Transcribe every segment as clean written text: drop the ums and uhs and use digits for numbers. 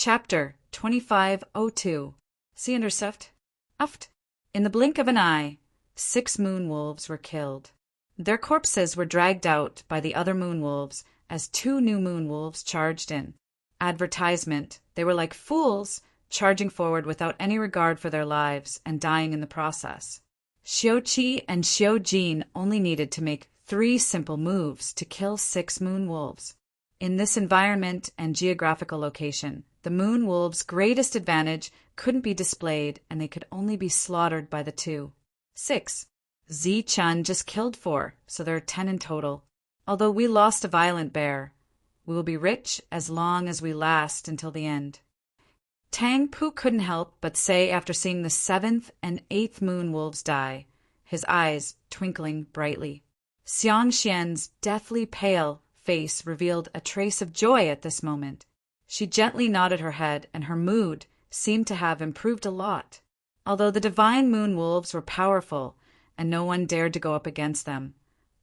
Chapter 2502. See intercept. Uft. In the blink of an eye, 6 moon-wolves were killed. Their corpses were dragged out by the other moon-wolves as 2 new moon-wolves charged in. Advertisement: they were like fools, charging forward without any regard for their lives and dying in the process. Xiuqi and Xiujin only needed to make 3 simple moves to kill 6 moon-wolves. In this environment and geographical location, the moon-wolves' greatest advantage couldn't be displayed, and they could only be slaughtered by the 2. 6. Zichun just killed 4, so there are 10 in total. Although we lost a violent bear, we will be rich as long as we last until the end. Tang Pu couldn't help but say after seeing the 7th and 8th moon-wolves die, his eyes twinkling brightly. Xiang Xian's deathly pale face revealed a trace of joy at this moment. She gently nodded her head, and her mood seemed to have improved a lot. Although the divine moon-wolves were powerful, and no one dared to go up against them,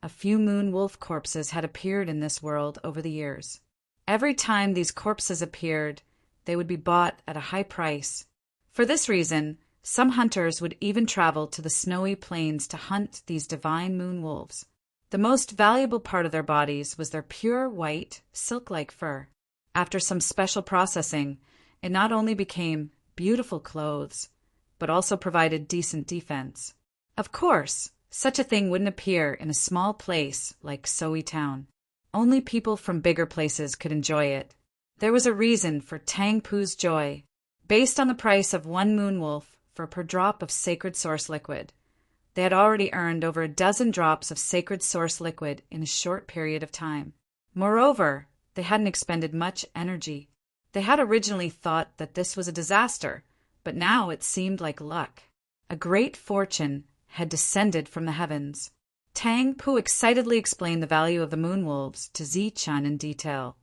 a few moon-wolf corpses had appeared in this world over the years. Every time these corpses appeared, they would be bought at a high price. For this reason, some hunters would even travel to the snowy plains to hunt these divine moon-wolves. The most valuable part of their bodies was their pure white, silk-like fur. After some special processing, it not only became beautiful clothes, but also provided decent defense. Of course, such a thing wouldn't appear in a small place like Soe Town. Only people from bigger places could enjoy it. There was a reason for Tang Pu's joy. Based on the price of 1 moon-wolf per drop of sacred source liquid, they had already earned over a dozen drops of sacred source liquid in a short period of time. Moreover, they hadn't expended much energy. They had originally thought that this was a disaster, but now it seemed like luck. A great fortune had descended from the heavens. Tang Pu excitedly explained the value of the moon-wolves to Zichun in detail,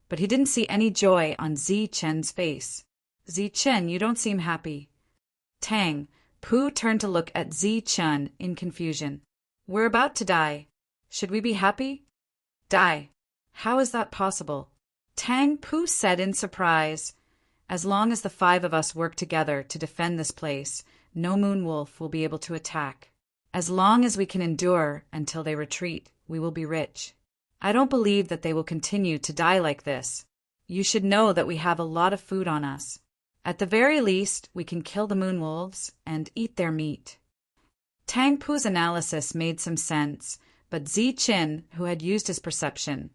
but he didn't see any joy on Zichun's face. Zichun, you don't seem happy. Tang Pu turned to look at Zichun in confusion. We're about to die. Should we be happy? Die? How is that possible? Tang Pu said in surprise. As long as the 5 of us work together to defend this place, no moon-wolf will be able to attack. As long as we can endure until they retreat, we will be rich. I don't believe that they will continue to die like this. You should know that we have a lot of food on us. At the very least, we can kill the moon-wolves and eat their meat. Tang Pu's analysis made some sense, but Zichun, who had used his perception,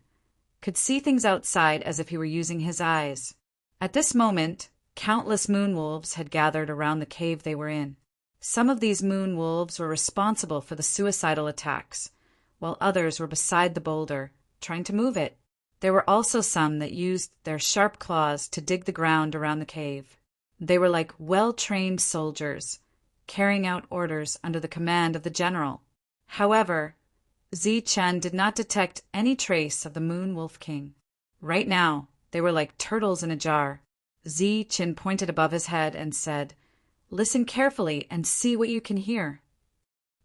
could see things outside as if he were using his eyes. At this moment, countless moon-wolves had gathered around the cave they were in. Some of these moon-wolves were responsible for the suicidal attacks, while others were beside the boulder, trying to move it. There were also some that used their sharp claws to dig the ground around the cave. They were like well-trained soldiers, carrying out orders under the command of the general. However, Zichun did not detect any trace of the Moon-Wolf King. Right now, they were like turtles in a jar. Zichun pointed above his head and said, "Listen carefully and see what you can hear."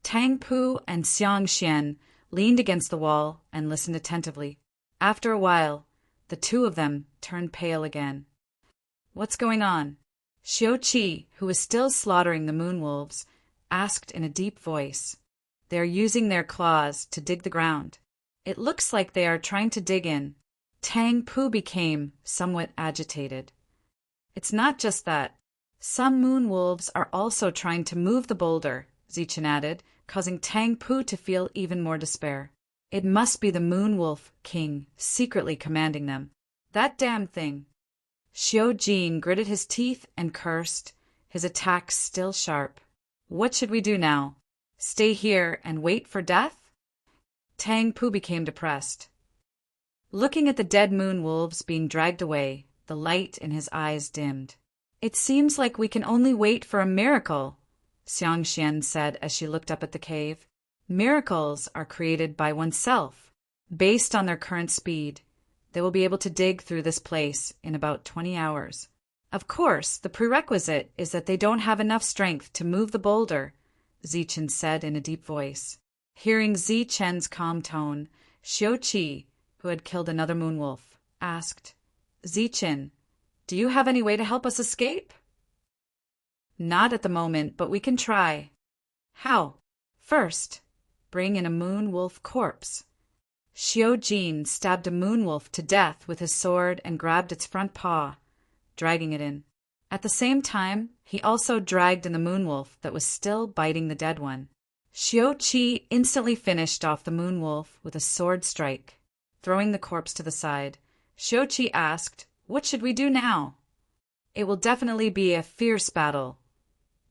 Tang Pu and Xiang Xian leaned against the wall and listened attentively. After a while, the 2 of them turned pale again. "What's going on?" Xiuqi, who was still slaughtering the moon-wolves, asked in a deep voice. "They are using their claws to dig the ground. It looks like they are trying to dig in." Tang Pu became somewhat agitated. "It's not just that. Some moon-wolves are also trying to move the boulder," Zichun added, causing Tang Pu to feel even more despair. "It must be the Moon-Wolf King secretly commanding them. That damn thing." Xiujin gritted his teeth and cursed, his attacks still sharp. "What should we do now? Stay here and wait for death?" Tang Pu became depressed. Looking at the dead moon-wolves being dragged away, the light in his eyes dimmed. "It seems like we can only wait for a miracle," Xiang Xian said as she looked up at the cave. "Miracles are created by oneself. Based on their current speed, they will be able to dig through this place in about 20 hours. Of course, the prerequisite is that they don't have enough strength to move the boulder," Zichun said in a deep voice. Hearing Zichun's calm tone, Xiuqi, who had killed another moonwolf, asked, "Zichun, Do you have any way to help us escape? Not at the moment, but we can try. How? First, bring in a moon wolf corpse. Xiao Jin stabbed a moon wolf to death with his sword and grabbed its front paw, dragging it in. At the same time, he also dragged in the moon wolf that was still biting the dead one. Xiao Qi instantly finished off the moon wolf with a sword strike. Throwing the corpse to the side, Xiao Qi asked, "What should we do now?" "It will definitely be a fierce battle,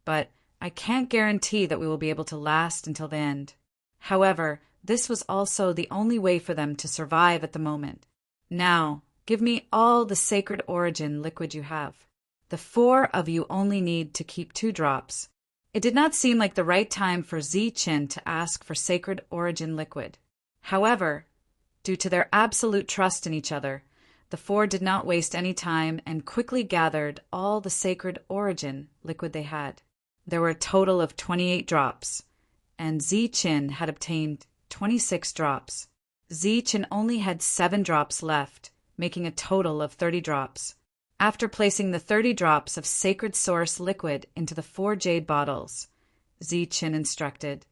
but I can't guarantee that we will be able to last until the end. However, this was also the only way for them to survive at the moment. Now, give me all the sacred origin liquid you have. The 4 of you only need to keep 2 drops." It did not seem like the right time for Zichen to ask for sacred origin liquid. However, due to their absolute trust in each other, the 4 did not waste any time and quickly gathered all the sacred origin liquid they had. There were a total of 28 drops, and Zichen had obtained 26 drops. Zichen only had 7 drops left, making a total of 30 drops. After placing the 30 drops of sacred source liquid into the 4 jade bottles, Zichen instructed,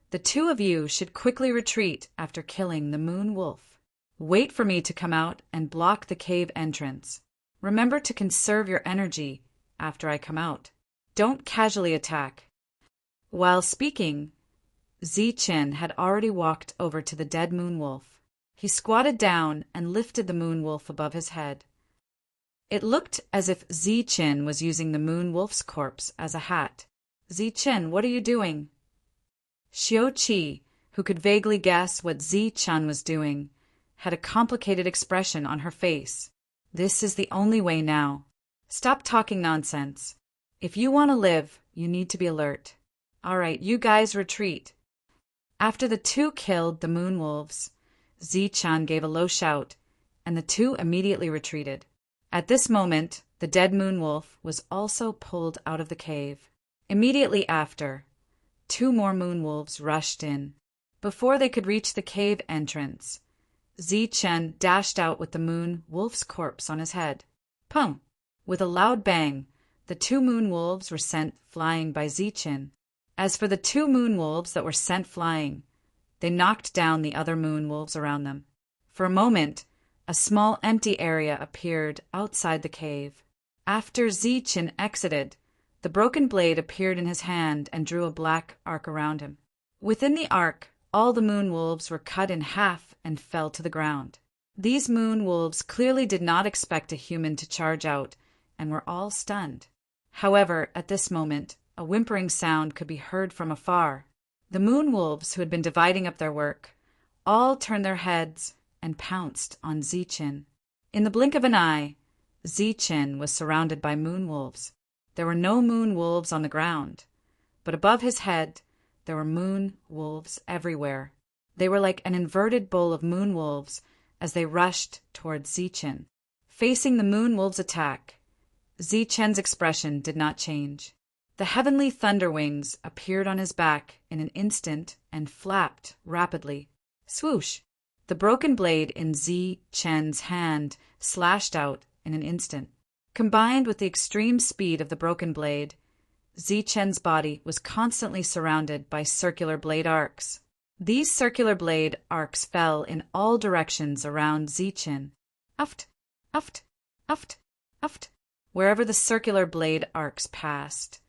"The 2 of you should quickly retreat after killing the moon wolf. Wait for me to come out and block the cave entrance. Remember to conserve your energy after I come out. Don't casually attack." While speaking, Zichen had already walked over to the dead moon wolf. He squatted down and lifted the moon wolf above his head. It looked as if Zichen was using the moon wolf's corpse as a hat. "Zichen, what are you doing?" Xiao Qi, who could vaguely guess what Zichen was doing, had a complicated expression on her face. "This is the only way now. Stop talking nonsense. If you want to live, you need to be alert. All right, you guys retreat." After the 2 killed the moon wolves, Zichen gave a low shout, and the 2 immediately retreated. At this moment, the dead moon wolf was also pulled out of the cave. Immediately after, 2 more moon wolves rushed in. Before they could reach the cave entrance, Zichen dashed out with the moon wolf's corpse on his head. Pum! With a loud bang, the 2 moon wolves were sent flying by Zichen. As for the 2 moon wolves that were sent flying, they knocked down the other moon wolves around them. For a moment, a small empty area appeared outside the cave. After Zichen exited, the broken blade appeared in his hand and drew a black arc around him. Within the arc, all the moon wolves were cut in half and fell to the ground. These moon wolves clearly did not expect a human to charge out and were all stunned. However, at this moment, a whimpering sound could be heard from afar. The moon wolves, who had been dividing up their work, all turned their heads and pounced on Zichen. In the blink of an eye, Zichen was surrounded by moon wolves. There were no moon wolves on the ground, but above his head there were moon wolves everywhere. They were like an inverted bowl of moon wolves as they rushed towards Zichen. Facing the moon wolves' attack, Zichen's expression did not change. The heavenly thunder wings appeared on his back in an instant and flapped rapidly. Swoosh! The broken blade in Zichen's hand slashed out in an instant. Combined with the extreme speed of the broken blade, Zichen's body was constantly surrounded by circular blade arcs. These circular blade arcs fell in all directions around Zichen. Uft, uft, uft, uft. Wherever the circular blade arcs passed,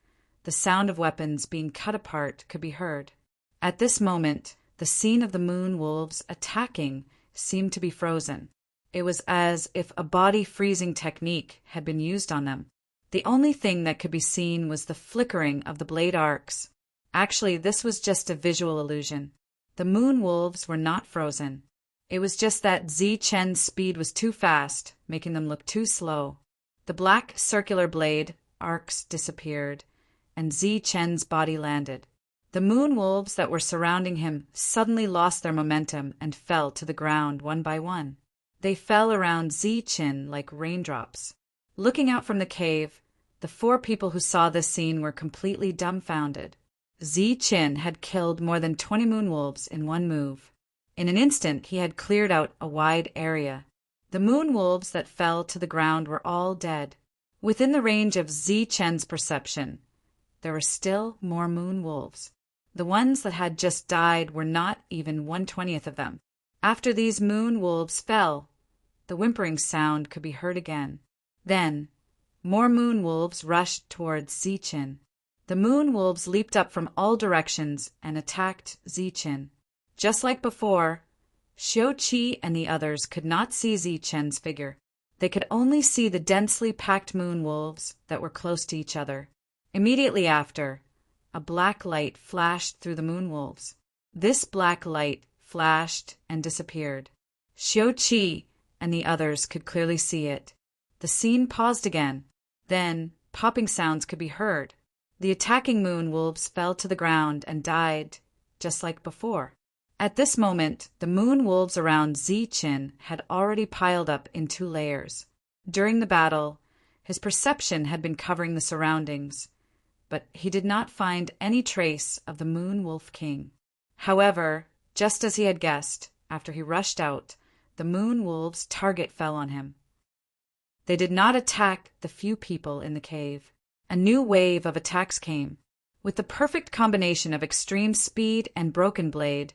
the sound of weapons being cut apart could be heard. At this moment, the scene of the moon wolves attacking seemed to be frozen. It was as if a body freezing technique had been used on them. The only thing that could be seen was the flickering of the blade arcs. Actually, this was just a visual illusion. The moon wolves were not frozen. It was just that Zichen's speed was too fast, making them look too slow. The black circular blade arcs disappeared, and Zichen's body landed. The moon wolves that were surrounding him suddenly lost their momentum and fell to the ground one by one. They fell around Zichen like raindrops. Looking out from the cave, the 4 people who saw this scene were completely dumbfounded. Zichen had killed more than 20 moon wolves in one move. In an instant, he had cleared out a wide area. The moon wolves that fell to the ground were all dead. Within the range of Zi-Chen's perception, there were still more moon wolves. The ones that had just died were not even 1/20th of them. After these moon wolves fell, the whimpering sound could be heard again. Then, more moon wolves rushed towards Zi-Chen. The moon wolves leaped up from all directions and attacked Zi-Chen. Just like before, Xiao-Qi and the others could not see Zi-Chen's figure. They could only see the densely packed moon wolves that were close to each other. Immediately after, a black light flashed through the moon wolves. This black light flashed and disappeared. Xiao-Qi and the others could clearly see it. The scene paused again. Then, popping sounds could be heard. The attacking moon wolves fell to the ground and died, just like before. At this moment, the moon wolves around Zi-Chen had already piled up in 2 layers. During the battle, his perception had been covering the surroundings, but he did not find any trace of the Moon Wolf King. However, just as he had guessed, after he rushed out, the moon wolves' target fell on him. They did not attack the few people in the cave. A new wave of attacks came. With the perfect combination of extreme speed and broken blade,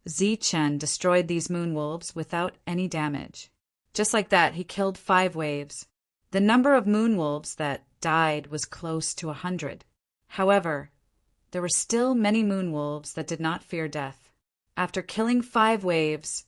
Zi-Chen destroyed these moon wolves without any damage. Just like that, he killed 5 waves. The number of moon wolves that died was close to 100. However, there were still many moon wolves that did not fear death. After killing 5 waves,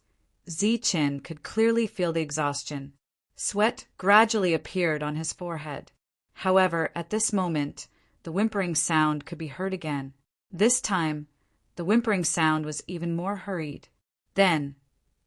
Zi-Chen could clearly feel the exhaustion. Sweat gradually appeared on his forehead. However, at this moment, the whimpering sound could be heard again. This time, the whimpering sound was even more hurried. Then,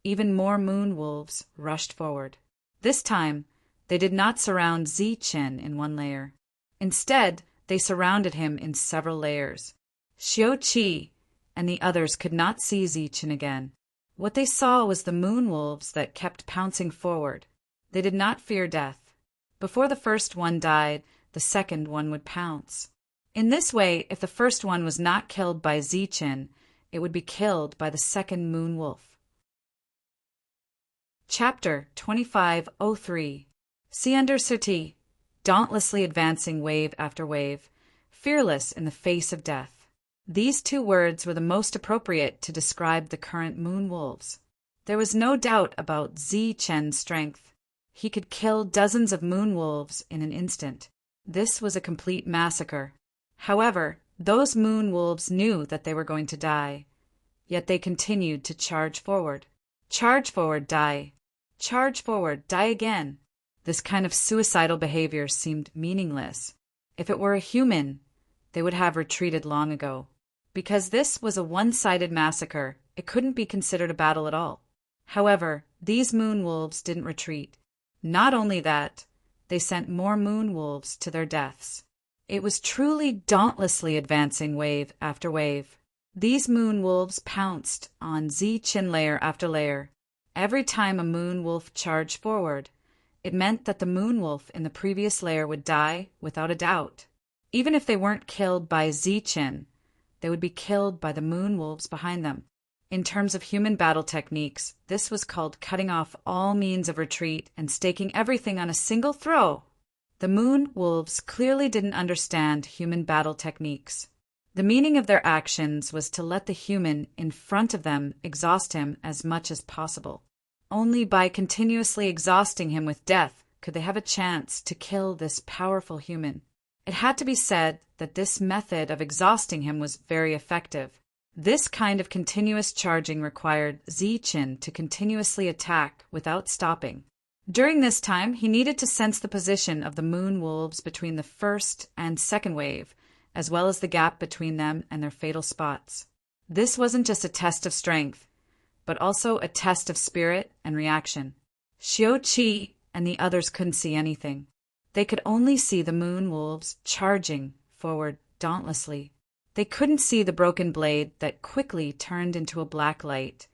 even more moon wolves rushed forward. This time, they did not surround Zi-Chen in 1 layer. Instead, they surrounded him in several layers. Xiao-Qi and the others could not see Zi-Chen again. What they saw was the moon wolves that kept pouncing forward. They did not fear death. Before the first one died, the second one would pounce. In this way, if the first one was not killed by Zi-Chen, it would be killed by the second moon wolf. Chapter 2503. Thunderous, dauntlessly advancing wave after wave, fearless in the face of death. These 2 words were the most appropriate to describe the current moon wolves. There was no doubt about Zi-Chen's strength. He could kill dozens of moon wolves in an instant. This was a complete massacre. However, those moon wolves knew that they were going to die, yet they continued to charge forward. Charge forward, die. Charge forward, die again. This kind of suicidal behavior seemed meaningless. If it were a human, they would have retreated long ago. Because this was a one-sided massacre, it couldn't be considered a battle at all. However, these moon wolves didn't retreat. Not only that, they sent more moon wolves to their deaths. It was truly dauntlessly advancing wave after wave. These moon wolves pounced on Zi-Chen layer after layer. Every time a moon wolf charged forward, it meant that the moon wolf in the previous layer would die without a doubt. Even if they weren't killed by Zi-Chen, they would be killed by the moon wolves behind them. In terms of human battle techniques, this was called cutting off all means of retreat and staking everything on a single throw. The moon wolves clearly didn't understand human battle techniques. The meaning of their actions was to let the human in front of them exhaust him as much as possible. Only by continuously exhausting him with death could they have a chance to kill this powerful human. It had to be said that this method of exhausting him was very effective. This kind of continuous charging required Zi-Chen to continuously attack without stopping. During this time, he needed to sense the position of the moon wolves between the first and second wave, as well as the gap between them and their fatal spots. This wasn't just a test of strength, but also a test of spirit and reaction. Xiao-Qi and the others couldn't see anything. They could only see the moon wolves charging forward dauntlessly. They couldn't see the broken blade that quickly turned into a black light.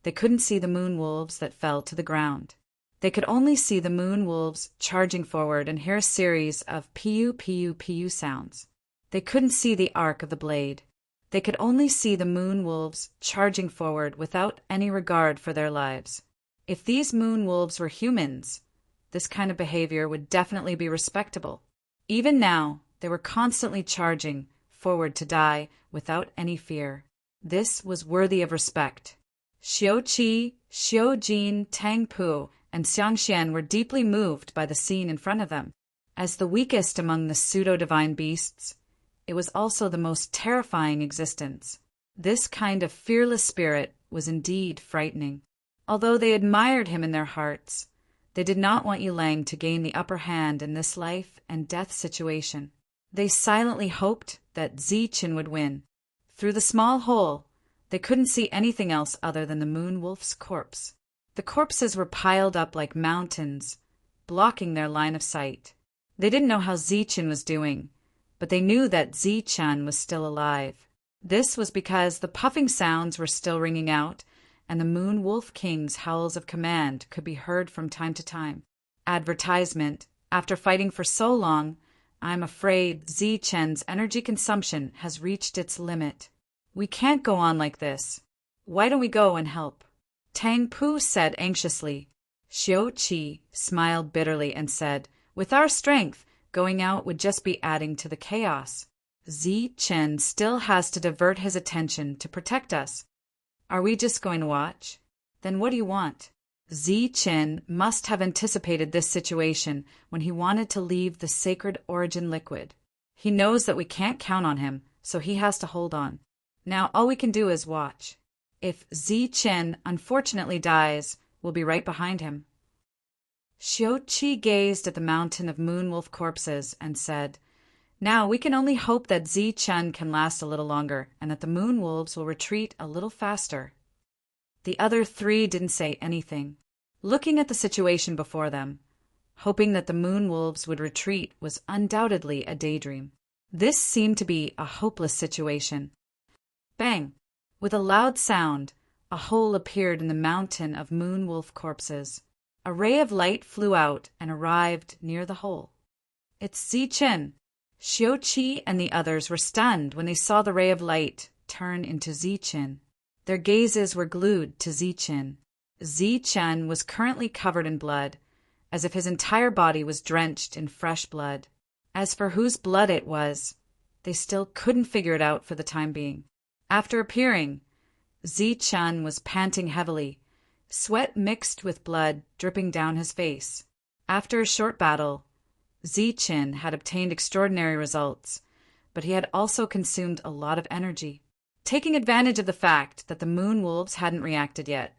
They couldn't see the moon wolves that fell to the ground. They could only see the moon wolves charging forward and hear a series of pu pu pu sounds. They couldn't see the arc of the blade. They could only see the moon wolves charging forward without any regard for their lives. If these moon wolves were humans, this kind of behavior would definitely be respectable. Even now, they were constantly charging forward to die without any fear. This was worthy of respect. Xiao Qi, Xiao Jin, Tang Pu, and Xiang Xian were deeply moved by the scene in front of them. As the weakest among the pseudo-divine beasts, it was also the most terrifying existence. This kind of fearless spirit was indeed frightening. Although they admired him in their hearts, they did not want Yulang to gain the upper hand in this life and death situation. They silently hoped that Zichen would win. Through the small hole, they couldn't see anything else other than the moon wolf's corpse. The corpses were piled up like mountains, blocking their line of sight. They didn't know how Zichen was doing, but they knew that Zichen was still alive. This was because the puffing sounds were still ringing out, and the Moon Wolf King's howls of command could be heard from time to time. Advertisement: after fighting for so long, I'm afraid Zichen's energy consumption has reached its limit. We can't go on like this. Why don't we go and help? Tang Pu said anxiously. Xiao Qi smiled bitterly and said, with our strength, going out would just be adding to the chaos. Zichen still has to divert his attention to protect us. Are we just going to watch? Then what do you want? Zichen must have anticipated this situation when he wanted to leave the sacred origin liquid. He knows that we can't count on him, so he has to hold on. Now all we can do is watch. If Zichen unfortunately dies, we'll be right behind him. Xiao Qi gazed at the mountain of moonwolf corpses and said, now we can only hope that Zichen can last a little longer and that the moonwolves will retreat a little faster. The other three didn't say anything, looking at the situation before them. Hoping that the moonwolves would retreat was undoubtedly a daydream. This seemed to be a hopeless situation. Bang! With a loud sound, a hole appeared in the mountain of moonwolf corpses. A ray of light flew out and arrived near the hole. It's Zichen! Xiao Qi and the others were stunned when they saw the ray of light turn into Zichen. Their gazes were glued to Zichen. Zichen was currently covered in blood, as if his entire body was drenched in fresh blood. As for whose blood it was, they still couldn't figure it out for the time being. After appearing, Zichen was panting heavily, sweat mixed with blood dripping down his face. After a short battle, Zichen had obtained extraordinary results, but he had also consumed a lot of energy. Taking advantage of the fact that the moon wolves hadn't reacted yet,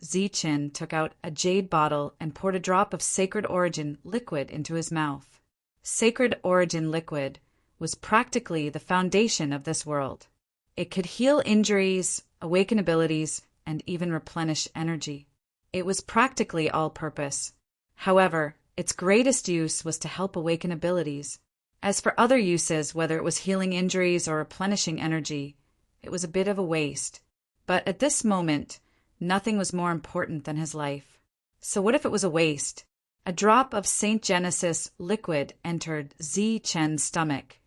Zichen took out a jade bottle and poured a drop of Sacred Origin liquid into his mouth. Sacred Origin liquid was practically the foundation of this world. It could heal injuries, awaken abilities, and even replenish energy. It was practically all-purpose. However, its greatest use was to help awaken abilities. As for other uses, whether it was healing injuries or replenishing energy, it was a bit of a waste. But at this moment, nothing was more important than his life. So what if it was a waste? A drop of St. Genesis liquid entered Zichen's stomach,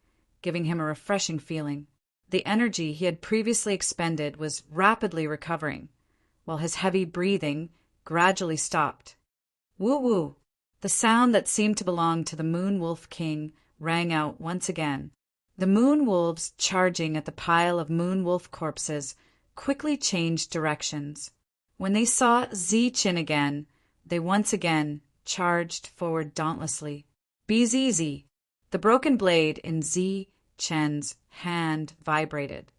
giving him a refreshing feeling. The energy he had previously expended was rapidly recovering, while his heavy breathing gradually stopped. Woo-woo! The sound that seemed to belong to the Moon Wolf King rang out once again. The moon wolves charging at the pile of moon wolf corpses quickly changed directions. When they saw Zichen again, they once again charged forward dauntlessly. BZZ! The broken blade in Zichen's hand vibrated.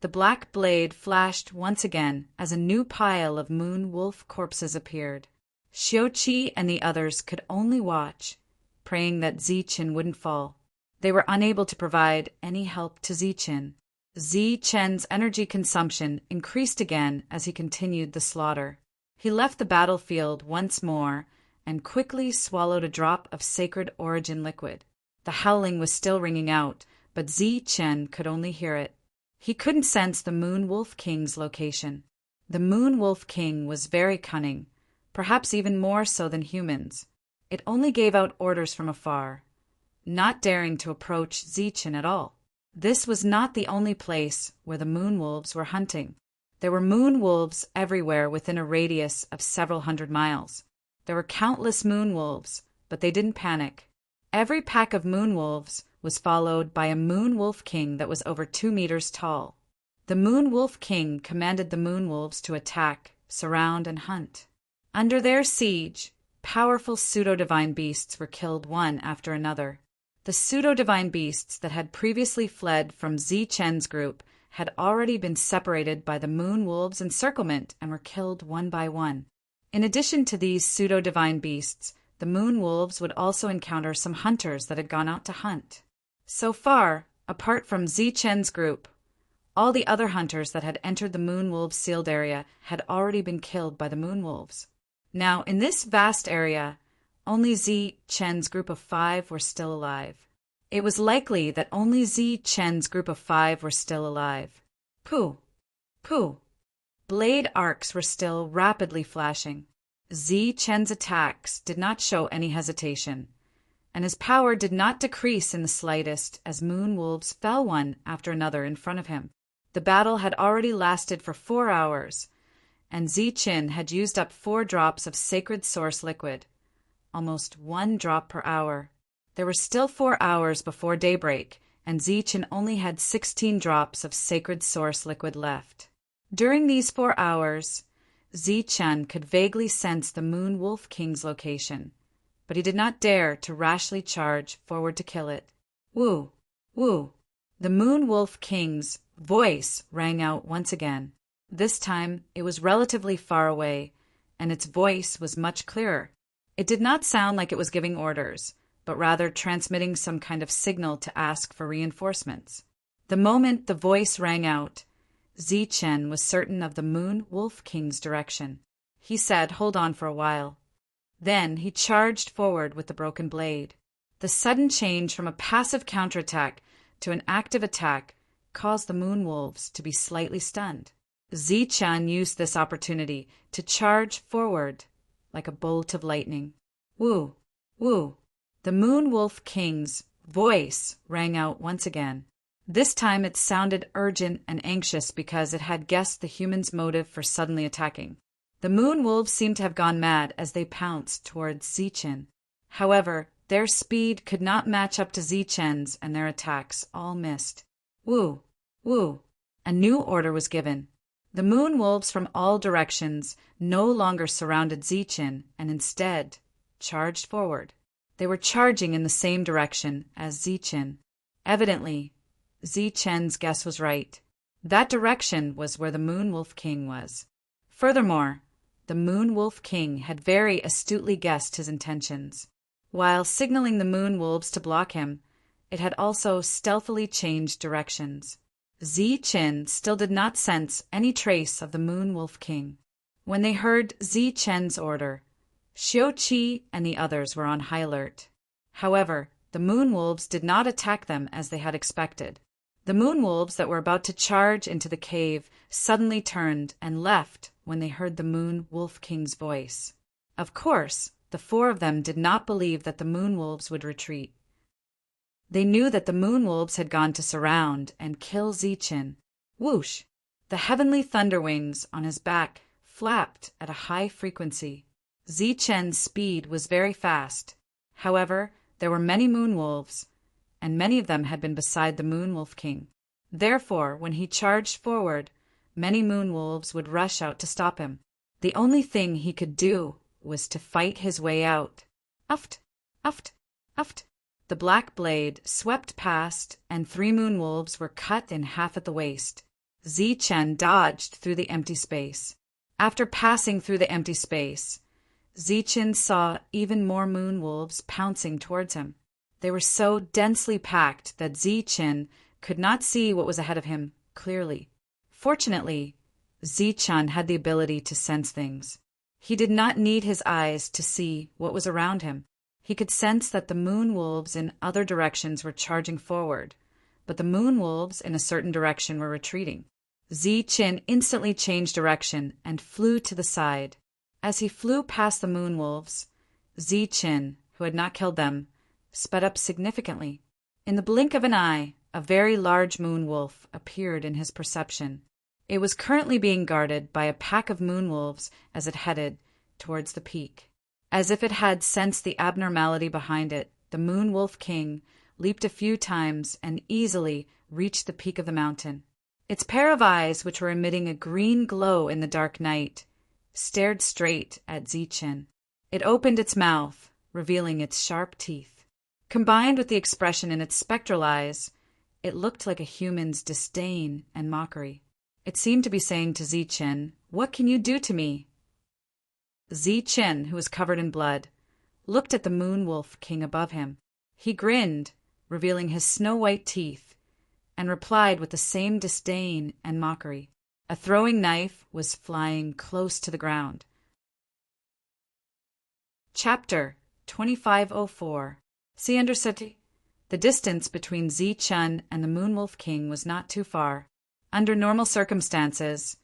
The black blade flashed once again as a new pile of moon wolf corpses appeared. Xiao Qi and the others could only watch, praying that Zichen wouldn't fall. They were unable to provide any help to Zichen. Zichen's energy consumption increased again as he continued the slaughter. He left the battlefield once more and quickly swallowed a drop of Sacred Origin liquid. The howling was still ringing out, but Zichen could only hear it. He couldn't sense the Moon Wolf King's location. The Moon Wolf King was very cunning, perhaps even more so than humans. It only gave out orders from afar, not daring to approach Zichen at all. This was not the only place where the moon wolves were hunting. There were moon wolves everywhere within a radius of several hundred miles. There were countless moon wolves, but they didn't panic. Every pack of moon wolves was followed by a moon wolf king that was over 2 meters tall. The moon wolf king commanded the moon wolves to attack, surround, and hunt. Under their siege, powerful pseudo-divine beasts were killed one after another. The pseudo-divine beasts that had previously fled from Zi-Chen's group had already been separated by the moon wolves' encirclement and were killed one by one. In addition to these pseudo-divine beasts, the moon wolves would also encounter some hunters that had gone out to hunt. So far, apart from Zi-Chen's group, all the other hunters that had entered the moon wolves' sealed area had already been killed by the moon wolves. Now, in this vast area, only Zi-Chen's group of 5 were still alive. It was likely that only Zi-Chen's group of 5 were still alive. Pooh! Pooh! Blade arcs were still rapidly flashing. Zi-Chen's attacks did not show any hesitation, and his power did not decrease in the slightest as moon wolves fell one after another in front of him. The battle had already lasted for 4 hours, and Zi-Chen had used up 4 drops of sacred source liquid, almost 1 drop per hour. There were still 4 hours before daybreak, and Zi-Chen only had 16 drops of sacred source liquid left. During these 4 hours, Zi-Chen could vaguely sense the Moon Wolf King's location, but he did not dare to rashly charge forward to kill it. Woo! Woo! The Moon Wolf King's voice rang out once again. This time it was relatively far away, and its voice was much clearer. It did not sound like it was giving orders, but rather transmitting some kind of signal to ask for reinforcements. The moment the voice rang out, Zi-Chen was certain of the Moon Wolf King's direction. He said, "Hold on for a while." Then he charged forward with the broken blade. The sudden change from a passive counterattack to an active attack caused the Moon Wolves to be slightly stunned. Zi-Chen used this opportunity to charge forward like a bolt of lightning. Woo! Woo! The Moon Wolf King's voice rang out once again. This time it sounded urgent and anxious because it had guessed the human's motive for suddenly attacking. The Moon Wolves seemed to have gone mad as they pounced towards Zi-Chen. However, their speed could not match up to Zi-Chen's, and their attacks all missed. Woo! Woo! A new order was given. The Moon Wolves from all directions no longer surrounded Zi-Chen and instead charged forward. They were charging in the same direction as Zi-Chen. Evidently, Zi-Chen's guess was right. That direction was where the Moon Wolf King was. Furthermore, the Moon Wolf King had very astutely guessed his intentions. While signaling the Moon Wolves to block him, it had also stealthily changed directions. Zi-Chen still did not sense any trace of the Moon Wolf King. When they heard Zi-Chen's order, Xiu-Qi and the others were on high alert. However, the Moon Wolves did not attack them as they had expected. The Moon Wolves that were about to charge into the cave suddenly turned and left when they heard the Moon Wolf King's voice. Of course, the 4 of them did not believe that the Moon Wolves would retreat. They knew that the Moon Wolves had gone to surround and kill Zi-Chen. Whoosh! The heavenly thunder wings on his back flapped at a high frequency. Zi-Chen's speed was very fast. However, there were many Moon Wolves, and many of them had been beside the Moon Wolf King. Therefore, when he charged forward, many Moon Wolves would rush out to stop him. The only thing he could do was to fight his way out. Uft! Uft! Uft! The black blade swept past, and 3 Moon Wolves were cut in half at the waist. Zi-Chen dodged through the empty space. After passing through the empty space, Zi-Chen saw even more Moon Wolves pouncing towards him. They were so densely packed that Zi-Chen could not see what was ahead of him clearly. Fortunately, Zi-Chen had the ability to sense things. He did not need his eyes to see what was around him. He could sense that the Moon Wolves in other directions were charging forward, but the Moon Wolves in a certain direction were retreating. Zi-Chen instantly changed direction and flew to the side. As he flew past the Moon Wolves, Zi-Chen, who had not killed them, sped up significantly. In the blink of an eye, a very large Moon Wolf appeared in his perception. It was currently being guarded by a pack of Moon Wolves as it headed towards the peak. As if it had sensed the abnormality behind it, the Moon Wolf King leaped a few times and easily reached the peak of the mountain. Its pair of eyes, which were emitting a green glow in the dark night, stared straight at Zichen. It opened its mouth, revealing its sharp teeth. Combined with the expression in its spectral eyes, it looked like a human's disdain and mockery. It seemed to be saying to Zichen, "What can you do to me?" Zichen, who was covered in blood, looked at the Moon Wolf King above him. He grinned, revealing his snow-white teeth, and replied with the same disdain and mockery. A throwing knife was flying close to the ground. Chapter 2504. See under city. The distance between Zichen and the Moon Wolf King was not too far. Under normal circumstances,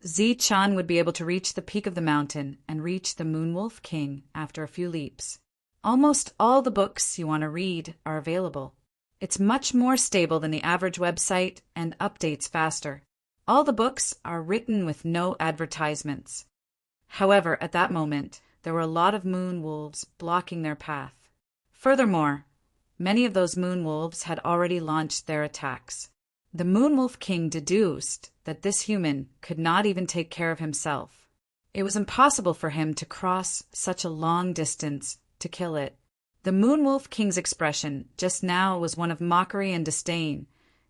Zichen would be able to reach the peak of the mountain and reach the Moon Wolf King after a few leaps. Almost all the books you want to read are available. It's much more stable than the average website and updates faster. All the books are written with no advertisements. However, at that moment, there were a lot of moon wolves blocking their path. Furthermore, many of those moon wolves had already launched their attacks. The Moon Wolf King deduced that this human could not even take care of himself. It was impossible for him to cross such a long distance to kill it. The Moon Wolf King's expression just now was one of mockery and disdain,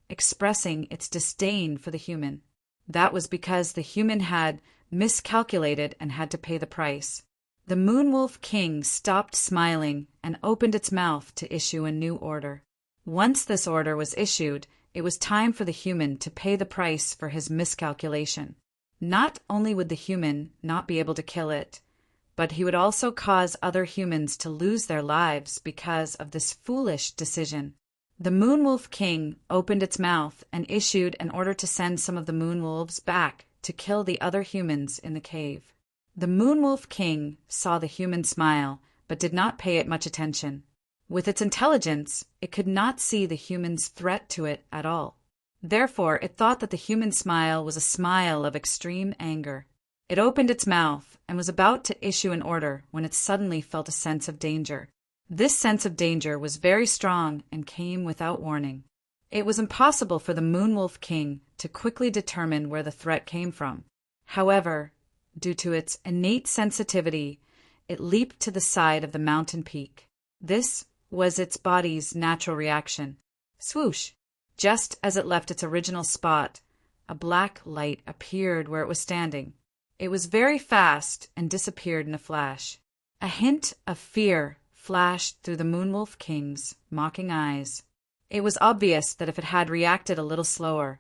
expressing its disdain for the human. That was because the human had miscalculated and had to pay the price. The Moon Wolf King stopped smiling and opened its mouth to issue a new order. Once this order was issued, it was time for the human to pay the price for his miscalculation. Not only would the human not be able to kill it, but he would also cause other humans to lose their lives because of this foolish decision. The Moon Wolf King opened its mouth and issued an order to send some of the moon wolves back to kill the other humans in the cave. The Moon Wolf King saw the human smile, but did not pay it much attention. With its intelligence, it could not see the human's threat to it at all. Therefore, it thought that the human smile was a smile of extreme anger. It opened its mouth and was about to issue an order when it suddenly felt a sense of danger. This sense of danger was very strong and came without warning. It was impossible for the Moon Wolf King to quickly determine where the threat came from. However, due to its innate sensitivity, it leaped to the side of the mountain peak. This was its body's natural reaction. Swoosh! Just as it left its original spot, a black light appeared where it was standing. It was very fast and disappeared in a flash. A hint of fear flashed through the Moon Wolf King's mocking eyes. It was obvious that if it had reacted a little slower,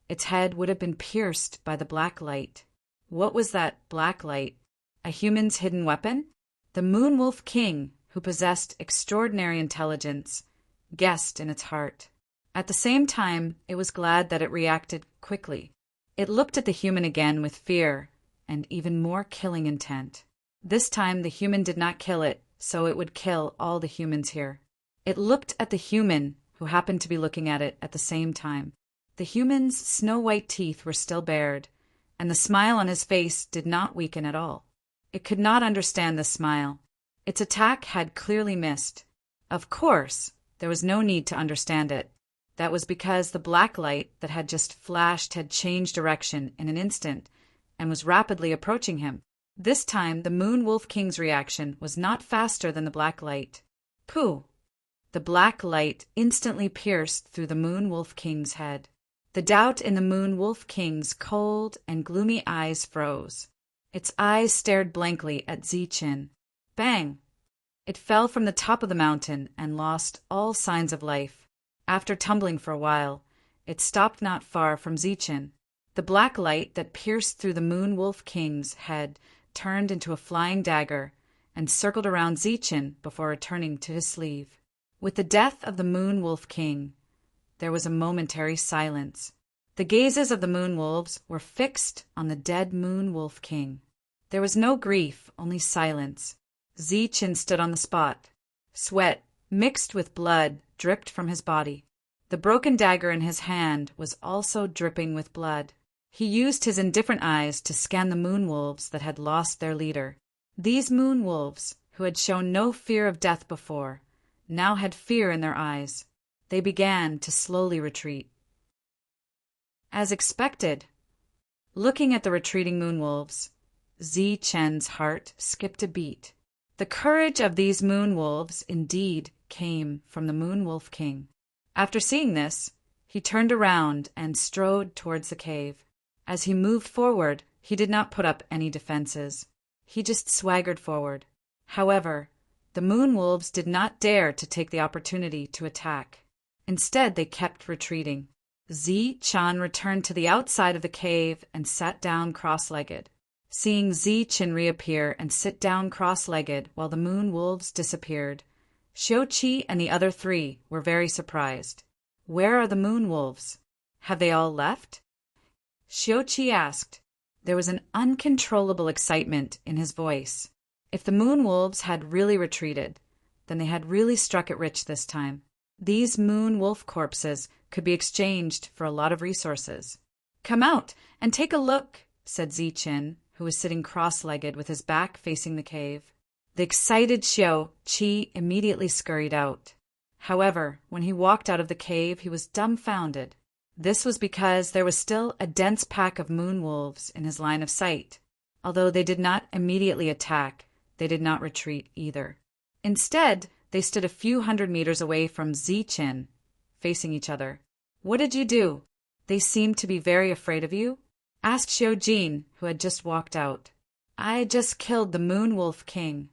its head would have been pierced by the black light. What was that black light? A human's hidden weapon? The Moon Wolf King, who possessed extraordinary intelligence, guessed in its heart. At the same time, it was glad that it reacted quickly. It looked at the human again with fear and even more killing intent. This time the human did not kill it, so it would kill all the humans here. It looked at the human, who happened to be looking at it at the same time. The human's snow-white teeth were still bared, and the smile on his face did not weaken at all. It could not understand this smile. Its attack had clearly missed. Of course, there was no need to understand it. That was because the black light that had just flashed had changed direction in an instant and was rapidly approaching him. This time, the Moon Wolf King's reaction was not faster than the black light. Pooh! The black light instantly pierced through the Moon Wolf King's head. The doubt in the Moon Wolf King's cold and gloomy eyes froze. Its eyes stared blankly at Zichen. Bang! It fell from the top of the mountain and lost all signs of life. After tumbling for a while, it stopped not far from Zichen. The black light that pierced through the Moon Wolf King's head turned into a flying dagger and circled around Zichen before returning to his sleeve. With the death of the Moon Wolf King, there was a momentary silence. The gazes of the moon wolves were fixed on the dead Moon Wolf King. There was no grief, only silence. Zichen stood on the spot. Sweat, mixed with blood, dripped from his body. The broken dagger in his hand was also dripping with blood. He used his indifferent eyes to scan the moon wolves that had lost their leader. These moon wolves, who had shown no fear of death before, now had fear in their eyes. They began to slowly retreat. As expected, looking at the retreating moonwolves, Zi-Chen's heart skipped a beat. The courage of these moonwolves indeed came from the Moon Wolf King. After seeing this, he turned around and strode towards the cave. As he moved forward, he did not put up any defenses. He just swaggered forward. However, the moonwolves did not dare to take the opportunity to attack. Instead, they kept retreating. Zi-Chan returned to the outside of the cave and sat down cross-legged. Seeing Zi-Chan reappear and sit down cross-legged while the moonwolves disappeared, Xiu-Qi and the other three were very surprised. "Where are the moonwolves? Have they all left?" Xiu-Qi asked. There was an uncontrollable excitement in his voice. If the moonwolves had really retreated, then they had really struck it rich this time. These moon wolf corpses could be exchanged for a lot of resources. "Come out and take a look," said Zi-Chin, who was sitting cross-legged with his back facing the cave. The excited Xiu-Qi immediately scurried out. However, when he walked out of the cave, he was dumbfounded. This was because there was still a dense pack of moon wolves in his line of sight. Although they did not immediately attack, they did not retreat either. Instead, they stood a few hundred meters away from Zi-Chin, facing each other. "What did you do? They seemed to be very afraid of you?" asked Xiu-Jin, who had just walked out. "I just killed the Moon Wolf King."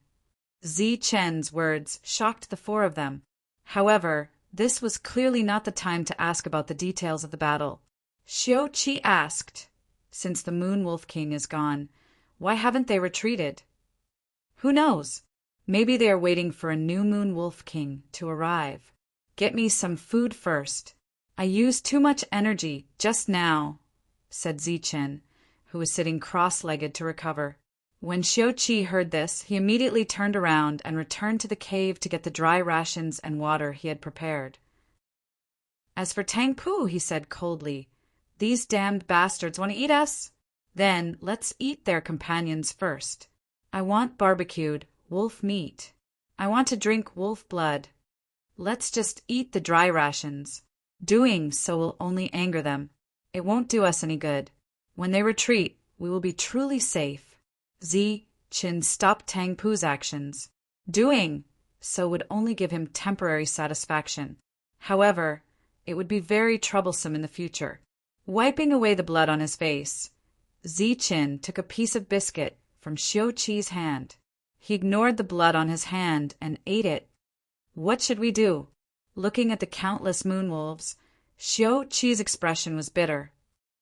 Zi-Chen's words shocked the four of them. However, this was clearly not the time to ask about the details of the battle. Xiu-Qi asked, "Since the Moon Wolf King is gone, why haven't they retreated?" "Who knows? Maybe they are waiting for a new Moon Wolf King to arrive. Get me some food first. I used too much energy just now," said Zi-Chen, who was sitting cross-legged to recover. When Xiu-Qi heard this, he immediately turned around and returned to the cave to get the dry rations and water he had prepared. "As for Tang Po," he said coldly, "these damned bastards want to eat us? Then let's eat their companions first. I want barbecued wolf meat. I want to drink wolf blood. Let's just eat the dry rations. Doing so will only anger them. It won't do us any good. When they retreat, we will be truly safe." Zi-Chin stopped Tang Po's actions. Doing so would only give him temporary satisfaction. However, it would be very troublesome in the future. Wiping away the blood on his face, Zi-Chin took a piece of biscuit from Xiu-Qi's hand. He ignored the blood on his hand and ate it. "What should we do?" Looking at the countless moonwolves, Xiu-Qi's expression was bitter.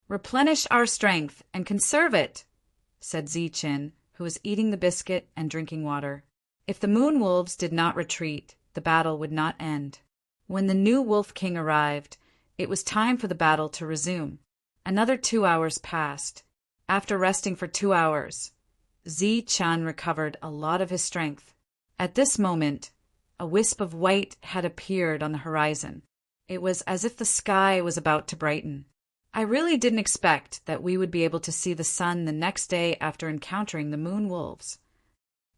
"Replenish our strength and conserve it," said Zi-Chin, who was eating the biscuit and drinking water. If the moonwolves did not retreat, the battle would not end. When the new Wolf King arrived, it was time for the battle to resume. Another 2 hours passed. After resting for 2 hours, Zi-Chan recovered a lot of his strength. At this moment, a wisp of white had appeared on the horizon. It was as if the sky was about to brighten. I really didn't expect that we would be able to see the sun the next day after encountering the moon wolves.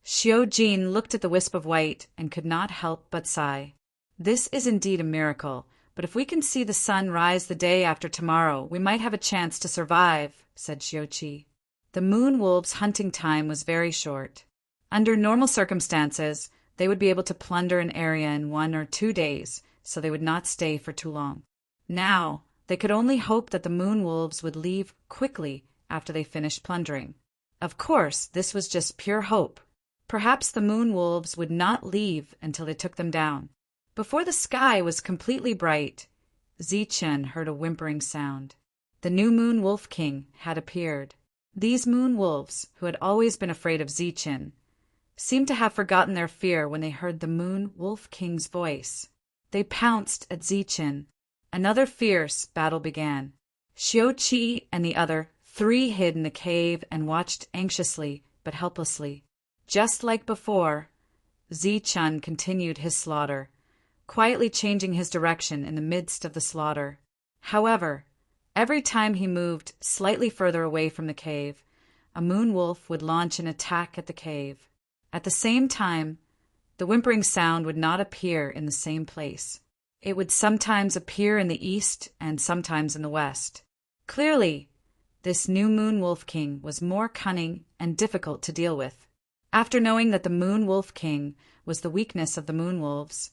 Xiu-Jin looked at the wisp of white and could not help but sigh. This is indeed a miracle, but if we can see the sun rise the day after tomorrow, we might have a chance to survive, said Xiu-Qi. The moon wolves' hunting time was very short. Under normal circumstances, they would be able to plunder an area in 1 or 2 days, so they would not stay for too long. Now, they could only hope that the moon wolves would leave quickly after they finished plundering. Of course, this was just pure hope. Perhaps the moon wolves would not leave until they took them down. Before the sky was completely bright, Zi-Chen heard a whimpering sound. The new Moon Wolf King had appeared. These moon wolves, who had always been afraid of Zi-Chen, seemed to have forgotten their fear when they heard the Moon Wolf King's voice. They pounced at Zi-Chen. Another fierce battle began. Xiu-Qi and the other 3 hid in the cave and watched anxiously but helplessly. Just like before, Zi-Chen continued his slaughter, quietly changing his direction in the midst of the slaughter. However, every time he moved slightly further away from the cave, a moon wolf would launch an attack at the cave. At the same time, the whimpering sound would not appear in the same place. It would sometimes appear in the east and sometimes in the west. Clearly, this new Moon Wolf King was more cunning and difficult to deal with. After knowing that the Moon Wolf King was the weakness of the Moon Wolves,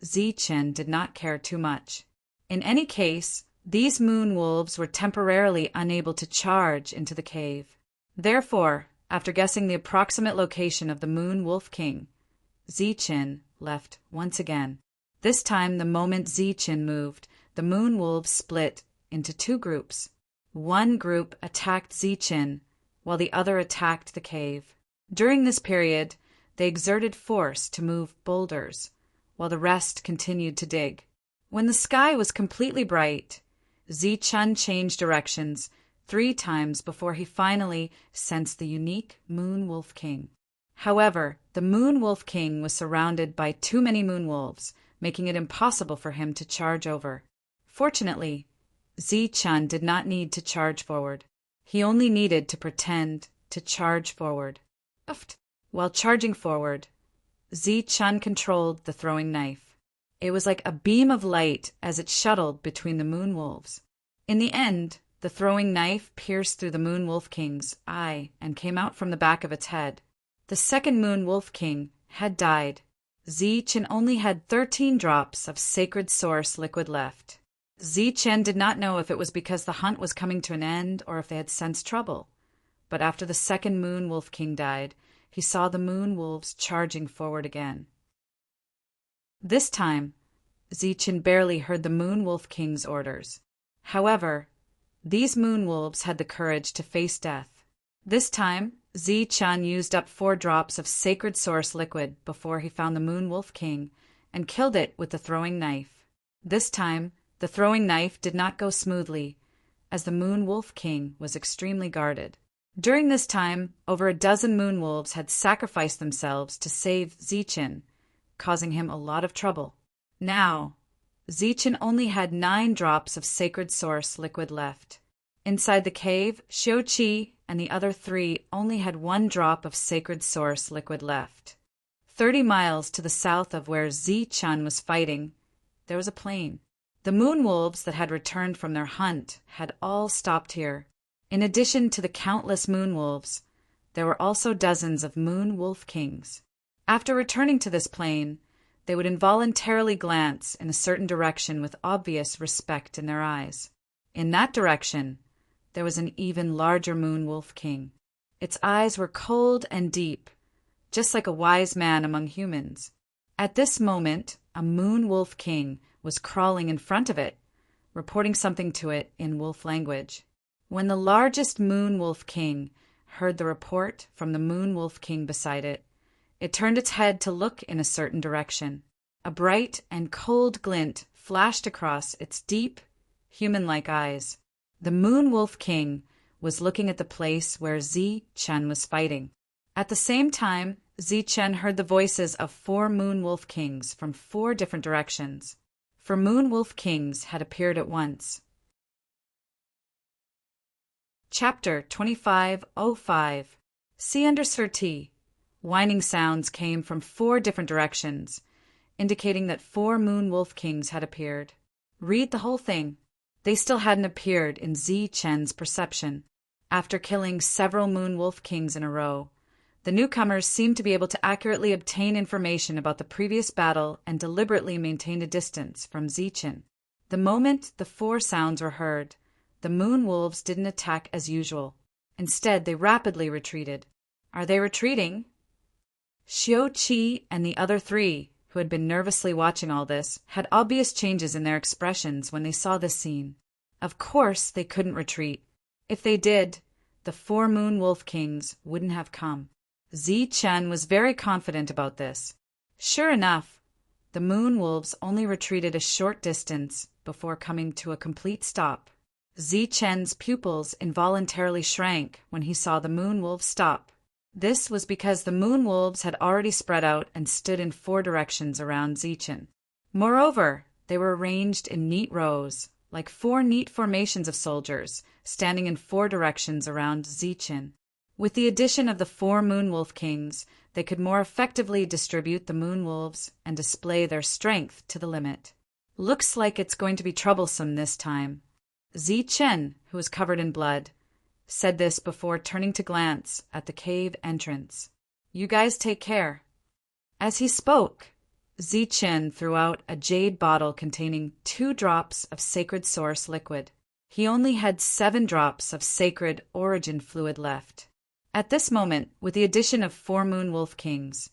Zichen did not care too much. In any case, these Moon Wolves were temporarily unable to charge into the cave. Therefore, after guessing the approximate location of the Moon Wolf King, Zichen left once again. This time, the moment Zichen moved, the Moon Wolves split into two groups. One group attacked Zichen, while the other attacked the cave. During this period, they exerted force to move boulders, while the rest continued to dig. When the sky was completely bright, Zichen changed directions 3 times before he finally sensed the unique Moon Wolf King. However, the Moon Wolf King was surrounded by too many Moon Wolves, making it impossible for him to charge over. Fortunately, Zichen did not need to charge forward. He only needed to pretend to charge forward. While charging forward, Zichen controlled the throwing knife. It was like a beam of light as it shuttled between the Moon Wolves. In the end, the throwing knife pierced through the Moon Wolf King's eye and came out from the back of its head. The second Moon Wolf King had died. Zichen only had 13 drops of sacred source liquid left. Zichen did not know if it was because the hunt was coming to an end or if they had sensed trouble. But after the second Moon Wolf King died, he saw the Moon Wolves charging forward again. This time, Zichen barely heard the Moon Wolf King's orders. However, these Moon Wolves had the courage to face death. This time, Zichen used up 4 drops of sacred source liquid before he found the Moon Wolf King and killed it with the throwing knife. This time, the throwing knife did not go smoothly, as the Moon Wolf King was extremely guarded. During this time, over a dozen Moon Wolves had sacrificed themselves to save Zichen, causing him a lot of trouble. Now, Zichen only had 9 drops of sacred source liquid left. Inside the cave, Xiuqi and the other 3 only had 1 drop of sacred source liquid left. 30 miles to the south of where Zichen was fighting, there was a plain. The Moon Wolves that had returned from their hunt had all stopped here. In addition to the countless Moon Wolves, there were also dozens of Moon Wolf Kings. After returning to this plain, they would involuntarily glance in a certain direction with obvious respect in their eyes. In that direction, there was an even larger Moon Wolf King. Its eyes were cold and deep, just like a wise man among humans. At this moment, a Moon Wolf King was crawling in front of it, reporting something to it in wolf language. When the largest Moon Wolf King heard the report from the Moon Wolf King beside it, it turned its head to look in a certain direction. A bright and cold glint flashed across its deep, human-like eyes. The Moon Wolf King was looking at the place where Zichen was fighting. At the same time, Zichen heard the voices of 4 Moon Wolf Kings from 4 different directions. 4 Moon Wolf Kings had appeared at once. Chapter 2505. See under Surti. Whining sounds came from 4 different directions, indicating that 4 Moon Wolf Kings had appeared. Read the whole thing. They still hadn't appeared in Zichen's perception. After killing several Moon Wolf Kings in a row, the newcomers seemed to be able to accurately obtain information about the previous battle and deliberately maintain a distance from Zichen. The moment the 4 sounds were heard, the Moon Wolves didn't attack as usual. Instead, they rapidly retreated. Are they retreating? Xiuqi and the other 3, who had been nervously watching all this, had obvious changes in their expressions when they saw this scene. Of course they couldn't retreat. If they did, the 4 Moon Wolf Kings wouldn't have come. Zichen was very confident about this. Sure enough, the Moon Wolves only retreated a short distance before coming to a complete stop. Zichen's pupils involuntarily shrank when he saw the Moon Wolves stop. This was because the Moon Wolves had already spread out and stood in 4 directions around Zichen. Moreover, they were arranged in neat rows, like 4 neat formations of soldiers, standing in 4 directions around Zichen. With the addition of the 4 Moon Wolf Kings, They could more effectively distribute the moon wolves and display their strength to the limit. Looks like it's going to be troublesome this time. Zichen, who was covered in blood, said this before turning to glance at the cave entrance. You guys take care. As he spoke, Zichen threw out a jade bottle containing 2 drops of sacred source liquid. He only had 7 drops of sacred origin fluid left. At this moment, with the addition of 4 moon wolf kings,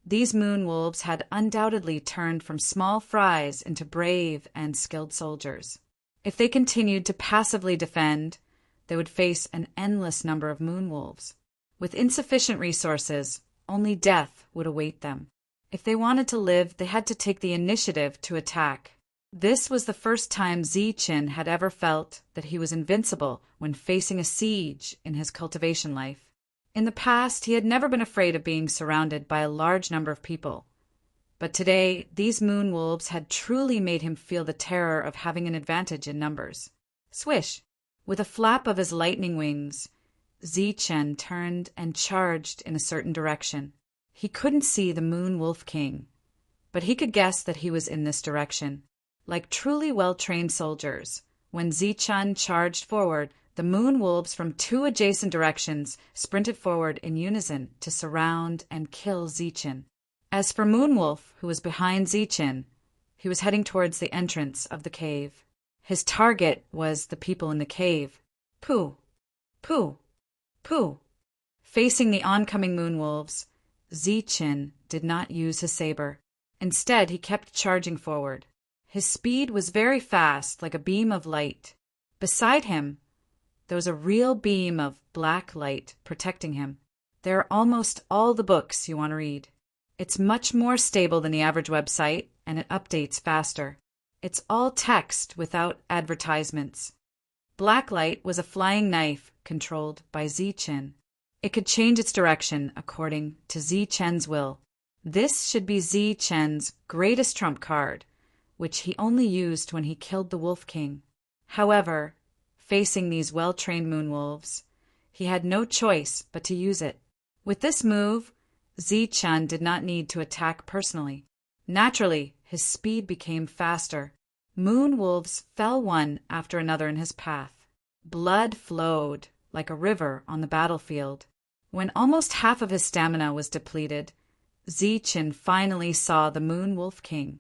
these moon wolves had undoubtedly turned from small fries into brave and skilled soldiers. If they continued to passively defend, they would face an endless number of moon wolves. With insufficient resources, only death would await them. If they wanted to live, they had to take the initiative to attack. This was the first time Zichen had ever felt that he was invincible when facing a siege in his cultivation life. In the past, he had never been afraid of being surrounded by a large number of people. But today, these moon wolves had truly made him feel the terror of having an advantage in numbers. Swish! With a flap of his lightning wings, Zichen turned and charged in a certain direction. He couldn't see the moon wolf king, but he could guess that he was in this direction. Like truly well-trained soldiers, when Zichen charged forward, the moon wolves from 2 adjacent directions sprinted forward in unison to surround and kill Zichen. As for Moonwolf, who was behind Zichen, he was heading towards the entrance of the cave. His target was the people in the cave. Pooh! Pooh! Pooh! Facing the oncoming moonwolves, Zichen did not use his saber. Instead, he kept charging forward. His speed was very fast, like a beam of light. Beside him, there was a real beam of black light protecting him. There are almost all the books you want to read. It's much more stable than the average website, and it updates faster. It's all text without advertisements. Blacklight was a flying knife controlled by Zichen. It could change its direction according to Zichen's will. This should be Zichen's greatest trump card, which he only used when he killed the Wolf King. However, facing these well-trained moonwolves, he had no choice but to use it. With this move, Zichen did not need to attack personally. Naturally, his speed became faster. Moonwolves fell one after another in his path. Blood flowed like a river on the battlefield. When almost half of his stamina was depleted, Zichen finally saw the Moon Wolf King.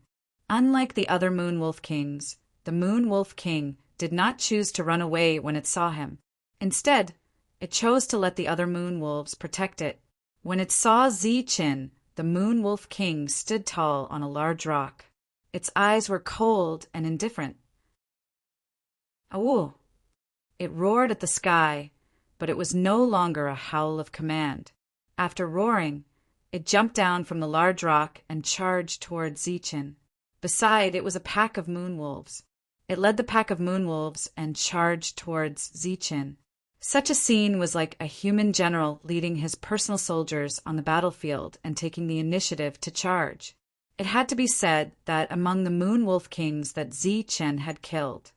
Unlike the other Moon Wolf Kings, the Moon Wolf King did not choose to run away when it saw him. Instead, it chose to let the other moon wolves protect it. When it saw Zichen, the Moon Wolf King stood tall on a large rock. Its eyes were cold and indifferent. Awoo! It roared at the sky, but it was no longer a howl of command. After roaring, it jumped down from the large rock and charged towards Zichen. Beside it was a pack of moon wolves. It led the pack of moon wolves and charged towards Zichen. Such a scene was like a human general leading his personal soldiers on the battlefield and taking the initiative to charge. It had to be said that among the Moon Wolf Kings that Zichen had killed,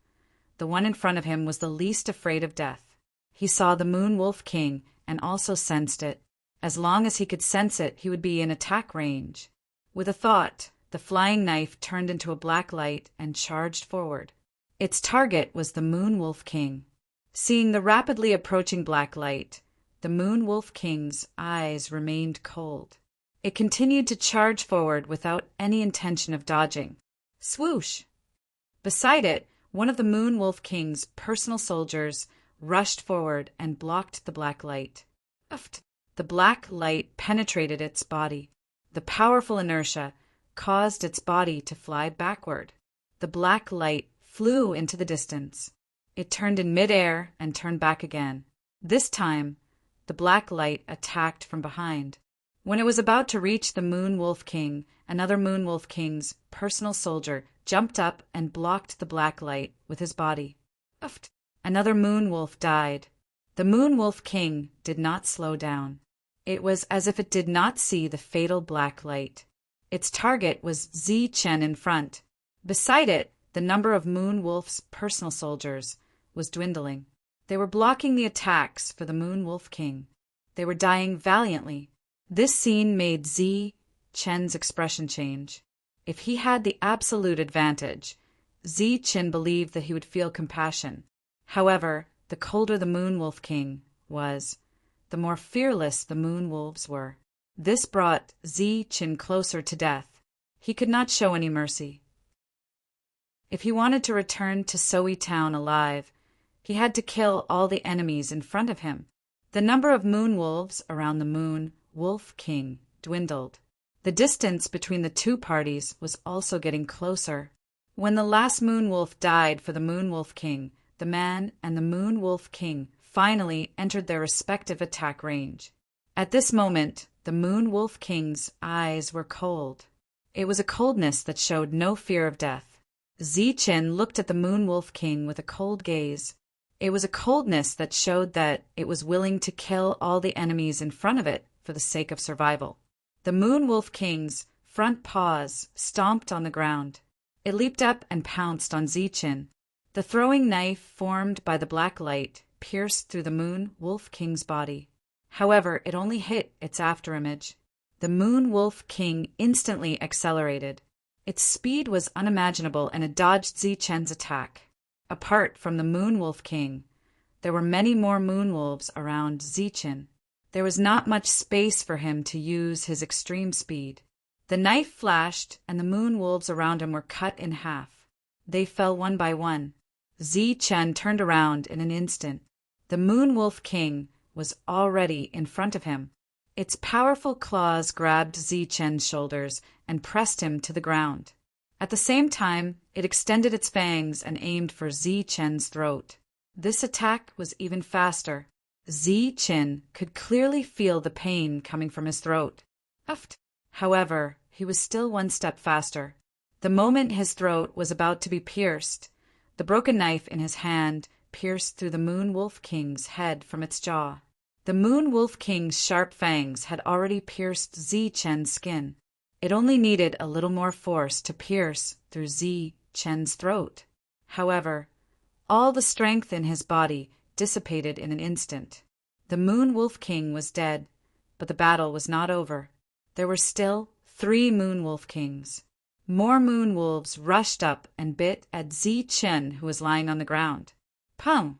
the one in front of him was the least afraid of death. He saw the Moon Wolf King and also sensed it. As long as he could sense it, he would be in attack range. With a thought, the flying knife turned into a black light and charged forward. Its target was the Moon Wolf King. Seeing the rapidly approaching black light, the Moon Wolf King's eyes remained cold. It continued to charge forward without any intention of dodging. Swoosh! Beside it, one of the Moon Wolf King's personal soldiers rushed forward and blocked the black light. Uft! The black light penetrated its body. The powerful inertia caused its body to fly backward. The black light flew into the distance. It turned in midair and turned back again. This time, the black light attacked from behind. When it was about to reach the Moon Wolf King, another Moon Wolf King's personal soldier jumped up and blocked the black light with his body. Uft! Another Moon Wolf died. The Moon Wolf King did not slow down. It was as if it did not see the fatal black light. Its target was Zichen in front. Beside it, the number of Moon Wolf's personal soldiers was dwindling. They were blocking the attacks for the Moon Wolf King. They were dying valiantly. This scene made Zi Chen's expression change. If he had the absolute advantage, Zi Chen believed that he would feel compassion. However, the colder the Moon Wolf King was, the more fearless the Moon Wolves were. This brought Zi Chen closer to death. He could not show any mercy. If he wanted to return to Soi Town alive, he had to kill all the enemies in front of him. The number of Moon Wolves around the Moon Wolf King dwindled. The distance between the two parties was also getting closer. When the last Moon Wolf died for the Moon Wolf King, the man and the Moon Wolf King finally entered their respective attack range. At this moment, the Moon Wolf King's eyes were cold. It was a coldness that showed no fear of death. Zi Chen looked at the Moon Wolf King with a cold gaze. It was a coldness that showed that it was willing to kill all the enemies in front of it for the sake of survival. The Moon Wolf King's front paws stomped on the ground. It leaped up and pounced on Zi Chen. The throwing knife formed by the black light pierced through the Moon Wolf King's body. However, it only hit its afterimage. The Moon Wolf King instantly accelerated. Its speed was unimaginable and it dodged Zi Chen's attack. Apart from the Moon Wolf King, there were many more Moon Wolves around Zi Chen. There was not much space for him to use his extreme speed. The knife flashed and the Moon Wolves around him were cut in half. They fell one by one. Zi Chen turned around in an instant. The Moon Wolf King was already in front of him. Its powerful claws grabbed Zi Chen's shoulders and pressed him to the ground. At the same time, it extended its fangs and aimed for Zi Chen's throat. This attack was even faster. Zi Chen could clearly feel the pain coming from his throat. Uffed. However, he was still one step faster. The moment his throat was about to be pierced, the broken knife in his hand pierced through the Moon Wolf King's head from its jaw. The Moon Wolf King's sharp fangs had already pierced Zi Chen's skin. It only needed a little more force to pierce through Zi Chen's throat. However, all the strength in his body dissipated in an instant. The Moon Wolf King was dead, but the battle was not over. There were still 3 Moon Wolf Kings. More Moon Wolves rushed up and bit at Zi Chen, who was lying on the ground. Pum!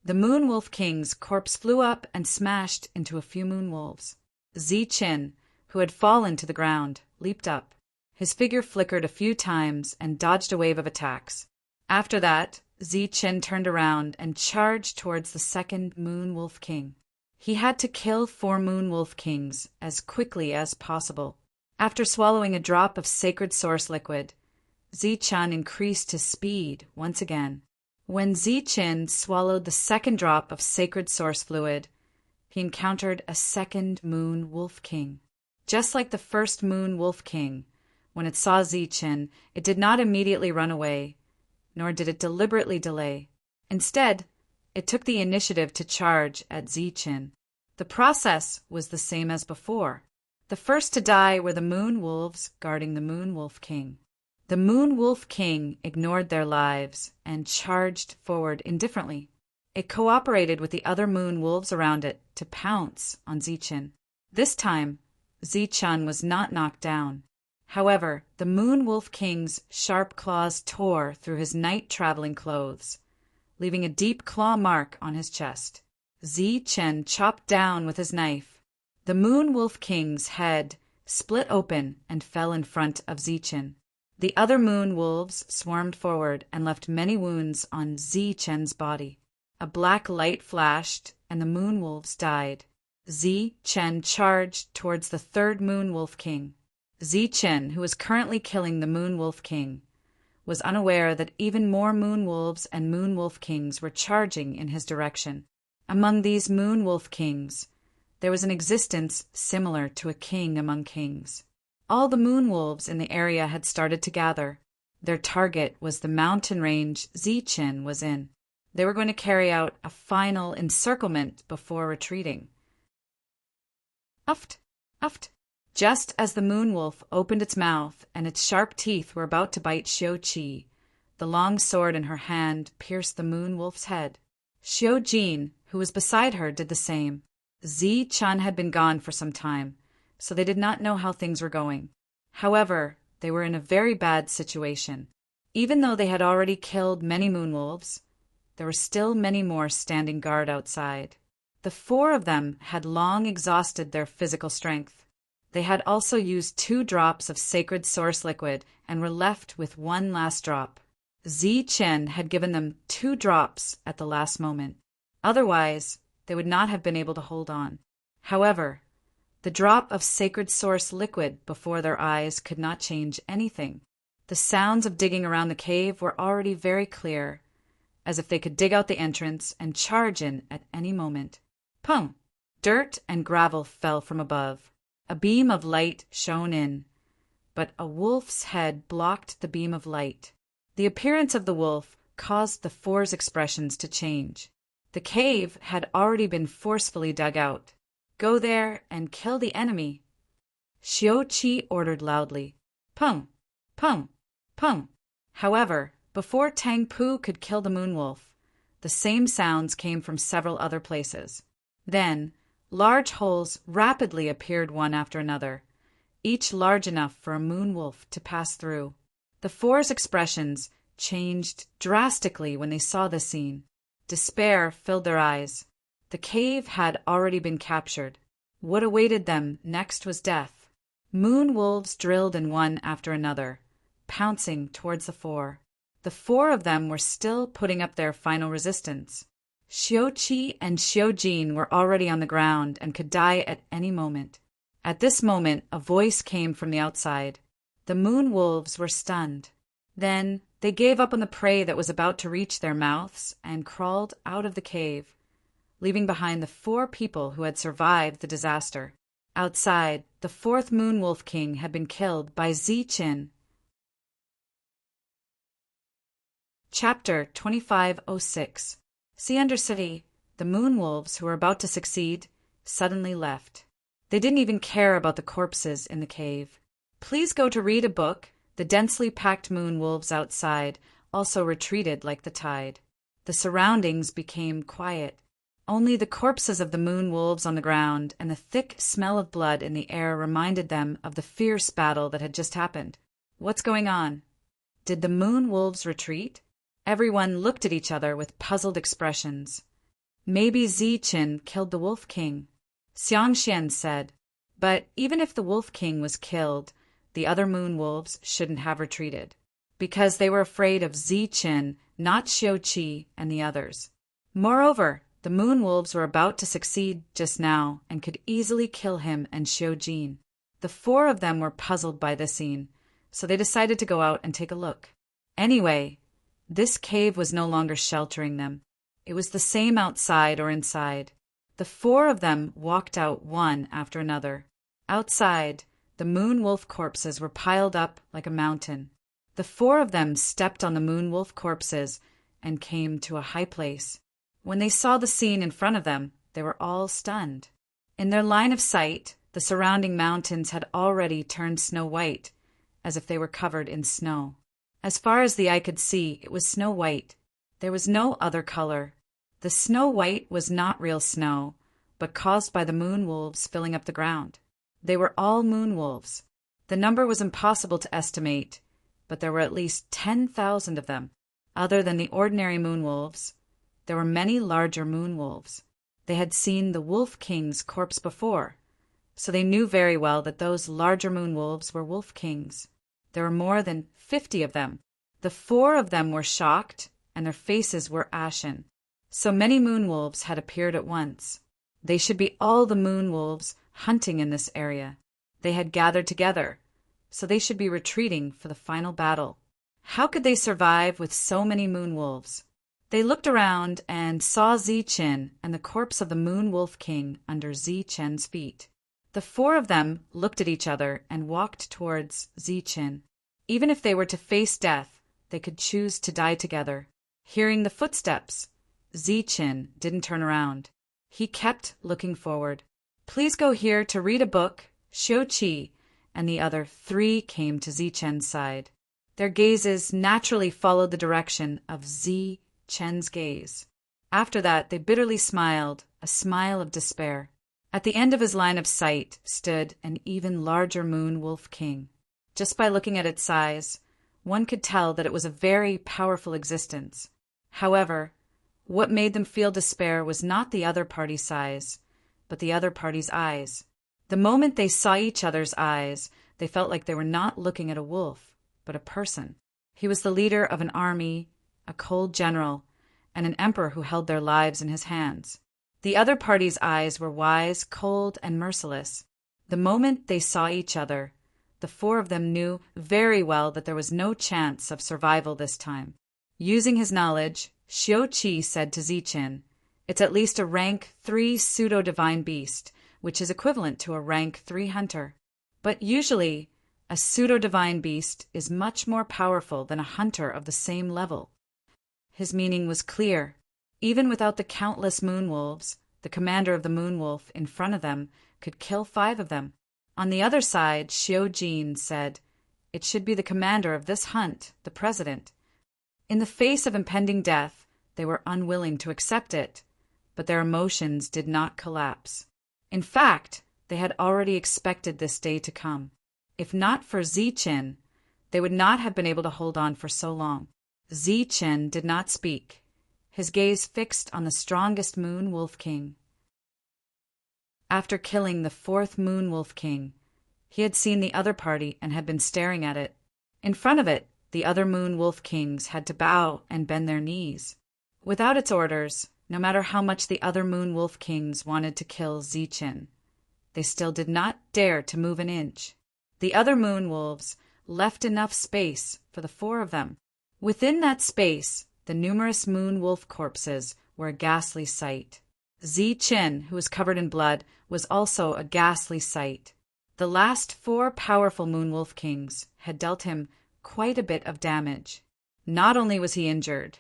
The Moon Wolf King's corpse flew up and smashed into a few Moon Wolves. Zi Chen, who had fallen to the ground, leaped up. His figure flickered a few times and dodged a wave of attacks. After that, Zi Chen turned around and charged towards the second Moon Wolf King. He had to kill 4 Moon Wolf Kings as quickly as possible. After swallowing a drop of sacred source liquid, Zi Chen increased his speed once again. When Zi Chen swallowed the second drop of sacred source fluid, he encountered a second Moon Wolf King. Just like the first Moon Wolf King, when it saw Zi Chen, it did not immediately run away, nor did it deliberately delay. Instead, it took the initiative to charge at Zi Chen. The process was the same as before. The first to die were the Moon Wolves guarding the Moon Wolf King. The Moon Wolf King ignored their lives and charged forward indifferently. It cooperated with the other Moon Wolves around it to pounce on Zi Chen. This time, Zi Chen was not knocked down. However, the Moon Wolf King's sharp claws tore through his night-traveling clothes, leaving a deep claw mark on his chest. Zi Chen chopped down with his knife. The Moon Wolf King's head split open and fell in front of Zi Chen. The other Moon Wolves swarmed forward and left many wounds on Zi Chen's body. A black light flashed, and the Moon Wolves died. Zi Chen charged towards the third Moon Wolf King. Zi Chen, who was currently killing the Moon Wolf King, was unaware that even more Moon Wolves and Moon Wolf Kings were charging in his direction. Among these Moon Wolf Kings, there was an existence similar to a king among kings. All the Moon Wolves in the area had started to gather. Their target was the mountain range Zi Chen was in. They were going to carry out a final encirclement before retreating. Uft, uft. Just as the Moon Wolf opened its mouth and its sharp teeth were about to bite Xiao Qi, the long sword in her hand pierced the Moon Wolf's head. Xiao Jin, who was beside her, did the same. Zi Chen had been gone for some time, so they did not know how things were going. However, they were in a very bad situation. Even though they had already killed many moonwolves, there were still many more standing guard outside. The 4 of them had long exhausted their physical strength. They had also used 2 drops of sacred source liquid and were left with 1 last drop. Zi Chen had given them 2 drops at the last moment. Otherwise, they would not have been able to hold on. However, the drop of sacred source liquid before their eyes could not change anything. The sounds of digging around the cave were already very clear, as if they could dig out the entrance and charge in at any moment. Pum! Dirt and gravel fell from above. A beam of light shone in, but a wolf's head blocked the beam of light. The appearance of the wolf caused the 4's expressions to change. The cave had already been forcefully dug out. Go there and kill the enemy. Xiao Qi ordered loudly. Pum! Pum! Pum! However, before Tang Pu could kill the moonwolf, the same sounds came from several other places. Then, large holes rapidly appeared one after another, each large enough for a moonwolf to pass through. The 4's expressions changed drastically when they saw this scene. Despair filled their eyes. The cave had already been captured. What awaited them next was death. Moonwolves drilled in one after another, pouncing towards the 4. The 4 of them were still putting up their final resistance. Xiao Qi and Xiao Jin were already on the ground and could die at any moment. At this moment, a voice came from the outside. The moonwolves were stunned. Then they gave up on the prey that was about to reach their mouths and crawled out of the cave, leaving behind the 4 people who had survived the disaster. Outside, the 4th Moonwolf King had been killed by Zi Qin. Chapter 2506. See Undercity. The Moonwolves, who were about to succeed, suddenly left. They didn't even care about the corpses in the cave. Please go to read a book. The densely packed moonwolves outside also retreated like the tide. The surroundings became quiet. Only the corpses of the moonwolves on the ground and the thick smell of blood in the air reminded them of the fierce battle that had just happened. What's going on? Did the moonwolves retreat? Everyone looked at each other with puzzled expressions. Maybe Zi Qin killed the Wolf King, Xiang Xian said. But even if the Wolf King was killed, the other moonwolves shouldn't have retreated, because they were afraid of Zi Qin, not Xiao Qi and the others. Moreover, the moonwolves were about to succeed just now and could easily kill him and Xiao Jin. The 4 of them were puzzled by this scene, so they decided to go out and take a look. Anyway, this cave was no longer sheltering them. It was the same outside or inside. The 4 of them walked out one after another. Outside, the moonwolf corpses were piled up like a mountain. The 4 of them stepped on the moonwolf corpses and came to a high place. When they saw the scene in front of them, they were all stunned. In their line of sight, the surrounding mountains had already turned snow-white, as if they were covered in snow. As far as the eye could see, it was snow-white. There was no other color. The snow-white was not real snow, but caused by the moonwolves filling up the ground. They were all moonwolves. The number was impossible to estimate, but there were at least 10,000 of them. Other than the ordinary moonwolves, there were many larger moonwolves. They had seen the Wolf King's corpse before, so they knew very well that those larger moonwolves were Wolf Kings. There were more than 50 of them. The 4 of them were shocked, and their faces were ashen. So many moonwolves had appeared at once. They should be all the moonwolves hunting in this area. They had gathered together, so they should be retreating for the final battle. How could they survive with so many moonwolves? They looked around and saw Zi Qin and the corpse of the Moonwolf King under Zi Qin's feet. The 4 of them looked at each other and walked towards Zi Qin. Even if they were to face death, they could choose to die together. Hearing the footsteps, Zi Qin didn't turn around. He kept looking forward. Please go here to read a book. Xiao Qi and the other 3 came to Zi Chen's side. Their gazes naturally followed the direction of Zi Chen's gaze. After that, they bitterly smiled, a smile of despair. At the end of his line of sight stood an even larger moon wolf king. Just by looking at its size, one could tell that it was a very powerful existence. However, what made them feel despair was not the other party's size, but the other party's eyes. The moment they saw each other's eyes, they felt like they were not looking at a wolf, but a person. He was the leader of an army, a cold general, and an emperor who held their lives in his hands. The other party's eyes were wise, cold, and merciless. The moment they saw each other, the four of them knew very well that there was no chance of survival this time. Using his knowledge, Xiao-Qi said to Ziqin, "It's at least a rank 3 pseudo-divine beast, which is equivalent to a rank 3 hunter. But usually, a pseudo-divine beast is much more powerful than a hunter of the same level." His meaning was clear. Even without the countless moonwolves, the commander of the moonwolf in front of them could kill 5 of them. On the other side, Xiao-Jin said, "It should be the commander of this hunt, the president." In the face of impending death, they were unwilling to accept it, but their emotions did not collapse. In fact, they had already expected this day to come. If not for Ziqin, they would not have been able to hold on for so long. Ziqin did not speak, his gaze fixed on the strongest Moon Wolf King. After killing the 4th Moon Wolf King, he had seen the other party and had been staring at it. In front of it, the other Moon Wolf Kings had to bow and bend their knees. Without its orders, no matter how much the other Moon Wolf Kings wanted to kill Ziqin, they still did not dare to move an inch. The other Moon Wolves left enough space for the 4 of them. Within that space, the numerous Moon Wolf corpses were a ghastly sight. Ziqin, who was covered in blood, was also a ghastly sight. The last 4 powerful Moon Wolf Kings had dealt him quite a bit of damage. Not only was he injured,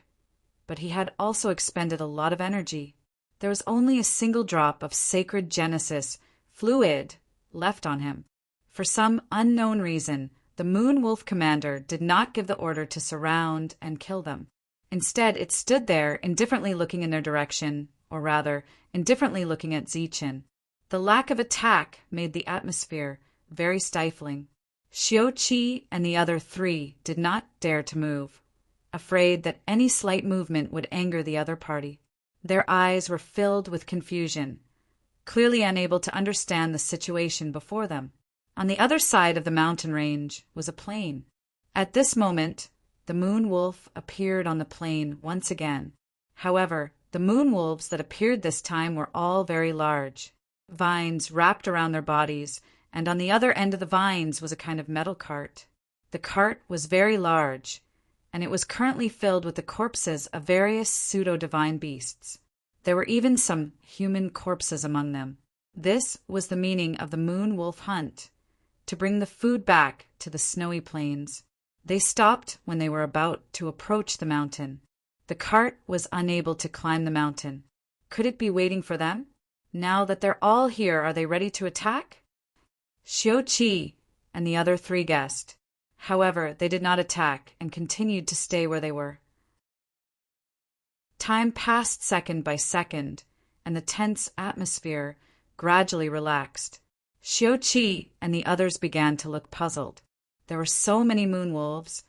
but he had also expended a lot of energy. There was only a single drop of sacred Genesis fluid left on him. For some unknown reason, the Moon Wolf commander did not give the order to surround and kill them. Instead, it stood there, indifferently looking in their direction, or rather, indifferently looking at Ziqin. The lack of attack made the atmosphere very stifling. Xiao-Qi and the other 3 did not dare to move, afraid that any slight movement would anger the other party. Their eyes were filled with confusion, clearly unable to understand the situation before them. On the other side of the mountain range was a plain. At this moment, the Moon Wolf appeared on the plain once again. However, the Moon Wolves that appeared this time were all very large. Vines wrapped around their bodies, and on the other end of the vines was a kind of metal cart. The cart was very large, and it was currently filled with the corpses of various pseudo-divine beasts. There were even some human corpses among them. This was the meaning of the Moon Wolf hunt, to bring the food back to the snowy plains. They stopped when they were about to approach the mountain. The cart was unable to climb the mountain. Could it be waiting for them? Now that they're all here, are they ready to attack? Xiao-Qi and the other 3 guessed. However, they did not attack and continued to stay where they were. Time passed second by second, and the tense atmosphere gradually relaxed. Xiao-Qi and the others began to look puzzled. There were so many moon wolves,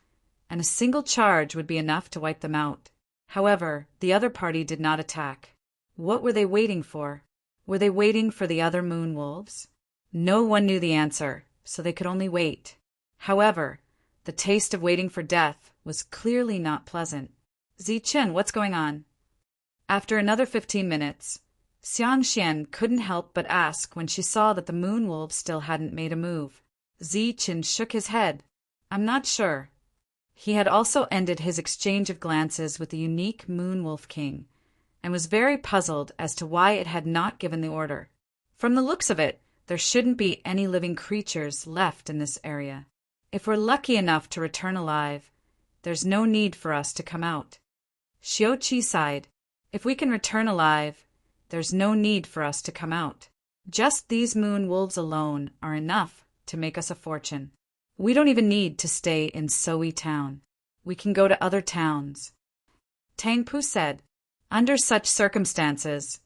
and a single charge would be enough to wipe them out. However, the other party did not attack. What were they waiting for? Were they waiting for the other moon wolves? No one knew the answer, so they could only wait. However, the taste of waiting for death was clearly not pleasant. Ziqin, what's going on? After another 15 minutes, Xiangxian couldn't help but ask when she saw that the moon wolves still hadn't made a move. Ziqin shook his head. I'm not sure. He had also ended his exchange of glances with the unique Moon Wolf King, and was very puzzled as to why it had not given the order. From the looks of it, there shouldn't be any living creatures left in this area. If we're lucky enough to return alive, there's no need for us to come out. Xiao-Qi sighed. If we can return alive, there's no need for us to come out. Just these moon wolves alone are enough to make us a fortune. We don't even need to stay in Soe town. We can go to other towns. Tang Pu said, under such circumstances,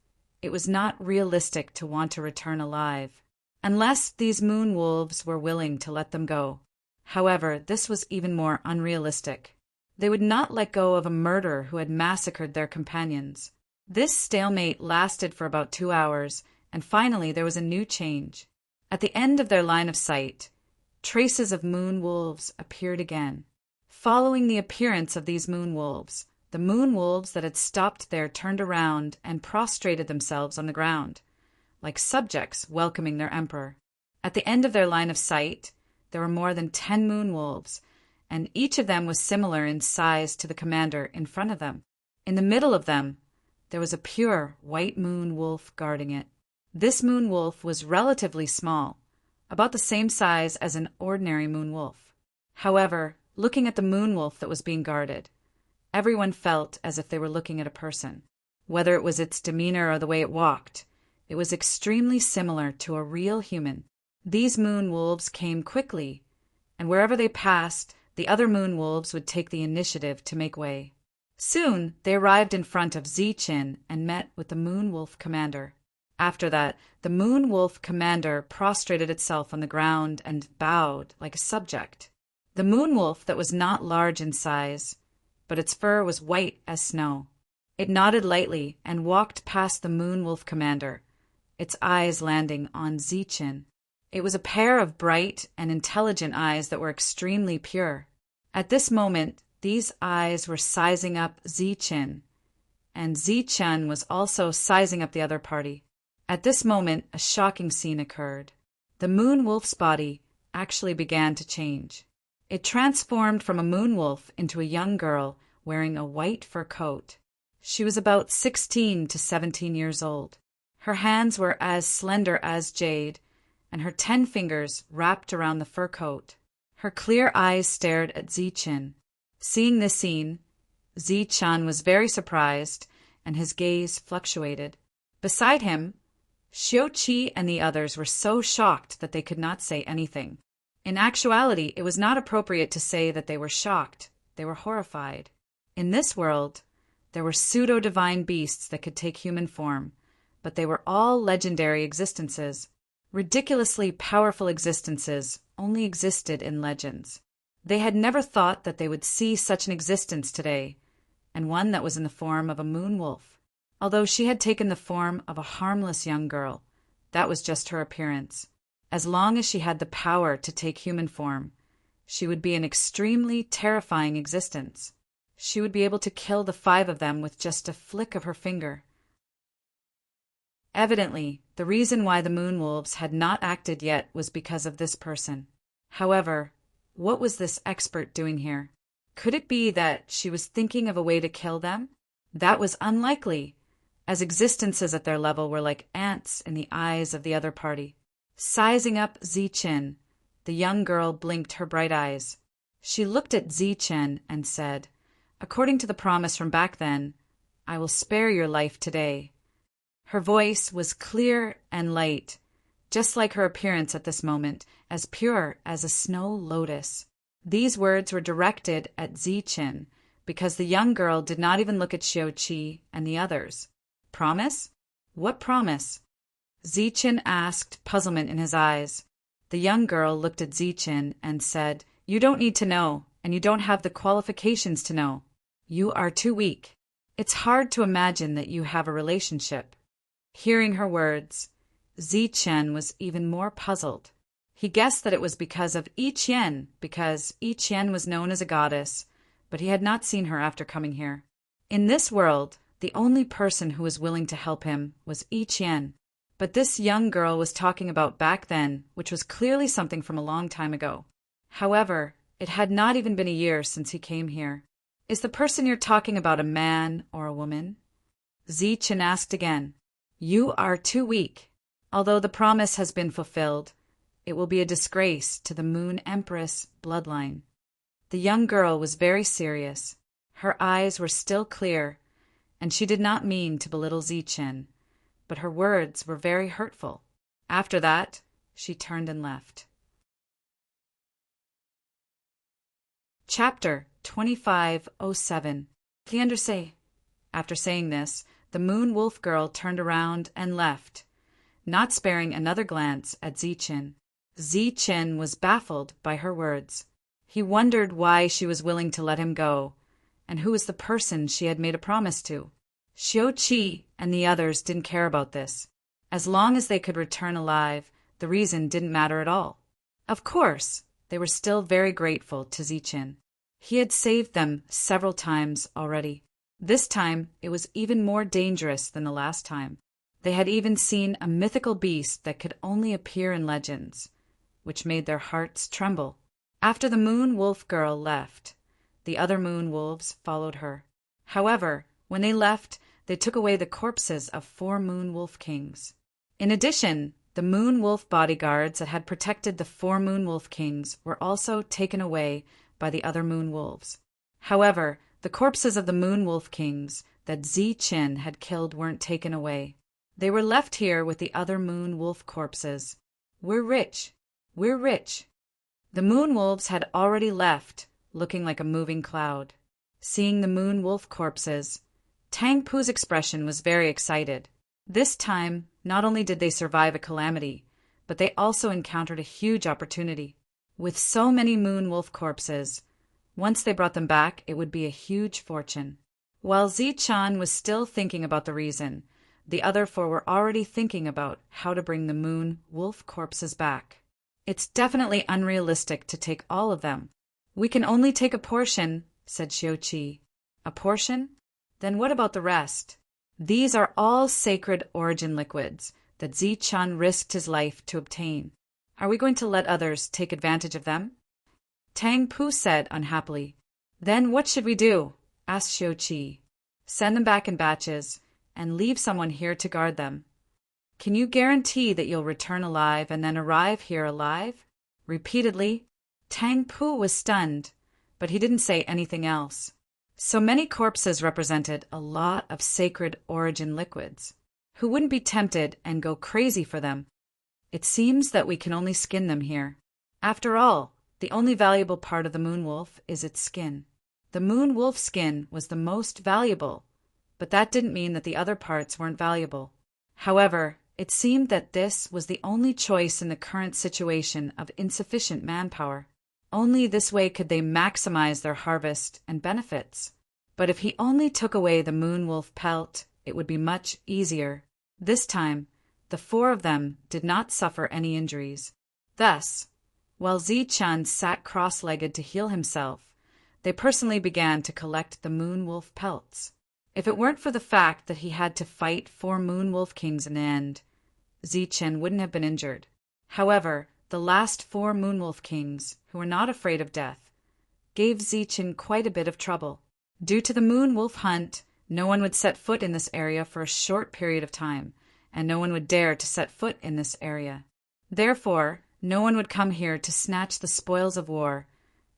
It was not realistic to want to return alive, unless these moon wolves were willing to let them go. However, this was even more unrealistic. They would not let go of a murderer who had massacred their companions. This stalemate lasted for about 2 hours, and finally there was a new change. At the end of their line of sight, traces of moon wolves appeared again. Following the appearance of these moon wolves, the moon wolves that had stopped there turned around and prostrated themselves on the ground, like subjects welcoming their emperor. At the end of their line of sight, there were more than 10 moon wolves, and each of them was similar in size to the commander in front of them. In the middle of them, there was a pure white moon wolf guarding it. This moon wolf was relatively small, about the same size as an ordinary moon wolf. However, looking at the moon wolf that was being guarded, everyone felt as if they were looking at a person. Whether it was its demeanor or the way it walked, it was extremely similar to a real human. These moon wolves came quickly, and wherever they passed, the other moon wolves would take the initiative to make way. Soon, they arrived in front of Zichin and met with the moon wolf commander. After that, the moon wolf commander prostrated itself on the ground and bowed like a subject. The moon wolf that was not large in size, but its fur was white as snow. It nodded lightly and walked past the moon wolf commander, its eyes landing on Zichin. It was a pair of bright and intelligent eyes that were extremely pure. At this moment, these eyes were sizing up Zichin, and Zichin was also sizing up the other party. At this moment, a shocking scene occurred. The moon wolf's body actually began to change. It transformed from a moon wolf into a young girl wearing a white fur coat. She was about 16 to 17 years old. Her hands were as slender as jade, and her 10 fingers wrapped around the fur coat. Her clear eyes stared at Zichin. Seeing this scene, Zichin was very surprised, and his gaze fluctuated. Beside him, Xiuqi and the others were so shocked that they could not say anything. In actuality, it was not appropriate to say that they were shocked. They were horrified. In this world, there were pseudo-divine beasts that could take human form, but they were all legendary existences. Ridiculously powerful existences only existed in legends. They had never thought that they would see such an existence today, and one that was in the form of a moon wolf. Although she had taken the form of a harmless young girl, that was just her appearance. As long as she had the power to take human form, she would be an extremely terrifying existence. She would be able to kill the 5 of them with just a flick of her finger. Evidently, the reason why the moon wolves had not acted yet was because of this person. However, what was this expert doing here? Could it be that she was thinking of a way to kill them? That was unlikely, as existences at their level were like ants in the eyes of the other party. Sizing up Zichin, the young girl blinked her bright eyes. She looked at Zichin and said, "According to the promise from back then, I will spare your life today." Her voice was clear and light, just like her appearance at this moment, as pure as a snow lotus. These words were directed at Zichin, because the young girl did not even look at Xiuqi and the others. Promise? What promise? Zichin asked, puzzlement in his eyes. The young girl looked at Zichin and said, "You don't need to know, and you don't have the qualifications to know. You are too weak. It's hard to imagine that you have a relationship." Hearing her words, Zichin was even more puzzled. He guessed that it was because of I Qian, because I Qian was known as a goddess, but he had not seen her after coming here. In this world, the only person who was willing to help him was I Qian. But this young girl was talking about back then, which was clearly something from a long time ago. However, it had not even been a year since he came here. "Is the person you're talking about a man or a woman?" Zichin asked again. "You are too weak. Although the promise has been fulfilled, it will be a disgrace to the Moon Empress bloodline." The young girl was very serious. Her eyes were still clear, and she did not mean to belittle Zichin, but her words were very hurtful. After that, she turned and left. Chapter 2507. Thunderous. After saying this, the moon wolf girl turned around and left, not sparing another glance at Zichen. Zichen was baffled by her words. He wondered why she was willing to let him go, and who was the person she had made a promise to. Xiao-Qi and the others didn't care about this. As long as they could return alive, the reason didn't matter at all. Of course, they were still very grateful to Zichen. He had saved them several times already. This time, it was even more dangerous than the last time. They had even seen a mythical beast that could only appear in legends, which made their hearts tremble. After the moon wolf girl left, the other moon wolves followed her. However, when they left, they took away the corpses of 4 moon wolf kings. In addition, the moon wolf bodyguards that had protected the 4 moon wolf kings were also taken away by the other moon wolves. However, the corpses of the moon wolf kings that Zichen had killed weren't taken away. They were left here with the other moon wolf corpses. We're rich. We're rich. The moon wolves had already left, looking like a moving cloud. Seeing the moon wolf corpses, Tang Pu's expression was very excited. This time, not only did they survive a calamity, but they also encountered a huge opportunity. With so many moon wolf corpses, once they brought them back, it would be a huge fortune. While Zichen was still thinking about the reason, the other 4 were already thinking about how to bring the moon wolf corpses back. It's definitely unrealistic to take all of them. We can only take a portion, said Xiao-Qi. A portion? Then what about the rest? These are all sacred origin liquids that Zichen risked his life to obtain. Are we going to let others take advantage of them? Tang Pu said unhappily. Then what should we do? Asked Xiao-Qi. Send them back in batches, and leave someone here to guard them. Can you guarantee that you'll return alive and then arrive here alive? Repeatedly, Tang Pu was stunned, but he didn't say anything else. So many corpses represented a lot of sacred origin liquids. Who wouldn't be tempted and go crazy for them? It seems that we can only skin them here. After all, the only valuable part of the moon wolf is its skin. The moon wolf skin was the most valuable, but that didn't mean that the other parts weren't valuable. However, it seemed that this was the only choice in the current situation of insufficient manpower. Only this way could they maximize their harvest and benefits. But if he only took away the moon wolf pelt, it would be much easier. This time, the 4 of them did not suffer any injuries. Thus, while Zichen sat cross-legged to heal himself, they personally began to collect the moon wolf pelts. If it weren't for the fact that he had to fight 4 moon wolf kings in the end, Zichen wouldn't have been injured. However, the last 4 moon wolf kings, who were not afraid of death, gave Zichen quite a bit of trouble. Due to the moon wolf hunt, no one would set foot in this area for a short period of time, and no one would dare to set foot in this area. Therefore, no one would come here to snatch the spoils of war,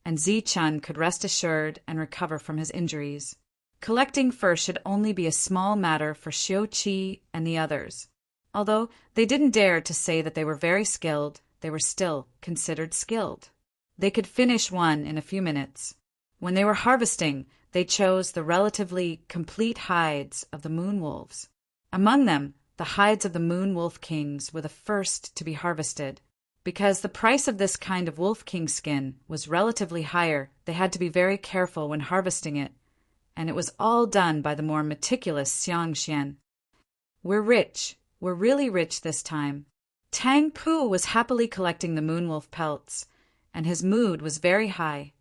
and Zichen could rest assured and recover from his injuries. Collecting fur should only be a small matter for Xiao-Qi and the others. Although they didn't dare to say that they were very skilled, they were still considered skilled. They could finish one in a few minutes. When they were harvesting, they chose the relatively complete hides of the moon wolves. Among them, the hides of the moon wolf kings were the first to be harvested. Because the price of this kind of wolf king skin was relatively higher, they had to be very careful when harvesting it, and it was all done by the more meticulous Xiangxian. We're rich. We're really rich this time. Tang Pu was happily collecting the moonwolf pelts, and his mood was very high.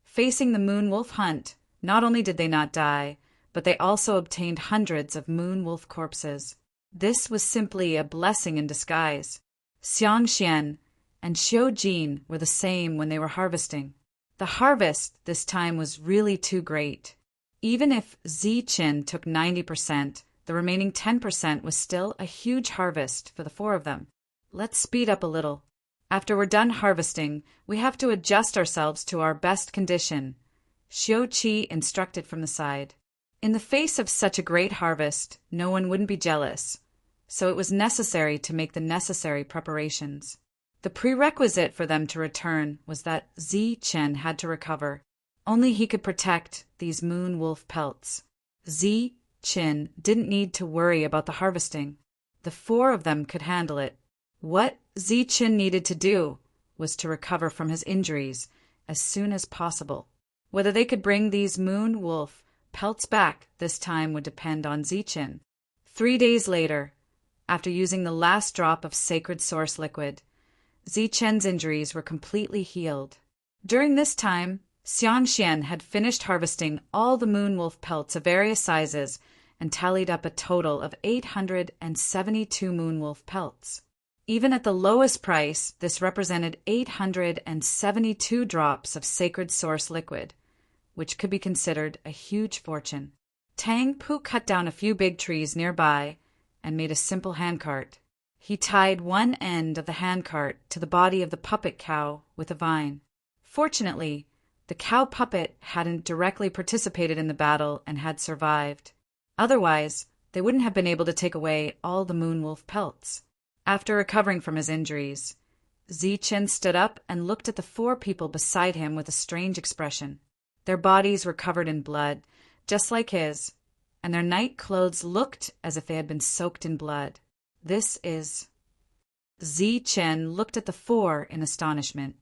Facing the moonwolf hunt, not only did they not die, but they also obtained hundreds of moonwolf corpses. This was simply a blessing in disguise. Xiangxian and Xiaojin were the same when they were harvesting. The harvest this time was really too great. Even if Zichen took 90%, the remaining 10% was still a huge harvest for the 4 of them. Let's speed up a little. After we're done harvesting, we have to adjust ourselves to our best condition, Xiao-Qi instructed from the side. In the face of such a great harvest, no one wouldn't be jealous, so it was necessary to make the necessary preparations. The prerequisite for them to return was that Zichen had to recover. Only he could protect these moon wolf pelts. Zi Qin didn't need to worry about the harvesting. The 4 of them could handle it. What Zi Qin needed to do was to recover from his injuries as soon as possible. Whether they could bring these moon wolf pelts back this time would depend on Zi Qin. 3 days later, after using the last drop of sacred source liquid, Zi Qin's injuries were completely healed. During this time, Xiang Xian had finished harvesting all the moon wolf pelts of various sizes and tallied up a total of 872 moon wolf pelts. Even at the lowest price, this represented 872 drops of sacred source liquid, which could be considered a huge fortune. Tang Pu cut down a few big trees nearby and made a simple handcart. He tied one end of the handcart to the body of the puppet cow with a vine. Fortunately, the cow puppet hadn't directly participated in the battle and had survived. Otherwise, they wouldn't have been able to take away all the moon wolf pelts. After recovering from his injuries, Zi Qin stood up and looked at the 4 people beside him with a strange expression. Their bodies were covered in blood, just like his, and their night clothes looked as if they had been soaked in blood. This is... Zi Qin looked at the 4 in astonishment.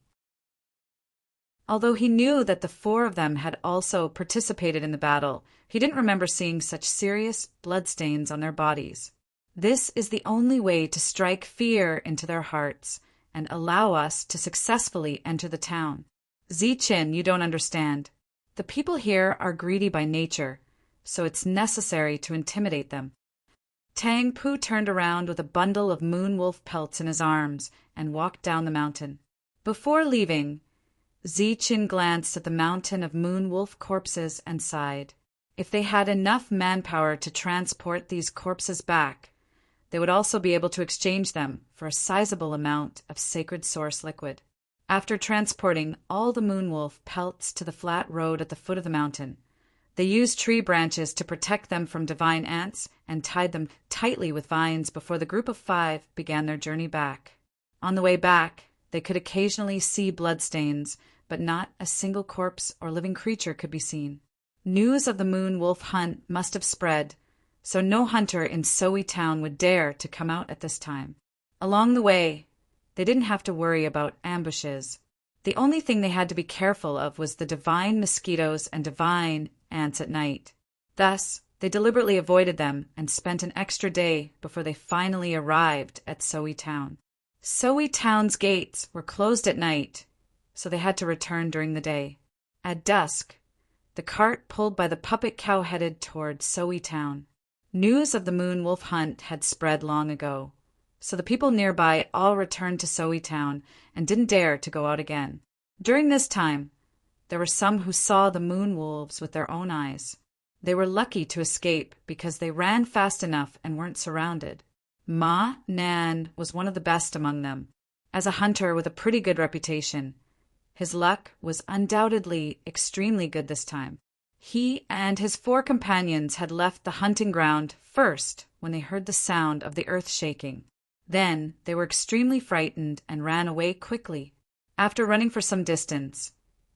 Although he knew that the 4 of them had also participated in the battle, he didn't remember seeing such serious bloodstains on their bodies. This is the only way to strike fear into their hearts and allow us to successfully enter the town. Zi Qin, you don't understand. The people here are greedy by nature, so it's necessary to intimidate them. Tang Pu turned around with a bundle of moon wolf pelts in his arms and walked down the mountain. Before leaving, Zi Qin glanced at the mountain of moon wolf corpses and sighed. If they had enough manpower to transport these corpses back, they would also be able to exchange them for a sizable amount of sacred source liquid. After transporting all the moon wolf pelts to the flat road at the foot of the mountain, they used tree branches to protect them from divine ants and tied them tightly with vines before the group of 5 began their journey back. On the way back, they could occasionally see bloodstains, but not a single corpse or living creature could be seen. News of the moon wolf hunt must have spread, so no hunter in Soe town would dare to come out at this time. Along the way, they didn't have to worry about ambushes. The only thing they had to be careful of was the divine mosquitoes and divine ants at night. Thus, they deliberately avoided them and spent an extra day before they finally arrived at Soe town. Soe town's gates were closed at night, so they had to return during the day. At dusk, the cart pulled by the puppet cow headed toward Soe town. News of the moon wolf hunt had spread long ago, so the people nearby all returned to Soe town and didn't dare to go out again. During this time, there were some who saw the moon wolves with their own eyes. They were lucky to escape because they ran fast enough and weren't surrounded. Ma Nan was one of the best among them. As a hunter with a pretty good reputation, his luck was undoubtedly extremely good this time. He and his 4 companions had left the hunting ground first when they heard the sound of the earth shaking. Then they were extremely frightened and ran away quickly. After running for some distance,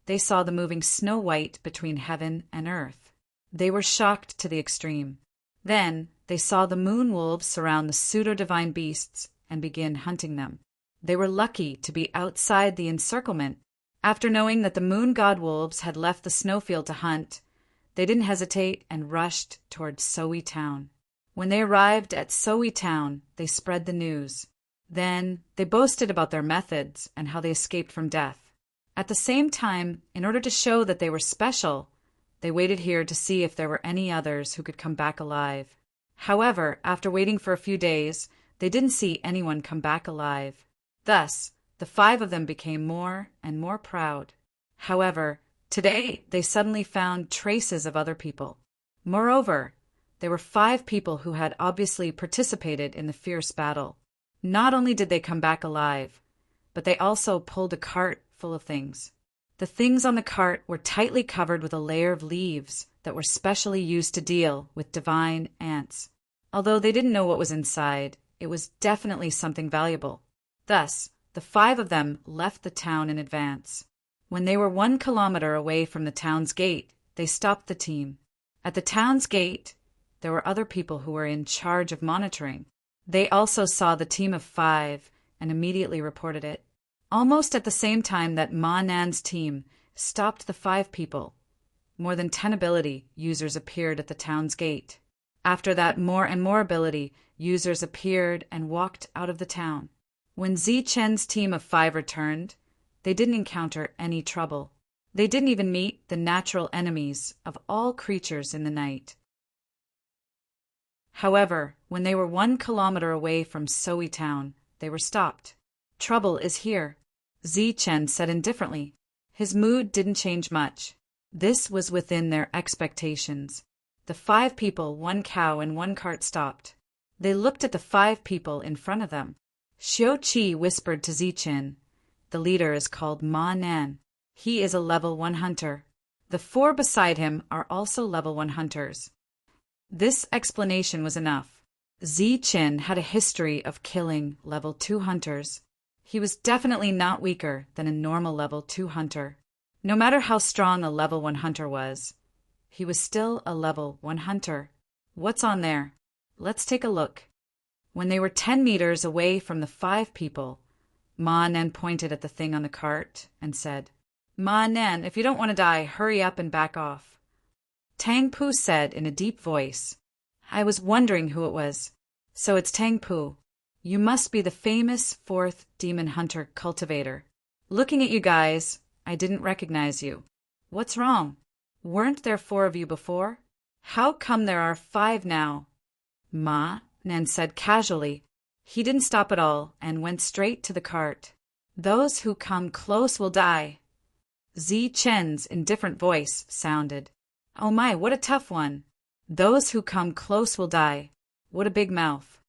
they saw the moving Snow White between heaven and earth. They were shocked to the extreme. Then they saw the moon wolves surround the pseudo-divine beasts and begin hunting them. They were lucky to be outside the encirclement. After knowing that the moon god wolves had left the snowfield to hunt, they didn't hesitate and rushed toward Soe town. When they arrived at Soe town, they spread the news. Then they boasted about their methods and how they escaped from death. At the same time, in order to show that they were special, they waited here to see if there were any others who could come back alive. However, after waiting for a few days, they didn't see anyone come back alive. Thus, the 5 of them became more and more proud. However, today they suddenly found traces of other people. Moreover, there were 5 people who had obviously participated in the fierce battle. Not only did they come back alive, but they also pulled a cart full of things. The things on the cart were tightly covered with a layer of leaves that were specially used to deal with divine ants. Although they didn't know what was inside, it was definitely something valuable. Thus, the 5 of them left the town in advance. When they were 1 kilometer away from the town's gate, they stopped the team. At the town's gate, there were other people who were in charge of monitoring. They also saw the team of 5 and immediately reported it. Almost at the same time that Ma Nan's team stopped the 5 people, more than 10 ability users appeared at the town's gate. After that, more and more ability users appeared and walked out of the town. When Zi-Chen's team of 5 returned, they didn't encounter any trouble. They didn't even meet the natural enemies of all creatures in the night. However, when they were 1 kilometer away from Soi town, they were stopped. Trouble is here, Zi-Chen said indifferently. His mood didn't change much. This was within their expectations. The 5 people, 1 cow and 1 cart stopped. They looked at the 5 people in front of them. Xiao Qi whispered to Zi-Chen, "The leader is called Ma Nan. He is a level 1 hunter. The 4 beside him are also level 1 hunters." This explanation was enough. Zi-Chen had a history of killing level 2 hunters. He was definitely not weaker than a normal level 2 hunter. No matter how strong a level 1 hunter was, he was still a level 1 hunter. What's on there? Let's take a look. When they were 10 meters away from the 5 people, Ma Nan pointed at the thing on the cart and said, "Ma Nan, if you don't want to die, hurry up and back off." Tang Pu said in a deep voice, "I was wondering who it was. So it's Tang Pu. You must be the famous 4th demon hunter cultivator. Looking at you guys, I didn't recognize you. What's wrong? Weren't there 4 of you before? How come there are 5 now?" Ma Nan said casually. He didn't stop at all and went straight to the cart. "Those who come close will die." Zi-Chen's indifferent voice sounded. "Oh my, what a tough one. Those who come close will die. What a big mouth."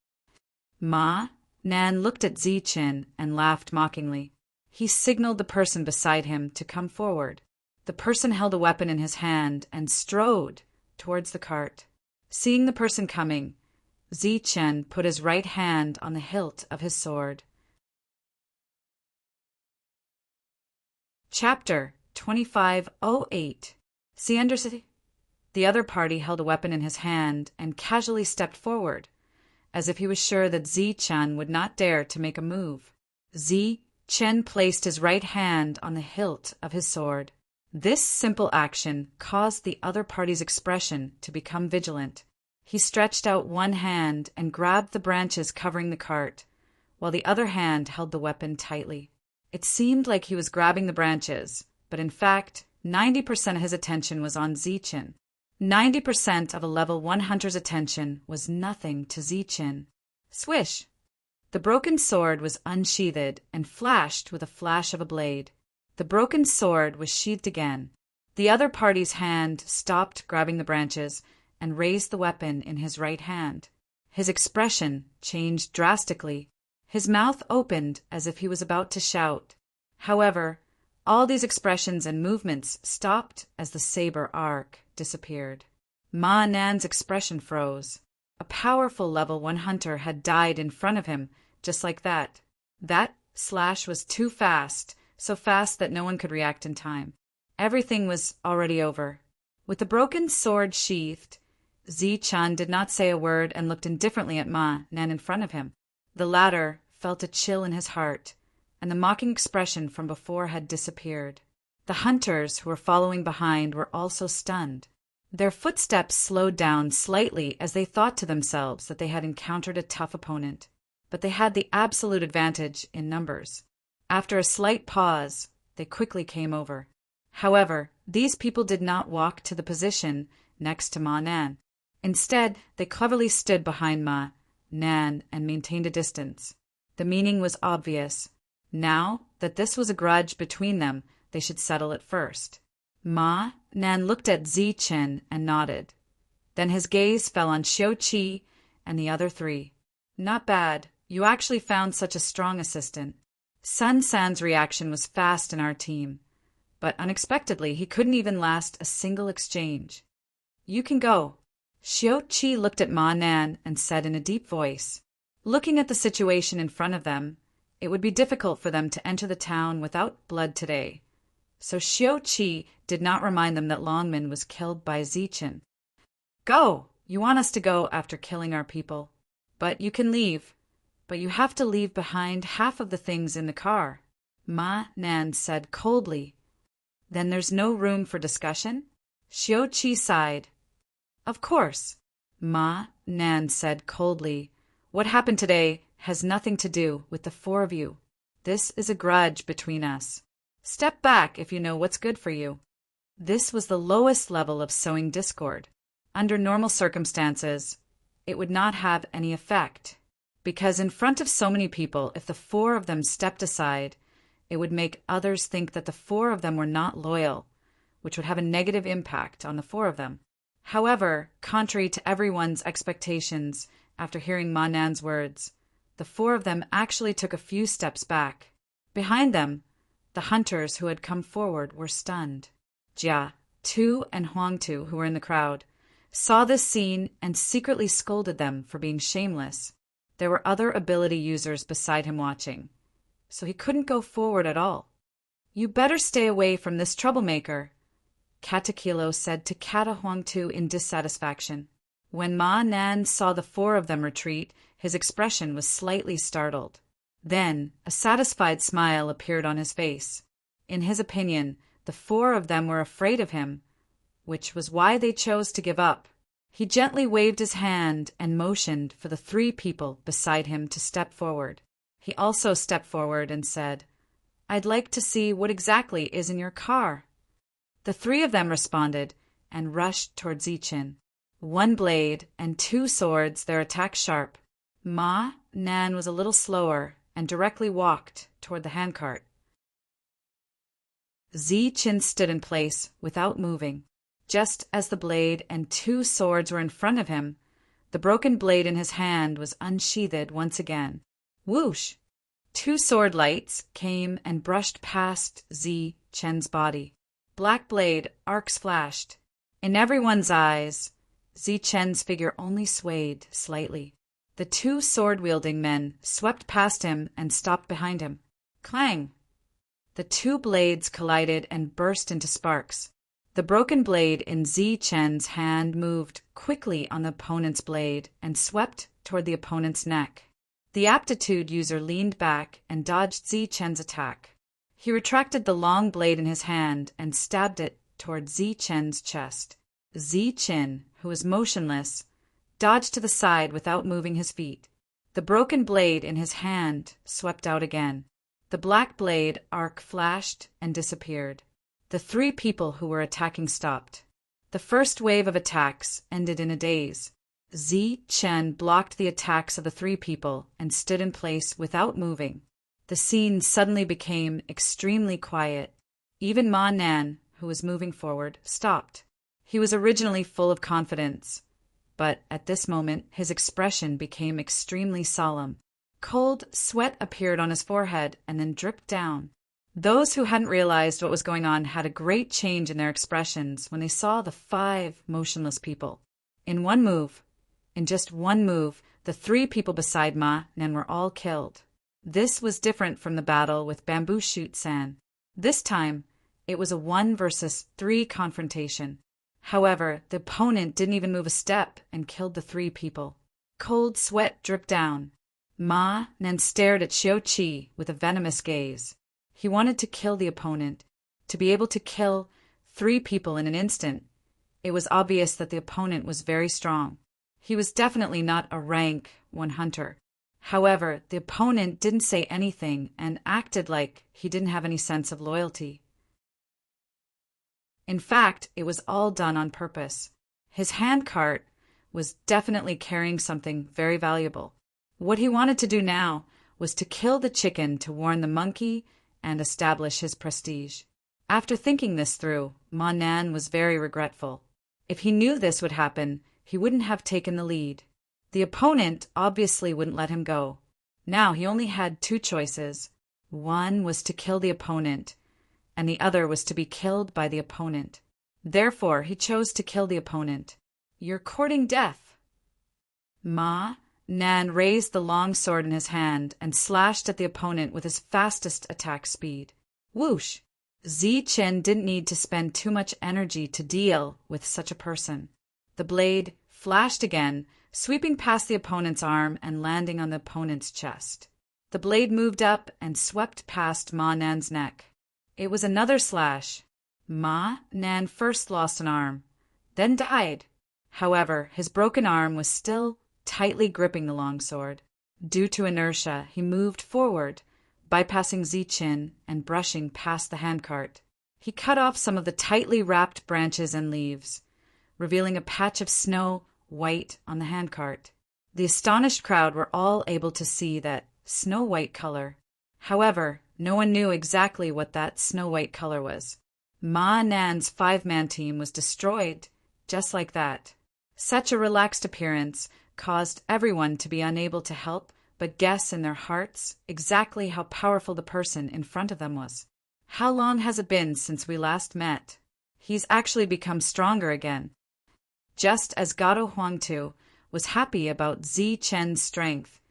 Ma Nan looked at Zi-Chen and laughed mockingly. He signaled the person beside him to come forward. The person held a weapon in his hand and strode towards the cart. Seeing the person coming, Zi-Chen put his right hand on the hilt of his sword. Chapter 2508. Thunderous. The other party held a weapon in his hand and casually stepped forward, as if he was sure that Zi-Chen would not dare to make a move. Zi-Chen placed his right hand on the hilt of his sword. This simple action caused the other party's expression to become vigilant. He stretched out one hand and grabbed the branches covering the cart, while the other hand held the weapon tightly. It seemed like he was grabbing the branches, but in fact, 90% of his attention was on Zi-Chen. 90% of a level 1 hunter's attention was nothing to Zi-Chen. Swish! The broken sword was unsheathed and flashed with a flash of a blade. The broken sword was sheathed again. The other party's hand stopped grabbing the branches and raised the weapon in his right hand. His expression changed drastically. His mouth opened as if he was about to shout. However, all these expressions and movements stopped as the saber arc disappeared. Ma Nan's expression froze. A powerful level 1 hunter had died in front of him, just like that. That slash was too fast, so fast that no one could react in time. Everything was already over. With the broken sword sheathed, Zi-Chen did not say a word and looked indifferently at Ma Nan in front of him. The latter felt a chill in his heart, and the mocking expression from before had disappeared. The hunters who were following behind were also stunned. Their footsteps slowed down slightly as they thought to themselves that they had encountered a tough opponent, but they had the absolute advantage in numbers. After a slight pause, they quickly came over. However, these people did not walk to the position next to Ma Nan. Instead, they cleverly stood behind Ma Nan and maintained a distance. The meaning was obvious. Now that this was a grudge between them, they should settle it first. Ma Nan looked at Zi-Chen and nodded. Then his gaze fell on Xiao Qi and the other 3. "Not bad. You actually found such a strong assistant." Sun San's reaction was fast in our team, but unexpectedly he couldn't even last a single exchange. "You can go." Xiao Qi looked at Ma Nan and said in a deep voice, "Looking at the situation in front of them, it would be difficult for them to enter the town without blood today." So Xiao Qi did not remind them that Longman was killed by Zi-Chen. Go! You want us to go after killing our people. But you can leave. But you have to leave behind half of the things in the car, Ma Nan said coldly. Then there's no room for discussion? Xiao Qi sighed. Of course, Ma Nan said coldly. What happened today has nothing to do with the four of you. This is a grudge between us. Step back if you know what's good for you. This was the lowest level of sowing discord. Under normal circumstances, it would not have any effect, because in front of so many people, if the four of them stepped aside, it would make others think that the four of them were not loyal, which would have a negative impact on the four of them. However, contrary to everyone's expectations after hearing Ma Nan's words, the four of them actually took a few steps back. Behind them, the hunters who had come forward were stunned. Jia, Tu, and Huangtu, who were in the crowd, saw this scene and secretly scolded them for being shameless. There were other ability users beside him watching, so he couldn't go forward at all. You better stay away from this troublemaker, Katakilo said to Kata Huangtu in dissatisfaction. When Ma Nan saw the four of them retreat, his expression was slightly startled. Then a satisfied smile appeared on his face. In his opinion, the four of them were afraid of him, which was why they chose to give up. He gently waved his hand and motioned for the three people beside him to step forward. He also stepped forward and said, I'd like to see what exactly is in your car. The three of them responded and rushed toward Zichin. One blade and two swords, their attack sharp. Ma Nan was a little slower and directly walked toward the handcart. Zichin stood in place without moving. Just as the blade and two swords were in front of him, the broken blade in his hand was unsheathed once again. Whoosh! Two sword lights came and brushed past Zichen's body. Black blade arcs flashed. In everyone's eyes, Zichen's figure only swayed slightly. The two sword-wielding men swept past him and stopped behind him. Clang! The two blades collided and burst into sparks. The broken blade in Zichen's hand moved quickly on the opponent's blade and swept toward the opponent's neck. The aptitude user leaned back and dodged Zichen's attack. He retracted the long blade in his hand and stabbed it toward Zichen's chest. Zichen, who was motionless, dodged to the side without moving his feet. The broken blade in his hand swept out again. The black blade arc flashed and disappeared. The three people who were attacking stopped. The first wave of attacks ended in a daze. Zichen blocked the attacks of the three people and stood in place without moving. The scene suddenly became extremely quiet. Even Ma Nan, who was moving forward, stopped. He was originally full of confidence, but at this moment his expression became extremely solemn. Cold sweat appeared on his forehead and then dripped down. Those who hadn't realized what was going on had a great change in their expressions when they saw the 5 motionless people. In just one move, the 3 people beside Ma Nan were all killed. This was different from the battle with Bamboo Shoot San. This time, it was a 1 versus 3 confrontation. However, the opponent didn't even move a step and killed the 3 people. Cold sweat dripped down. Ma Nan stared at Xiao Qi with a venomous gaze. He wanted to kill the opponent, to be able to kill 3 people in an instant. It was obvious that the opponent was very strong. He was definitely not a rank 1 hunter. However, the opponent didn't say anything and acted like he didn't have any sense of loyalty. In fact, it was all done on purpose. His handcart was definitely carrying something very valuable. What he wanted to do now was to kill the chicken to warn the monkey and establish his prestige. After thinking this through, Ma Nan was very regretful. If he knew this would happen, he wouldn't have taken the lead. The opponent obviously wouldn't let him go. Now he only had 2 choices. One was to kill the opponent, and the other was to be killed by the opponent. Therefore, he chose to kill the opponent. You're courting death. Ma Nan raised the long sword in his hand and slashed at the opponent with his fastest attack speed. Whoosh! Zichen didn't need to spend too much energy to deal with such a person. The blade flashed again, sweeping past the opponent's arm and landing on the opponent's chest. The blade moved up and swept past Ma Nan's neck. It was another slash. Ma Nan first lost an arm, then died. However, his broken arm was still tightly gripping the longsword. Due to inertia, he moved forward, bypassing Zichin and brushing past the handcart. He cut off some of the tightly wrapped branches and leaves, revealing a patch of snow white on the handcart. The astonished crowd were all able to see that snow-white color. However, no one knew exactly what that snow-white color was. Ma Nan's 5-man team was destroyed just like that. Such a relaxed appearance caused everyone to be unable to help but guess in their hearts exactly how powerful the person in front of them was. How long has it been since we last met? He's actually become stronger again. Just as Gado Huangtu was happy about Zi Chen's strength,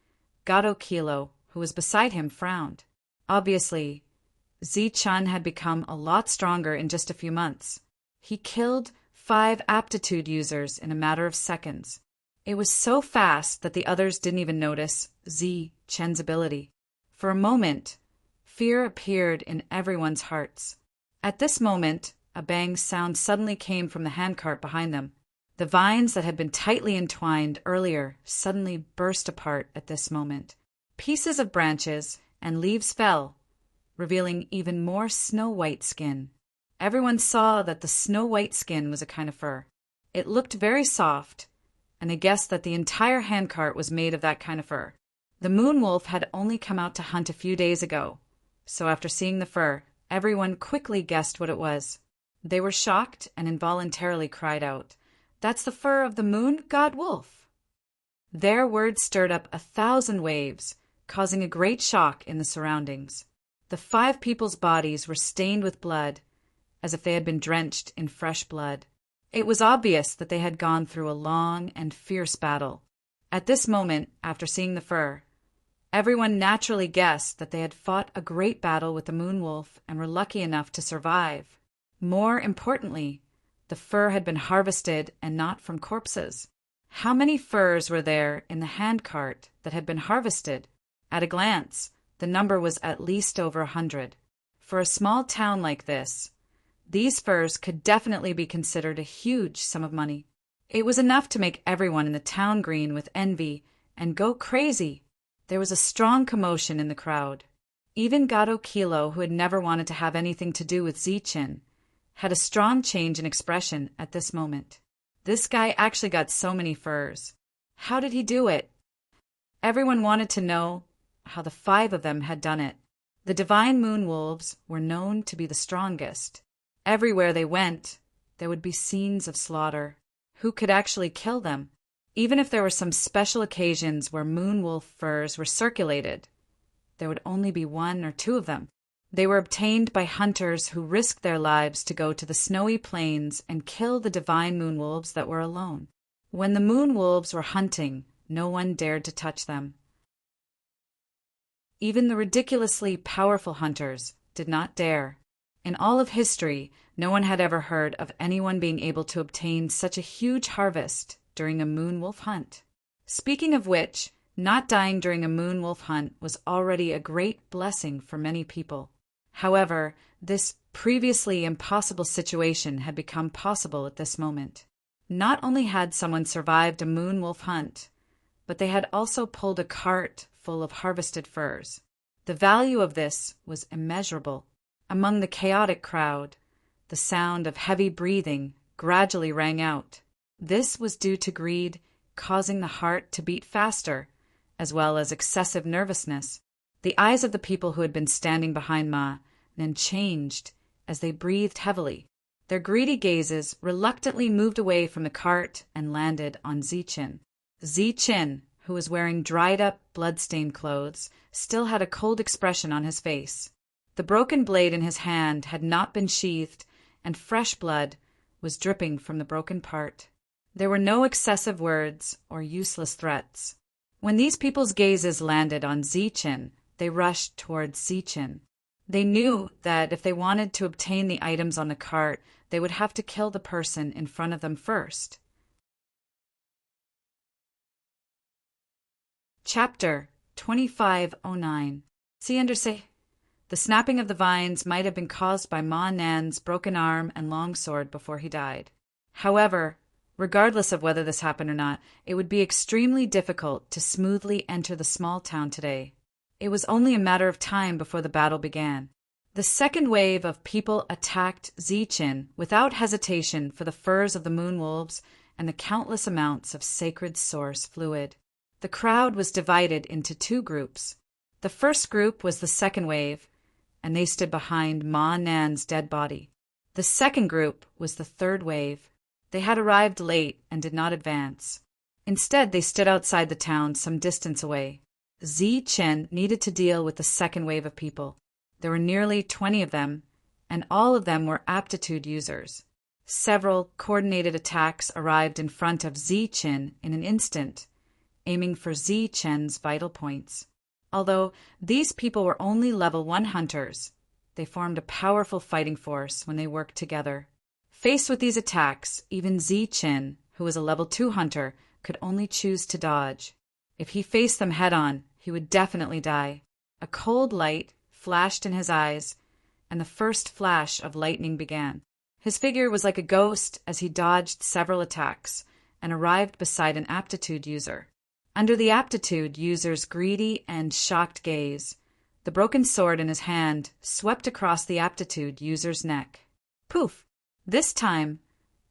Gado Kilo, who was beside him, frowned. Obviously, Zi Chen had become a lot stronger in just a few months. He killed 5 aptitude users in a matter of seconds. It was so fast that the others didn't even notice Zi Chen's ability. For a moment, fear appeared in everyone's hearts. At this moment, a bang sound suddenly came from the handcart behind them. The vines that had been tightly entwined earlier suddenly burst apart at this moment. Pieces of branches and leaves fell, revealing even more snow-white skin. Everyone saw that the snow-white skin was a kind of fur. It looked very soft, and they guessed that the entire handcart was made of that kind of fur. The moon wolf had only come out to hunt a few days ago, so after seeing the fur, everyone quickly guessed what it was. They were shocked and involuntarily cried out, "That's the fur of the moon god wolf!" Their words stirred up 1,000 waves, causing a great shock in the surroundings. The 5 people's bodies were stained with blood, as if they had been drenched in fresh blood. It was obvious that they had gone through a long and fierce battle. At this moment, after seeing the fur, everyone naturally guessed that they had fought a great battle with the moon wolf and were lucky enough to survive. More importantly, the fur had been harvested and not from corpses. How many furs were there in the handcart that had been harvested? At a glance, the number was at least over 100. For a small town like this, these furs could definitely be considered a huge sum of money. It was enough to make everyone in the town green with envy and go crazy. There was a strong commotion in the crowd. Even Gado Kilo, who had never wanted to have anything to do with Zichin, had a strong change in expression at this moment. This guy actually got so many furs. How did he do it? Everyone wanted to know how the 5 of them had done it. The divine moon wolves were known to be the strongest. Everywhere they went, there would be scenes of slaughter. Who could actually kill them? Even if there were some special occasions where moon wolf furs were circulated, there would only be 1 or 2 of them. They were obtained by hunters who risked their lives to go to the snowy plains and kill the divine moon wolves that were alone. When the moon wolves were hunting, no one dared to touch them. Even the ridiculously powerful hunters did not dare. In all of history, no one had ever heard of anyone being able to obtain such a huge harvest during a moon wolf hunt. Speaking of which, not dying during a moon wolf hunt was already a great blessing for many people. However, this previously impossible situation had become possible at this moment. Not only had someone survived a moon wolf hunt, but they had also pulled a cart full of harvested furs. The value of this was immeasurable. Among the chaotic crowd, the sound of heavy breathing gradually rang out. This was due to greed causing the heart to beat faster, as well as excessive nervousness. The eyes of the people who had been standing behind Ma then changed as they breathed heavily. Their greedy gazes reluctantly moved away from the cart and landed on Zichin. Zichin, who was wearing dried-up, blood-stained clothes, still had a cold expression on his face. The broken blade in his hand had not been sheathed, and fresh blood was dripping from the broken part. There were no excessive words or useless threats. When these people's gazes landed on Zichin, they rushed towards Zichin. They knew that if they wanted to obtain the items on the cart, they would have to kill the person in front of them first. Chapter 2509. Thunderous. The snapping of the vines might have been caused by Ma Nan's broken arm and long sword before he died. However, regardless of whether this happened or not, it would be extremely difficult to smoothly enter the small town today. It was only a matter of time before the battle began. The second wave of people attacked Ziqin without hesitation for the furs of the moonwolves and the countless amounts of sacred source fluid. The crowd was divided into two groups. The first group was the second wave, and they stood behind Ma Nan's dead body. The second group was the third wave. They had arrived late and did not advance. Instead, they stood outside the town some distance away. Ziqin needed to deal with the second wave of people. There were nearly 20 of them, and all of them were aptitude users. Several coordinated attacks arrived in front of Ziqin in an instant, aiming for Ziqin's vital points. Although these people were only level 1 hunters, they formed a powerful fighting force when they worked together. Faced with these attacks, even Ziqin, who was a level 2 hunter, could only choose to dodge. If he faced them head-on, he would definitely die. A cold light flashed in his eyes, and the first flash of lightning began. His figure was like a ghost as he dodged several attacks and arrived beside an aptitude user. Under the aptitude user's greedy and shocked gaze, the broken sword in his hand swept across the aptitude user's neck. Poof! This time,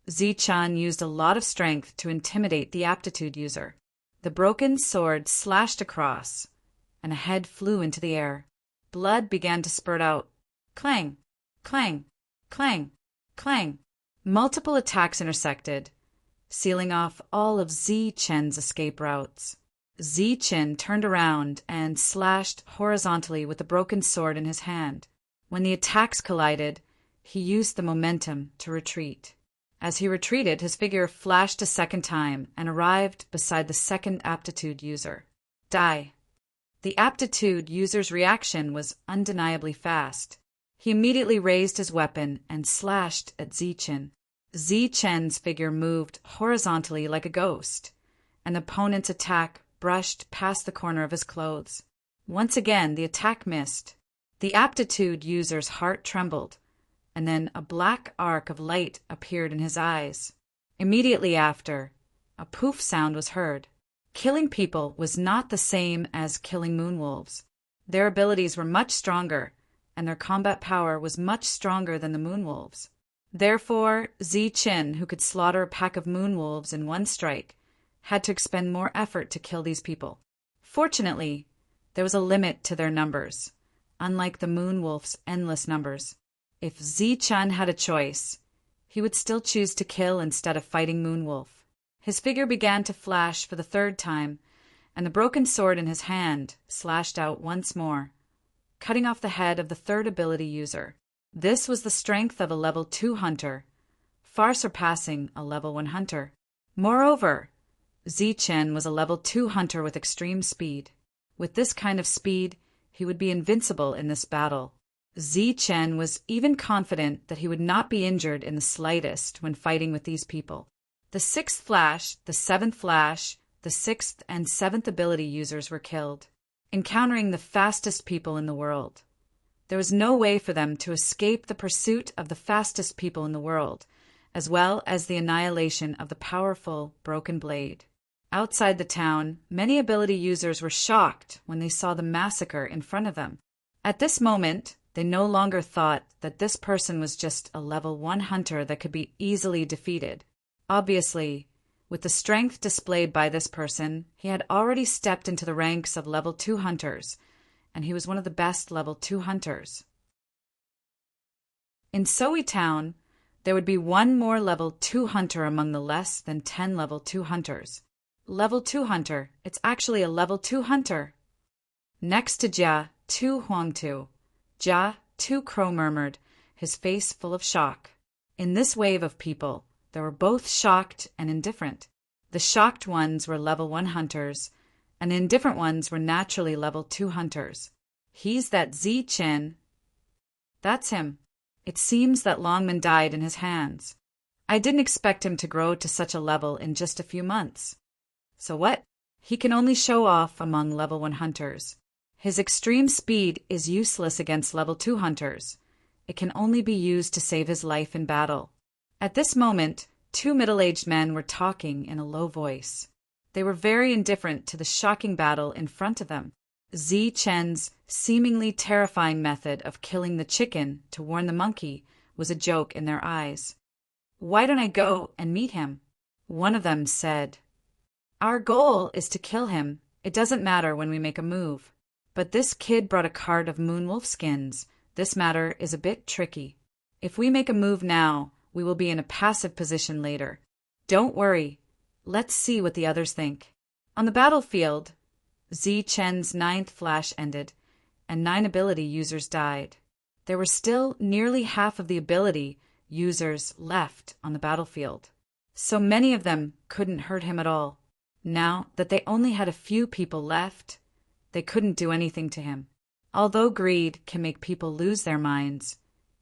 Ziqin used a lot of strength to intimidate the aptitude user. The broken sword slashed across, and a head flew into the air. Blood began to spurt out. Clang! Clang! Clang! Clang! Multiple attacks intersected, sealing off all of Ziqin's escape routes. Ziqin turned around and slashed horizontally with the broken sword in his hand. When the attacks collided, he used the momentum to retreat. As he retreated, his figure flashed a second time and arrived beside the second aptitude user. Die. The aptitude user's reaction was undeniably fast. He immediately raised his weapon and slashed at Ziqin. Ziqin's figure moved horizontally like a ghost, and the opponent's attack brushed past the corner of his clothes. Once again, the attack missed. The aptitude user's heart trembled, and then a black arc of light appeared in his eyes. Immediately after, a poof sound was heard. Killing people was not the same as killing moonwolves. Their abilities were much stronger, and their combat power was much stronger than the moonwolves. Therefore, Ziqin, who could slaughter a pack of moonwolves in one strike, had to expend more effort to kill these people. Fortunately, there was a limit to their numbers, unlike the moonwolf's endless numbers. If Ziqin had a choice, he would still choose to kill instead of fighting Moonwolf. His figure began to flash for the third time, and the broken sword in his hand slashed out once more, cutting off the head of the third ability user. This was the strength of a level 2 hunter, far surpassing a level 1 hunter. Moreover, Ziqin was a level 2 hunter with extreme speed. With this kind of speed, he would be invincible in this battle. Ziqin was even confident that he would not be injured in the slightest when fighting with these people. The 6th flash, the 7th flash, the 6th and 7th ability users were killed, encountering the fastest people in the world. There was no way for them to escape the pursuit of the fastest people in the world, as well as the annihilation of the powerful broken blade. Outside the town, many ability users were shocked when they saw the massacre in front of them. At this moment, they no longer thought that this person was just a level 1 hunter that could be easily defeated. Obviously, with the strength displayed by this person, he had already stepped into the ranks of level 2 hunters, and he was one of the best level 2 hunters. In Soe Town, there would be one more level 2 hunter among the less than 10 level 2 hunters. Level 2 hunter, it's actually a level 2 hunter. Next to Jia, 2 Huangtu. Jia, 2 Crow murmured, his face full of shock. In this wave of people, they were both shocked and indifferent. The shocked ones were level 1 hunters, and the indifferent ones were naturally level 2 hunters. He's that Ziqin. That's him. It seems that Longman died in his hands. I didn't expect him to grow to such a level in just a few months. So what? He can only show off among level 1 hunters. His extreme speed is useless against level 2 hunters. It can only be used to save his life in battle. At this moment, 2 middle-aged men were talking in a low voice. They were very indifferent to the shocking battle in front of them. Zi Chen's seemingly terrifying method of killing the chicken to warn the monkey was a joke in their eyes. "Why don't I go and meet him?" one of them said. "Our goal is to kill him. It doesn't matter when we make a move. But this kid brought a cart of moonwolf skins. This matter is a bit tricky. If we make a move now, we will be in a passive position later. Don't worry. Let's see what the others think." On the battlefield, Zi Chen's 9th flash ended, and 9 ability users died. There were still nearly half of the ability users left on the battlefield. So many of them couldn't hurt him at all. Now that they only had a few people left, they couldn't do anything to him. Although greed can make people lose their minds,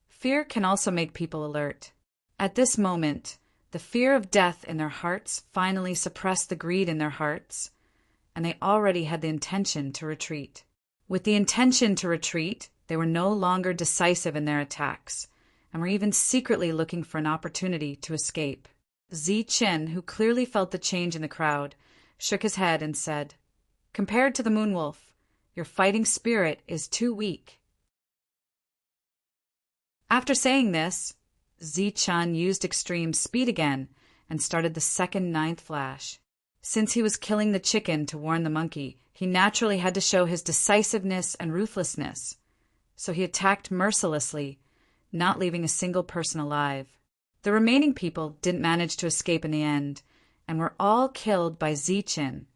fear can also make people alert. At this moment, the fear of death in their hearts finally suppressed the greed in their hearts, and they already had the intention to retreat. With the intention to retreat, they were no longer decisive in their attacks, and were even secretly looking for an opportunity to escape. Zi Chen, who clearly felt the change in the crowd, shook his head and said, "Compared to the Moonwolf, your fighting spirit is too weak." After saying this, Zi Chen used extreme speed again and started the second 9th flash. Since he was killing the chicken to warn the monkey, he naturally had to show his decisiveness and ruthlessness. So he attacked mercilessly, not leaving a single person alive. The remaining people didn't manage to escape in the end, and were all killed by Zi Chen,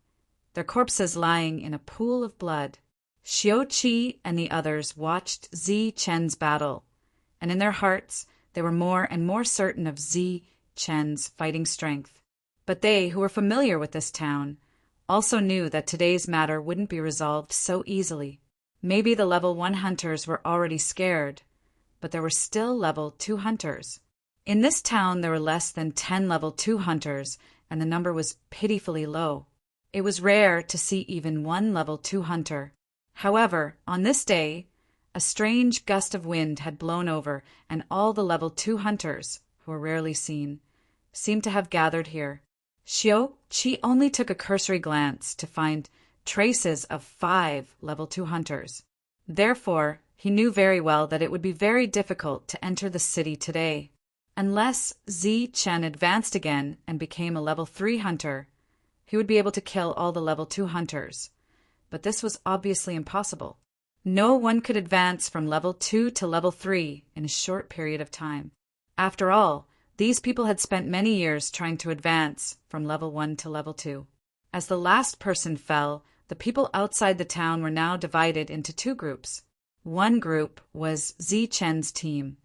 their corpses lying in a pool of blood. Xiao Qi and the others watched Zi Chen's battle, and in their hearts they were more and more certain of Zi Chen's fighting strength. But they, who were familiar with this town, also knew that today's matter wouldn't be resolved so easily. Maybe the level 1 hunters were already scared, but there were still level 2 hunters. In this town there were less than 10 level 2 hunters, and the number was pitifully low. It was rare to see even 1 level 2 hunter. However, on this day, a strange gust of wind had blown over, and all the level 2 hunters, who were rarely seen, seemed to have gathered here. Xiao Qi only took a cursory glance to find traces of 5 level 2 hunters. Therefore, he knew very well that it would be very difficult to enter the city today. Unless Zi Chen advanced again and became a level 3 hunter, he would be able to kill all the level 2 hunters. But this was obviously impossible. No one could advance from level 2 to level 3 in a short period of time. After all, these people had spent many years trying to advance from level 1 to level 2. As the last person fell, the people outside the town were now divided into 2 groups. One group was Zi Chen's team,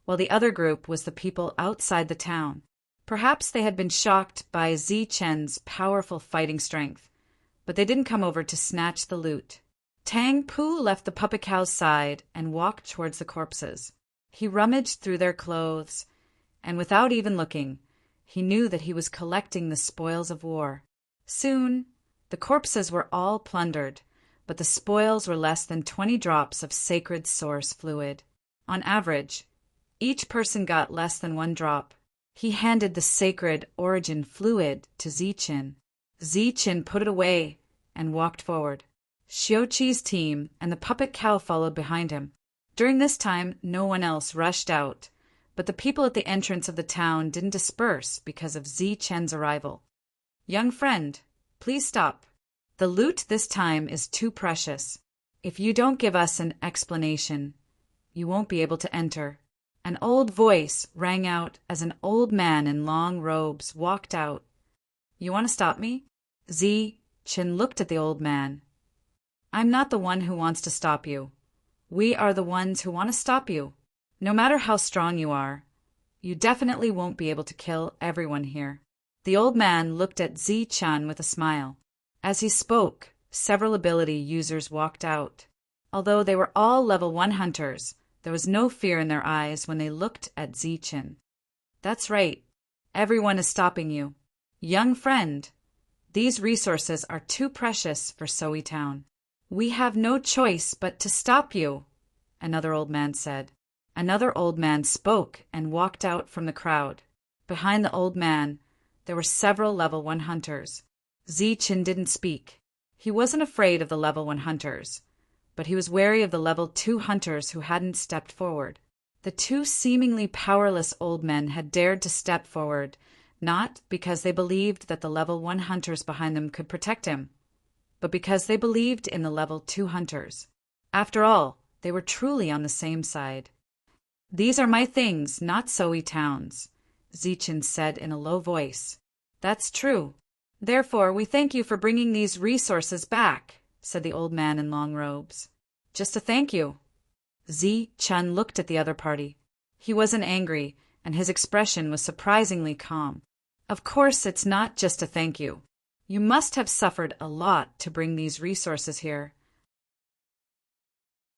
while the other group was the people outside the town. Perhaps they had been shocked by Zi Chen's powerful fighting strength, but they didn't come over to snatch the loot. Tang Pu left the puppet cow's side and walked towards the corpses. He rummaged through their clothes, and without even looking, he knew that he was collecting the spoils of war. Soon, the corpses were all plundered, but the spoils were less than 20 drops of sacred source fluid. On average, each person got less than 1 drop. He handed the sacred origin fluid to Zi Chen. Zi Chen put it away and walked forward. Xiao Qi's team and the puppet cow followed behind him. During this time, no one else rushed out, but the people at the entrance of the town didn't disperse because of Zi Chen's arrival. "Young friend, please stop. The loot this time is too precious. If you don't give us an explanation, you won't be able to enter." An old voice rang out as an old man in long robes walked out. "You want to stop me?" Zi Chen looked at the old man. "I'm not the one who wants to stop you. We are the ones who want to stop you. No matter how strong you are, you definitely won't be able to kill everyone here." The old man looked at Zi Chen with a smile. As he spoke, several ability users walked out. Although they were all level 1 hunters, there was no fear in their eyes when they looked at Zi Chen. "That's right. Everyone is stopping you. Young friend, These resources are too precious for Soe Town. We have no choice but to stop you, another old man said. Another old man spoke and walked out from the crowd. Behind the old man, there were several level 1 hunters. Zichen didn't speak. He wasn't afraid of the level 1 hunters, but he was wary of the level 2 hunters who hadn't stepped forward. The 2 seemingly powerless old men had dared to step forward, not because they believed that the level 1 hunters behind them could protect him, but because they believed in the level 2 hunters. After all, they were truly on the same side. These are my things, not Soe Town's, Zichen said in a low voice. That's true. Therefore, we thank you for bringing these resources back, said the old man in long robes. Just a thank you. Zichen looked at the other party. He wasn't angry, and his expression was surprisingly calm. Of course, it's not just a thank you. You must have suffered a lot to bring these resources here.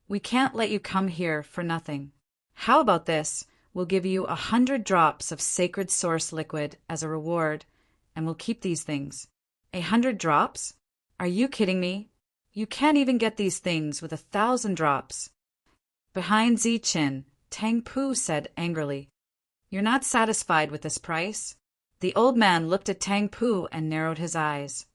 We can't let you come here for nothing. How about this? We'll give you 100 drops of sacred source liquid as a reward, and we'll keep these things. 100 drops? Are you kidding me? You can't even get these things with 1,000 drops. Behind Zichen, Tang Pu said angrily, You're not satisfied with this price? The old man looked at Tang Pu and narrowed his eyes.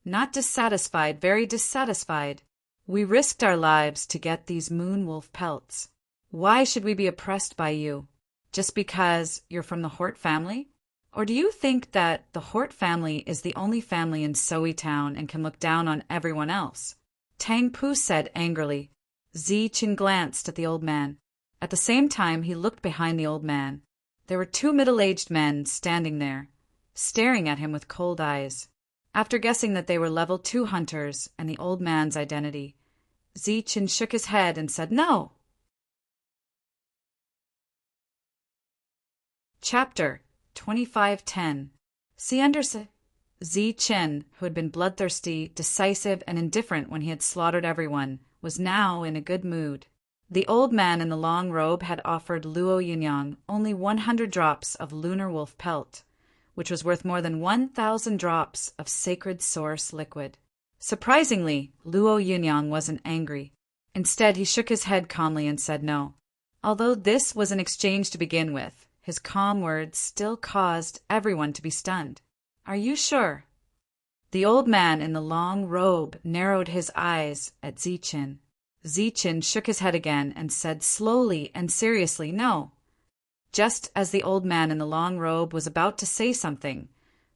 Not dissatisfied, very dissatisfied. We risked our lives to get these moon wolf pelts. Why should we be oppressed by you? Just because you're from the Hort family? Or do you think that the Hort family is the only family in Soe Town and can look down on everyone else? Tang Pu said angrily. Zichen glanced at the old man. At the same time, he looked behind the old man. There were 2 middle-aged men standing there, staring at him with cold eyes. After guessing that they were level 2 hunters and the old man's identity, Zichen shook his head and said no. Chapter 2510. Zichen, who had been bloodthirsty, decisive, and indifferent when he had slaughtered everyone, was now in a good mood. The old man in the long robe had offered Luo Yunyang only 100 drops of lunar wolf pelt, which was worth more than 1,000 drops of sacred source liquid. Surprisingly, Luo Yunyang wasn't angry. Instead, he shook his head calmly and said no. Although this was an exchange to begin with, his calm words still caused everyone to be stunned. Are you sure? The old man in the long robe narrowed his eyes at Zichen. Zichen shook his head again and said slowly and seriously no. Just as the old man in the long robe was about to say something,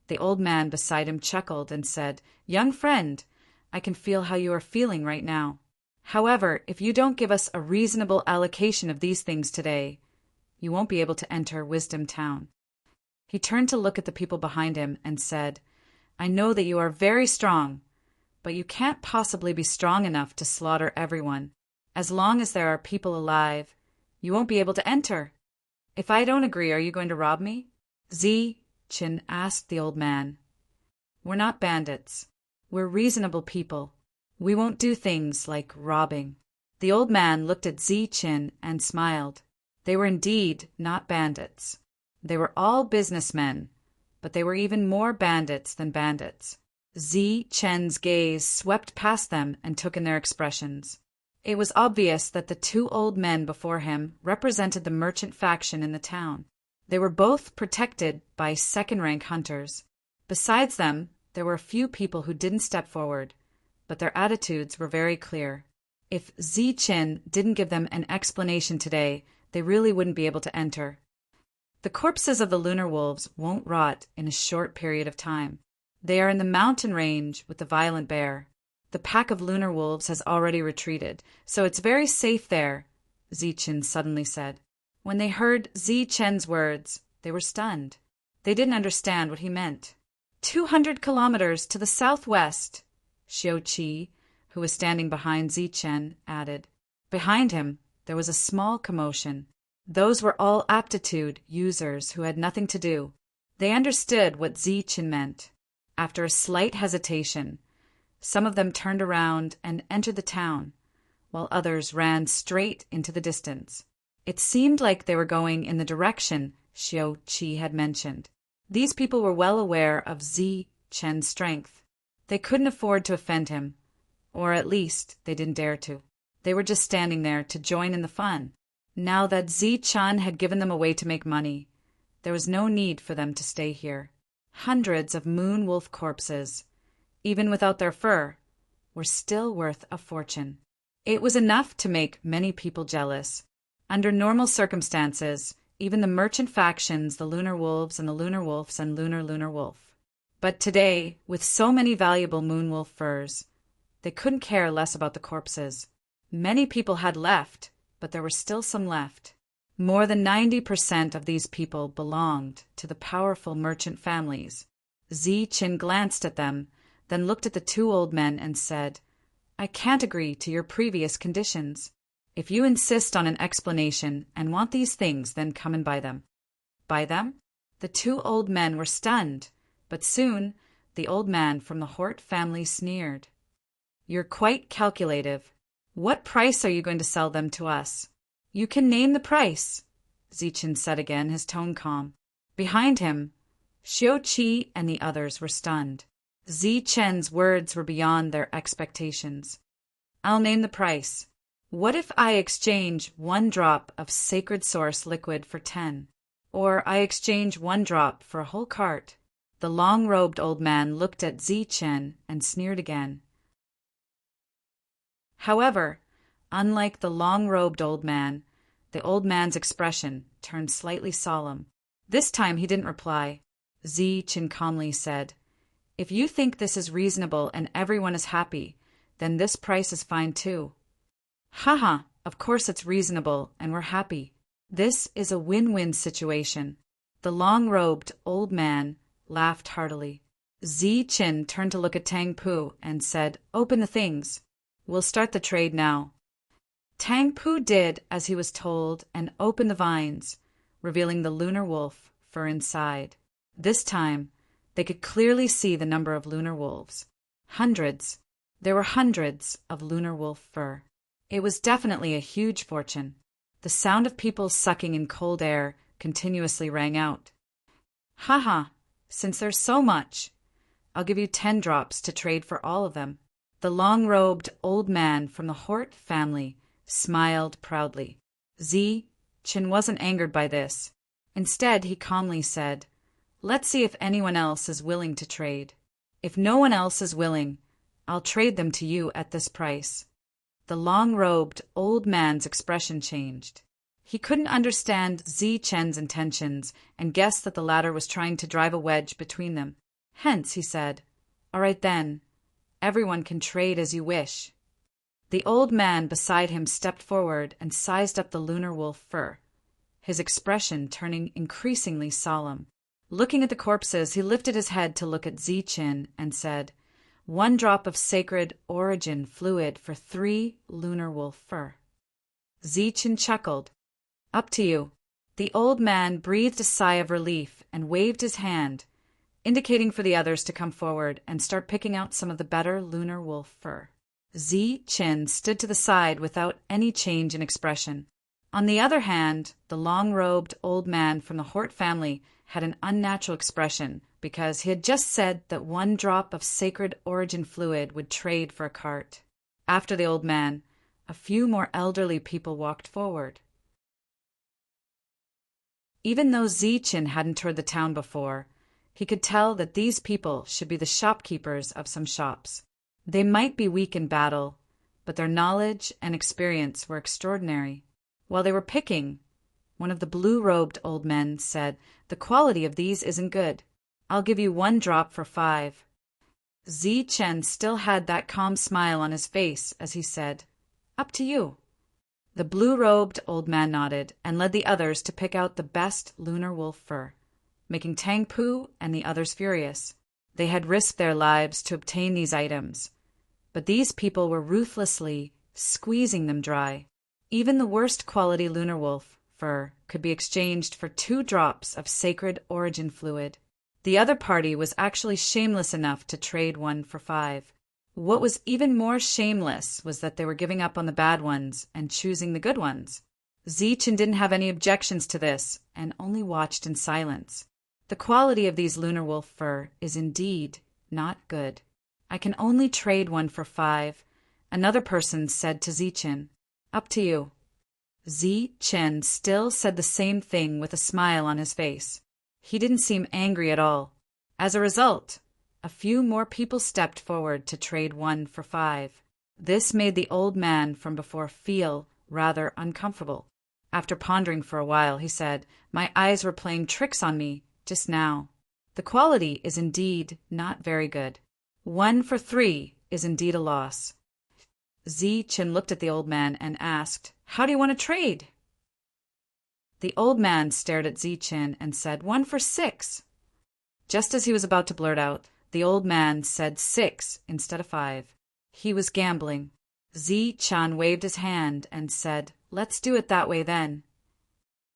the old man beside him chuckled and said, Young friend, I can feel how you are feeling right now. However, if you don't give us a reasonable allocation of these things today, you won't be able to enter Wisdom Town. He turned to look at the people behind him and said, I know that you are very strong, but you can't possibly be strong enough to slaughter everyone. As long as there are people alive, you won't be able to enter. If I don't agree, are you going to rob me? Zichen asked the old man. We're not bandits. We're reasonable people. We won't do things like robbing. The old man looked at Zichen and smiled. They were indeed not bandits. They were all businessmen, but they were even more bandits than bandits. Zichen's gaze swept past them and took in their expressions. It was obvious that the 2 old men before him represented the merchant faction in the town. They were both protected by second-rank hunters. Besides them, there were a few people who didn't step forward, but their attitudes were very clear. If Zichen didn't give them an explanation today, they really wouldn't be able to enter. The corpses of the lunar wolves won't rot in a short period of time. They are in the mountain range with the violent bear. The pack of lunar wolves has already retreated, so it's very safe there, Zichen suddenly said. When they heard Zichen's words, they were stunned. They didn't understand what he meant. 200 kilometers to the southwest, Xiao Qi, who was standing behind Zichen, added. Behind him, there was a small commotion. Those were all aptitude users who had nothing to do. They understood what Zichen meant. After a slight hesitation, some of them turned around and entered the town, while others ran straight into the distance. It seemed like they were going in the direction Xiao Qi had mentioned. These people were well aware of Zichen Chen's strength. They couldn't afford to offend him, or at least they didn't dare to. They were just standing there to join in the fun. Now that Zi-Chen had given them a way to make money, there was no need for them to stay here. Hundreds of moon wolf corpses, even without their fur, were still worth a fortune. It was enough to make many people jealous. Under normal circumstances, even the merchant factions, the Lunar Wolves and the Lunar Wolves and Lunar Wolf. But today, with so many valuable moon wolf furs, they couldn't care less about the corpses. Many people had left, but there were still some left. More than 90% of these people belonged to the powerful merchant families. Zi-Chen glanced at them, then looked at the two old men and said, "I can't agree to your previous conditions. If you insist on an explanation and want these things, then come and buy them." Buy them? The two old men were stunned, but soon the old man from the Hort family sneered. "You're quite calculative. What price are you going to sell them to us?" "You can name the price," Zi-Chen said again, his tone calm. Behind him, Xiao-Qi and the others were stunned. Zi-Chen's words were beyond their expectations. "I'll name the price. What if I exchange 1 drop of sacred source liquid for 10? Or I exchange 1 drop for a whole cart?" The long-robed old man looked at Zi-Chen and sneered again. However, unlike the long-robed old man, the old man's expression turned slightly solemn. This time he didn't reply. Zi-Chen calmly said, "If you think this is reasonable and everyone is happy, then this price is fine too." "Haha, of course it's reasonable and we're happy. This is a win-win situation." The long-robed old man laughed heartily. Zi-Chen turned to look at Tang Pu and said, "Open the things. We'll start the trade now." Tang Pu did as he was told and opened the vines, revealing the lunar wolf fur inside. This time, they could clearly see the number of lunar wolves. Hundreds. There were hundreds of lunar wolf fur. It was definitely a huge fortune. The sound of people sucking in cold air continuously rang out. "Haha, since there's so much, I'll give you 10 drops to trade for all of them." The long-robed old man from the Hort family smiled proudly. Zi-Chen wasn't angered by this. Instead, he calmly said, "Let's see if anyone else is willing to trade. If no one else is willing, I'll trade them to you at this price." The long-robed old man's expression changed. He couldn't understand Zi-Chen's intentions and guessed that the latter was trying to drive a wedge between them. Hence, he said, "All right then, everyone can trade as you wish." The old man beside him stepped forward and sized up the lunar wolf fur, his expression turning increasingly solemn. Looking at the corpses, he lifted his head to look at Zi-Chen and said, 1 drop of sacred origin fluid for 3 lunar wolf fur." Zi-Chen chuckled. "Up to you." The old man breathed a sigh of relief and waved his hand, indicating for the others to come forward and start picking out some of the better lunar wolf fur. Zi-Chen stood to the side without any change in expression. On the other hand, the long-robed old man from the Hort family had an unnatural expression because he had just said that 1 drop of sacred origin fluid would trade for a cart. After the old man, a few more elderly people walked forward. Even though Zi-Chen hadn't toured the town before, he could tell that these people should be the shopkeepers of some shops. They might be weak in battle, but their knowledge and experience were extraordinary. While they were picking, one of the blue-robed old men said, "The quality of these isn't good. I'll give you 1 drop for 5. Zi-Chen still had that calm smile on his face as he said, "Up to you." The blue-robed old man nodded and led the others to pick out the best lunar wolf fur, making Tang Pu and the others furious. They had risked their lives to obtain these items, but these people were ruthlessly squeezing them dry. Even the worst quality lunar wolf fur could be exchanged for 2 drops of sacred origin fluid. The other party was actually shameless enough to trade 1 for 5. What was even more shameless was that they were giving up on the bad ones and choosing the good ones. Zi-Chen didn't have any objections to this and only watched in silence. The quality of these lunar wolf fur is indeed not good. I can only trade 1 for 5. Another person said to Zichin, up to you. Zichin still said the same thing with a smile on his face. He didn't seem angry at all. As a result, a few more people stepped forward to trade 1 for 5. This made the old man from before feel rather uncomfortable. After pondering for a while, he said, my eyes were playing tricks on me just now. The quality is indeed not very good. 1 for 3 is indeed a loss. Zichin looked at the old man and asked, how do you want to trade? The old man stared at Zichin and said, 1 for 6. Just as he was about to blurt out, the old man said 6 instead of 5. He was gambling. Zichin waved his hand and said, let's do it that way then.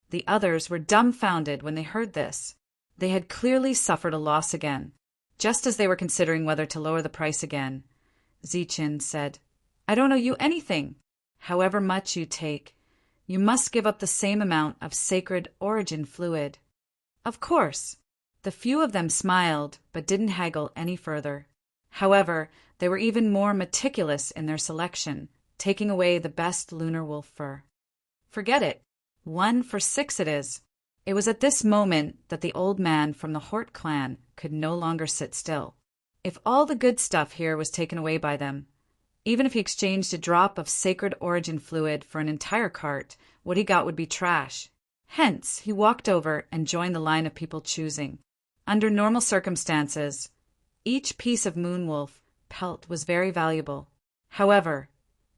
The others were dumbfounded when they heard this. They had clearly suffered a loss again. Just as they were considering whether to lower the price again, Zichin said, I don't owe you anything. However much you take, you must give up the same amount of sacred origin fluid. Of course, the few of them smiled but didn't haggle any further. However, they were even more meticulous in their selection, taking away the best lunar wolf fur. Forget it. 1 for 6 it is. It was at this moment that the old man from the Hort clan could no longer sit still. If all the good stuff here was taken away by them, even if he exchanged a drop of sacred origin fluid for an entire cart, what he got would be trash. Hence, he walked over and joined the line of people choosing. Under normal circumstances, each piece of moonwolf pelt was very valuable. However,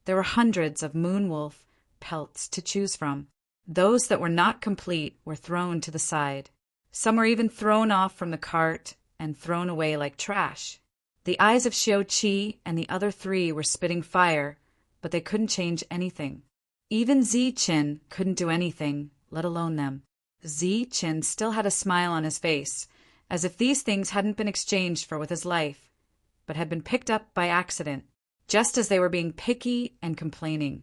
there were hundreds of moonwolf pelts to choose from. Those that were not complete were thrown to the side. Some were even thrown off from the cart and thrown away like trash. The eyes of Xiao Qi and the other 3 were spitting fire, but they couldn't change anything. Even Zichin couldn't do anything, let alone them. Zichin still had a smile on his face, as if these things hadn't been exchanged for with his life, but had been picked up by accident, just as they were being picky and complaining.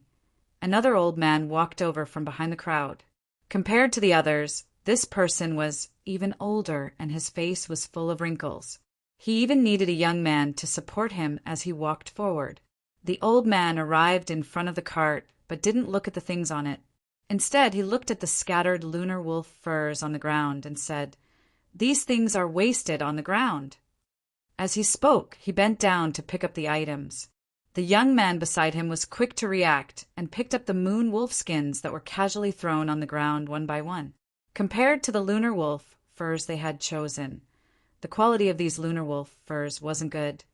Another old man walked over from behind the crowd. Compared to the others, this person was even older and his face was full of wrinkles. He even needed a young man to support him as he walked forward. The old man arrived in front of the cart but didn't look at the things on it. Instead, he looked at the scattered lunar wolf furs on the ground and said, these things are wasted on the ground. As he spoke, he bent down to pick up the items. The young man beside him was quick to react and picked up the moon wolf skins that were casually thrown on the ground one by one. Compared to the lunar wolf furs they had chosen, the quality of these lunar wolf furs wasn't good,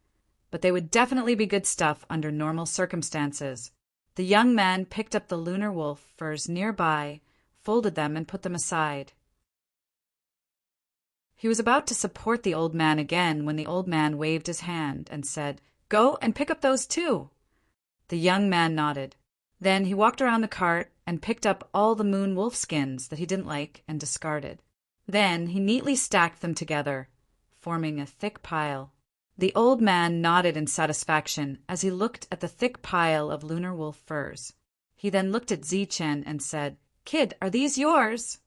but they would definitely be good stuff under normal circumstances. The young man picked up the lunar wolf furs nearby, folded them, and put them aside. He was about to support the old man again when the old man waved his hand and said, go and pick up those too. The young man nodded. Then he walked around the cart and picked up all the moon wolf skins that he didn't like and discarded. Then he neatly stacked them together, forming a thick pile. The old man nodded in satisfaction as he looked at the thick pile of lunar wolf furs. He then looked at Zichin and said, kid, are these yours?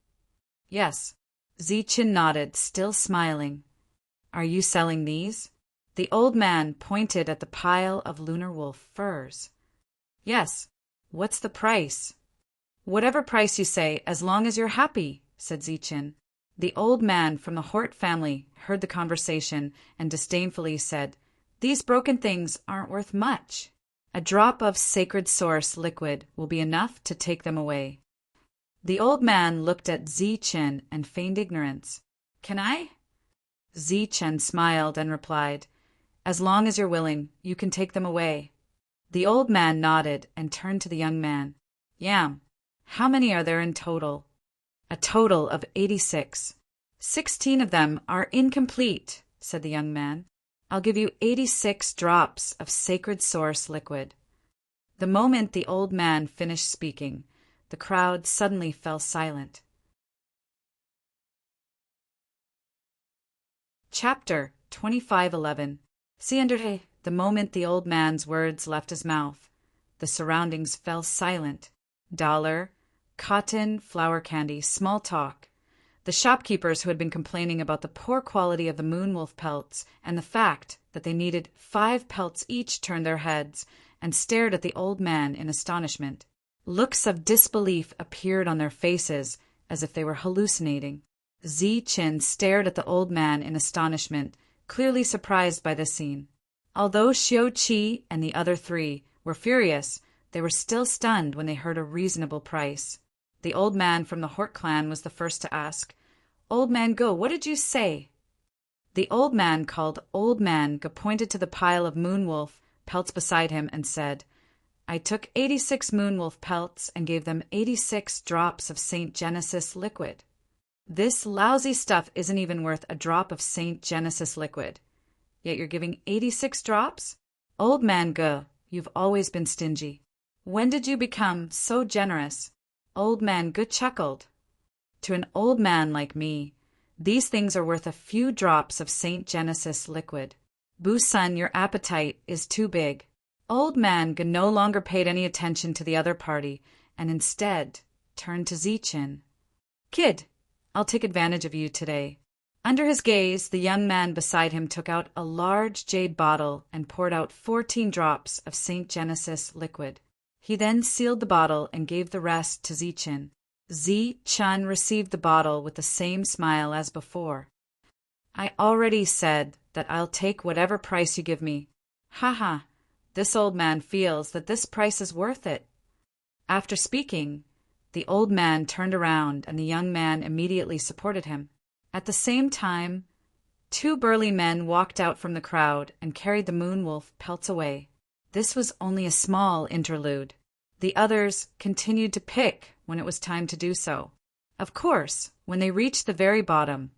Yes. Zichin nodded, still smiling. Are you selling these? The old man pointed at the pile of lunar wolf furs. Yes. What's the price? Whatever price you say, as long as you're happy, said Zichin. The old man from the Hort family heard the conversation and disdainfully said, these broken things aren't worth much. A drop of sacred source liquid will be enough to take them away. The old man looked at Zichin and feigned ignorance. Can I? Zichin smiled and replied, as long as you're willing, you can take them away. The old man nodded and turned to the young man. Yam, how many are there in total? A total of 86. 16 of them are incomplete, said the young man. I'll give you 86 drops of sacred source liquid. The moment the old man finished speaking, the crowd suddenly fell silent. Chapter 25:11. The moment the old man's words left his mouth, the surroundings fell silent. Dollar, cotton, flour candy, small talk. The shopkeepers who had been complaining about the poor quality of the moonwolf pelts and the fact that they needed 5 pelts each turned their heads and stared at the old man in astonishment. Looks of disbelief appeared on their faces as if they were hallucinating. Ziqin stared at the old man in astonishment, clearly surprised by this scene. Although Xiao Qi and the other 3 were furious, they were still stunned when they heard a reasonable price. The old man from the Hort clan was the first to ask, "Old Man Go, what did you say?" The old man called Old Man Go pointed to the pile of moonwolf pelts beside him and said, "I took 86 moonwolf pelts and gave them 86 drops of St. Genesis liquid. This lousy stuff isn't even worth a drop of St. Genesis liquid. Yet you're giving 86 drops? Old Man Go, you've always been stingy. When did you become so generous?" Old Man Go chuckled. "To an old man like me, these things are worth a few drops of St. Genesis liquid. Busun, your appetite is too big." Old Man Go no longer paid any attention to the other party and instead turned to Ziqin. "Kid, I'll take advantage of you today." Under his gaze, the young man beside him took out a large jade bottle and poured out 14 drops of St. Genesis liquid. He then sealed the bottle and gave the rest to Ziqin. Ziqin received the bottle with the same smile as before. "I already said that I'll take whatever price you give me. Haha, this old man feels that this price is worth it." After speaking, the old man turned around and the young man immediately supported him. At the same time, 2 burly men walked out from the crowd and carried the moonwolf pelts away. This was only a small interlude. The others continued to pick when it was time to do so. Of course, when they reached the very bottom,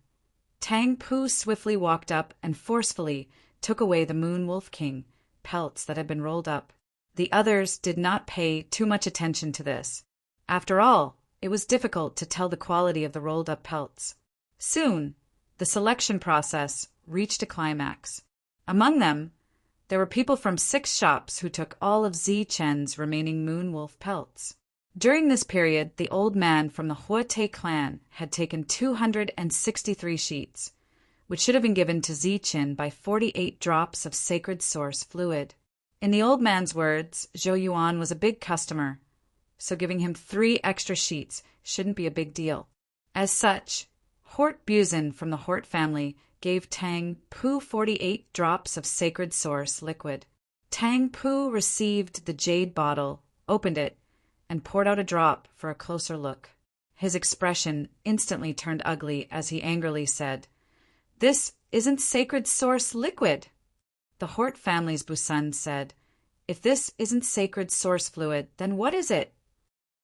Tang Pu swiftly walked up and forcefully took away the Moonwolf King pelts that had been rolled up. The others did not pay too much attention to this. After all, it was difficult to tell the quality of the rolled-up pelts. Soon, the selection process reached a climax. Among them, there were people from 6 shops who took all of Ziqin's remaining moonwolf pelts. During this period, the old man from the Huate clan had taken 263 sheets, which should have been given to Ziqin by 48 drops of sacred source fluid. In the old man's words, Zhou Yuan was a big customer, so giving him 3 extra sheets shouldn't be a big deal. As such, Hort Buzin from the Hort family gave Tang Pu 48 drops of sacred source liquid. Tang Pu received the jade bottle, opened it, and poured out a drop for a closer look. His expression instantly turned ugly as he angrily said, "This isn't sacred source liquid." The Hort family's Busun said, "If this isn't sacred source fluid, then what is it?"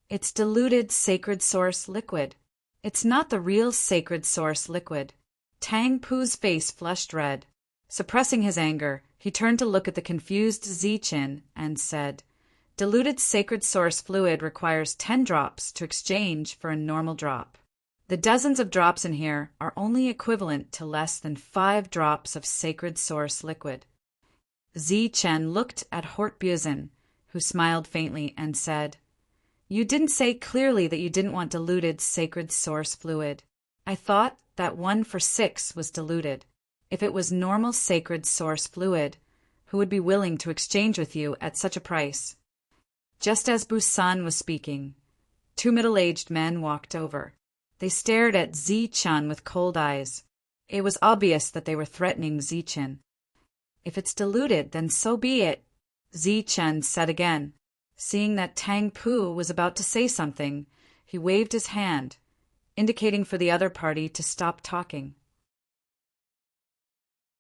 "It's diluted sacred source liquid. It's not the real sacred source liquid." Tang Pu's face flushed red. Suppressing his anger, he turned to look at the confused Ziqin and said, "Diluted sacred source fluid requires 10 drops to exchange for a normal drop. The dozens of drops in here are only equivalent to less than 5 drops of sacred source liquid." Ziqin looked at Hort Buzin, who smiled faintly and said, "You didn't say clearly that you didn't want diluted sacred source fluid. I thought that 1 for 6 was diluted. If it was normal sacred source fluid, who would be willing to exchange with you at such a price?" Just as Busan was speaking, 2 middle-aged men walked over. They stared at Ziqin with cold eyes. It was obvious that they were threatening Ziqin. "If it's diluted, then so be it," Ziqin said again. Seeing that Tang Pu was about to say something, he waved his hand, indicating for the other party to stop talking.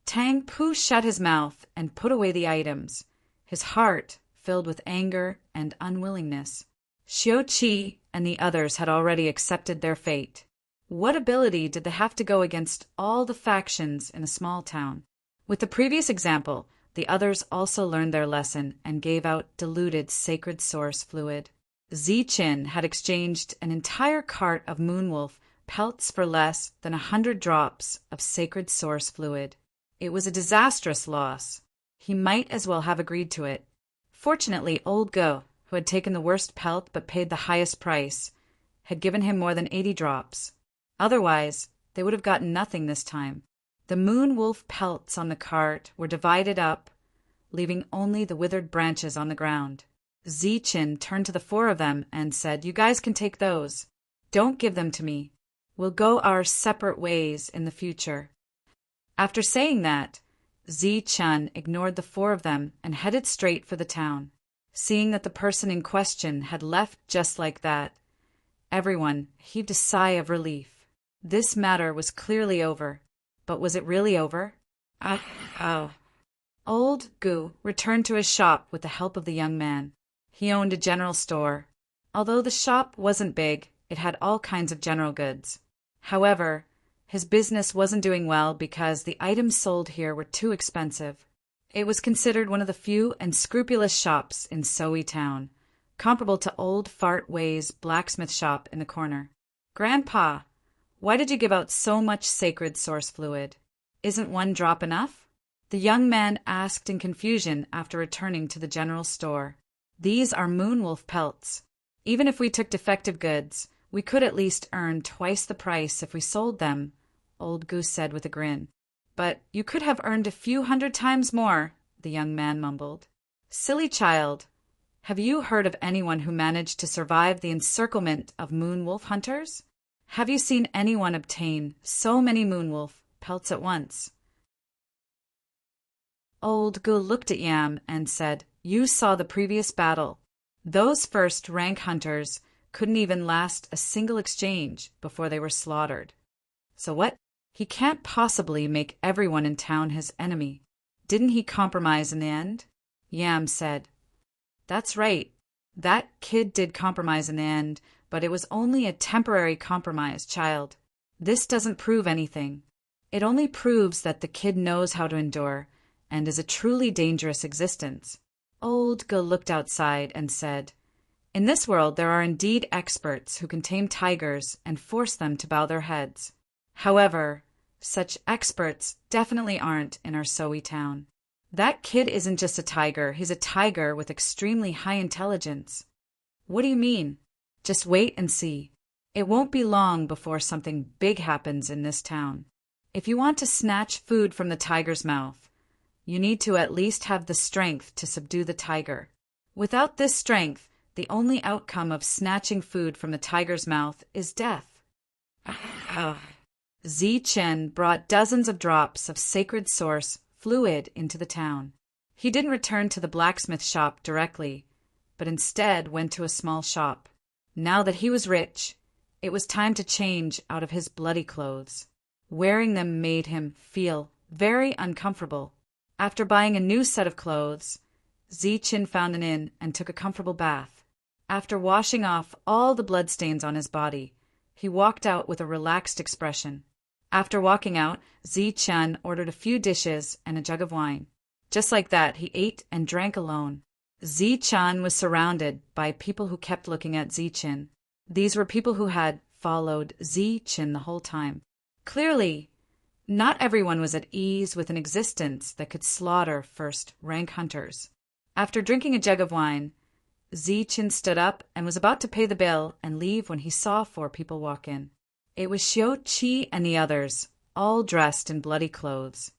Tang Pu shut his mouth and put away the items, his heart filled with anger and unwillingness. Xiao Qi and the others had already accepted their fate. What ability did they have to go against all the factions in a small town? With the previous example, the others also learned their lesson and gave out diluted sacred source fluid. Ziqin had exchanged an entire cart of moonwolf pelts for less than 100 drops of sacred source fluid. It was a disastrous loss. He might as well have agreed to it. Fortunately, old Go, who had taken the worst pelt but paid the highest price, had given him more than 80 drops. Otherwise, they would have gotten nothing this time. The moon wolf pelts on the cart were divided up, leaving only the withered branches on the ground. Zichin turned to the four of them and said, "You guys can take those. Don't give them to me. We'll go our separate ways in the future." After saying that, Zichin ignored the four of them and headed straight for the town. Seeing that the person in question had left just like that, everyone heaved a sigh of relief. This matter was clearly over. But was it really over? Old Gu returned to his shop with the help of the young man. He owned a general store. Although the shop wasn't big, it had all kinds of general goods. However, his business wasn't doing well because the items sold here were too expensive. It was considered one of the few and scrupulous shops in Soe Town, comparable to old Fart Way's blacksmith shop in the corner. "Grandpa, why did you give out so much sacred source fluid? Isn't one drop enough?" The young man asked in confusion after returning to the general store. "These are moonwolf pelts. Even if we took defective goods, we could at least earn twice the price if we sold them," Old Goose said with a grin. "But you could have earned a few 100 times more," the young man mumbled. "Silly child, have you heard of anyone who managed to survive the encirclement of moonwolf hunters? Have you seen anyone obtain so many moonwolf pelts at once?" Old Gu looked at Yam and said, "You saw the previous battle. Those first-rank hunters couldn't even last a single exchange before they were slaughtered. So what? He can't possibly make everyone in town his enemy. Didn't he compromise in the end?" Yam said, "That's right. That kid did compromise in the end, but it was only a temporary compromise, child. This doesn't prove anything. It only proves that the kid knows how to endure and is a truly dangerous existence." Old Gu looked outside and said, "In this world there are indeed experts who can tame tigers and force them to bow their heads. However, such experts definitely aren't in our Soe town. That kid isn't just a tiger, he's a tiger with extremely high intelligence." "What do you mean?" "Just wait and see. It won't be long before something big happens in this town. If you want to snatch food from the tiger's mouth, you need to at least have the strength to subdue the tiger. Without this strength, the only outcome of snatching food from the tiger's mouth is death." Zichin brought dozens of drops of sacred source fluid into the town. He didn't return to the blacksmith shop directly, but instead went to a small shop. Now that he was rich, it was time to change out of his bloody clothes. Wearing them made him feel very uncomfortable. After buying a new set of clothes, Zichin found an inn and took a comfortable bath. After washing off all the bloodstains on his body, he walked out with a relaxed expression. After walking out, Zichin ordered a few dishes and a jug of wine. Just like that, he ate and drank alone. Zichin was surrounded by people who kept looking at Zichin. These were people who had followed Zichin the whole time. Clearly, not everyone was at ease with an existence that could slaughter first-rank hunters. After drinking a jug of wine, Zichin stood up and was about to pay the bill and leave when he saw 4 people walk in. It was Xiao Qi and the others, all dressed in bloody clothes.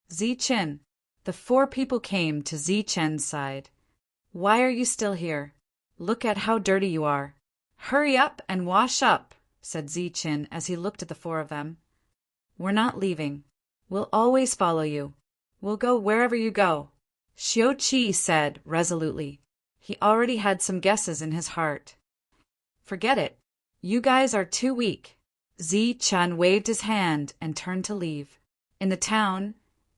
"Zichin." The 4 people came to Zichin's side. "Why are you still here? Look at how dirty you are. Hurry up and wash up," said Zichin as he looked at the 4 of them. "We're not leaving. We'll always follow you. We'll go wherever you go," Xiao Qi said resolutely. He already had some guesses in his heart. "Forget it. You guys are too weak." Zichin waved his hand and turned to leave. In the town,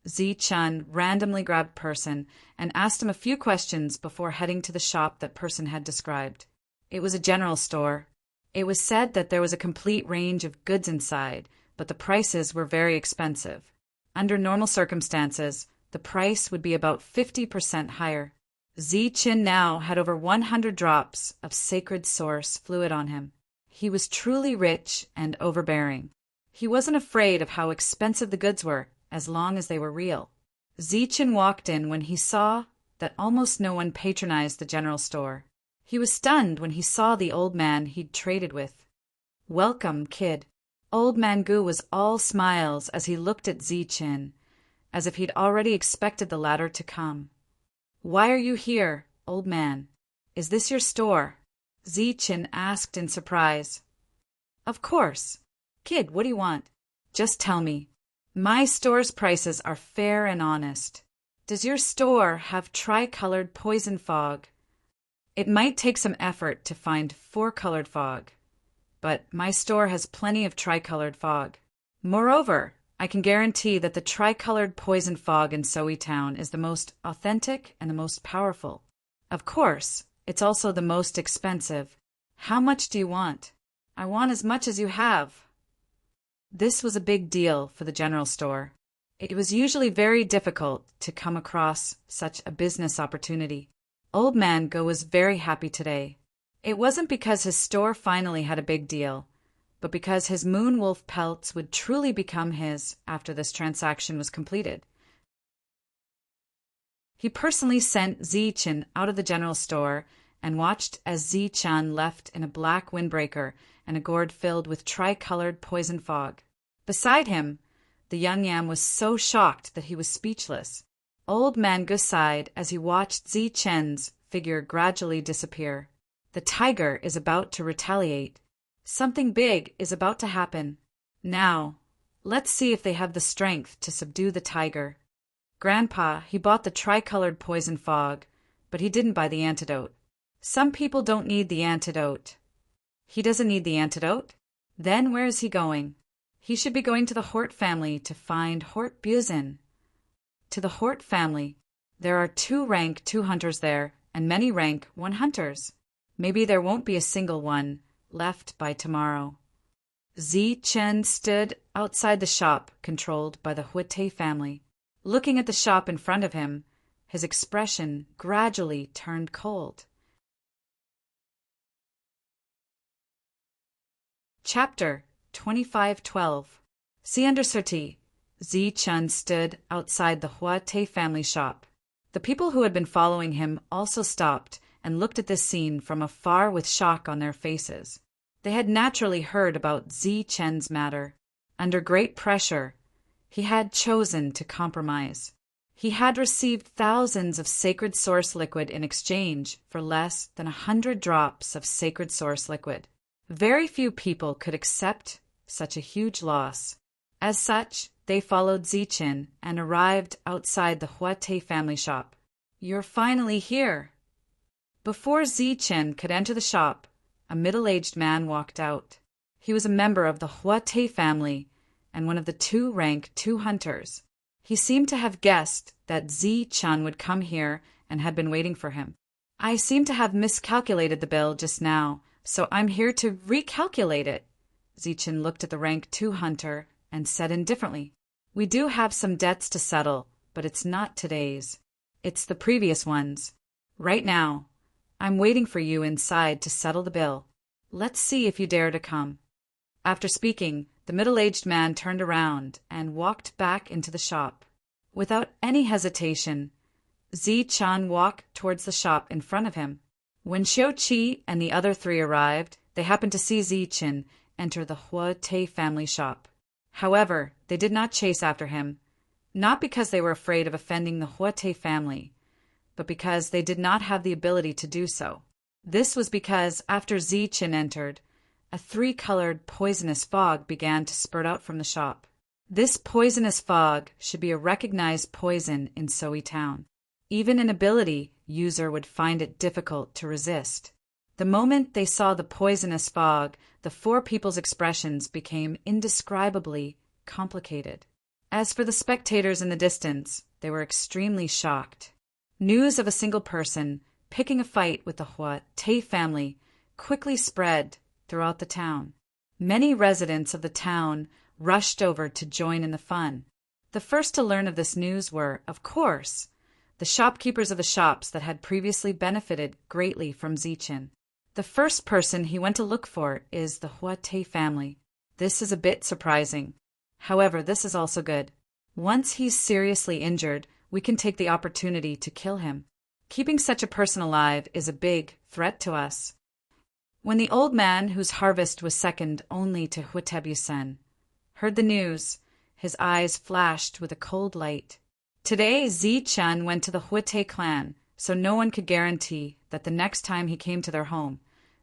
Zichin randomly grabbed a person and asked him a few questions before heading to the shop that person had described. It was a general store. It was said that there was a complete range of goods inside, but the prices were very expensive. Under normal circumstances, the price would be about 50% higher. Zichin now had over 100 drops of sacred source fluid on him. He was truly rich and overbearing. He wasn't afraid of how expensive the goods were, as long as they were real. Zichin walked in when he saw that almost no one patronized the general store. He was stunned when he saw the old man he'd traded with. "Welcome, kid." Old Man Gu was all smiles as he looked at Ziqin, as if he'd already expected the latter to come. "Why are you here, old man? Is this your store?" Ziqin asked in surprise. "Of course. Kid, what do you want? Just tell me. My store's prices are fair and honest. Does your store have tri-colored poison fog? It might take some effort to find four-colored fog, but my store has plenty of tri-colored fog. Moreover, I can guarantee that the tri-colored poison fog in Soe Town is the most authentic and the most powerful. Of course, it's also the most expensive. How much do you want?" "I want as much as you have." This was a big deal for the general store. It was usually very difficult to come across such a business opportunity. Old Man Go was very happy today. It wasn't because his store finally had a big deal, but because his moon wolf pelts would truly become his after this transaction was completed. He personally sent Ziqin out of the general store and watched as Ziqian left in a black windbreaker and a gourd filled with tri-colored poison fog. Beside him, the young yam was so shocked that he was speechless. Old Man Gu sighed as he watched Ziqian's figure gradually disappear. The tiger is about to retaliate. Something big is about to happen. Now, let's see if they have the strength to subdue the tiger. Grandpa, he bought the tri-colored poison fog, but he didn't buy the antidote. Some people don't need the antidote. He doesn't need the antidote? Then where is he going? He should be going to the Hort family to find Hort Buzin. To the Hort family. There are 2 rank 2 hunters there, and many rank 1 hunters. Maybe there won't be a single one left by tomorrow. Ziqian stood outside the shop controlled by the Huite family. Looking at the shop in front of him, his expression gradually turned cold. Chapter 25:12. Thunderous. Ziqian stood outside the Huite family shop. The people who had been following him also stopped and looked at this scene from afar with shock on their faces. They had naturally heard about Ziqian's matter. Under great pressure, he had chosen to compromise. He had received thousands of sacred source liquid in exchange for less than 100 drops of sacred source liquid. Very few people could accept such a huge loss. As such, they followed Ziqian and arrived outside the Huite family shop. "You're finally here." Before Ziqian could enter the shop, a middle-aged man walked out. He was a member of the Huite family and one of the 2 rank 2 hunters. He seemed to have guessed that Ziqian would come here and had been waiting for him. "I seem to have miscalculated the bill just now, so I'm here to recalculate it." Ziqian looked at the rank 2 hunter and said indifferently, "We do have some debts to settle, but it's not today's. It's the previous ones. Right now, I'm waiting for you inside to settle the bill. Let's see if you dare to come." After speaking, the middle-aged man turned around and walked back into the shop. Without any hesitation, Ziqian walked towards the shop in front of him. When Xiuqi and the other 3 arrived, they happened to see Ziqian enter the Huite family shop. However, they did not chase after him, not because they were afraid of offending the Huite family, but because they did not have the ability to do so. This was because after Ziqian entered, a 3-colored poisonous fog began to spurt out from the shop. This poisonous fog should be a recognized poison in Soe Town. Even an ability user would find it difficult to resist. The moment they saw the poisonous fog, the 4 people's expressions became indescribably complicated. As for the spectators in the distance, they were extremely shocked. News of a single person picking a fight with the Huite family quickly spread throughout the town. Many residents of the town rushed over to join in the fun. The first to learn of this news were, of course, the shopkeepers of the shops that had previously benefited greatly from Ziqian. The first person he went to look for is the Huite family. This is a bit surprising. However, this is also good. Once he's seriously injured, we can take the opportunity to kill him. Keeping such a person alive is a big threat to us. When the old man, whose harvest was second only to Huitebusen, heard the news. His eyes flashed with a cold light. Today, Zi-Chun went to the Huite clan, so no one could guarantee that the next time he came to their home,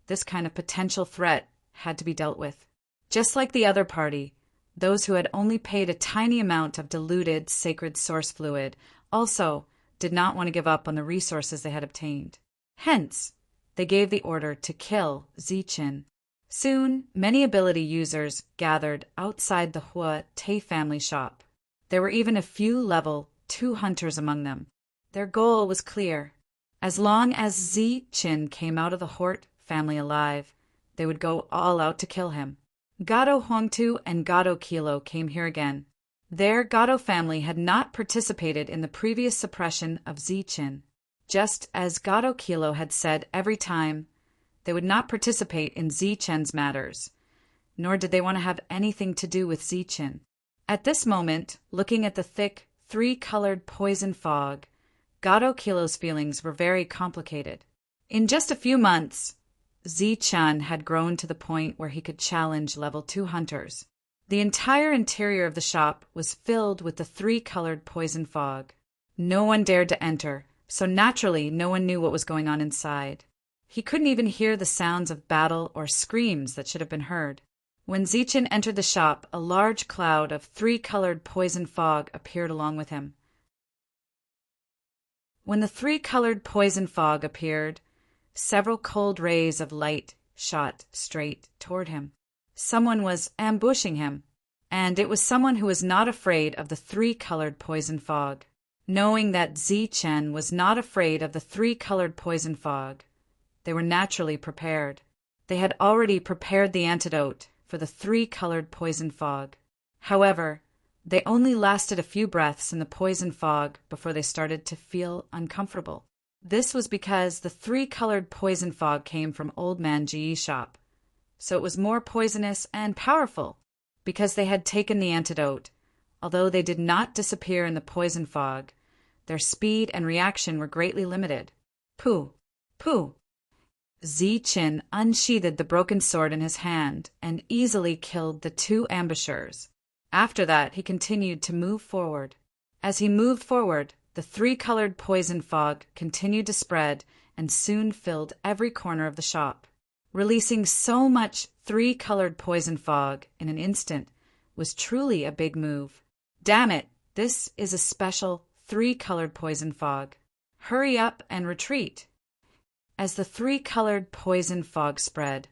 this kind of potential threat had to be dealt with. Just like the other party, those who had only paid a tiny amount of diluted sacred source fluid also did not want to give up on the resources they had obtained. Hence, they gave the order to kill Zi-Chun. Soon, many ability users gathered outside the Huite family shop. There were even a few level 2 hunters among them. Their goal was clear. As long as Zi-Chun came out of the Hort family alive, they would go all out to kill him. Gado Huangtu and Gado Kilo came here again. Their Gado family had not participated in the previous suppression of Zi-Chun, just as Gado Kilo had said every time they would not participate in Zi-Chun's matters, nor did they want to have anything to do with Zi-Chun. At this moment, looking at the thick, 3-colored poison fog, Gado Kilo's feelings were very complicated. In just a few months, Zi-Chun had grown to the point where he could challenge level 2 hunters. The entire interior of the shop was filled with the 3-colored poison fog. No one dared to enter, so naturally no one knew what was going on inside. He couldn't even hear the sounds of battle or screams that should have been heard. When Zi-Chun entered the shop, a large cloud of 3-colored poison fog appeared along with him. When the 3-colored poison fog appeared, several cold rays of light shot straight toward him. Someone was ambushing him, and it was someone who was not afraid of the 3-colored poison fog. Knowing that Zi-Chun was not afraid of the 3-colored poison fog, they were naturally prepared. They had already prepared the antidote for the 3-colored poison fog. However, they only lasted a few breaths in the poison fog before they started to feel uncomfortable. This was because the 3-colored poison fog came from Old Man Ji's shop, so it was more poisonous and powerful. Because they had taken the antidote, although they did not disappear in the poison fog, their speed and reaction were greatly limited. Pooh! Pooh! Zi-Chun unsheathed the broken sword in his hand and easily killed the 2 ambushers. After that, he continued to move forward. As he moved forward, the 3-colored poison fog continued to spread and soon filled every corner of the shop. Releasing so much 3-colored poison fog in an instant was truly a big move. Damn it, this is a special 3-colored poison fog. Hurry up and retreat. As the 3-colored poison fog spread,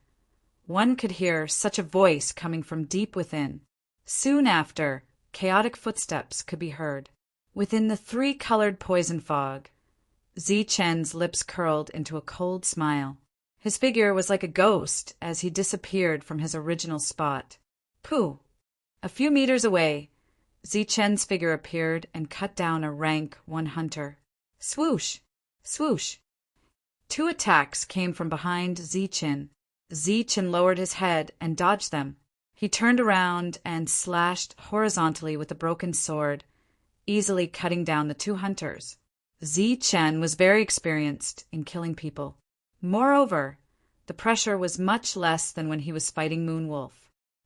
one could hear such a voice coming from deep within. Soon after, chaotic footsteps could be heard. Within the 3-colored poison fog, Zi-Chun's lips curled into a cold smile. His figure was like a ghost as he disappeared from his original spot. Pooh! A few meters away, Zi-Chun's figure appeared and cut down a rank 1 hunter. Swoosh! Swoosh! 2 attacks came from behind Zi-Chun. Zi-Chun lowered his head and dodged them. He turned around and slashed horizontally with the broken sword, easily cutting down the 2 hunters. Zi-Chun was very experienced in killing people. Moreover, the pressure was much less than when he was fighting Moonwolf.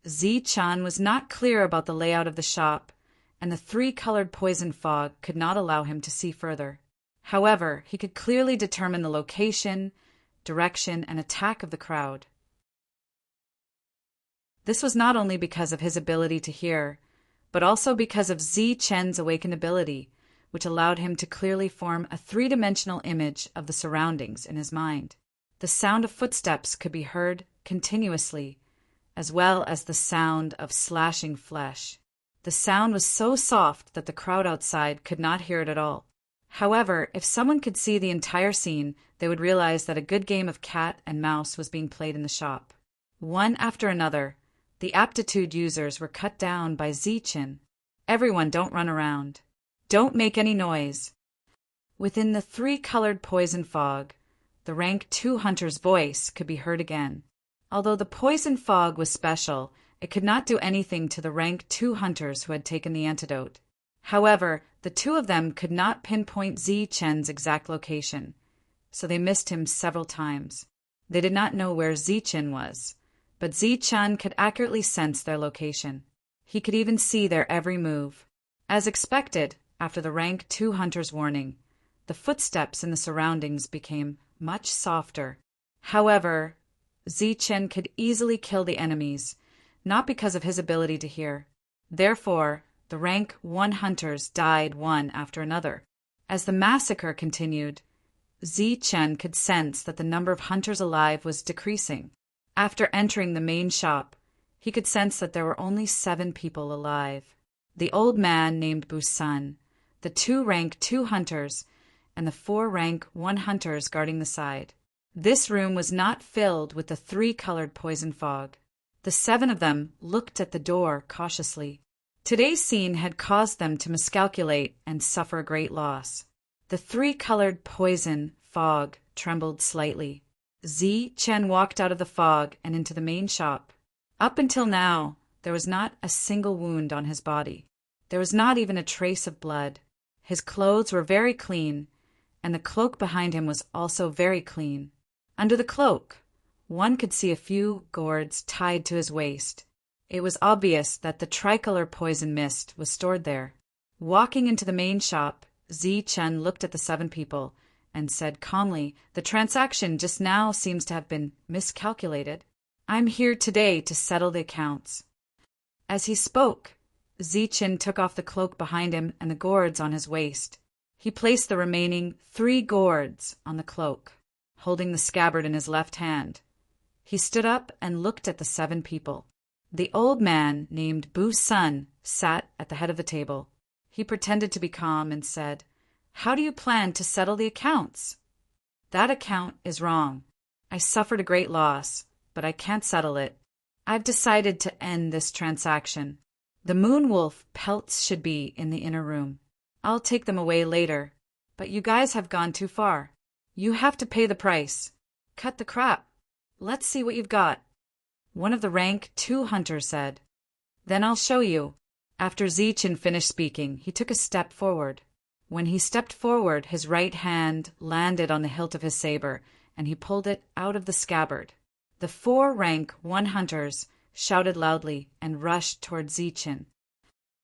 Zi-Chun was not clear about the layout of the shop, and the 3-colored poison fog could not allow him to see further. However, he could clearly determine the location, direction, and attack of the crowd. This was not only because of his ability to hear, but also because of Zi-Chun's awakened ability, which allowed him to clearly form a 3-dimensional image of the surroundings in his mind. The sound of footsteps could be heard continuously, as well as the sound of slashing flesh. The sound was so soft that the crowd outside could not hear it at all. However, if someone could see the entire scene, they would realize that a good game of cat and mouse was being played in the shop. One after another, the aptitude users were cut down by Zi-Chun. Everyone, don't run around. Don't make any noise. Within the 3-colored poison fog, the rank 2 hunter's voice could be heard again. Although the poison fog was special, it could not do anything to the rank 2 hunters who had taken the antidote. However, the 2 of them could not pinpoint Zi-Chun's exact location, so they missed him several times. They did not know where Zi-Chun was, but Zi-Chun could accurately sense their location. He could even see their every move. As expected, after the rank 2 hunter's warning, the footsteps in the surroundings became much softer. However, Zichen could easily kill the enemies, not because of his ability to hear. Therefore, the rank 1 hunters died one after another. As the massacre continued, Zichen could sense that the number of hunters alive was decreasing. After entering the main shop, he could sense that there were only 7 people alive. The old man named Busan, the 2 rank 2 hunters, and the 4 rank 1 hunters guarding the side. This room was not filled with the 3-colored poison fog. The 7 of them looked at the door cautiously. Today's scene had caused them to miscalculate and suffer a great loss. The 3-colored poison fog trembled slightly. Zichen walked out of the fog and into the main shop. Up until now, there was not a single wound on his body. There was not even a trace of blood. His clothes were very clean, and the cloak behind him was also very clean. Under the cloak, one could see a few gourds tied to his waist. It was obvious that the tricolor poison mist was stored there. Walking into the main shop, Zichen looked at the 7 people and said calmly, "The transaction just now seems to have been miscalculated. I'm here today to settle the accounts." As he spoke, Zichen took off the cloak behind him and the gourds on his waist. He placed the remaining 3 gourds on the cloak, holding the scabbard in his left hand. He stood up and looked at the 7 people. The old man, named Busan, sat at the head of the table. He pretended to be calm and said, "How do you plan to settle the accounts?" "That account is wrong. I suffered a great loss, but I can't settle it. I've decided to end this transaction. The moonwolf pelts should be in the inner room. I'll take them away later, but you guys have gone too far. You have to pay the price. Cut the crap. Let's see what you've got." One of the rank 2 hunters said. "Then I'll show you." After Zichen finished speaking, he took a step forward. When he stepped forward, his right hand landed on the hilt of his saber, and he pulled it out of the scabbard. The 4 rank 1 hunters shouted loudly and rushed toward Zichen.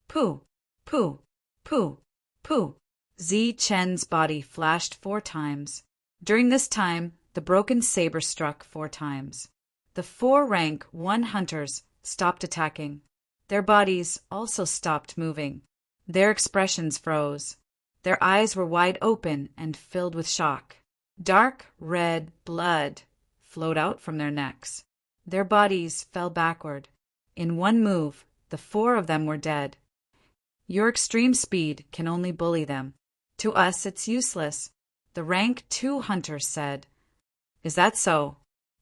"Pooh! Pooh! Pooh! Pooh!" Zichen's body flashed 4 times. During this time, the broken saber struck 4 times. The 4 rank 1 hunters stopped attacking. Their bodies also stopped moving. Their expressions froze. Their eyes were wide open and filled with shock. Dark red blood flowed out from their necks. Their bodies fell backward. In one move, the 4 of them were dead. Your extreme speed can only bully them. To us, it's useless, the rank 2 hunter said. "Is that so?"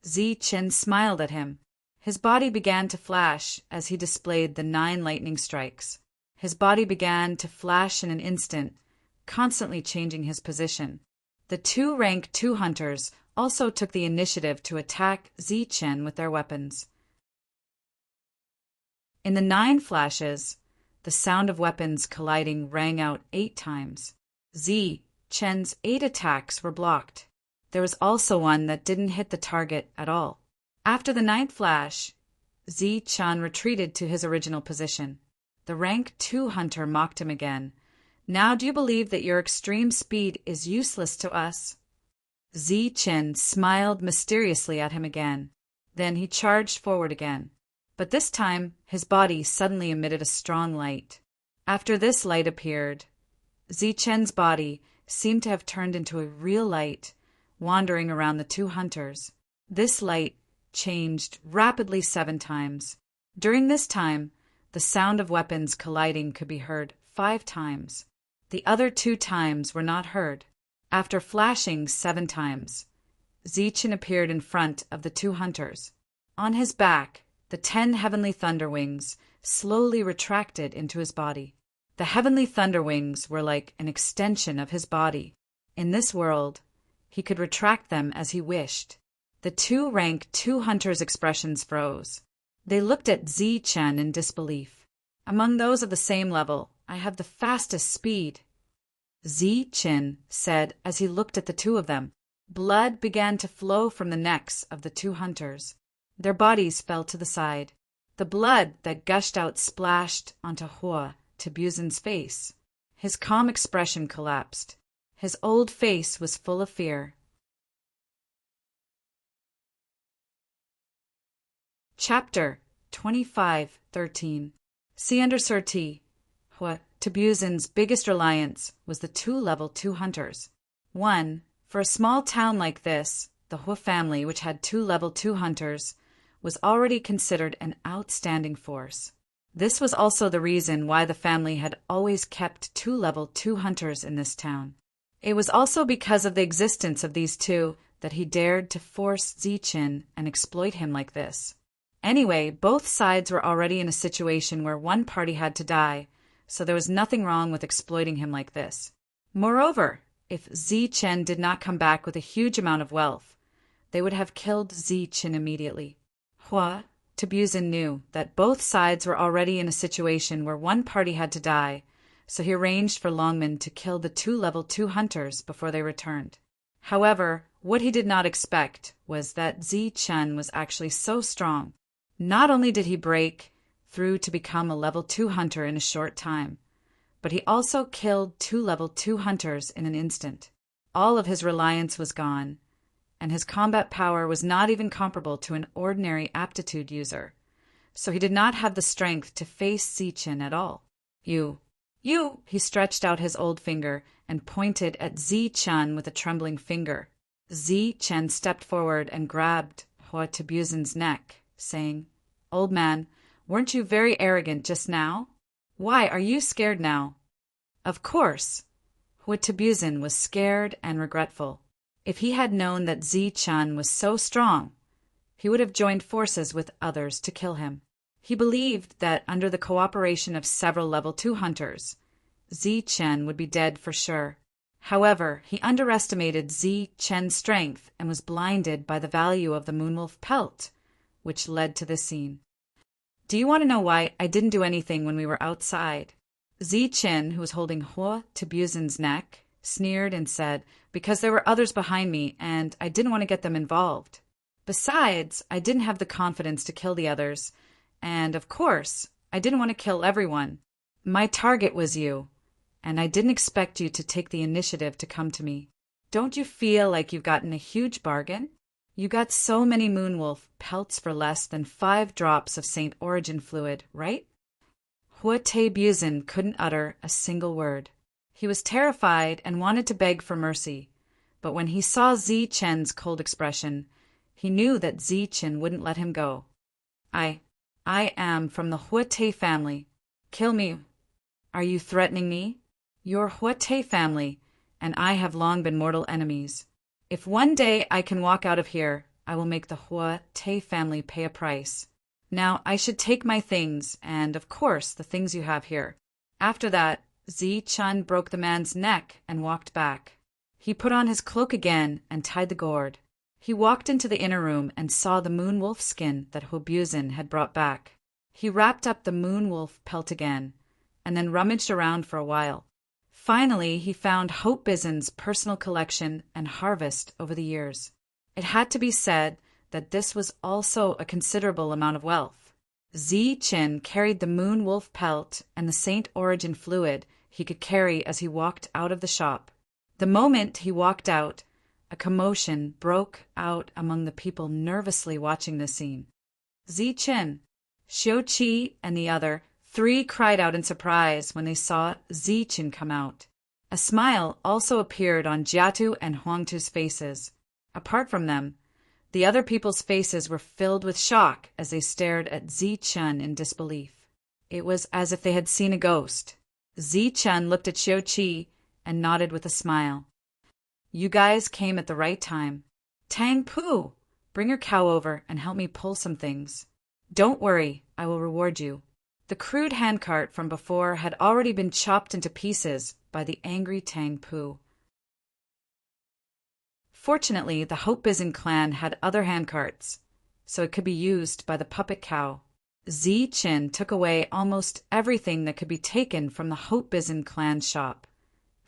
Zichen smiled at him. His body began to flash as he displayed the 9 lightning strikes. His body began to flash in an instant, constantly changing his position. The 2 rank 2 hunters also took the initiative to attack Zichen with their weapons. In the 9 flashes, the sound of weapons colliding rang out 8 times. Zichen's 8 attacks were blocked. There was also one that didn't hit the target at all. After the 9th flash, Zichen retreated to his original position. The rank 2 hunter mocked him again. "Now do you believe that your extreme speed is useless to us?" Zichen smiled mysteriously at him again. Then he charged forward again. But this time, his body suddenly emitted a strong light. After this light appeared, Zichen's body seemed to have turned into a real light, wandering around the 2 hunters. This light changed rapidly 7 times. During this time, the sound of weapons colliding could be heard 5 times. The other 2 times were not heard. After flashing 7 times, Zichen appeared in front of the 2 hunters. On his back, the 10 heavenly thunder wings slowly retracted into his body. The heavenly thunder wings were like an extension of his body. In this world, he could retract them as he wished. The 2 rank 2 hunters' expressions froze. They looked at Zichen in disbelief. "Among those of the same level, I have the fastest speed," Zichen said as he looked at the 2 of them. Blood began to flow from the necks of the 2 hunters. Their bodies fell to the side. The blood that gushed out splashed onto Hua Tabuzin's face. His calm expression collapsed. His old face was full of fear. Chapter 25:13. T. Hua Tabuzin's biggest reliance was the 2 level 2 hunters. 1. For a small town like this, the Hua family, which had 2 level 2 hunters, was already considered an outstanding force. This was also the reason why the family had always kept 2 level 2 hunters in this town. It was also because of the existence of these two that he dared to force Ziqin and exploit him like this. Anyway, both sides were already in a situation where one party had to die, so there was nothing wrong with exploiting him like this. Moreover, if Ziqin did not come back with a huge amount of wealth, they would have killed Ziqin immediately. Hua Tabuzin knew that both sides were already in a situation where one party had to die, so he arranged for Longman to kill the 2 level 2 hunters before they returned. However, what he did not expect was that Ziqin was actually so strong. Not only did he break through to become a level 2 hunter in a short time, but he also killed 2 level 2 hunters in an instant. All of his reliance was gone, and his combat power was not even comparable to an ordinary aptitude user, so he did not have the strength to face Ziqin at all. You! He stretched out his old finger and pointed at Ziqin with a trembling finger. Ziqin stepped forward and grabbed Hua Tabuzin's neck, saying, "Old man, weren't you very arrogant just now? Why are you scared now?" Of course, Hua Tabuzin was scared and regretful. If he had known that Ziqin was so strong, he would have joined forces with others to kill him. He believed that under the cooperation of several level 2 hunters, Ziqin would be dead for sure. However, he underestimated Ziqin's strength and was blinded by the value of the moonwolf pelt, which led to this scene. Do you want to know why I didn't do anything when we were outside? Ziqin, who was holding Hua Tabuzin's neck, sneered and said, "Because there were others behind me, and I didn't want to get them involved. Besides, I didn't have the confidence to kill the others, and, of course, I didn't want to kill everyone. My target was you, and I didn't expect you to take the initiative to come to me. Don't you feel like you've gotten a huge bargain? You got so many moonwolf pelts for less than 5 drops of Saint Origin fluid, right?" Hua Tabuzin couldn't utter a single word. He was terrified and wanted to beg for mercy, but when he saw Ziqin's cold expression, he knew that Ziqin wouldn't let him go. I am from the Hua Te family. Kill me. Are you threatening me? You're Hua Te family, and I have long been mortal enemies. If one day I can walk out of here, I will make the Hua Te family pay a price. Now I should take my things, and, of course, the things you have here." After that, Ziqin broke the man's neck and walked back. He put on his cloak again and tied the gourd. He walked into the inner room and saw the moonwolf skin that Hobuzin had brought back. He wrapped up the moonwolf pelt again, and then rummaged around for a while. Finally, he found Hopebizin's personal collection and harvest over the years. It had to be said that this was also a considerable amount of wealth. Ziqin carried the moonwolf pelt and the Saint Origin fluid he could carry as he walked out of the shop. The moment he walked out, a commotion broke out among the people nervously watching the scene. Ziqin, Xiuqi, and the other 3 cried out in surprise when they saw Ziqin come out. A smile also appeared on Jiatu and Huangtu's faces. Apart from them, the other people's faces were filled with shock as they stared at Ziqin in disbelief. It was as if they had seen a ghost. Ziqin looked at Xiuqi and nodded with a smile. "You guys came at the right time. Tang Pu, bring your cow over and help me pull some things. Don't worry, I will reward you." The crude handcart from before had already been chopped into pieces by the angry Tang Pu. Fortunately, the Hopebizin clan had other handcarts, so it could be used by the puppet cow. Ziqin took away almost everything that could be taken from the Hopebizin clan shop,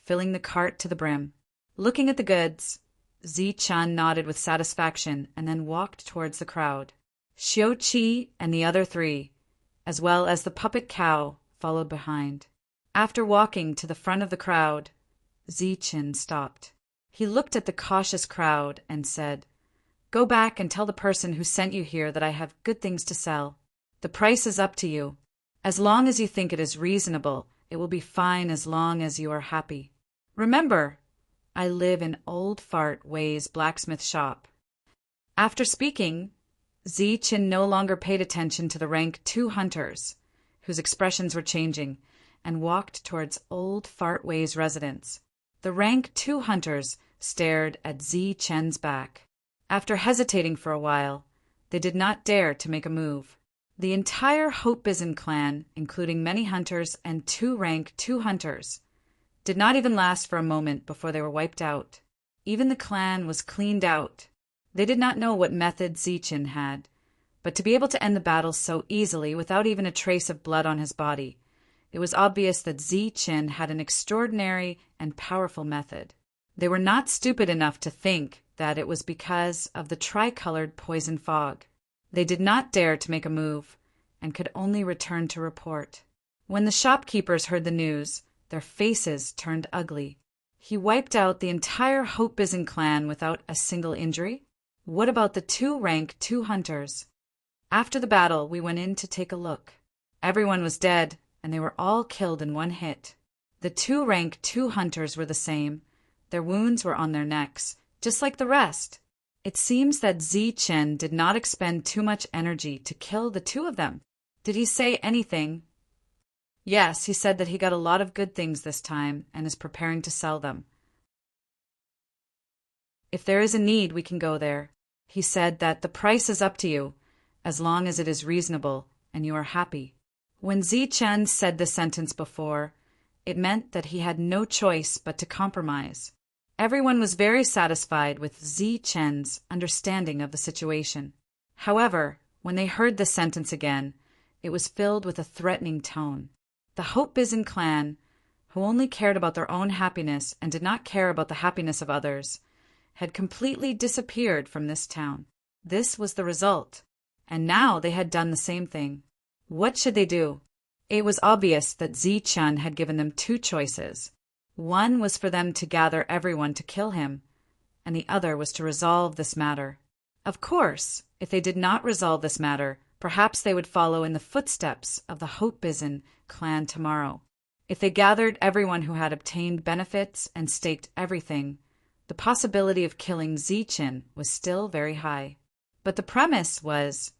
filling the cart to the brim. Looking at the goods, Ziqin nodded with satisfaction and then walked towards the crowd. Xiuqi and the other 3 as well as the puppet cow followed behind. After walking to the front of the crowd, Zichen stopped. He looked at the cautious crowd and said, "Go back and tell the person who sent you here that I have good things to sell. The price is up to you. As long as you think it is reasonable, it will be fine as long as you are happy. Remember, I live in Old Fart Way's blacksmith shop." After speaking, Zichen no longer paid attention to the rank 2 hunters, whose expressions were changing, and walked towards Old Fart Way's residence. The rank 2 hunters stared at Zichen's back. After hesitating for a while, they did not dare to make a move. The entire Hopebizen clan, including many hunters and 2 rank 2 hunters, did not even last for a moment before they were wiped out. Even the clan was cleaned out. They did not know what method Zichen had, but to be able to end the battle so easily without even a trace of blood on his body, it was obvious that Zichen had an extraordinary and powerful method. They were not stupid enough to think that it was because of the tricolored poison fog. They did not dare to make a move, and could only return to report. When the shopkeepers heard the news, their faces turned ugly. He wiped out the entire Hopebizen clan without a single injury? What about the 2 rank 2 hunters? After the battle, we went in to take a look. Everyone was dead, and they were all killed in one hit. The 2 rank 2 hunters were the same. Their wounds were on their necks, just like the rest. It seems that Zichen did not expend too much energy to kill the 2 of them. Did he say anything? Yes, he said that he got a lot of good things this time and is preparing to sell them. If there is a need, we can go there. He said that the price is up to you, as long as it is reasonable and you are happy. When Zichen said this sentence before, it meant that he had no choice but to compromise. Everyone was very satisfied with Zichen's understanding of the situation. However, when they heard this sentence again, it was filled with a threatening tone. The Hopebizen clan, who only cared about their own happiness and did not care about the happiness of others, had completely disappeared from this town. This was the result, and now they had done the same thing. What should they do? It was obvious that Zichen had given them 2 choices. One was for them to gather everyone to kill him, and the other was to resolve this matter. Of course, if they did not resolve this matter, perhaps they would follow in the footsteps of the Hopebizen clan tomorrow. If they gathered everyone who had obtained benefits and staked everything, the possibility of killing Zichen was still very high. But the premise was,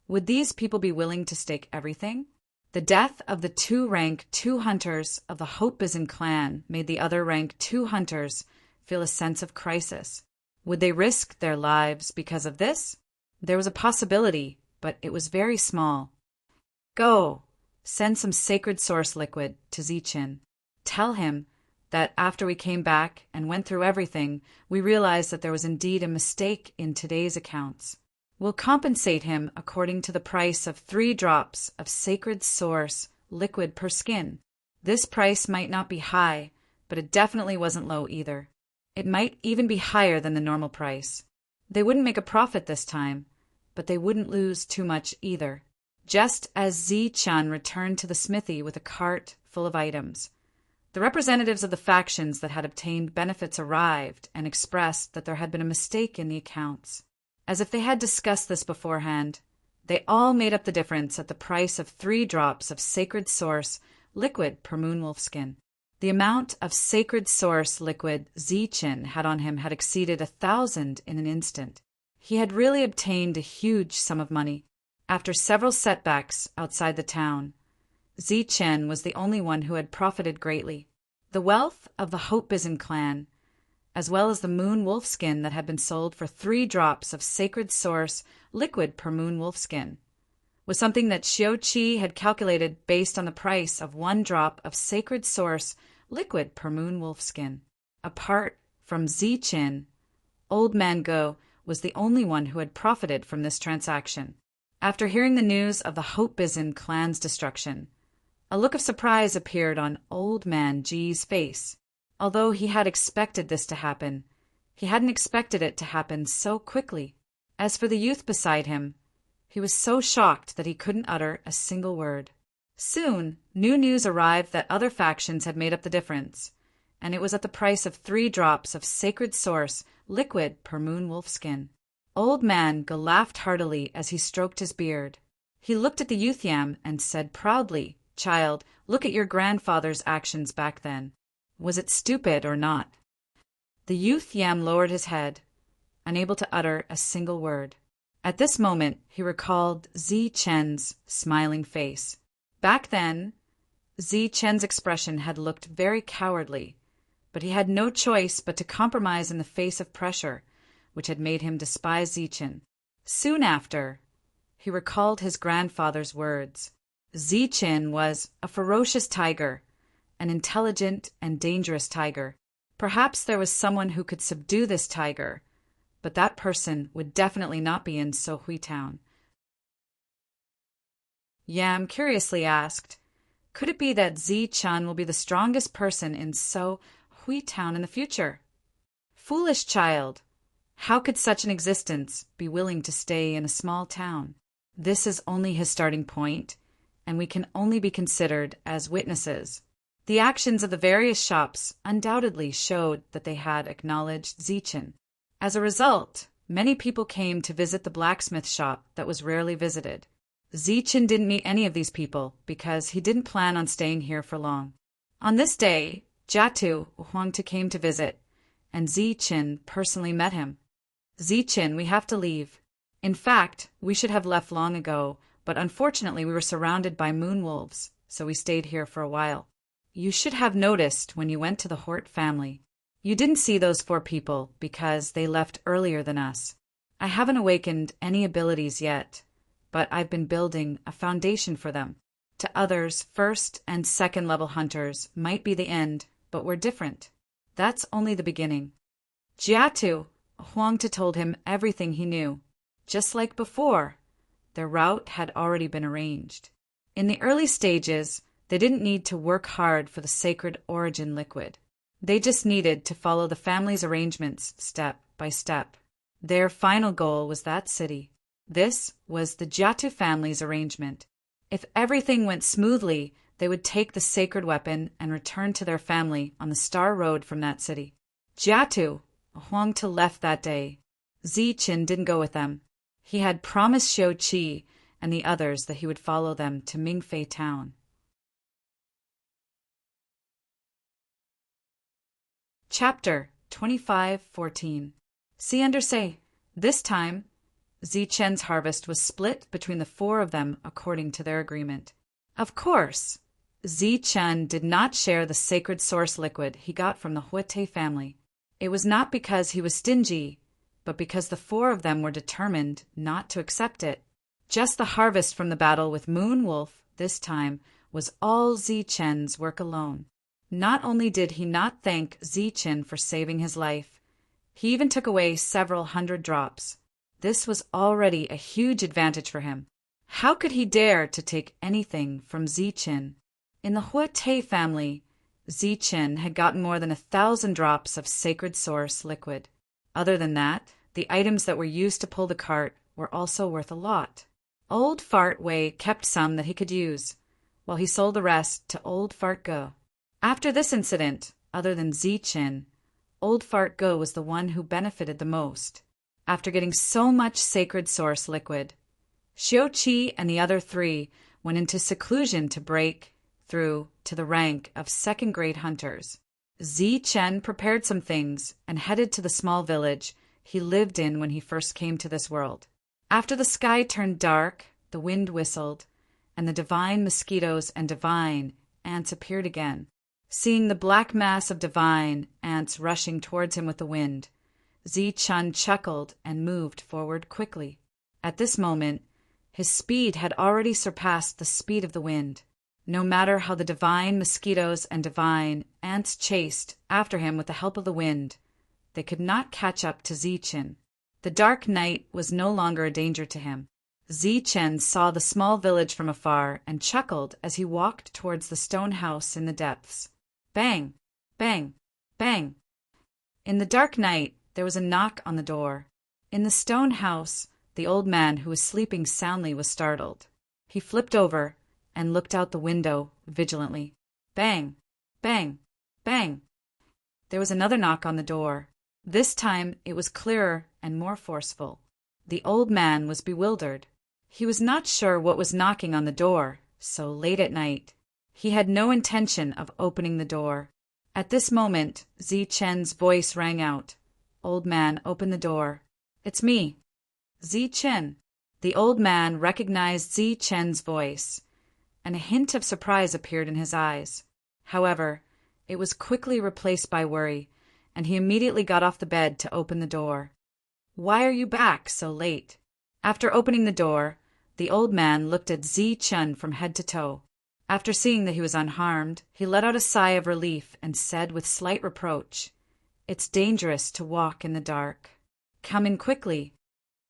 would these people be willing to stake everything? The death of the 2 rank 2 hunters of the Hopebizen clan made the other rank 2 hunters feel a sense of crisis. Would they risk their lives because of this? There was a possibility, but it was very small. Go, send some sacred source liquid to Zichen. Tell him that after we came back and went through everything, we realized that there was indeed a mistake in today's accounts. We'll compensate him according to the price of 3 drops of sacred source liquid per skin. This price might not be high, but it definitely wasn't low either. It might even be higher than the normal price. They wouldn't make a profit this time, but they wouldn't lose too much either. Just as Zichen returned to the smithy with a cart full of items, the representatives of the factions that had obtained benefits arrived and expressed that there had been a mistake in the accounts. As if they had discussed this beforehand, they all made up the difference at the price of 3 drops of sacred source liquid per moonwolf skin. The amount of sacred source liquid Zichen had on him had exceeded 1,000 in an instant. He had really obtained a huge sum of money. After several setbacks outside the town, Zichen was the only one who had profited greatly. The wealth of the Hopebizen clan, as well as the moon wolf skin that had been sold for 3 drops of sacred source liquid per moon wolf skin, was something that Xiuqi had calculated based on the price of 1 drop of sacred source liquid per moon wolf skin. Apart from Zichen, Old Man Go was the only one who had profited from this transaction. After hearing the news of the Hopebizen clan's destruction, a look of surprise appeared on Old Man G's face. Although he had expected this to happen, he hadn't expected it to happen so quickly. As for the youth beside him, He was so shocked that he couldn't utter a single word. Soon, new news arrived that other factions had made up the difference, and it was at the price of 3 drops of sacred source liquid per moonwolf skin. Old Man Go laughed heartily as he stroked his beard. He looked at the youth yam and said proudly, "Child, look at your grandfather's actions back then. Was it stupid or not?" The youth yam lowered his head, unable to utter a single word. At this moment, he recalled Zi Chen's smiling face. Back then, Zi Chen's expression had looked very cowardly, but he had no choice but to compromise in the face of pressure, which had made him despise Zi Chen. Soon after, he recalled his grandfather's words. Zi Chen was a ferocious tiger, an intelligent and dangerous tiger. Perhaps there was someone who could subdue this tiger, but that person would definitely not be in Sohui Town. Yam curiously asked, "Could it be that Zi Chen will be the strongest person in Sohui Town in the future?" "Foolish child! How could such an existence be willing to stay in a small town? This is only his starting point, and we can only be considered as witnesses." The actions of the various shops undoubtedly showed that they had acknowledged Zi Chen. As a result, many people came to visit the blacksmith shop that was rarely visited. Zi Chen didn't meet any of these people because he didn't plan on staying here for long. On this day, Jiatu Huangtu came to visit, and Zi Chen personally met him. "Zi Chen, we have to leave. In fact, we should have left long ago, but unfortunately we were surrounded by moonwolves, so we stayed here for a while. You should have noticed when you went to the Hort family. You didn't see those 4 people because they left earlier than us. I haven't awakened any abilities yet, but I've been building a foundation for them. To others, 1st and 2nd level hunters might be the end, but we're different. That's only the beginning." Jiatu Huangtu told him everything he knew. Just like before, their route had already been arranged. In the early stages, they didn't need to work hard for the sacred origin liquid. They just needed to follow the family's arrangements step by step. Their final goal was that city. This was the Jiatu family's arrangement. If everything went smoothly, they would take the sacred weapon and return to their family on the Star Road from that city. Jiatu Huangtu left that day. Zi Chen didn't go with them. He had promised Xiao Qi and the others that he would follow them to Mingfei Town. Chapter 25:14. See under say. This time, Zi Chen's harvest was split between the 4 of them according to their agreement. Of course, Zi Chen did not share the sacred source liquid he got from the Huete family. It was not because he was stingy, but because the 4 of them were determined not to accept it. Just the harvest from the battle with Moonwolf this time was all Zi Chen's work alone. Not only did he not thank Zi Chen for saving his life, he even took away several hundred drops. This was already a huge advantage for him. How could he dare to take anything from Zi Chen? In the Huete family, Zi Chen had gotten more than 1,000 drops of sacred source liquid. Other than that, the items that were used to pull the cart were also worth a lot. Old Fart Wei kept some that he could use, while he sold the rest to Old Fart Go. After this incident, other than Zi Chen, Old Fart Go was the one who benefited the most. After getting so much sacred source liquid, Xiao Qi and the other 3 went into seclusion to break through to the rank of 2nd-grade hunters. Zi Chen prepared some things and headed to the small village he lived in when he first came to this world. After the sky turned dark, the wind whistled, and the divine mosquitoes and divine ants appeared again. Seeing the black mass of divine ants rushing towards him with the wind, Zi Chen chuckled and moved forward quickly. At this moment, his speed had already surpassed the speed of the wind. No matter how the divine mosquitoes and divine ants chased after him with the help of the wind, they could not catch up to Zi Chen. The dark night was no longer a danger to him. Zi Chen saw the small village from afar and chuckled as he walked towards the stone house in the depths. Bang! Bang! Bang! In the dark night, there was a knock on the door. In the stone house, The old man, who was sleeping soundly, was startled. He flipped over and looked out the window vigilantly. Bang! Bang! Bang! There was another knock on the door. This time it was clearer and more forceful. The old man was bewildered. He was not sure what was knocking on the door so late at night. He had no intention of opening the door. At this moment, Zi Chen's voice rang out. Old man, open the door. It's me. Zi Chen. The old man recognized Zi Chen's voice, and a hint of surprise appeared in his eyes. However, it was quickly replaced by worry, and he immediately got off the bed to open the door. Why are you back so late? After opening the door, the old man looked at Zi Chen from head to toe. After seeing that he was unharmed, he let out a sigh of relief and said with slight reproach, It's dangerous to walk in the dark. Come in quickly.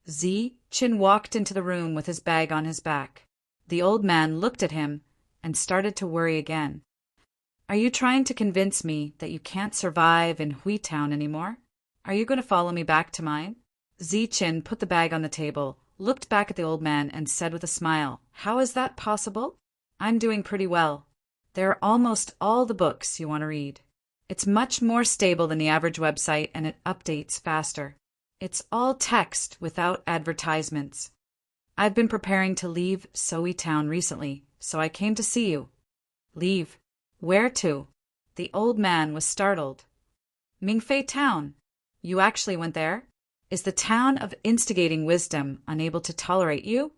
Zi Chen walked into the room with his bag on his back. The old man looked at him and started to worry again. Are you trying to convince me that you can't survive in Huitown anymore? Are you going to follow me back to mine? Zi Chen put the bag on the table, looked back at the old man, and said with a smile, How is that possible? I'm doing pretty well. There are almost all the books you want to read. It's much more stable than the average website, and it updates faster. It's all text without advertisements. I've been preparing to leave Soe Town recently, so I came to see you. Leave? Where to? The old man was startled. Mingfei Town. You actually went there? Is the town of instigating wisdom unable to tolerate you?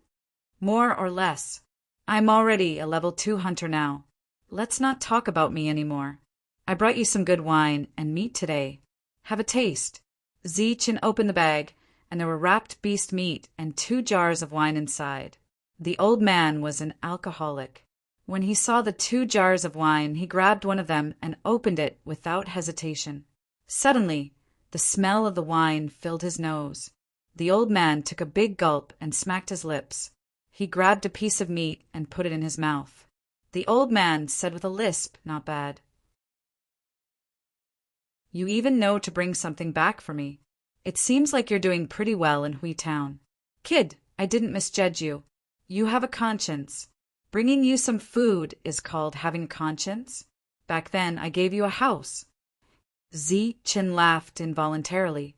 More or less. I'm already a level 2 hunter now. Let's not talk about me anymore. I brought you some good wine and meat today. Have a taste. Zi Chen opened the bag, and there were wrapped beast meat and 2 jars of wine inside. The old man was an alcoholic. When he saw the 2 jars of wine, he grabbed one of them and opened it without hesitation. Suddenly, the smell of the wine filled his nose. The old man took a big gulp and smacked his lips. He grabbed a piece of meat and put it in his mouth. The old man said with a lisp, Not bad. You even know to bring something back for me. It seems like you're doing pretty well in Huitown. Kid, I didn't misjudge you. You have a conscience. Bringing you some food is called having a conscience. Back then, I gave you a house. Zi Chen laughed involuntarily.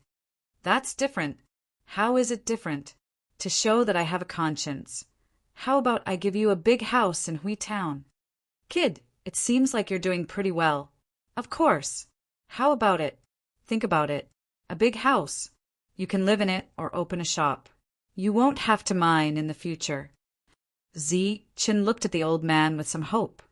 That's different. How is it different? To show that I have a conscience. How about I give you a big house in Huitown? Kid, it seems like you're doing pretty well. Of course. How about it? Think about it. A big house. You can live in it or open a shop. You won't have to mine in the future. Zi Chen looked at the old man with some hope.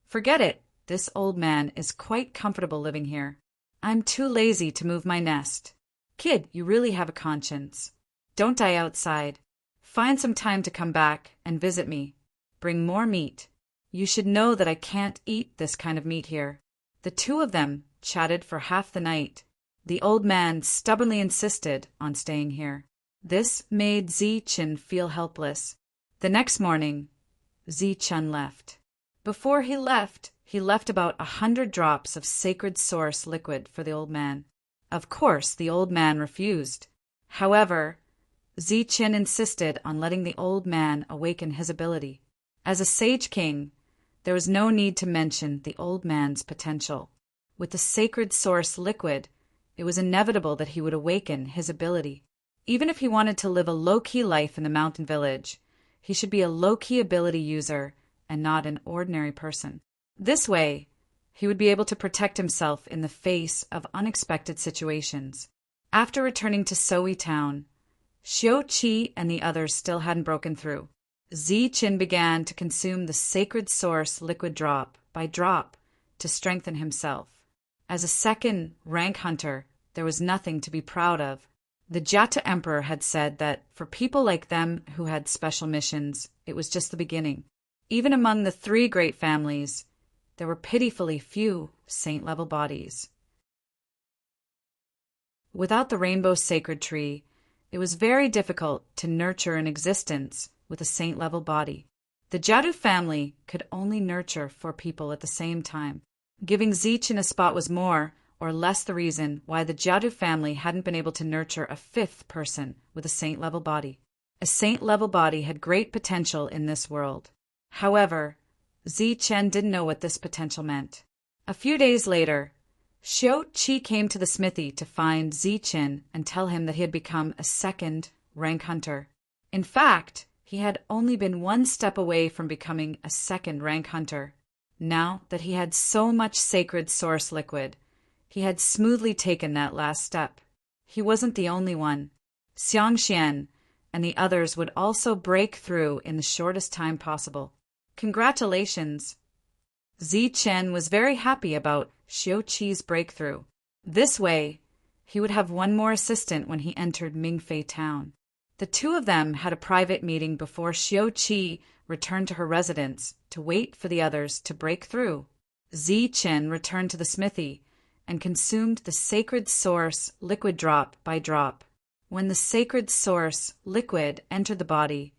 Forget it. This old man is quite comfortable living here. I'm too lazy to move my nest. Kid, you really have a conscience. Don't die outside. Find some time to come back and visit me. Bring more meat. You should know that I can't eat this kind of meat here. The 2 of them chatted for half the night. The old man stubbornly insisted on staying here. This made Zi Chen feel helpless. The next morning, Zi Chen left. Before he left about 100 drops of sacred source liquid for the old man. Of course, the old man refused. However, Zi Chen insisted on letting the old man awaken his ability. As a sage king, there was no need to mention the old man's potential. With the sacred source liquid, it was inevitable that he would awaken his ability. Even if he wanted to live a low-key life in the mountain village, he should be a low-key ability user and not an ordinary person. This way, he would be able to protect himself in the face of unexpected situations. After returning to Soe Town, Xiao Qi and the others still hadn't broken through. Zi Chen began to consume the sacred source liquid drop by drop to strengthen himself. As a second rank hunter, there was nothing to be proud of. The Jiatu Emperor had said that for people like them who had special missions, it was just the beginning. Even among the 3 great families, there were pitifully few saint-level bodies. Without the rainbow sacred tree, it was very difficult to nurture an existence with a saint-level body. The Jiatu family could only nurture 4 people at the same time. Giving Zi Chen a spot was more or less the reason why the Jiatu family hadn't been able to nurture a 5th person with a saint-level body. A saint-level body had great potential in this world. However, Zichen didn't know what this potential meant. A few days later, Xiao Qi came to the smithy to find Zichen and tell him that he had become a second rank hunter. In fact, he had only been one step away from becoming a second rank hunter. Now that he had so much sacred source liquid, he had smoothly taken that last step. He wasn't the only one. Xiangxian and the others would also break through in the shortest time possible. Congratulations! Zichen was very happy about Xiao Qi's breakthrough. This way, he would have one more assistant when he entered Mingfei town. The two of them had a private meeting before Xiao Qi returned to her residence to wait for the others to break through. Zichen returned to the smithy and consumed the sacred source liquid drop by drop. When the sacred source liquid entered the body,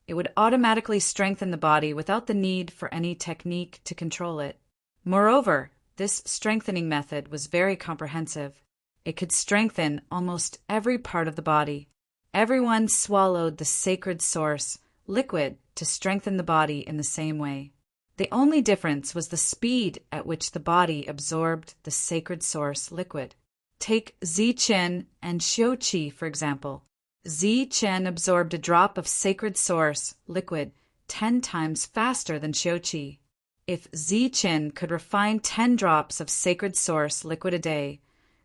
it would automatically strengthen the body without the need for any technique to control it. Moreover, this strengthening method was very comprehensive. It could strengthen almost every part of the body. Everyone swallowed the sacred source liquid to strengthen the body in the same way. The only difference was the speed at which the body absorbed the sacred source liquid. Take Zichen and Xiao Qi, for example. Zichen absorbed a drop of sacred source liquid 10 times faster than Xiao Qi. If Zichen could refine 10 drops of sacred source liquid a day,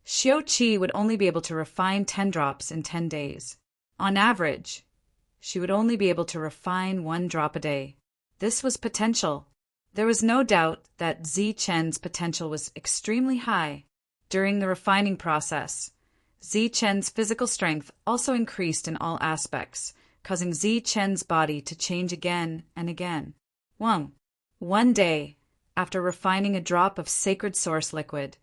Xiao Qi would only be able to refine 10 drops in 10 days. On average, she would only be able to refine 1 drop a day. This was potential. There was no doubt that Zichen's potential was extremely high. During the refining process, Zichen's physical strength also increased in all aspects, causing Zichen's body to change again and again. One day, after refining a drop of sacred source liquid,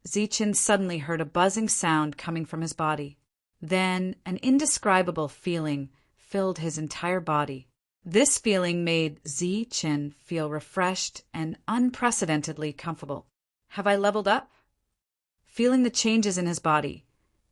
Zichen suddenly heard a buzzing sound coming from his body. Then an indescribable feeling filled his entire body. This feeling made Zichen feel refreshed and unprecedentedly comfortable. Have I leveled up? Feeling the changes in his body,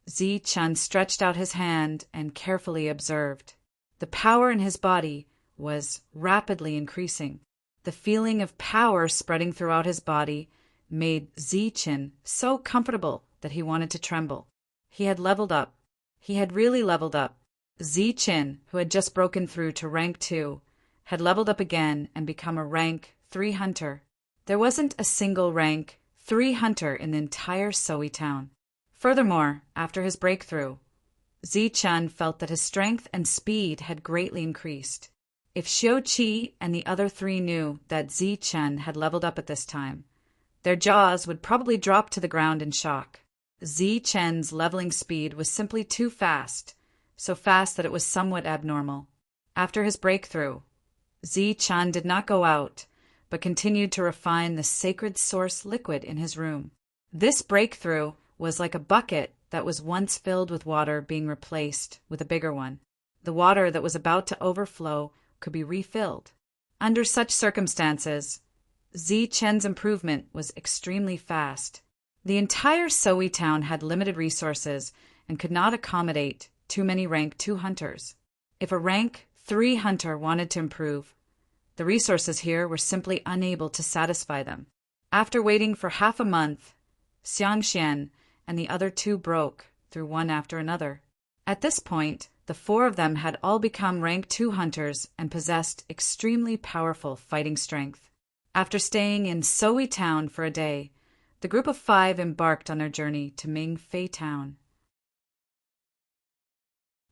Zichen stretched out his hand and carefully observed. The power in his body was rapidly increasing. The feeling of power spreading throughout his body made Zichen so comfortable that he wanted to tremble. He had leveled up. He had really leveled up. Zichen, who had just broken through to rank 2, had leveled up again and become a rank 3 hunter. There wasn't a single rank 3 hunter in the entire Sohui town. Furthermore, after his breakthrough, Zichen felt that his strength and speed had greatly increased. If Xiao Qi and the other 3 knew that Zichen had leveled up at this time, their jaws would probably drop to the ground in shock. Zichen's leveling speed was simply too fast, so fast that it was somewhat abnormal. After his breakthrough, Zichen did not go out, but continued to refine the sacred source liquid in his room. This breakthrough was like a bucket that was once filled with water being replaced with a bigger one. The water that was about to overflow could be refilled. Under such circumstances, Zichen's improvement was extremely fast. The entire Sohui town had limited resources and could not accommodate too many rank 2 hunters. If a rank 3 hunter wanted to improve, the resources here were simply unable to satisfy them. After waiting for half a month, Xiangxian and the other 2 broke through one after another. At this point, the 4 of them had all become rank 2 hunters and possessed extremely powerful fighting strength. After staying in Sohui town for a day, the group of 5 embarked on their journey to Mingfei town.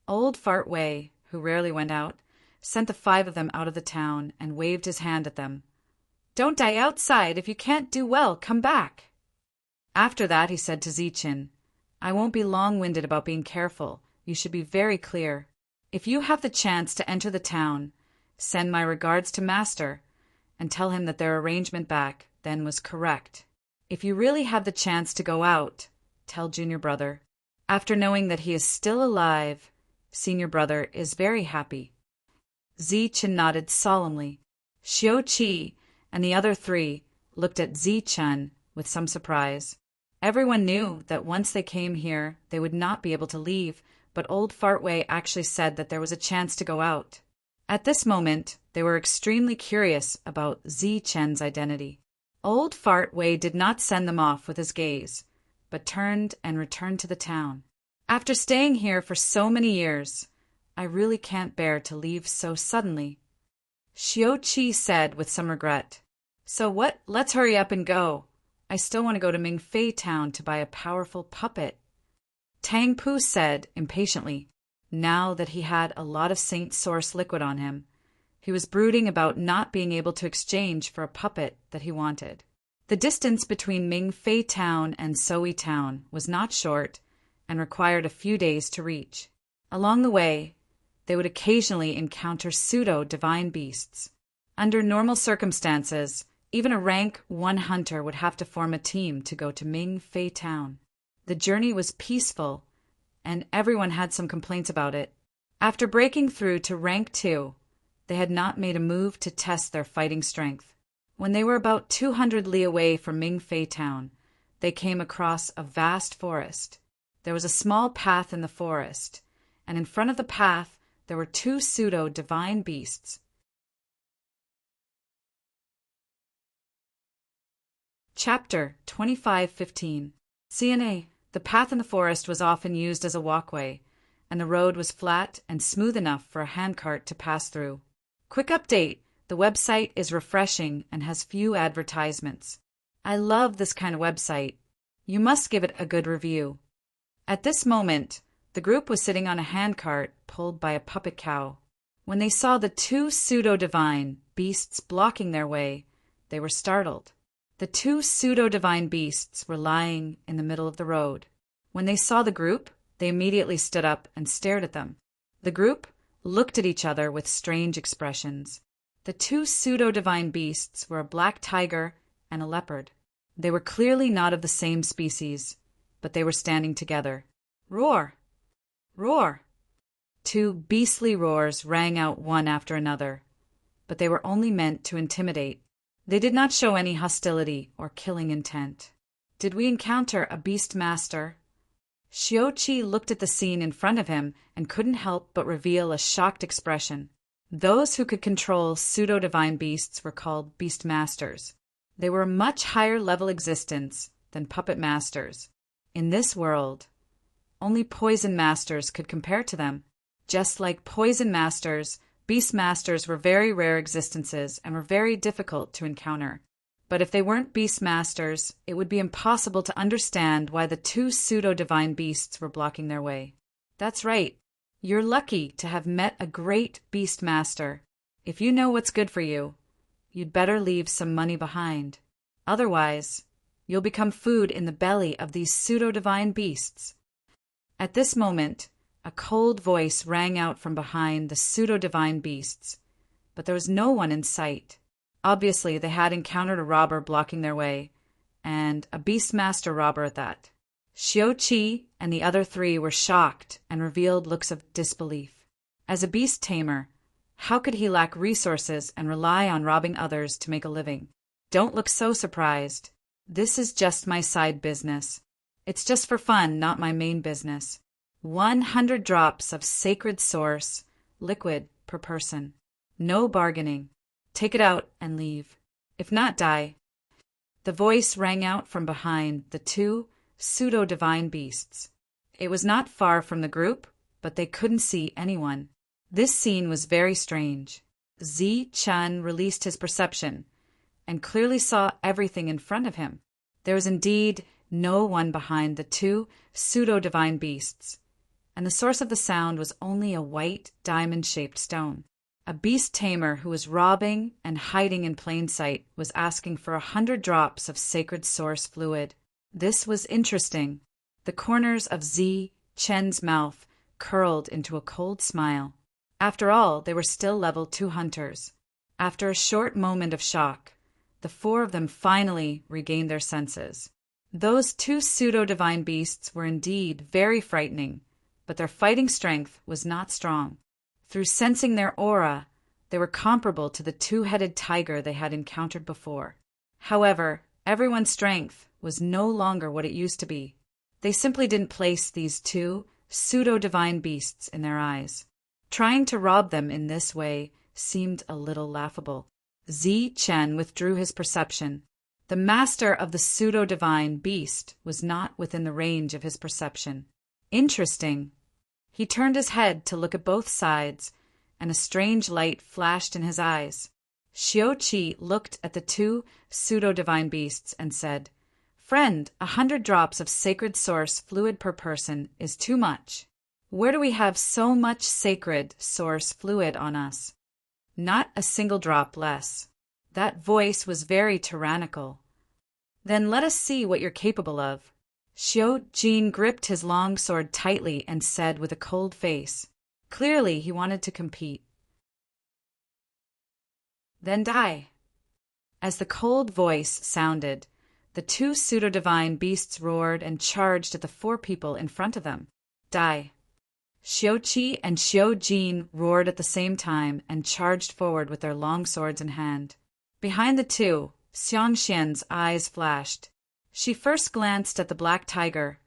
Old Fart Wei, who rarely went out, sent the 5 of them out of the town and waved his hand at them. "Don't die outside. If you can't do well, come back." After that, he said to Zichen, "I won't be long-winded about being careful. You should be very clear. If you have the chance to enter the town, send my regards to Master, and tell him that their arrangement back then was correct. If you really have the chance to go out, tell Junior Brother. After knowing that he is still alive, Senior Brother is very happy." Zichen nodded solemnly. Xiao Qi and the other 3 looked at Zichen with some surprise. Everyone knew that once they came here, they would not be able to leave, but old Fartway actually said that there was a chance to go out. At this moment, they were extremely curious about Zi Chen's identity. Old Fartway did not send them off with his gaze, but turned and returned to the town. After staying here for so many years, I really can't bear to leave so suddenly. Xiao Qi said with some regret. So what? Let's hurry up and go. I still want to go to Mingfei Town to buy a powerful puppet. Tang Pu said impatiently, now that he had a lot of Saint Source liquid on him. He was brooding about not being able to exchange for a puppet that he wanted. The distance between Mingfei Town and Soyi Town was not short and required a few days to reach. Along the way, they would occasionally encounter pseudo-divine beasts. Under normal circumstances, even a rank 1 hunter would have to form a team to go to Mingfei Town. The journey was peaceful, and everyone had some complaints about it. After breaking through to rank 2, they had not made a move to test their fighting strength. When they were about 200 li away from Mingfei Town, they came across a vast forest. There was a small path in the forest, and in front of the path there were 2 pseudo-divine beasts. Chapter 25:15. CNA. The path in the forest was often used as a walkway, and the road was flat and smooth enough for a handcart to pass through. Quick update. The website is refreshing and has few advertisements. I love this kind of website. You must give it a good review. At this moment, the group was sitting on a handcart pulled by a puppet cow. When they saw the 2 pseudo-divine beasts blocking their way, they were startled. The 2 pseudo-divine beasts were lying in the middle of the road. When they saw the group, they immediately stood up and stared at them. The group looked at each other with strange expressions. The 2 pseudo-divine beasts were a black tiger and a leopard. They were clearly not of the same species, but they were standing together. Roar! Roar! 2 beastly roars rang out one after another, but they were only meant to intimidate. They did not show any hostility or killing intent. Did we encounter a beast master? Xiao Qi looked at the scene in front of him and couldn't help but reveal a shocked expression. Those who could control pseudo-divine beasts were called beast masters. They were a much higher level existence than puppet masters. In this world, only poison masters could compare to them. Just like poison masters, beast masters were very rare existences and were very difficult to encounter. But if they weren't beast masters, it would be impossible to understand why the 2 pseudo-divine beasts were blocking their way. That's right. You're lucky to have met a great beast master. If you know what's good for you, you'd better leave some money behind. Otherwise, you'll become food in the belly of these pseudo-divine beasts. At this moment, a cold voice rang out from behind the pseudo-divine beasts, but there was no one in sight. Obviously, they had encountered a robber blocking their way, and a beastmaster robber at that. Xiao Qi and the other 3 were shocked and revealed looks of disbelief. As a beast tamer, how could he lack resources and rely on robbing others to make a living? Don't look so surprised. This is just my side business. It's just for fun, not my main business. 100 drops of sacred source, liquid per person. No bargaining. Take it out and leave. If not, die. The voice rang out from behind the 2 pseudo-divine beasts. It was not far from the group, but they couldn't see anyone. This scene was very strange. Zi Chen released his perception and clearly saw everything in front of him. There was indeed no one behind the 2 pseudo-divine beasts, and the source of the sound was only a white diamond-shaped stone. A beast tamer who was robbing and hiding in plain sight was asking for 100 drops of sacred source fluid. This was interesting. The corners of Zi Chen's mouth curled into a cold smile. After all, they were still level 2 hunters. After a short moment of shock, the 4 of them finally regained their senses. Those 2 pseudo-divine beasts were indeed very frightening, but their fighting strength was not strong. Through sensing their aura, they were comparable to the 2-headed tiger they had encountered before. However, Everyone's strength was no longer what it used to be. They simply didn't place these two pseudo-divine beasts in their eyes. Trying to rob them in this way seemed a little laughable. Chen withdrew his perception. The master of the pseudo-divine beast was not within the range of his perception. Interesting. He turned his head to look at both sides, and a strange light flashed in his eyes. Xiao looked at the two pseudo-divine beasts and said, "Friend, 100 drops of sacred source fluid per person is too much. Where do we have so much sacred source fluid on us? Not a single drop less." That voice was very tyrannical. "Then let us see what you're capable of." Xiao gripped his long sword tightly and said with a cold face. Clearly he wanted to compete. "Then die." As the cold voice sounded, the two pseudo-divine beasts roared and charged at the 4 people in front of them. "Die." Xiao and Xiao roared at the same time and charged forward with their long swords in hand. Behind the two, Xiangxian's eyes flashed. She first glanced at the black tiger,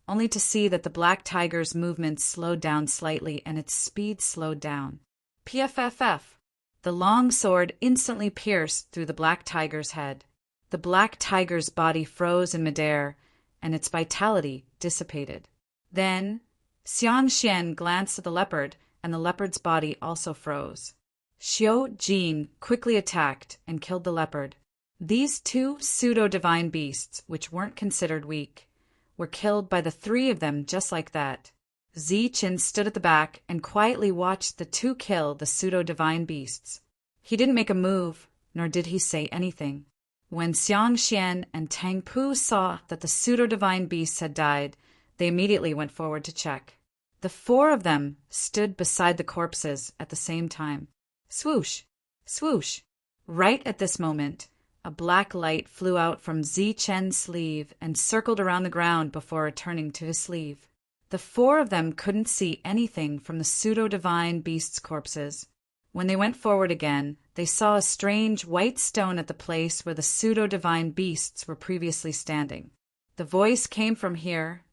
only to see that the black tiger's movements slowed down slightly and its speed slowed down. PFFF. The long sword instantly pierced through the black tiger's head. The black tiger's body froze in midair, and its vitality dissipated. Then, Xiangxian glanced at the leopard, and the leopard's body also froze. Xiao quickly attacked and killed the leopard. These two pseudo-divine beasts, which weren't considered weak, were killed by the 3 of them just like that. Chen stood at the back and quietly watched the 2 kill the pseudo-divine beasts. He didn't make a move, nor did he say anything. When Xiangxian and Tang Pu saw that the pseudo-divine beasts had died, they immediately went forward to check. The 4 of them stood beside the corpses at the same time. Swoosh! Swoosh! Right at this moment, a black light flew out from Chen's sleeve and circled around the ground before returning to his sleeve. The 4 of them couldn't see anything from the pseudo-divine beasts' corpses. When they went forward again, they saw a strange white stone at the place where the pseudo-divine beasts were previously standing. The voice came from here.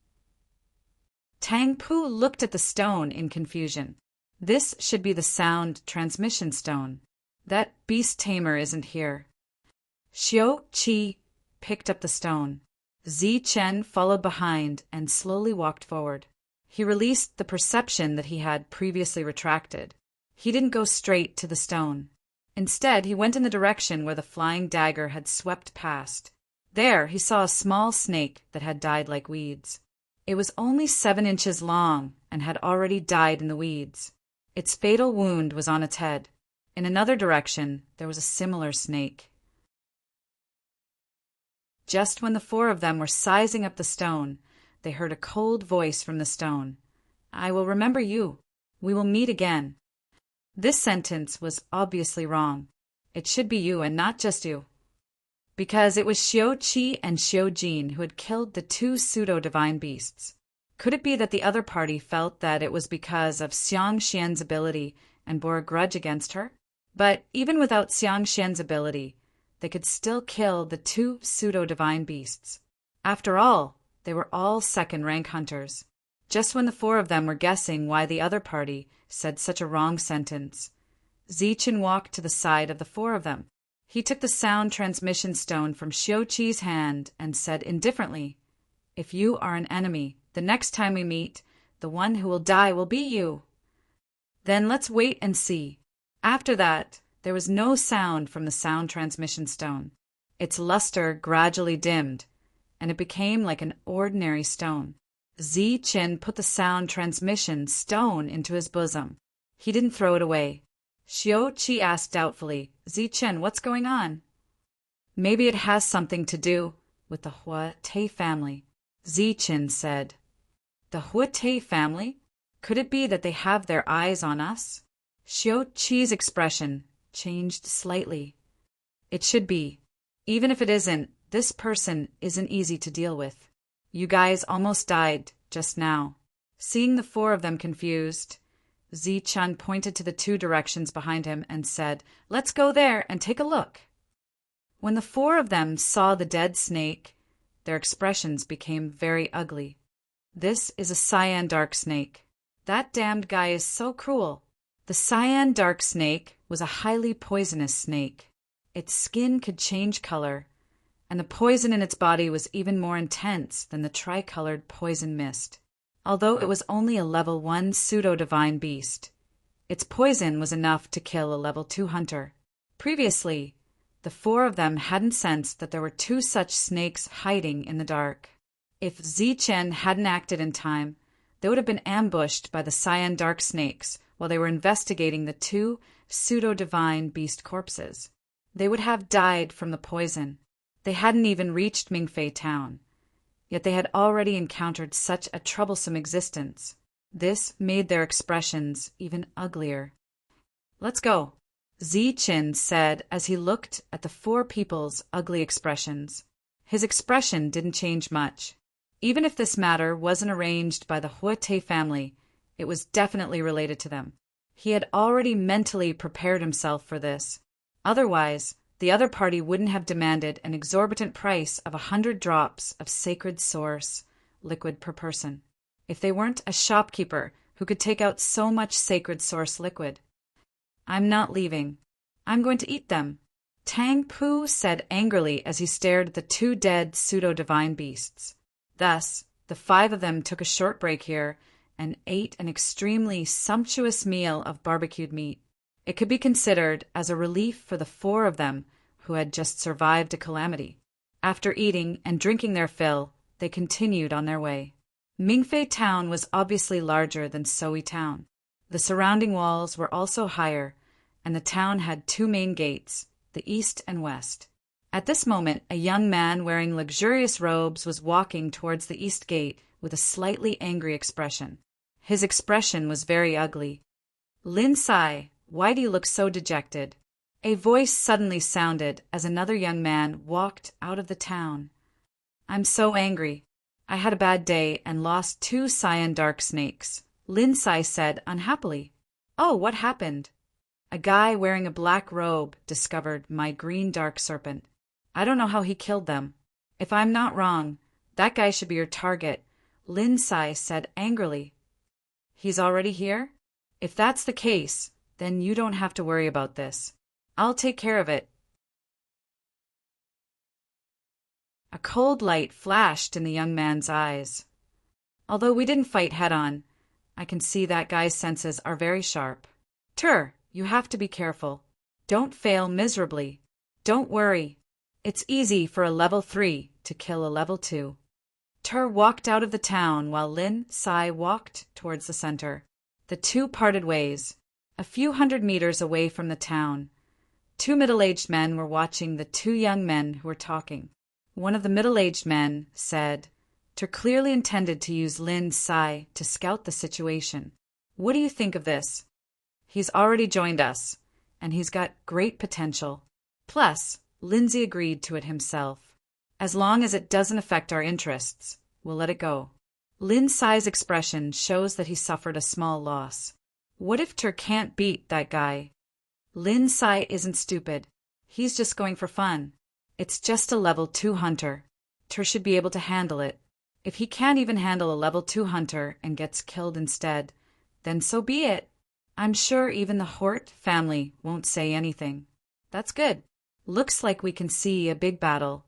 Tang Pu looked at the stone in confusion. This should be the sound transmission stone. That beast tamer isn't here. Xiao picked up the stone. Chen followed behind and slowly walked forward. He released the perception that he had previously retracted. He didn't go straight to the stone. Instead, he went in the direction where the flying dagger had swept past. There, he saw a small snake that had died like weeds. It was only 7 inches long and had already died in the weeds. Its fatal wound was on its head. In another direction, there was a similar snake. Just when the 4 of them were sizing up the stone, they heard a cold voice from the stone. "I will remember you. We will meet again." This sentence was obviously wrong. It should be you and not just you. Because it was Xiao and Xiao who had killed the 2 pseudo-divine beasts. Could it be that the other party felt that it was because of Xiangxian's ability and bore a grudge against her? But even without Xiangxian's ability, they could still kill the 2 pseudo-divine beasts. After all, they were all second-rank hunters. Just when the 4 of them were guessing why the other party said such a wrong sentence, Chen walked to the side of the 4 of them. He took the sound transmission stone from Xiao hand and said indifferently, "If you are an enemy, the next time we meet, the one who will die will be you. Then let's wait and see." After that, there was no sound from the sound transmission stone. Its luster gradually dimmed, and it became like an ordinary stone. Chen put the sound transmission stone into his bosom. He didn't throw it away. Xiao asked doubtfully, "Chen, what's going on?" "Maybe it has something to do with the Hua-Te family," Chen said. "The Hua-Te family? Could it be that they have their eyes on us?" Xiao's expression changed slightly. "It should be. Even if it isn't, this person isn't easy to deal with. You guys almost died just now." Seeing the 4 of them confused, Chen pointed to the 2 directions behind him and said, "Let's go there and take a look." When the four of them saw the dead snake, their expressions became very ugly. "This is a cyan dark snake. That damned guy is so cruel." The cyan dark snake was a highly poisonous snake. Its skin could change color, and the poison in its body was even more intense than the tricolored poison mist. Although it was only a level 1 pseudo-divine beast, its poison was enough to kill a level 2 hunter. Previously, the four of them hadn't sensed that there were two such snakes hiding in the dark. If Zichen hadn't acted in time, they would have been ambushed by the cyan dark snakes while they were investigating the two pseudo-divine beast corpses. They would have died from the poison. They hadn't even reached Mingfei town, yet they had already encountered such a troublesome existence. This made their expressions even uglier. "Let's go," Zichen said as he looked at the four people's ugly expressions. His expression didn't change much. Even if this matter wasn't arranged by the Huate family, it was definitely related to them. He had already mentally prepared himself for this. Otherwise, the other party wouldn't have demanded an exorbitant price of 100 drops of sacred source liquid per person, if they weren't a shopkeeper who could take out so much sacred source liquid. "I'm not leaving. I'm going to eat them," Tang Pu said angrily as he stared at the two dead pseudo-divine beasts. Thus, the five of them took a short break here and ate an extremely sumptuous meal of barbecued meat. It could be considered as a relief for the four of them who had just survived a calamity. After eating and drinking their fill, they continued on their way. Mingfei town was obviously larger than Soyi town. The surrounding walls were also higher, and the town had two main gates, the east and west. At this moment, a young man wearing luxurious robes was walking towards the east gate with a slightly angry expression. His expression was very ugly. "Lin Sai, why do you look so dejected?" A voice suddenly sounded as another young man walked out of the town. "I'm so angry. I had a bad day and lost two cyan dark snakes," Lin Sai said unhappily. "Oh, what happened?" "A guy wearing a black robe discovered my green dark serpent. I don't know how he killed them. If I'm not wrong, that guy should be your target," Lin Sai said angrily. "He's already here? If that's the case, then you don't have to worry about this. I'll take care of it." A cold light flashed in the young man's eyes. "Although we didn't fight head-on, I can see that guy's senses are very sharp. Tur, you have to be careful. Don't fail miserably. Don't worry. It's easy for a level 3 to kill a level 2. Tur walked out of the town while Lin Sai walked towards the center. The two parted ways. A few hundred meters away from the town, two middle-aged men were watching the two young men who were talking. One of the middle-aged men said, Tur clearly intended to use Lin Sai to scout the situation. "What do you think of this? He's already joined us, and he's got great potential. Plus, Lindsay agreed to it himself. As long as it doesn't affect our interests, we'll let it go." Lin Sai's expression shows that he suffered a small loss. What if Tur can't beat that guy? Lin Sai isn't stupid. He's just going for fun. It's just a level 2 hunter. Tur should be able to handle it. If he can't even handle a level 2 hunter and gets killed instead, then so be it. I'm sure even the Hort family won't say anything. That's good. Looks like we can see a big battle.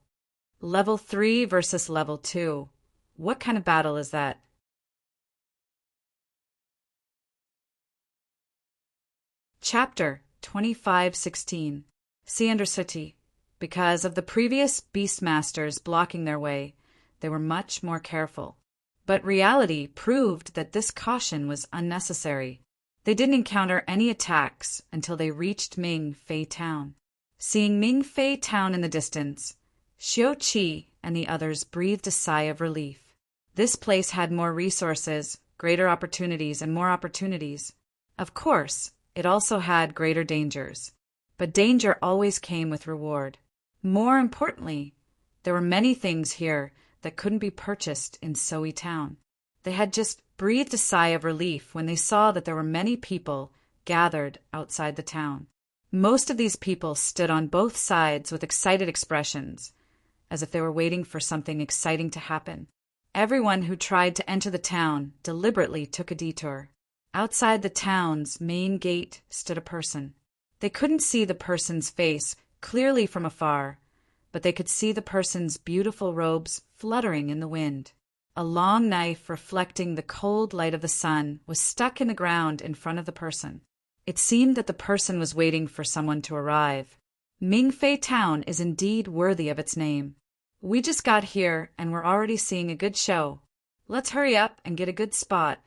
Level 3 versus level 2. What kind of battle is that? Chapter 25:16. Siender City. Because of the previous Beastmasters blocking their way, they were much more careful. But reality proved that this caution was unnecessary. They didn't encounter any attacks until they reached Mingfei town. Seeing Mingfei town in the distance, Xiao Qi and the others breathed a sigh of relief. This place had more resources, greater opportunities, and more opportunities. Of course, it also had greater dangers. But danger always came with reward. More importantly, there were many things here that couldn't be purchased in Soyi town. They had just breathed a sigh of relief when they saw that there were many people gathered outside the town. Most of these people stood on both sides with excited expressions, as if they were waiting for something exciting to happen. Everyone who tried to enter the town deliberately took a detour. Outside the town's main gate stood a person. They couldn't see the person's face clearly from afar, but they could see the person's beautiful robes fluttering in the wind. A long knife reflecting the cold light of the sun was stuck in the ground in front of the person. It seemed that the person was waiting for someone to arrive. Mingfei Town is indeed worthy of its name. We just got here and we're already seeing a good show. Let's hurry up and get a good spot.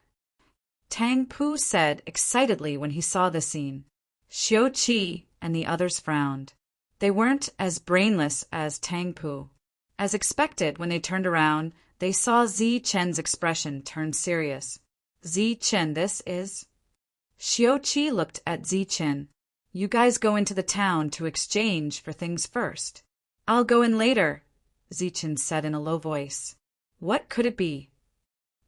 Tang Pu said excitedly when he saw the scene. Xiao Qi and the others frowned. They weren't as brainless as Tang Pu. As expected, when they turned around, they saw Zi Chen's expression turn serious. Zi Chen, this is... Xiao Qi looked at Zi Chen. You guys go into the town to exchange for things first. I'll go in later, Zi Chen said in a low voice. What could it be?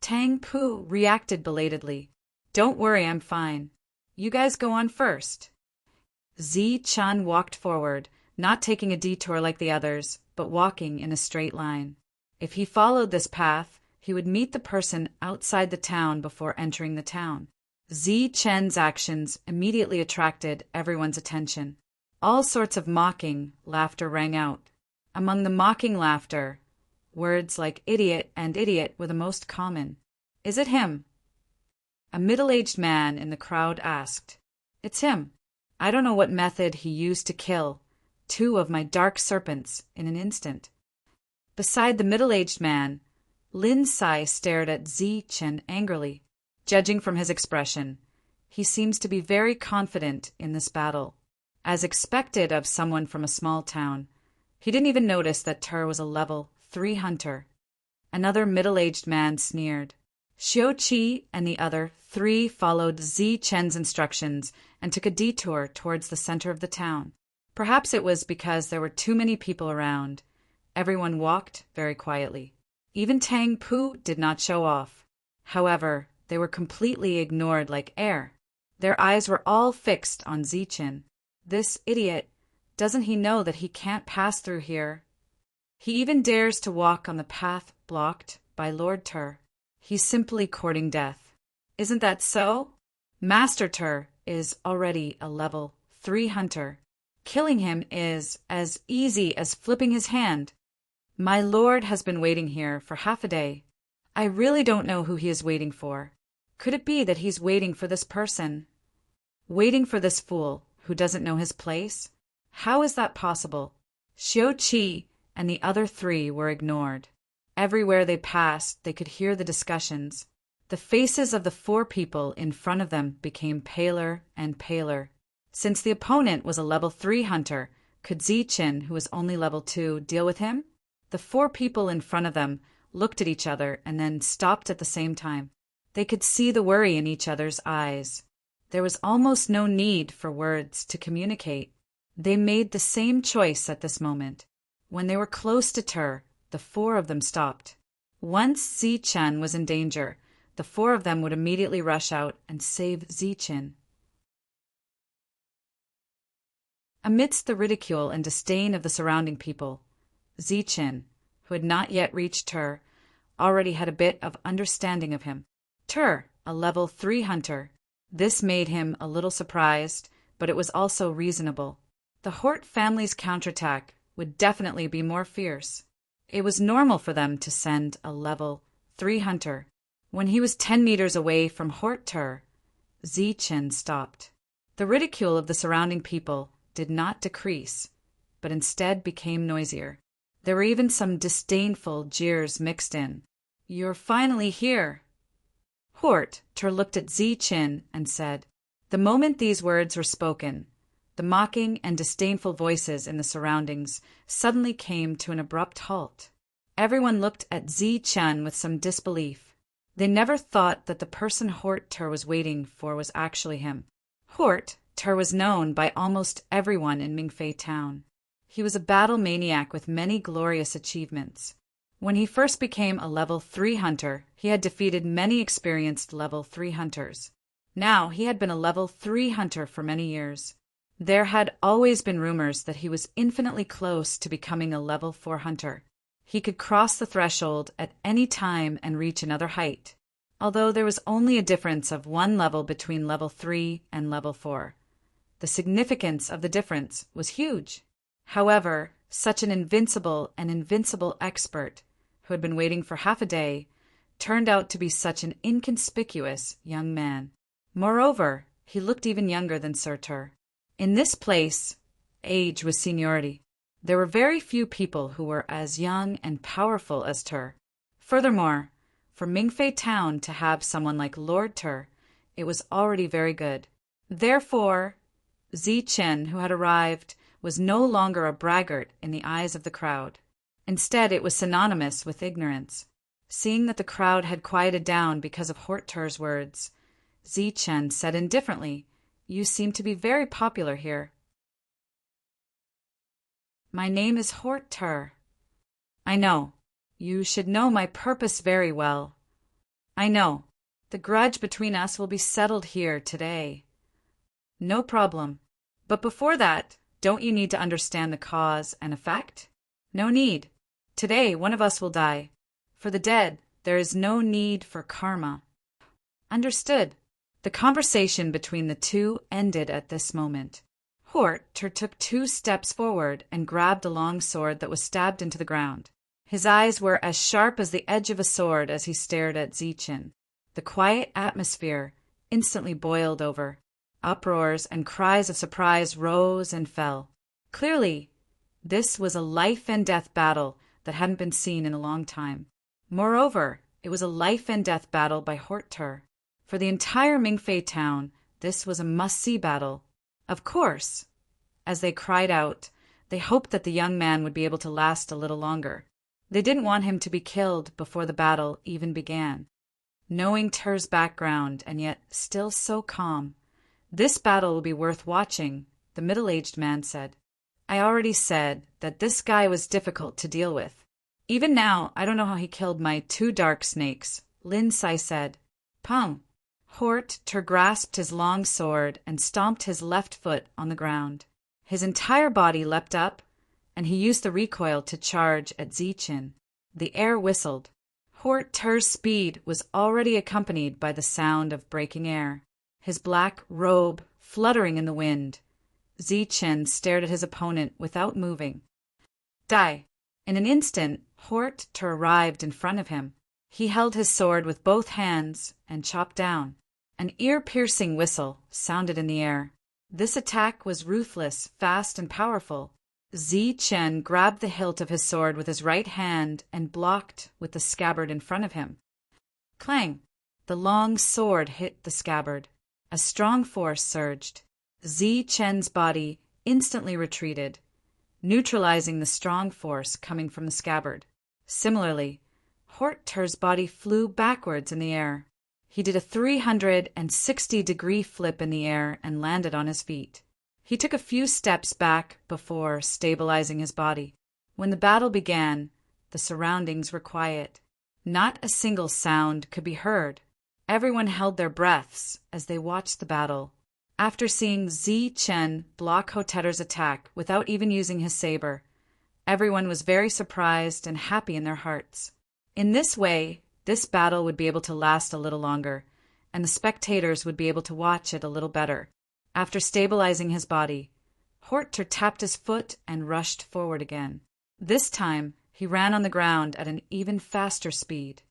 Tang Pu reacted belatedly. Don't worry, I'm fine. You guys go on first. Zi Chen walked forward, not taking a detour like the others, but walking in a straight line. If he followed this path, he would meet the person outside the town before entering the town. Zi Chen's actions immediately attracted everyone's attention. All sorts of mocking laughter rang out. Among the mocking laughter, words like idiot and idiot were the most common. Is it him? A middle-aged man in the crowd asked. It's him. I don't know what method he used to kill 2 of my dark serpents in an instant. Beside the middle-aged man, Lin Sai stared at Zi Chen angrily. Judging from his expression, he seems to be very confident in this battle. As expected of someone from a small town, he didn't even notice that Ter was a level 3 hunter. Another middle-aged man sneered. Xiao Qi and the other 3 followed Zi Chen's instructions and took a detour towards the center of the town. Perhaps it was because there were too many people around. Everyone walked very quietly. Even Tang Pu did not show off. However, they were completely ignored like air. Their eyes were all fixed on Zi Chen. This idiot, doesn't he know that he can't pass through here? He even dares to walk on the path blocked by Lord Ter. He's simply courting death. Isn't that so? Master Ter is already a level 3 hunter. Killing him is as easy as flipping his hand. My lord has been waiting here for half a day. I really don't know who he is waiting for. Could it be that he's waiting for this person? Waiting for this fool who doesn't know his place? How is that possible? Xiao Qi and the other 3 were ignored. Everywhere they passed, they could hear the discussions. The faces of the 4 people in front of them became paler and paler. Since the opponent was a level 3 hunter, could Zi Chen, who was only level 2, deal with him? The 4 people in front of them looked at each other and then stopped at the same time. They could see the worry in each other's eyes. There was almost no need for words to communicate. They made the same choice at this moment. When they were close to Ter, the 4 of them stopped. Once Zi Chen was in danger, the 4 of them would immediately rush out and save Zi Chen. Amidst the ridicule and disdain of the surrounding people, Zi Chen, who had not yet reached Ter, already had a bit of understanding of him. Ter, a level 3 hunter. This made him a little surprised, but it was also reasonable. The Hort family's counterattack would definitely be more fierce. It was normal for them to send a level 3 hunter. When he was 10 meters away from Hort Ter, Zi Chen stopped. The ridicule of the surrounding people did not decrease, but instead became noisier. There were even some disdainful jeers mixed in. You're finally here. Hort Ter looked at Zi Chen and said. The moment these words were spoken, the mocking and disdainful voices in the surroundings suddenly came to an abrupt halt. Everyone looked at Zi Chen with some disbelief. They never thought that the person Hort Ter was waiting for was actually him. Hort Ter was known by almost everyone in Mingfei Town. He was a battle maniac with many glorious achievements. When he first became a level 3 hunter, he had defeated many experienced level 3 hunters. Now he had been a level 3 hunter for many years. There had always been rumors that he was infinitely close to becoming a level 4 hunter. He could cross the threshold at any time and reach another height, although there was only a difference of 1 level between level 3 and level 4. The significance of the difference was huge. However, such an invincible expert, who had been waiting for half a day, turned out to be such an inconspicuous young man. Moreover, he looked even younger than Surtur. In this place, age was seniority. There were very few people who were as young and powerful as Tur. Furthermore, for Mingfei Town to have someone like Lord Tur, it was already very good. Therefore, Zichen, who had arrived, was no longer a braggart in the eyes of the crowd. Instead, it was synonymous with ignorance. Seeing that the crowd had quieted down because of Hort Tur's words, Zichen said indifferently, "You seem to be very popular here." "My name is Hort Tur." "I know. You should know my purpose very well." "I know. The grudge between us will be settled here today." "No problem. But before that, don't you need to understand the cause and effect?" "No need. Today one of us will die. For the dead, there is no need for karma." "Understood." The conversation between the two ended at this moment. Hort Tur took 2 steps forward and grabbed a long sword that was stabbed into the ground. His eyes were as sharp as the edge of a sword as he stared at Zichen. The quiet atmosphere instantly boiled over. Uproars and cries of surprise rose and fell. Clearly, this was a life-and-death battle that hadn't been seen in a long time. Moreover, it was a life-and-death battle by Hort Tur. For the entire Mingfei town, this was a must-see battle. Of course, as they cried out, they hoped that the young man would be able to last a little longer. They didn't want him to be killed before the battle even began. Knowing Tur's background, and yet still so calm, "This battle will be worth watching," the middle-aged man said. "I already said that this guy was difficult to deal with. Even now, I don't know how he killed my 2 dark snakes," Lin Sai said. "Pum." Hort Tur grasped his long sword and stomped his left foot on the ground. His entire body leapt up, and he used the recoil to charge at Zichen. The air whistled. Hort Tur's speed was already accompanied by the sound of breaking air, his black robe fluttering in the wind. Zichen stared at his opponent without moving. Die! In an instant, Hort Tur arrived in front of him. He held his sword with both hands and chopped down. An ear-piercing whistle sounded in the air. This attack was ruthless, fast, and powerful. Zichen grabbed the hilt of his sword with his right hand and blocked with the scabbard in front of him. Clang! The long sword hit the scabbard. A strong force surged. Zichen's body instantly retreated, neutralizing the strong force coming from the scabbard. Similarly, Hort Tur's body flew backwards in the air. He did a 360-degree flip in the air and landed on his feet. He took a few steps back before stabilizing his body. When the battle began, the surroundings were quiet. Not a single sound could be heard. Everyone held their breaths as they watched the battle. After seeing Zichen block Hotetter's attack without even using his saber, everyone was very surprised and happy in their hearts. In this way, this battle would be able to last a little longer, and the spectators would be able to watch it a little better. After stabilizing his body, Hort Tur tapped his foot and rushed forward again. This time, he ran on the ground at an even faster speed.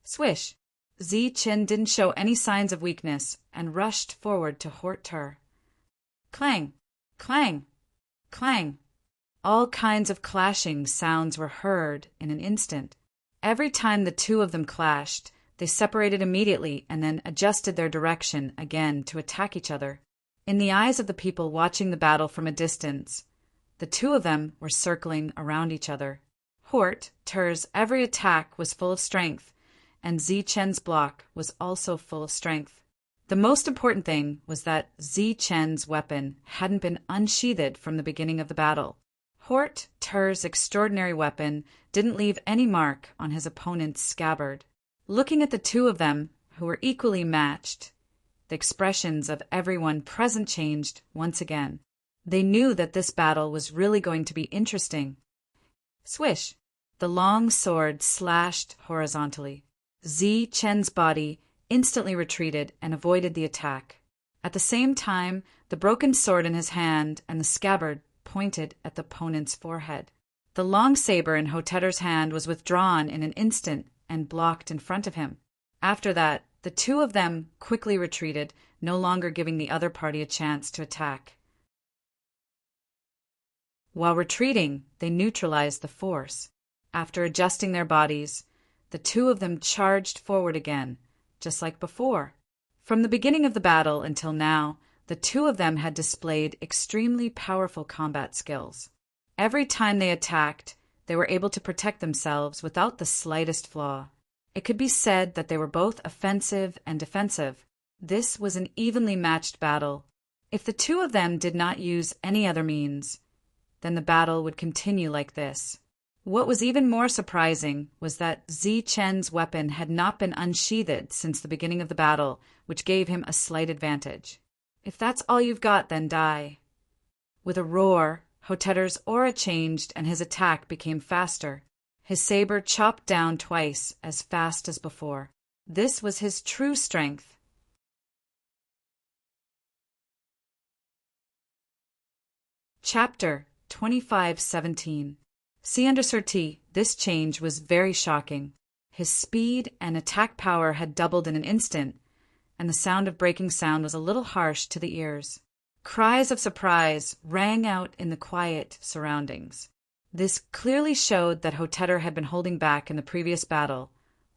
Swish! Zichen didn't show any signs of weakness and rushed forward to Hort Tur. Clang! Clang! Clang! All kinds of clashing sounds were heard in an instant. Every time the 2 of them clashed, they separated immediately and then adjusted their direction again to attack each other. In the eyes of the people watching the battle from a distance, the 2 of them were circling around each other. Hort Tur's every attack was full of strength, and Zichen's block was also full of strength. The most important thing was that Zichen's weapon hadn't been unsheathed from the beginning of the battle. Hort Tur's extraordinary weapon didn't leave any mark on his opponent's scabbard. Looking at the 2 of them, who were equally matched, the expressions of everyone present changed once again. They knew that this battle was really going to be interesting. Swish! The long sword slashed horizontally. Zi Chen's body instantly retreated and avoided the attack. At the same time, the broken sword in his hand and the scabbard pointed at the opponent's forehead. The long saber in Hotetter's hand was withdrawn in an instant and blocked in front of him. After that, the two of them quickly retreated, no longer giving the other party a chance to attack. While retreating, they neutralized the force. After adjusting their bodies, the two of them charged forward again, just like before. From the beginning of the battle until now, the two of them had displayed extremely powerful combat skills. Every time they attacked, they were able to protect themselves without the slightest flaw. It could be said that they were both offensive and defensive. This was an evenly matched battle. If the two of them did not use any other means, then the battle would continue like this. What was even more surprising was that Zi Chen's weapon had not been unsheathed since the beginning of the battle, which gave him a slight advantage. If that's all you've got, then die. With a roar, Hotetter's aura changed and his attack became faster. His saber chopped down twice as fast as before. This was his true strength. Chapter 25:17. See under Sir T, this change was very shocking. His speed and attack power had doubled in an instant, and the sound of breaking sound was a little harsh to the ears. Cries of surprise rang out in the quiet surroundings. This clearly showed that Hotetter had been holding back in the previous battle,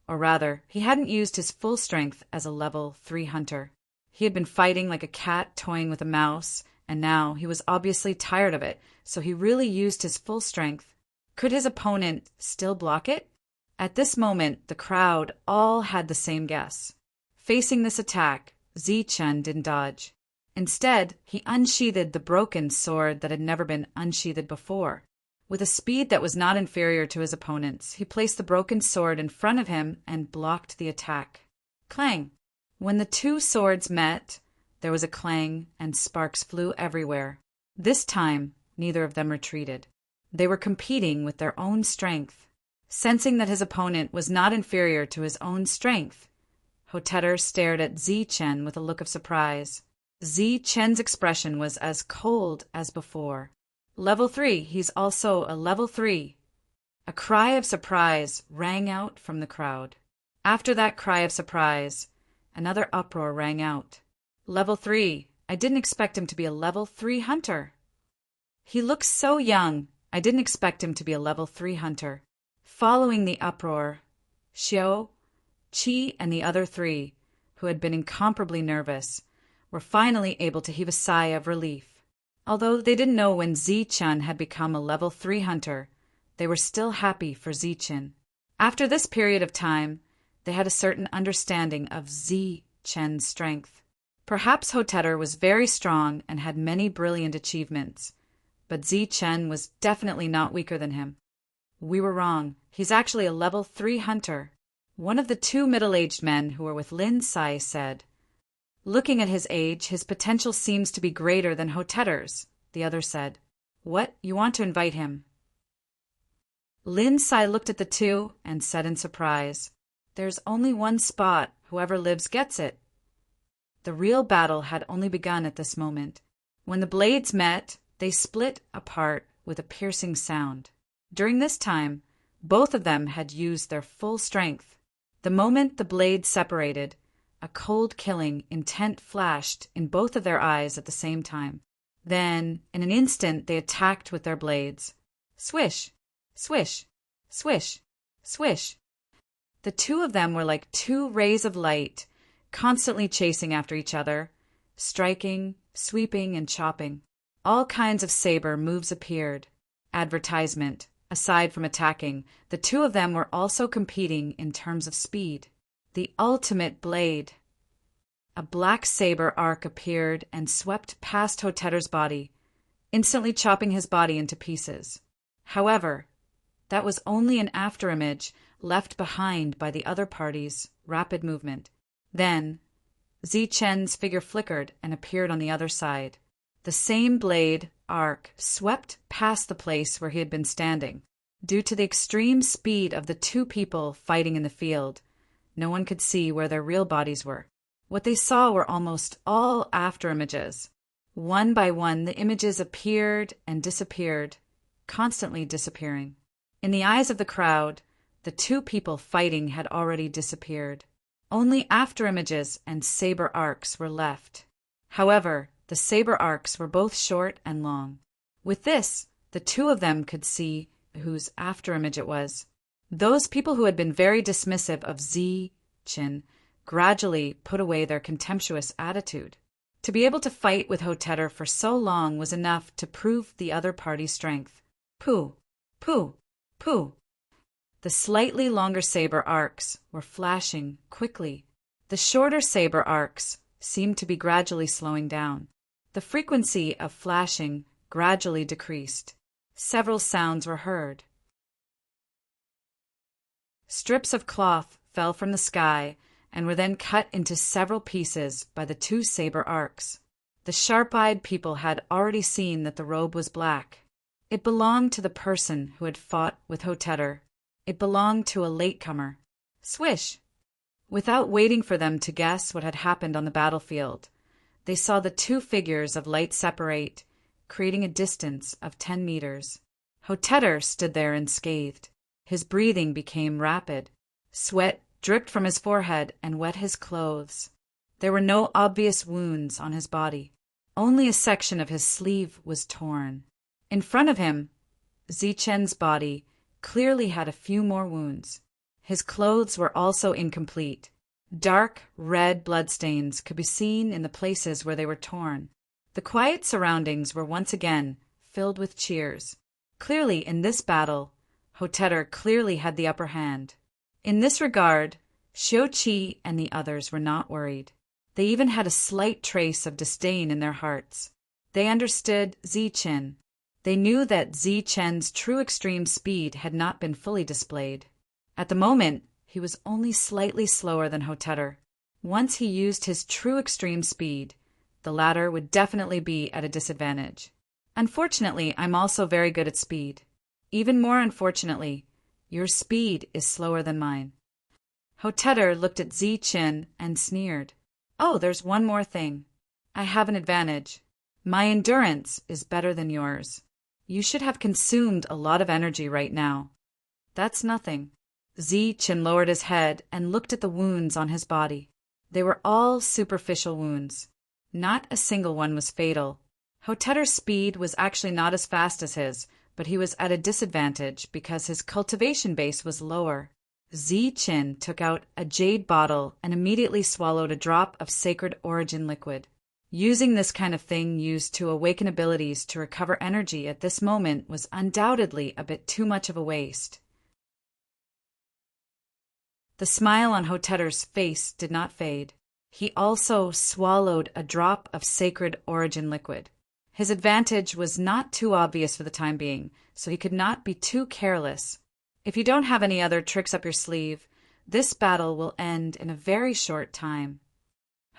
or rather, he hadn't used his full strength as a level 3 hunter. He had been fighting like a cat toying with a mouse, and now he was obviously tired of it, so he really used his full strength. Could his opponent still block it? At this moment, the crowd all had the same guess. Facing this attack, Zi Chen didn't dodge. Instead, he unsheathed the broken sword that had never been unsheathed before. With a speed that was not inferior to his opponent's, he placed the broken sword in front of him and blocked the attack. Clang! When the two swords met, there was a clang and sparks flew everywhere. This time, neither of them retreated. They were competing with their own strength. Sensing that his opponent was not inferior to his own strength, Hotetter stared at Zi Chen with a look of surprise. Zi Chen's expression was as cold as before. Level 3, he's also a level 3. A cry of surprise rang out from the crowd. After that cry of surprise, another uproar rang out. Level 3, I didn't expect him to be a level 3 hunter. He looks so young. I didn't expect him to be a level 3 hunter. Following the uproar, Xiao, Qi, and the other three, who had been incomparably nervous, were finally able to heave a sigh of relief. Although they didn't know when Zi Chen had become a level 3 hunter, they were still happy for Zi Chen. After this period of time, they had a certain understanding of Zi Chen's strength. Perhaps Hotetter was very strong and had many brilliant achievements, but Zi Chen was definitely not weaker than him. We were wrong. He's actually a level 3 hunter. One of the two middle-aged men who were with Lin Sai said, "Looking at his age, his potential seems to be greater than Hotetter's." The other said, "What, you want to invite him?" Lin Sai looked at the two and said in surprise, "There's only one spot. Whoever lives gets it." The real battle had only begun at this moment. When the blades met, they split apart with a piercing sound. During this time, both of them had used their full strength. The moment the blades separated, a cold-killing intent flashed in both of their eyes at the same time. Then, in an instant, they attacked with their blades. Swish! Swish! Swish! Swish! The two of them were like two rays of light, constantly chasing after each other, striking, sweeping, and chopping. All kinds of saber moves appeared. Advertisement. Aside from attacking, the two of them were also competing in terms of speed. The ultimate blade. A black saber arc appeared and swept past Hotetter's body, instantly chopping his body into pieces. However, that was only an afterimage left behind by the other party's rapid movement. Then, Zi-Chen's figure flickered and appeared on the other side. The same blade arc swept past the place where he had been standing. Due to the extreme speed of the two people fighting in the field, no one could see where their real bodies were. What they saw were almost all afterimages. One by one, the images appeared and disappeared, constantly disappearing. In the eyes of the crowd, the two people fighting had already disappeared. Only afterimages and saber arcs were left. However, the saber arcs were both short and long. With this, the two of them could see whose afterimage it was. Those people who had been very dismissive of Zi-Chen gradually put away their contemptuous attitude. To be able to fight with Hotetter for so long was enough to prove the other party's strength. Pooh! Pooh! Pooh! The slightly longer saber arcs were flashing quickly. The shorter saber arcs seemed to be gradually slowing down. The frequency of flashing gradually decreased. Several sounds were heard. Strips of cloth fell from the sky and were then cut into several pieces by the two saber arcs. The sharp-eyed people had already seen that the robe was black. It belonged to the person who had fought with Hotetter. It belonged to a latecomer. Swish! Without waiting for them to guess what had happened on the battlefield, they saw the two figures of light separate, creating a distance of 10 meters. Hotetter stood there unscathed. His breathing became rapid. Sweat dripped from his forehead and wet his clothes. There were no obvious wounds on his body. Only a section of his sleeve was torn. In front of him, Zi-Chen's body clearly had a few more wounds. His clothes were also incomplete. Dark red bloodstains could be seen in the places where they were torn. The quiet surroundings were once again filled with cheers. Clearly, in this battle, Hotetter clearly had the upper hand. In this regard, Xiu-Qi and the others were not worried. They even had a slight trace of disdain in their hearts. They understood Zi-Chen. They knew that Zi-Chen's true extreme speed had not been fully displayed. At the moment, he was only slightly slower than Hotetter. Once he used his true extreme speed, the latter would definitely be at a disadvantage. Unfortunately, I'm also very good at speed. Even more unfortunately, your speed is slower than mine. Hotetter looked at Zi-Chen and sneered. Oh, there's one more thing. I have an advantage. My endurance is better than yours. You should have consumed a lot of energy right now. That's nothing. Zi-Chen lowered his head and looked at the wounds on his body. They were all superficial wounds. Not a single one was fatal. Hotetter's speed was actually not as fast as his, but he was at a disadvantage because his cultivation base was lower. Zi-Chen took out a jade bottle and immediately swallowed a drop of sacred origin liquid. Using this kind of thing used to awaken abilities to recover energy at this moment was undoubtedly a bit too much of a waste. The smile on Hotetter's face did not fade. He also swallowed a drop of sacred origin liquid. His advantage was not too obvious for the time being, so he could not be too careless. If you don't have any other tricks up your sleeve, this battle will end in a very short time.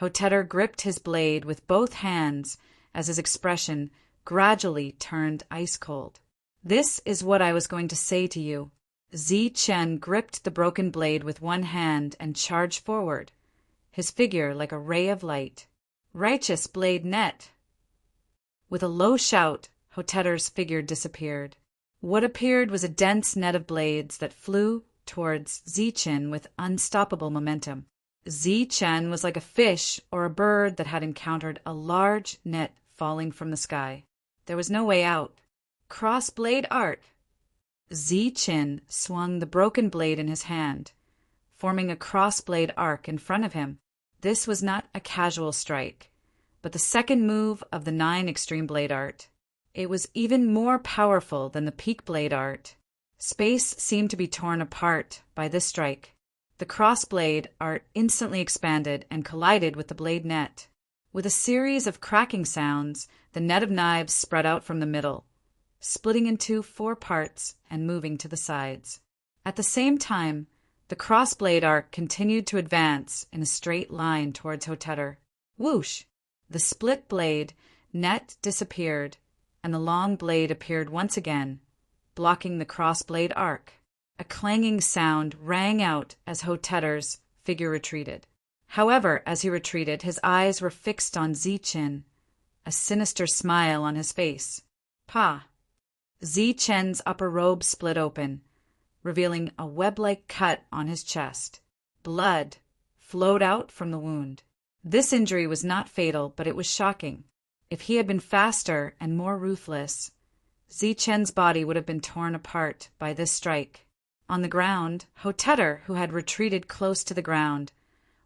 Hotetter gripped his blade with both hands as his expression gradually turned ice-cold. This is what I was going to say to you. Zi-Chen gripped the broken blade with one hand and charged forward, his figure like a ray of light. Righteous blade net! With a low shout, Hotetter's figure disappeared. What appeared was a dense net of blades that flew towards Zi-Chen with unstoppable momentum. Zi-Chen was like a fish or a bird that had encountered a large net falling from the sky. There was no way out. Cross-blade art! Zi-Chen swung the broken blade in his hand, forming a cross-blade arc in front of him. This was not a casual strike, but the second move of the 9 extreme blade art. It was even more powerful than the peak blade art. Space seemed to be torn apart by this strike. The cross-blade art instantly expanded and collided with the blade net. With a series of cracking sounds, the net of knives spread out from the middle, splitting into 4 parts and moving to the sides. At the same time, The crossblade arc continued to advance in a straight line towards Hotetter. Whoosh! The split blade net disappeared, and the long blade appeared once again, blocking the crossblade arc. A clanging sound rang out as Hotetter's figure retreated. However, as he retreated, his eyes were fixed on Zichen, a sinister smile on his face. Pah! Zichen's upper robe split open, revealing a web-like cut on his chest. Blood flowed out from the wound. This injury was not fatal, but it was shocking. If he had been faster and more ruthless, Zichen's body would have been torn apart by this strike. On the ground, Hotetter, who had retreated close to the ground,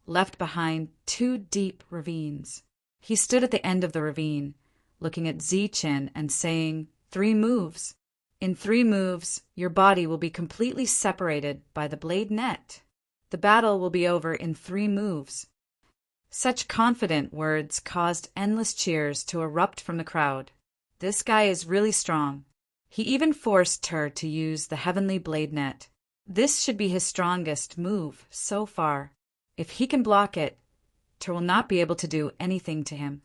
left behind 2 deep ravines. He stood at the end of the ravine, looking at Zichen and saying, 3 moves. In 3 moves, your body will be completely separated by the blade net. The battle will be over in 3 moves. Such confident words caused endless cheers to erupt from the crowd. This guy is really strong. He even forced her to use the heavenly blade net. This should be his strongest move so far. If he can block it, Ter will not be able to do anything to him.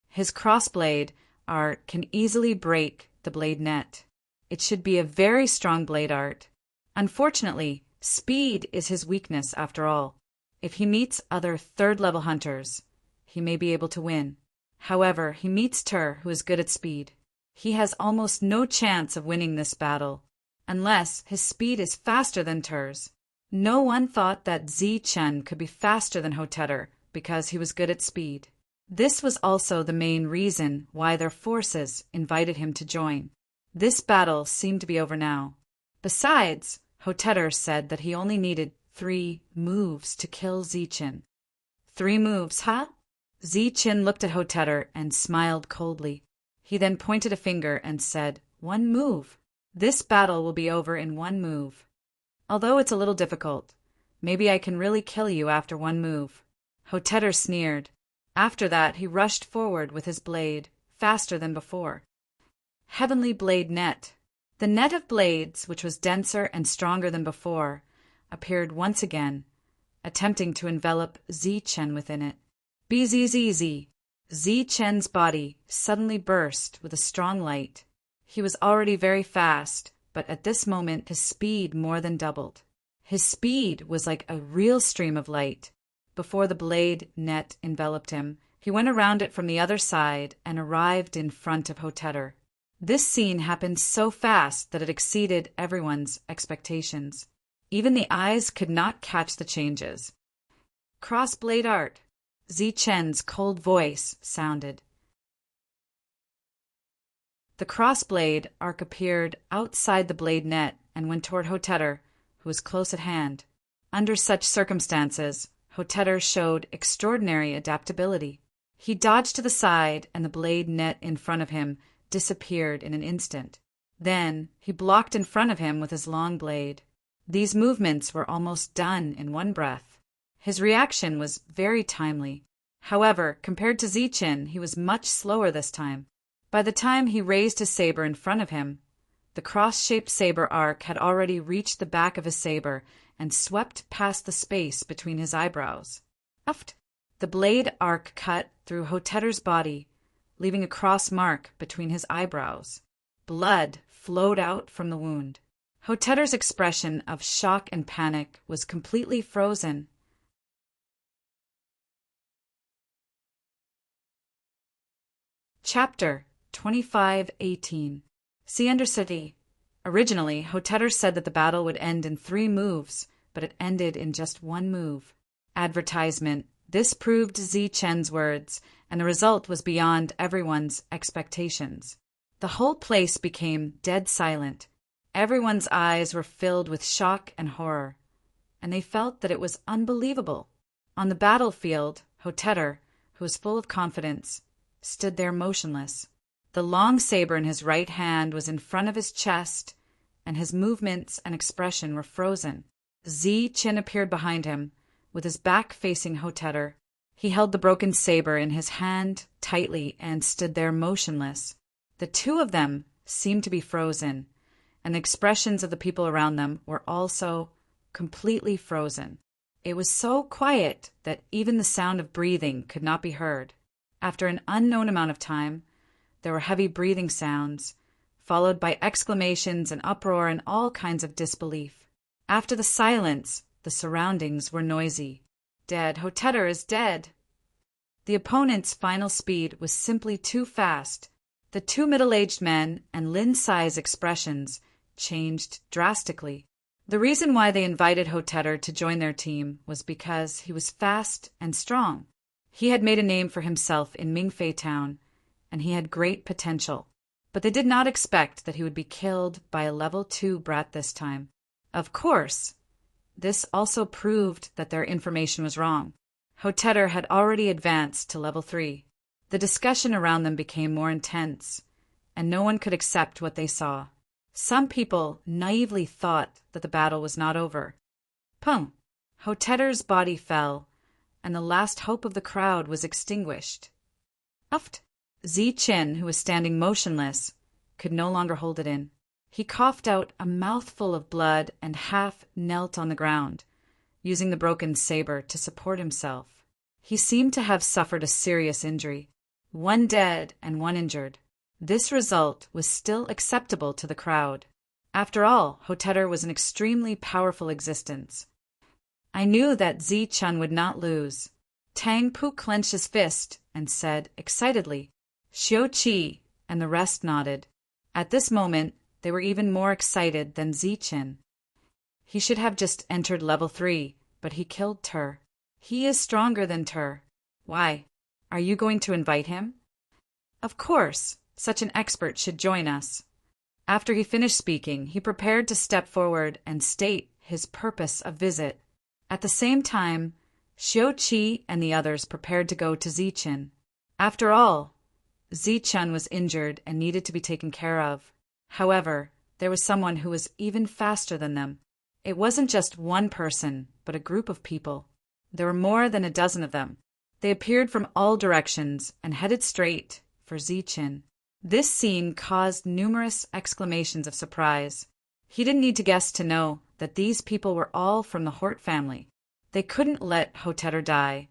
His crossblade art can easily break the blade net. It should be a very strong blade art. Unfortunately, speed is his weakness after all. If he meets other 3rd-level hunters, he may be able to win. However, he meets Ter, who is good at speed. He has almost no chance of winning this battle, unless his speed is faster than Ter's. No one thought that Zichen could be faster than Hotetter because he was good at speed. This was also the main reason why their forces invited him to join. This battle seemed to be over now. Besides, Hotetter said that he only needed 3 moves to kill Zichen. 3 moves, huh? Zichen looked at Hotetter and smiled coldly. He then pointed a finger and said, 1 move. This battle will be over in 1 move. Although it's a little difficult, maybe I can really kill you after 1 move. Hotetter sneered. After that, he rushed forward with his blade, faster than before. Heavenly blade net. The net of blades, which was denser and stronger than before, appeared once again, attempting to envelop Zichen within it. Bzzz. Zichen's body suddenly burst with a strong light. He was already very fast, but at this moment his speed more than doubled. His speed was like a real stream of light. Before the blade net enveloped him, he went around it from the other side and arrived in front of Hotetter. This scene happened so fast that it exceeded everyone's expectations. Even the eyes could not catch the changes. Crossblade art. Zichen's cold voice sounded. The crossblade arc appeared outside the blade net and went toward Hotetter, who was close at hand. Under such circumstances, Hotetter showed extraordinary adaptability. He dodged to the side, and the blade net in front of him disappeared in an instant. Then he blocked in front of him with his long blade. These movements were almost done in 1 breath. His reaction was very timely. However, compared to Zichen, he was much slower this time. By the time he raised his saber in front of him, the cross-shaped saber arc had already reached the back of his saber and swept past the space between his eyebrows. Uft! The blade arc cut through Hotetter's body, leaving a cross mark between his eyebrows. Blood flowed out from the wound. Hotetter's expression of shock and panic was completely frozen. Chapter 25:18. See under city. Originally, Hotetter said that the battle would end in 3 moves, but it ended in just 1 move. Advertisement. This proved Zichen's words, and the result was beyond everyone's expectations. The whole place became dead silent. Everyone's eyes were filled with shock and horror, and they felt that it was unbelievable. On the battlefield, Hotetter, who was full of confidence, stood there motionless. The long saber in his right hand was in front of his chest, and his movements and expression were frozen. Zichen appeared behind him, with his back facing Hotetter. He held the broken saber in his hand tightly and stood there motionless. The 2 of them seemed to be frozen, and the expressions of the people around them were also completely frozen. It was so quiet that even the sound of breathing could not be heard. After an unknown amount of time, there were heavy breathing sounds, followed by exclamations and uproar and all kinds of disbelief. After the silence, the surroundings were noisy. "Dead! Hotetter is dead!" The opponent's final speed was simply too fast. The two middle-aged men and Lin Sai's expressions changed drastically. The reason why they invited Hotetter to join their team was because he was fast and strong. He had made a name for himself in Mingfei Town, and he had great potential. But they did not expect that he would be killed by a level 2 brat this time. Of course, this also proved that their information was wrong. Hotetter had already advanced to level 3. The discussion around them became more intense, and no one could accept what they saw. Some people naively thought that the battle was not over. Pung! Hotetter's body fell, and the last hope of the crowd was extinguished. Uft! Zichen, who was standing motionless, could no longer hold it in. He coughed out a mouthful of blood and half knelt on the ground, using the broken saber to support himself. He seemed to have suffered a serious injury. 1 dead and 1 injured. This result was still acceptable to the crowd. After all, Hotetter was an extremely powerful existence. I knew that Zichen would not lose. Tang Pu clenched his fist and said excitedly, "Xiu Qi," and the rest nodded. At this moment, they were even more excited than Zichen. He should have just entered level 3, but he killed Tur. He is stronger than Tur. Why? Are you going to invite him? Of course, such an expert should join us. After he finished speaking, he prepared to step forward and state his purpose of visit. At the same time, Xiu Qi and the others prepared to go to Zichen. After all, Zichen was injured and needed to be taken care of. However, there was someone who was even faster than them. It wasn't just one person, but a group of people. There were more than a dozen of them. They appeared from all directions and headed straight for Zichen. This scene caused numerous exclamations of surprise. He didn't need to guess to know that these people were all from the Hort family. They couldn't let Hotetter die,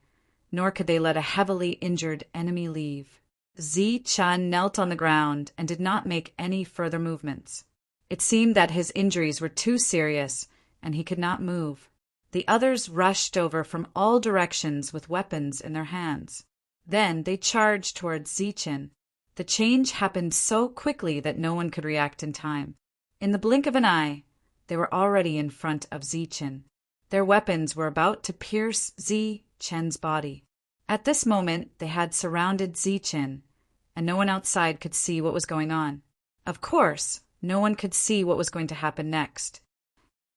nor could they let a heavily injured enemy leave. Zichen knelt on the ground and did not make any further movements. It seemed that his injuries were too serious, and he could not move. The others rushed over from all directions with weapons in their hands. Then they charged towards Zichen. The change happened so quickly that no one could react in time. In the blink of an eye, they were already in front of Zichen. Their weapons were about to pierce Zichen's body. At this moment, they had surrounded Zichen, and no one outside could see what was going on. Of course, no one could see what was going to happen next.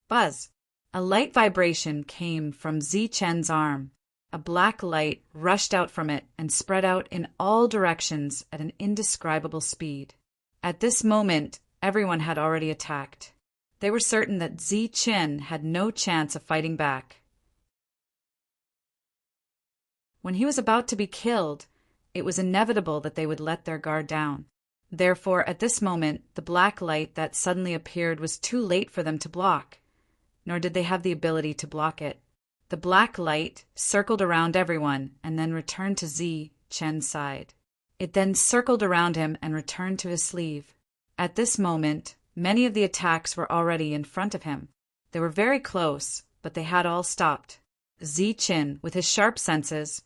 Buzz! A light vibration came from Zichen's arm. A black light rushed out from it and spread out in all directions at an indescribable speed. At this moment, everyone had already attacked. They were certain that Zichen had no chance of fighting back. When he was about to be killed, it was inevitable that they would let their guard down. Therefore, at this moment, the black light that suddenly appeared was too late for them to block, nor did they have the ability to block it. The black light circled around everyone and then returned to Zichen's side. It then circled around him and returned to his sleeve. At this moment, many of the attacks were already in front of him. They were very close, but they had all stopped. Zichen, with his sharp senses,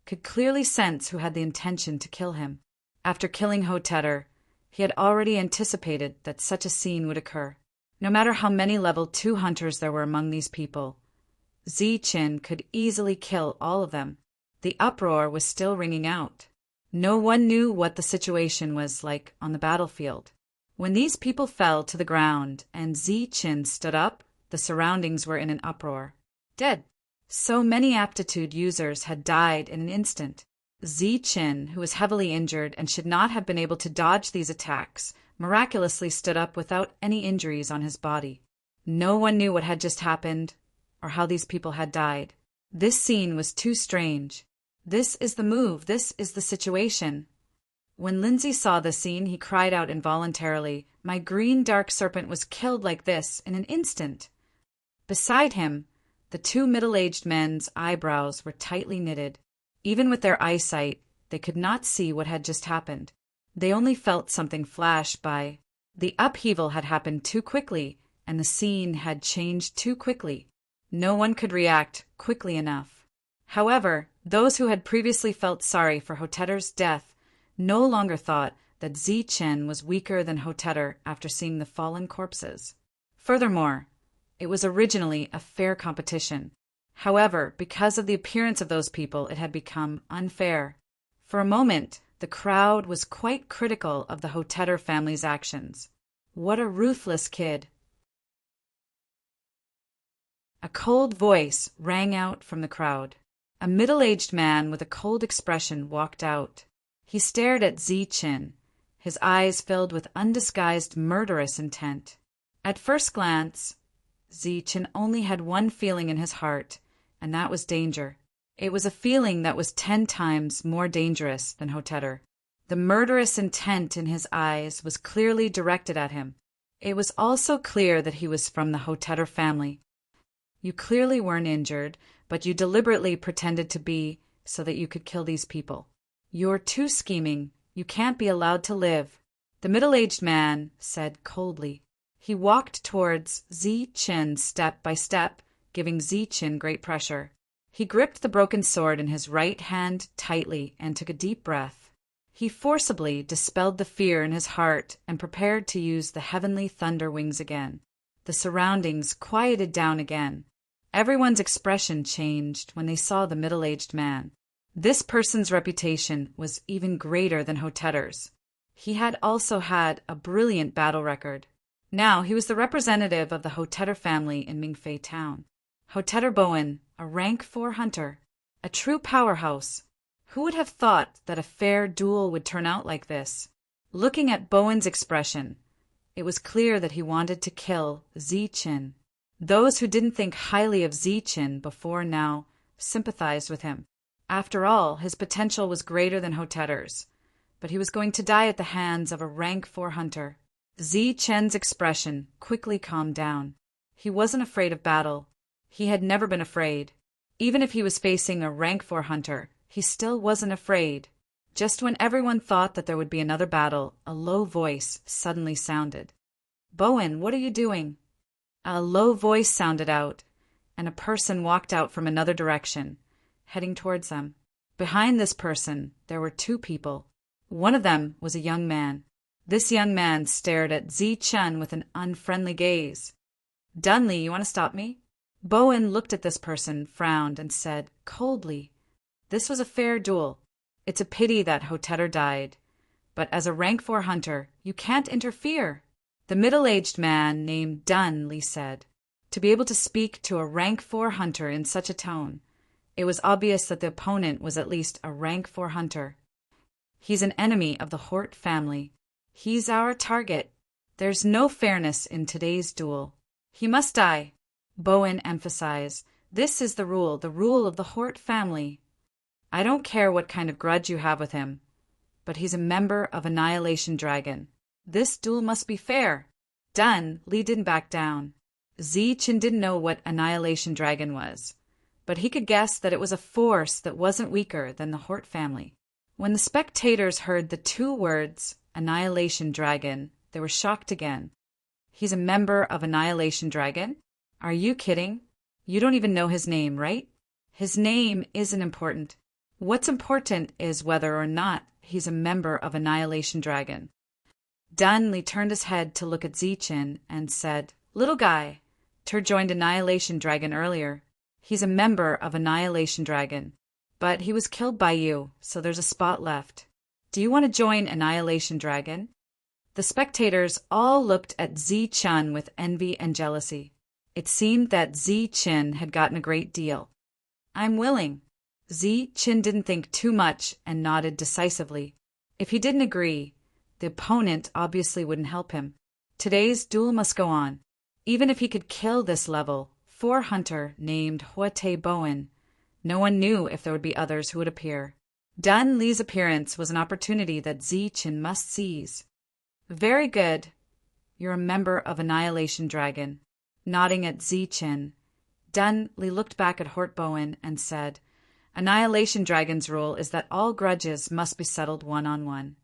could clearly sense who had the intention to kill him. After killing Hotetter, he had already anticipated that such a scene would occur. No matter how many level 2 hunters there were among these people, Zichen could easily kill all of them. The uproar was still ringing out. No one knew what the situation was like on the battlefield. When these people fell to the ground and Zichen stood up, the surroundings were in an uproar. Dead. So many aptitude users had died in an instant. Zichen, who was heavily injured and should not have been able to dodge these attacks, miraculously stood up without any injuries on his body. No one knew what had just happened or how these people had died. This scene was too strange. This is the move. This is the situation. When Lindsay saw the scene, he cried out involuntarily, "My green dark serpent was killed like this in an instant." Beside him, the two middle-aged men's eyebrows were tightly knitted. Even with their eyesight, they could not see what had just happened. They only felt something flash by. The upheaval had happened too quickly, and the scene had changed too quickly. No one could react quickly enough. However, those who had previously felt sorry for Hotetter's death no longer thought that Zichen was weaker than Hotetter after seeing the fallen corpses. Furthermore, it was originally a fair competition. However, because of the appearance of those people, it had become unfair. For a moment, the crowd was quite critical of the Hotetter family's actions. What a ruthless kid! A cold voice rang out from the crowd. A middle-aged man with a cold expression walked out. He stared at Zichen, his eyes filled with undisguised murderous intent. At first glance, Zichen only had one feeling in his heart, and that was danger. It was a feeling that was 10 times more dangerous than Hotetter. The murderous intent in his eyes was clearly directed at him. It was also clear that he was from the Hotetter family. You clearly weren't injured, but you deliberately pretended to be so that you could kill these people. You're too scheming. You can't be allowed to live, the middle-aged man said coldly. He walked towards Zichen step by step, giving Zichen great pressure. He gripped the broken sword in his right hand tightly and took a deep breath. He forcibly dispelled the fear in his heart and prepared to use the heavenly thunder wings again. The surroundings quieted down again. Everyone's expression changed when they saw the middle-aged man. This person's reputation was even greater than Hotetter's. He had also had a brilliant battle record. Now he was the representative of the Hotetter family in Mingfei town. Hotetter Bowen, a rank 4 hunter, a true powerhouse. Who would have thought that a fair duel would turn out like this? Looking at Bowen's expression, it was clear that he wanted to kill Zichen. Those who didn't think highly of Zichen before now sympathized with him. After all, his potential was greater than Hotetter's, but he was going to die at the hands of a rank 4 hunter. Zichen's expression quickly calmed down. He wasn't afraid of battle. He had never been afraid. Even if he was facing a rank 4 hunter, he still wasn't afraid. Just when everyone thought that there would be another battle, a low voice suddenly sounded. "Bowen, what are you doing?" A low voice sounded out, and a person walked out from another direction, heading towards them. Behind this person, there were 2 people. One of them was a young man. This young man stared at Zichen with an unfriendly gaze. "Dunley, you want to stop me?" Bowen looked at this person, frowned, and said coldly, "This was a fair duel. It's a pity that Hotetter died. But as a rank 4 hunter, you can't interfere." The middle-aged man named Dunley said. To be able to speak to a rank 4 hunter in such a tone, it was obvious that the opponent was at least a rank 4 hunter. "He's an enemy of the Hort family. He's our target. There's no fairness in today's duel. He must die." Bowen emphasized, "This is the rule of the Hort family. I don't care what kind of grudge you have with him, but he's a member of Annihilation Dragon. This duel must be fair." Dunley didn't back down. Zichen didn't know what Annihilation Dragon was, but he could guess that it was a force that wasn't weaker than the Hort family. When the spectators heard the 2 words, Annihilation Dragon, they were shocked again. "He's a member of Annihilation Dragon? Are you kidding? You don't even know his name, right?" "His name isn't important. What's important is whether or not he's a member of Annihilation Dragon." Dunley turned his head to look at Zichen and said, "Little guy, Tur joined Annihilation Dragon earlier. He's a member of Annihilation Dragon, but he was killed by you, so there's a spot left. Do you want to join Annihilation Dragon?" The spectators all looked at Zichen with envy and jealousy. It seemed that Zichen had gotten a great deal. "I'm willing." Zichen didn't think too much and nodded decisively. If he didn't agree, the opponent obviously wouldn't help him. Today's duel must go on. Even if he could kill this level 4 hunter named Hote Bowen, no one knew if there would be others who would appear. Dunley's appearance was an opportunity that Zichen must seize. "Very good. You're a member of Annihilation Dragon." Nodding at Zichen, Dunley looked back at Hort Bowen and said, Annihilation Dragon's rule is that all grudges must be settled one-on-one.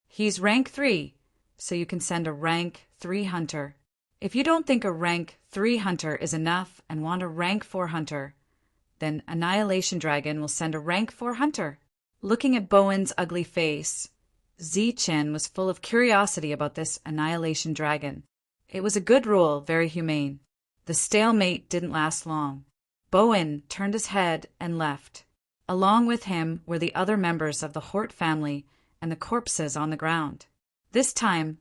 He's rank 3, so you can send a rank 3 hunter. If you don't think a rank 3 hunter is enough and want a rank 4 hunter, then Annihilation Dragon will send a rank 4 hunter. Looking at Bowen's ugly face, Zi-Chen was full of curiosity about this Annihilation Dragon. It was a good rule, very humane. The stalemate didn't last long. Bowen turned his head and left. Along with him were the other members of the Hort family and the corpses on the ground. This time,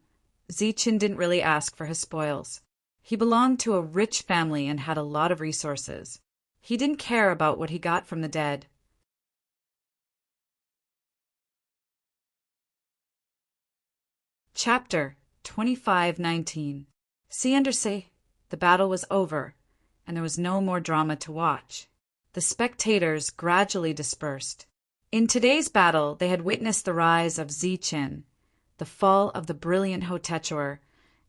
Zi-Chen didn't really ask for his spoils. He belonged to a rich family and had a lot of resources. He didn't care about what he got from the dead. Chapter 25:19. See, the battle was over, and there was no more drama to watch. The spectators gradually dispersed. In today's battle, they had witnessed the rise of Zi-Chen, the fall of the brilliant Hotechuer,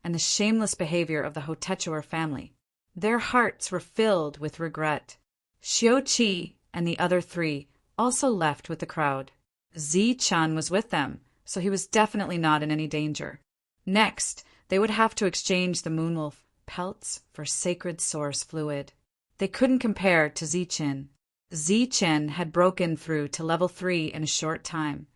and the shameless behavior of the Hotechuer family. Their hearts were filled with regret. Xiu-Qi and the other 3 also left with the crowd. Zi-Chen was with them, so he was definitely not in any danger. Next, they would have to exchange the Moonwolf pelts for sacred source fluid. They couldn't compare to Zi-Chen. Zi-Chen had broken through to level 3 in a short time,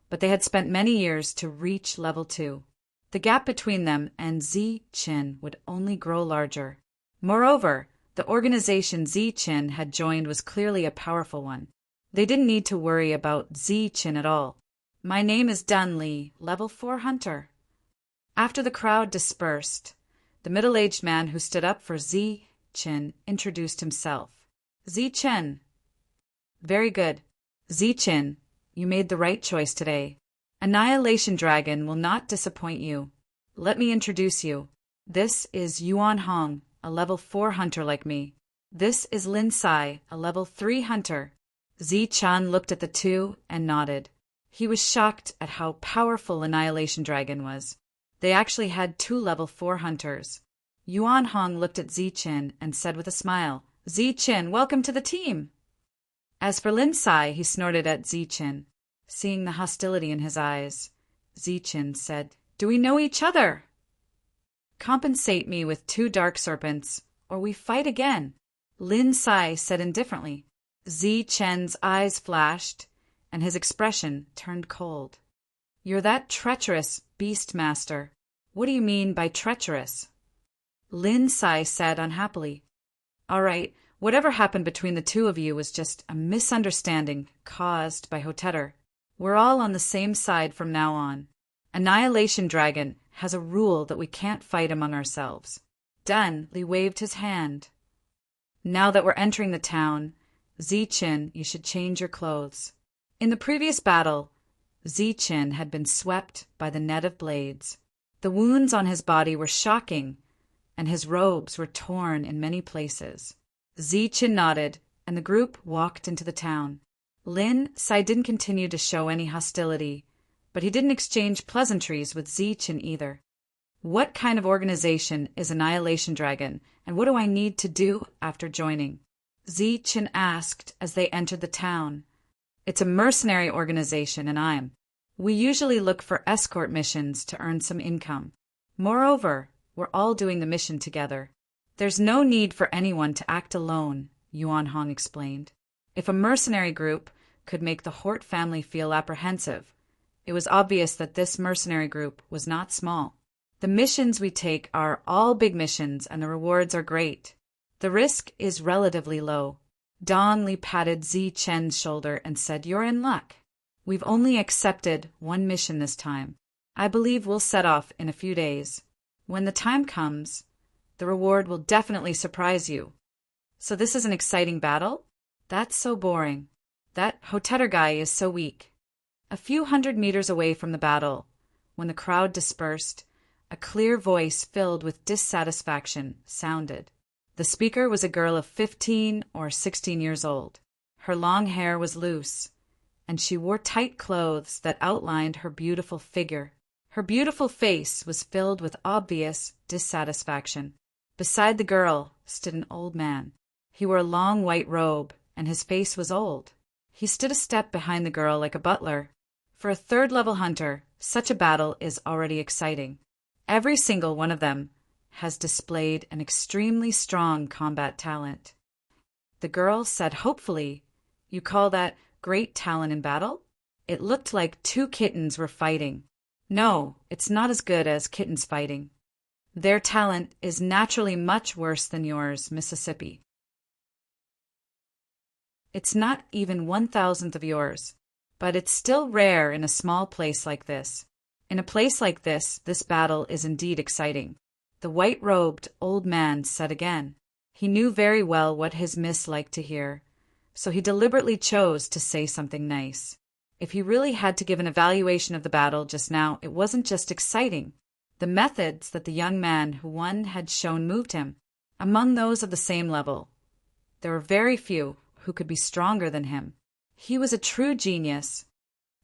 but they had spent many years to reach level 2. The gap between them and Zi-Chen would only grow larger. Moreover, the organization Zi-Chen had joined was clearly a powerful one. They didn't need to worry about Zi-Chen at all. My name is Dunley, level 4 hunter. After the crowd dispersed, the middle-aged man who stood up for Zi-Chen introduced himself. Zi-Chen. Very good. Zi-Chen, you made the right choice today. Annihilation Dragon will not disappoint you. Let me introduce you. This is Yuan Hong, a level 4 hunter like me. This is Lin Sai, a level 3 hunter. Zi-Chen looked at the two and nodded. He was shocked at how powerful Annihilation Dragon was. They actually had 2 level 4 hunters. Yuan Hong looked at Zi-Chen and said with a smile, Zi-Chen, welcome to the team. As for Lin Sai, he snorted at Zi-Chen. Seeing the hostility in his eyes, Zi-Chen said, Do we know each other? Compensate me with 2 dark serpents, or we fight again. Lin Sai said indifferently. Zi-Chen's eyes flashed, and his expression turned cold. You're that treacherous beastmaster. What do you mean by treacherous? Lin Sai said unhappily. All right, whatever happened between the 2 of you was just a misunderstanding caused by Hotetter. We're all on the same side from now on. Annihilation Dragon has a rule that we can't fight among ourselves. Dunley waved his hand. Now that we're entering the town, Zi-Chen, you should change your clothes. In the previous battle, Zi-Chen had been swept by the net of blades. The wounds on his body were shocking, and his robes were torn in many places. Zi-Chen nodded, and the group walked into the town. Lin Sai didn't continue to show any hostility, but he didn't exchange pleasantries with Zi-Chen either. What kind of organization is Annihilation Dragon, and what do I need to do after joining? Zi-Chen asked as they entered the town. It's a mercenary organization, and we usually look for escort missions to earn some income. Moreover, we're all doing the mission together. There's no need for anyone to act alone, Yuan Hong explained. If a mercenary group could make the Hort family feel apprehensive, it was obvious that this mercenary group was not small. The missions we take are all big missions, and the rewards are great. The risk is relatively low. Dunley patted Zi-Chen's shoulder and said, You're in luck. We've only accepted 1 mission this time. I believe we'll set off in a few days. When the time comes, the reward will definitely surprise you. So this is an exciting battle? That's so boring. That Hotetter guy is so weak. A few hundred meters away from the battle, when the crowd dispersed, a clear voice filled with dissatisfaction sounded. The speaker was a girl of 15 or 16 years old. Her long hair was loose, and she wore tight clothes that outlined her beautiful figure. Her beautiful face was filled with obvious dissatisfaction. Beside the girl stood an old man. He wore a long white robe, and his face was old. He stood a step behind the girl like a butler. For a third-level hunter, such a battle is already exciting. Every single one of them has displayed an extremely strong combat talent. The girl said hopefully, "You call that great talent in battle?" It looked like two kittens were fighting. No, it's not as good as kittens fighting. Their talent is naturally much worse than yours, Mississippi. It's not even 1,000th of yours, but it's still rare in a small place like this. In a place like this battle is indeed exciting. The white-robed old man said again. He knew very well what his miss liked to hear, so he deliberately chose to say something nice. If he really had to give an evaluation of the battle just now, it wasn't just exciting. The methods that the young man who won had shown moved him. Among those of the same level, there were very few who could be stronger than him. He was a true genius.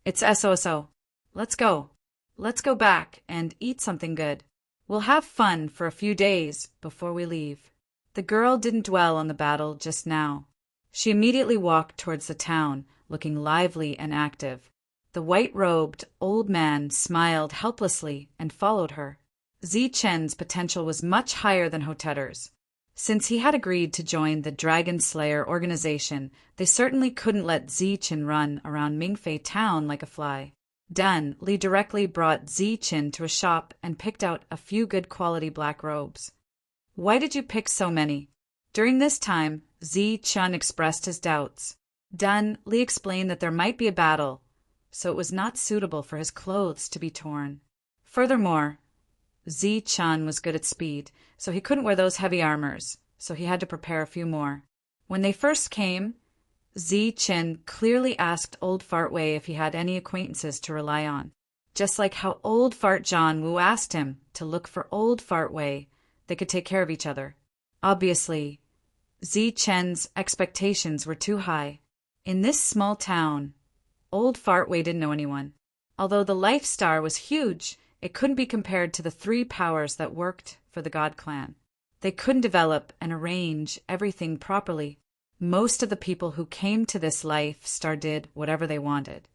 It's SOSO. Let's go. Let's go back and eat something good. We'll have fun for a few days before we leave. The girl didn't dwell on the battle just now. She immediately walked towards the town, looking lively and active. The white-robed old man smiled helplessly and followed her. Zi-Chen's potential was much higher than Hotetter's. Since he had agreed to join the Dragon Slayer organization, they certainly couldn't let Zi-Chen run around Mingfei town like a fly. Done, Li directly brought Zi-Chen to a shop and picked out a few good quality black robes. "Why did you pick so many?" During this time, Zi-Chen expressed his doubts. Done, Li explained that there might be a battle, so it was not suitable for his clothes to be torn. Furthermore, Zi-Chen was good at speed, so he couldn't wear those heavy armors, so he had to prepare a few more. When they first came, Zi-Chen clearly asked Old Fart Wei if he had any acquaintances to rely on. Just like how Old Fart John Wu asked him to look for Old Fart Wei, they could take care of each other. Obviously, Zi-Chen's expectations were too high. In this small town, Old Fart Wei didn't know anyone. Although the Life Star was huge, it couldn't be compared to the three powers that worked for the God Clan. They couldn't develop and arrange everything properly. Most of the people who came to this Life Star did whatever they wanted.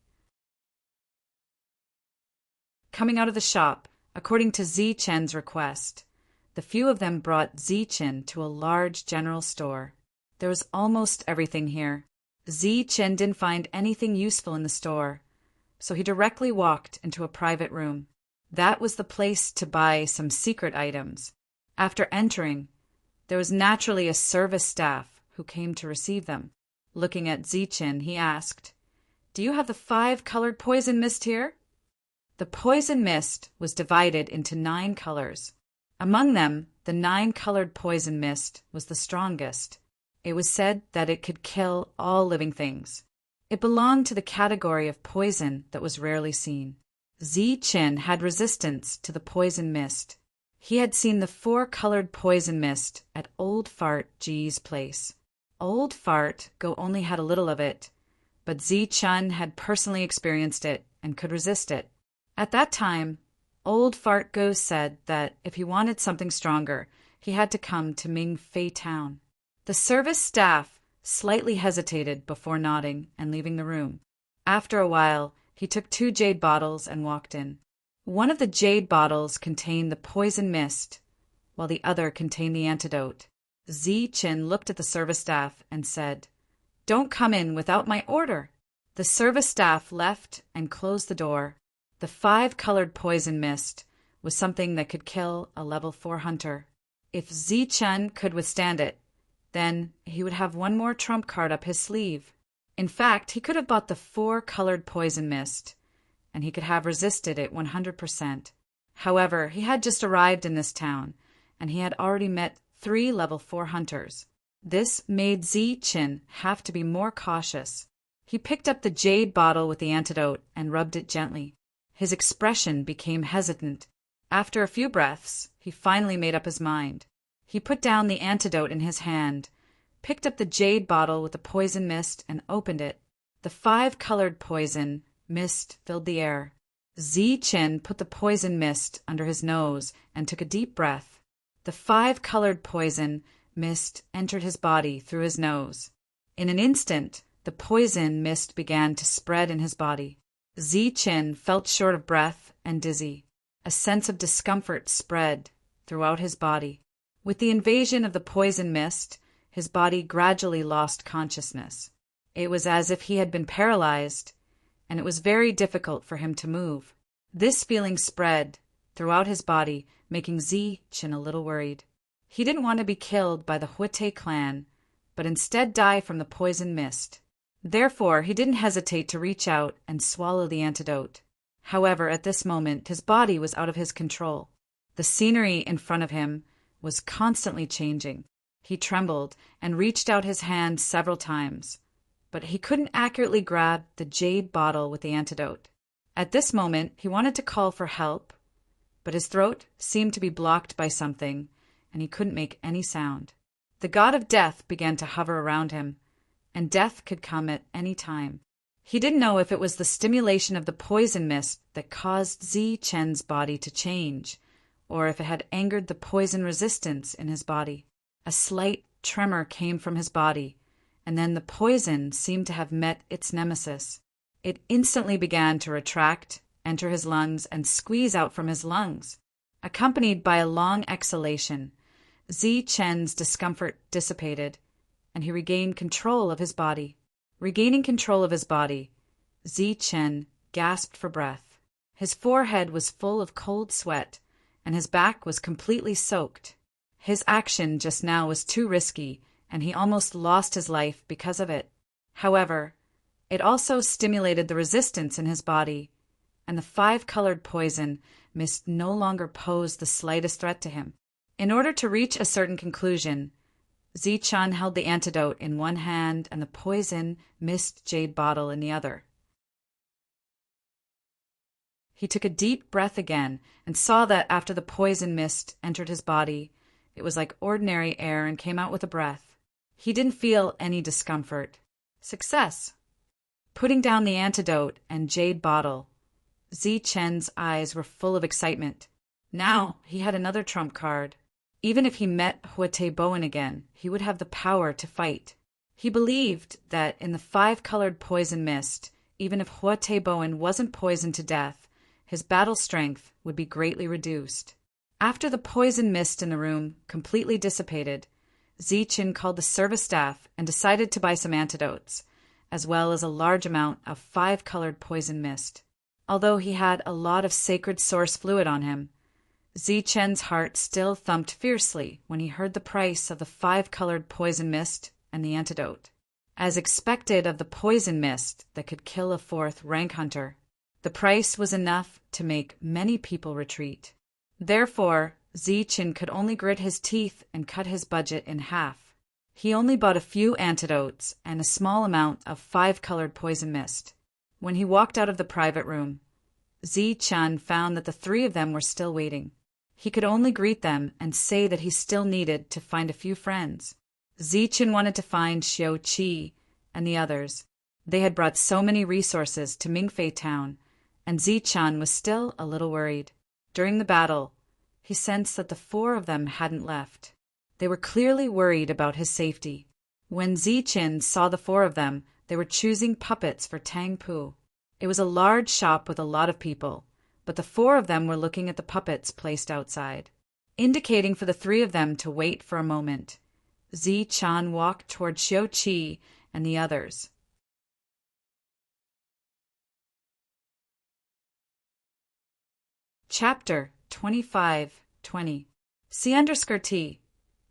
Coming out of the shop, according to Zi-Chen's request, the few of them brought Zi-Chen to a large general store. There was almost everything here. Zi-Chen didn't find anything useful in the store, so he directly walked into a private room. That was the place to buy some secret items. After entering, there was naturally a service staff who came to receive them. Looking at Zi-Chen, he asked, "Do you have the 5-colored poison mist here?" The poison mist was divided into 9 colors. Among them, the 9-colored poison mist was the strongest. It was said that it could kill all living things. It belonged to the category of poison that was rarely seen. Zi-Chen had resistance to the poison mist. He had seen the 4-colored poison mist at Old Fart G's place. Old Fart Go only had a little of it, but Zi-Chen had personally experienced it and could resist it. At that time, Old Fart Go said that if he wanted something stronger, he had to come to Mingfei town. The service staff slightly hesitated before nodding and leaving the room. After a while, he took 2 jade bottles and walked in. One of the jade bottles contained the poison mist, while the other contained the antidote. Zi-Chen looked at the service staff and said, "Don't come in without my order." The service staff left and closed the door. The 5-colored poison mist was something that could kill a level 4 hunter. If Zi-Chen could withstand it, then he would have one more trump card up his sleeve. In fact, he could have bought the 4-colored poison mist, and he could have resisted it 100%. However, he had just arrived in this town, and he had already met 3 level 4 hunters. This made Zi-Chen have to be more cautious. He picked up the jade bottle with the antidote and rubbed it gently. His expression became hesitant. After a few breaths, he finally made up his mind. He put down the antidote in his hand, picked up the jade bottle with the poison mist, and opened it. The 5-colored poison mist filled the air. Zi-Chen put the poison mist under his nose and took a deep breath. The 5-colored poison mist entered his body through his nose. In an instant, the poison mist began to spread in his body. Zichen felt short of breath and dizzy. A sense of discomfort spread throughout his body. With the invasion of the poison mist, his body gradually lost consciousness. It was as if he had been paralyzed, and it was very difficult for him to move. This feeling spread throughout his body, making Zichen a little worried. He didn't want to be killed by the Huete clan, but instead die from the poison mist. Therefore, he didn't hesitate to reach out and swallow the antidote. However, at this moment, his body was out of his control. The scenery in front of him was constantly changing. He trembled and reached out his hand several times, but he couldn't accurately grab the jade bottle with the antidote. At this moment, he wanted to call for help, but his throat seemed to be blocked by something, and he couldn't make any sound. The god of death began to hover around him, and death could come at any time. He didn't know if it was the stimulation of the poison mist that caused Zichen's body to change, or if it had angered the poison resistance in his body. A slight tremor came from his body, and then the poison seemed to have met its nemesis. It instantly began to retract, enter his lungs, and squeeze out from his lungs. Accompanied by a long exhalation, Zichen's discomfort dissipated, and he regained control of his body. Regaining control of his body, Zichen gasped for breath. His forehead was full of cold sweat, and his back was completely soaked. His action just now was too risky, and he almost lost his life because of it. However, it also stimulated the resistance in his body, and the 5-colored poison mist no longer posed the slightest threat to him. In order to reach a certain conclusion, Zichen held the antidote in one hand and the poison mist jade bottle in the other. He took a deep breath again and saw that after the poison mist entered his body, it was like ordinary air and came out with a breath. He didn't feel any discomfort. Success! Putting down the antidote and jade bottle, Zichen's eyes were full of excitement. Now he had another trump card. Even if he met Huete Bowen again, he would have the power to fight. He believed that in the 5-colored poison mist, even if Huete Bowen wasn't poisoned to death, his battle strength would be greatly reduced. After the poison mist in the room completely dissipated, Zichen called the service staff and decided to buy some antidotes, as well as a large amount of 5-colored poison mist. Although he had a lot of sacred source fluid on him, Zichen's heart still thumped fiercely when he heard the price of the 5-colored poison mist and the antidote. As expected of the poison mist that could kill a 4th rank hunter, the price was enough to make many people retreat. Therefore, Zichen could only grit his teeth and cut his budget in half. He only bought a few antidotes and a small amount of 5-colored poison mist. When he walked out of the private room, Zichen found that the 3 of them were still waiting. He could only greet them and say that he still needed to find a few friends. Zichen wanted to find Xiao Qi and the others. They had brought so many resources to Mingfei town, and Zichen was still a little worried. During the battle, he sensed that the 4 of them hadn't left. They were clearly worried about his safety. When Zichen saw the 4 of them, they were choosing puppets for Tangpu. It was a large shop with a lot of people, but the 4 of them were looking at the puppets placed outside. Indicating for the 3 of them to wait for a moment, Zichen walked toward Xiao Qi and the others. Chapter 25-20. C_T.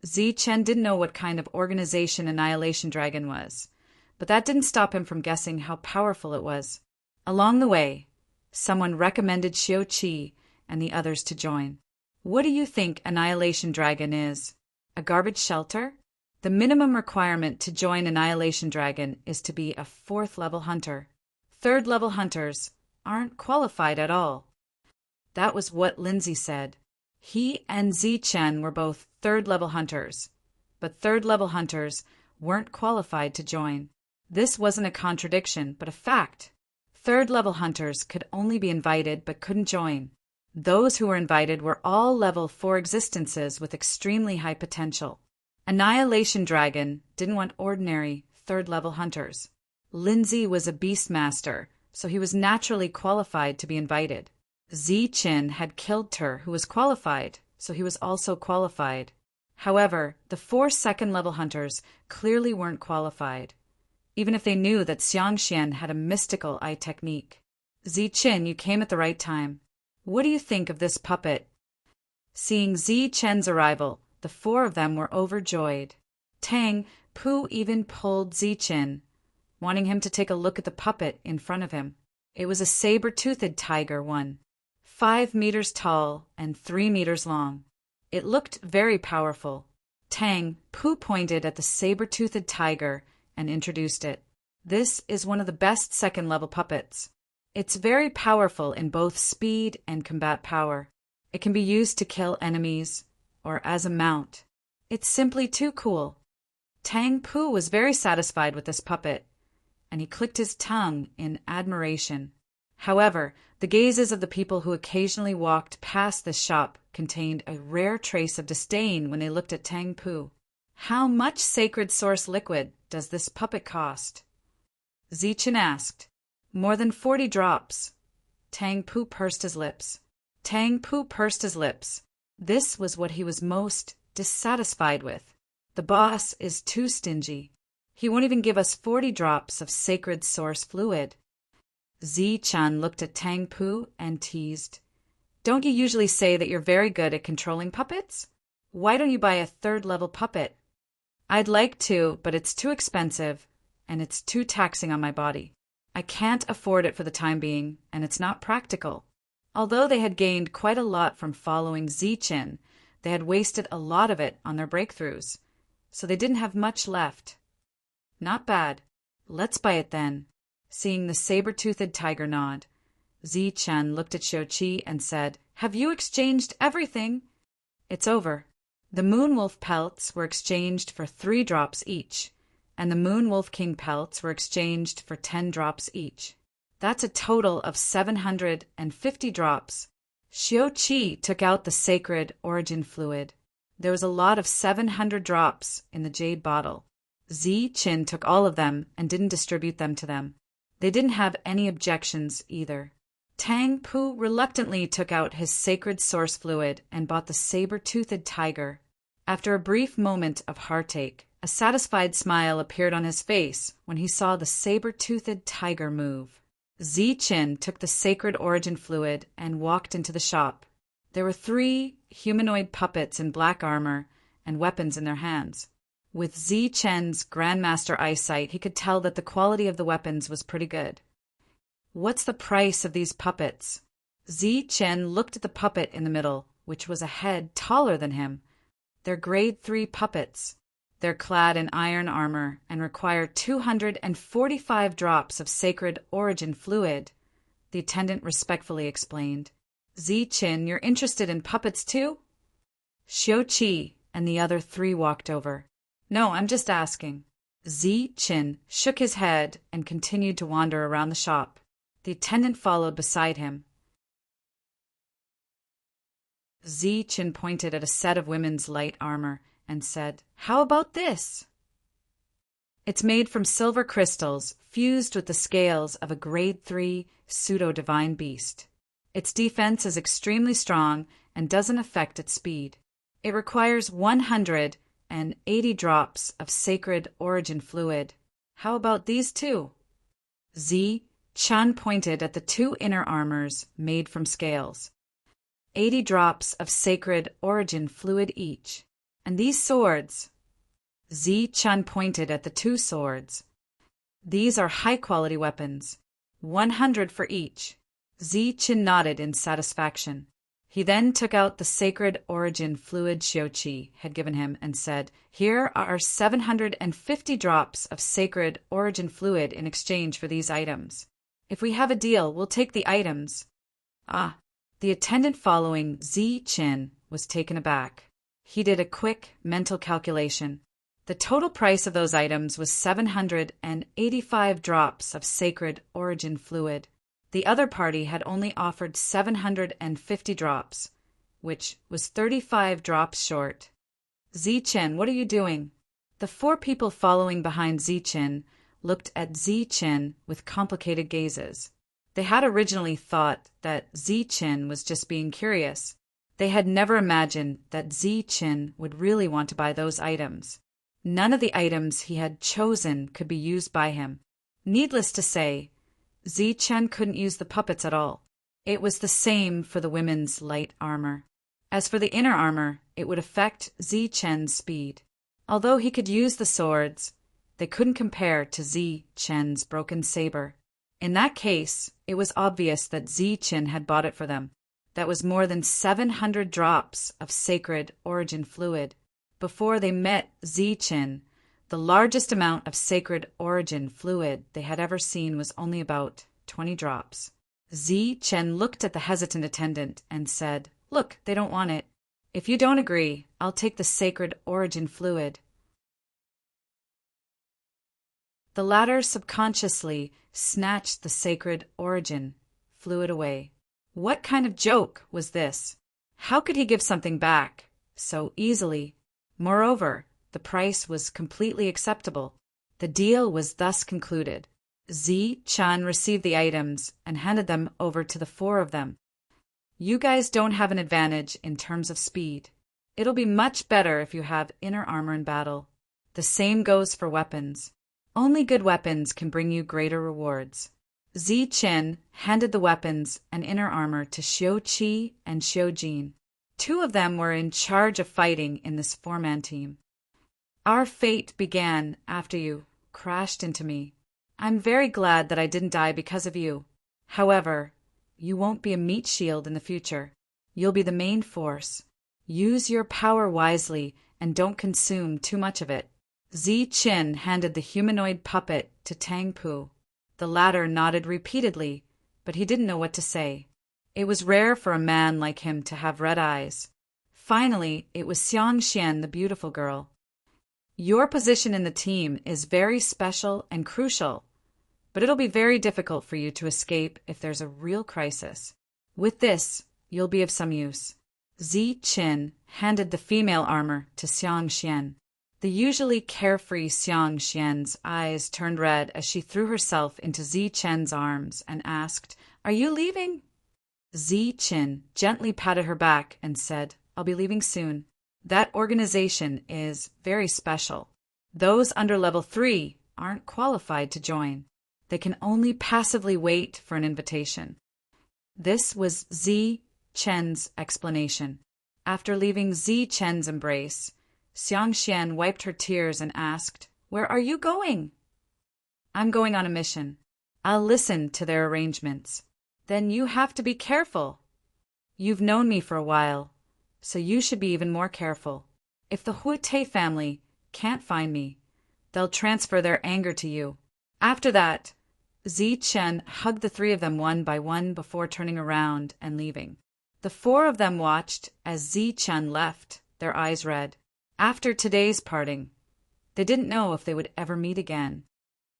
Zichen didn't know what kind of organization Annihilation Dragon was, but that didn't stop him from guessing how powerful it was. Along the way, someone recommended Xiao Qi and the others to join. What do you think Annihilation Dragon is? A garbage shelter? The minimum requirement to join Annihilation Dragon is to be a 4th level hunter. 3rd level hunters aren't qualified at all. That was what Lindsay said. He and Zichen were both 3rd level hunters, but 3rd level hunters weren't qualified to join. This wasn't a contradiction, but a fact. 3rd level hunters could only be invited but couldn't join. Those who were invited were all level 4 existences with extremely high potential. Annihilation Dragon didn't want ordinary 3rd-level hunters. Lindsay was a beastmaster, so he was naturally qualified to be invited. Zi-Chin had killed Tur, who was qualified, so he was also qualified. However, the 4 2nd-level hunters clearly weren't qualified, even if they knew that Xiangxian had a mystical eye technique. Zi-Chin, you came at the right time. What do you think of this puppet? Seeing Zi-Chen's arrival, the 4 of them were overjoyed. Tang Pu even pulled Zi-Chin, wanting him to take a look at the puppet in front of him. It was a saber-toothed tiger one, 5 meters tall and 3 meters long. It looked very powerful. Tang Pu pointed at the saber-toothed tiger and introduced it. This is one of the best 2nd-level puppets. It's very powerful in both speed and combat power. It can be used to kill enemies or as a mount. It's simply too cool. Tang Pu was very satisfied with this puppet, and he clicked his tongue in admiration. However, the gazes of the people who occasionally walked past this shop contained a rare trace of disdain when they looked at Tang Pu. How much sacred source liquid does this puppet cost? Zi-Chin asked. More than 40 drops. Tang Pu pursed his lips. This was what he was most dissatisfied with. The boss is too stingy. He won't even give us 40 drops of sacred source fluid. Zi-Chan looked at Tang Pu and teased. Don't you usually say that you're very good at controlling puppets? Why don't you buy a 3rd-level puppet? I'd like to, but it's too expensive, and it's too taxing on my body. I can't afford it for the time being, and it's not practical. Although they had gained quite a lot from following Zi-Chin, they had wasted a lot of it on their breakthroughs, so they didn't have much left. Not bad. Let's buy it then. Seeing the saber-toothed tiger nod, Zi-Chan looked at Xiu-Qi and said, Have you exchanged everything? It's over. The Moonwolf pelts were exchanged for 3 drops each, and the Moonwolf King pelts were exchanged for 10 drops each. That's a total of 750 drops. Xiu-Qi took out the sacred origin fluid. There was a lot of 700 drops in the jade bottle. Zi-Chin took all of them and didn't distribute them to them. They didn't have any objections either. Tang Pu reluctantly took out his sacred source fluid and bought the saber-toothed tiger. After a brief moment of heartache, a satisfied smile appeared on his face when he saw the saber-toothed tiger move. Zi-Chin took the sacred origin fluid and walked into the shop. There were 3 humanoid puppets in black armor and weapons in their hands. With Zi-Chen's Grandmaster eyesight, he could tell that the quality of the weapons was pretty good. What's the price of these puppets? Zi-Chen looked at the puppet in the middle, which was a head taller than him. They're grade 3 puppets. They're clad in iron armor and require 245 drops of sacred origin fluid, the attendant respectfully explained. Zi-Chin, you're interested in puppets too? Xiu-Qi and the other 3 walked over. No, I'm just asking. Zi-Chin shook his head and continued to wander around the shop. The attendant followed beside him. Zi-Chin pointed at a set of women's light armor and said, How about this? It's made from silver crystals fused with the scales of a grade 3 pseudo-divine beast. Its defense is extremely strong and doesn't affect its speed. It requires 180 drops of sacred origin fluid. How about these 2? Zi-Chan pointed at the 2 inner armors made from scales. 80 drops of sacred origin fluid each. And these swords? Zi-Chan pointed at the 2 swords. These are high-quality weapons. 100 for each. Zi-Chin nodded in satisfaction. He then took out the sacred origin fluid Xiu-Qi had given him and said, Here are 750 drops of sacred origin fluid in exchange for these items. If we have a deal, we'll take the items. The attendant following Zi-Chin was taken aback. He did a quick mental calculation. The total price of those items was 785 drops of sacred origin fluid. The other party had only offered 750 drops, which was 35 drops short. Zichen, what are you doing? The 4 people following behind Zichen looked at Zichen with complicated gazes. They had originally thought that Zichen was just being curious. They had never imagined that Zichen would really want to buy those items. None of the items he had chosen could be used by him. Needless to say, Zichen couldn't use the puppets at all. It was the same for the women's light armor. As for the inner armor, it would affect Zichen's speed. Although he could use the swords, they couldn't compare to Zichen's broken saber. In that case, it was obvious that Zichen had bought it for them. That was more than 700 drops of sacred origin fluid. Before they met Zichen, the largest amount of sacred origin fluid they had ever seen was only about 20 drops. Zichen looked at the hesitant attendant and said, "Look, they don't want it. If you don't agree, I'll take the sacred origin fluid." The latter subconsciously snatched the sacred origin fluid away. What kind of joke was this? How could he give something back so easily? Moreover, the price was completely acceptable. The deal was thus concluded. Zichen received the items and handed them over to the 4 of them. "You guys don't have an advantage in terms of speed. It'll be much better if you have inner armor in battle. The same goes for weapons. Only good weapons can bring you greater rewards." Zichen handed the weapons and inner armor to Xiuqi and Xiujin. 2 of them were in charge of fighting in this 4-man team. "Our fate began after you crashed into me. I'm very glad that I didn't die because of you. However, you won't be a meat shield in the future. You'll be the main force. Use your power wisely and don't consume too much of it." Zichen handed the humanoid puppet to Tangpu. The latter nodded repeatedly, but he didn't know what to say. It was rare for a man like him to have red eyes. Finally, it was Xiangxian, the beautiful girl. "Your position in the team is very special and crucial, but it'll be very difficult for you to escape if there's a real crisis. With this, you'll be of some use." Zichen handed the female armor to Xiangxian. The usually carefree Xiangxian's eyes turned red as she threw herself into Zichen's arms and asked, "Are you leaving?" Zichen gently patted her back and said, "I'll be leaving soon. That organization is very special. Those under level 3 aren't qualified to join. They can only passively wait for an invitation." This was Zichen's explanation. After leaving Zichen's embrace, Xiangxian wiped her tears and asked, "Where are you going?" "I'm going on a mission. I'll listen to their arrangements." "Then you have to be careful." "You've known me for a while, so you should be even more careful. If the Huite family can't find me, they'll transfer their anger to you." After that, Zichen hugged the 3 of them one by one before turning around and leaving. The 4 of them watched as Zichen left, their eyes red. After today's parting, they didn't know if they would ever meet again.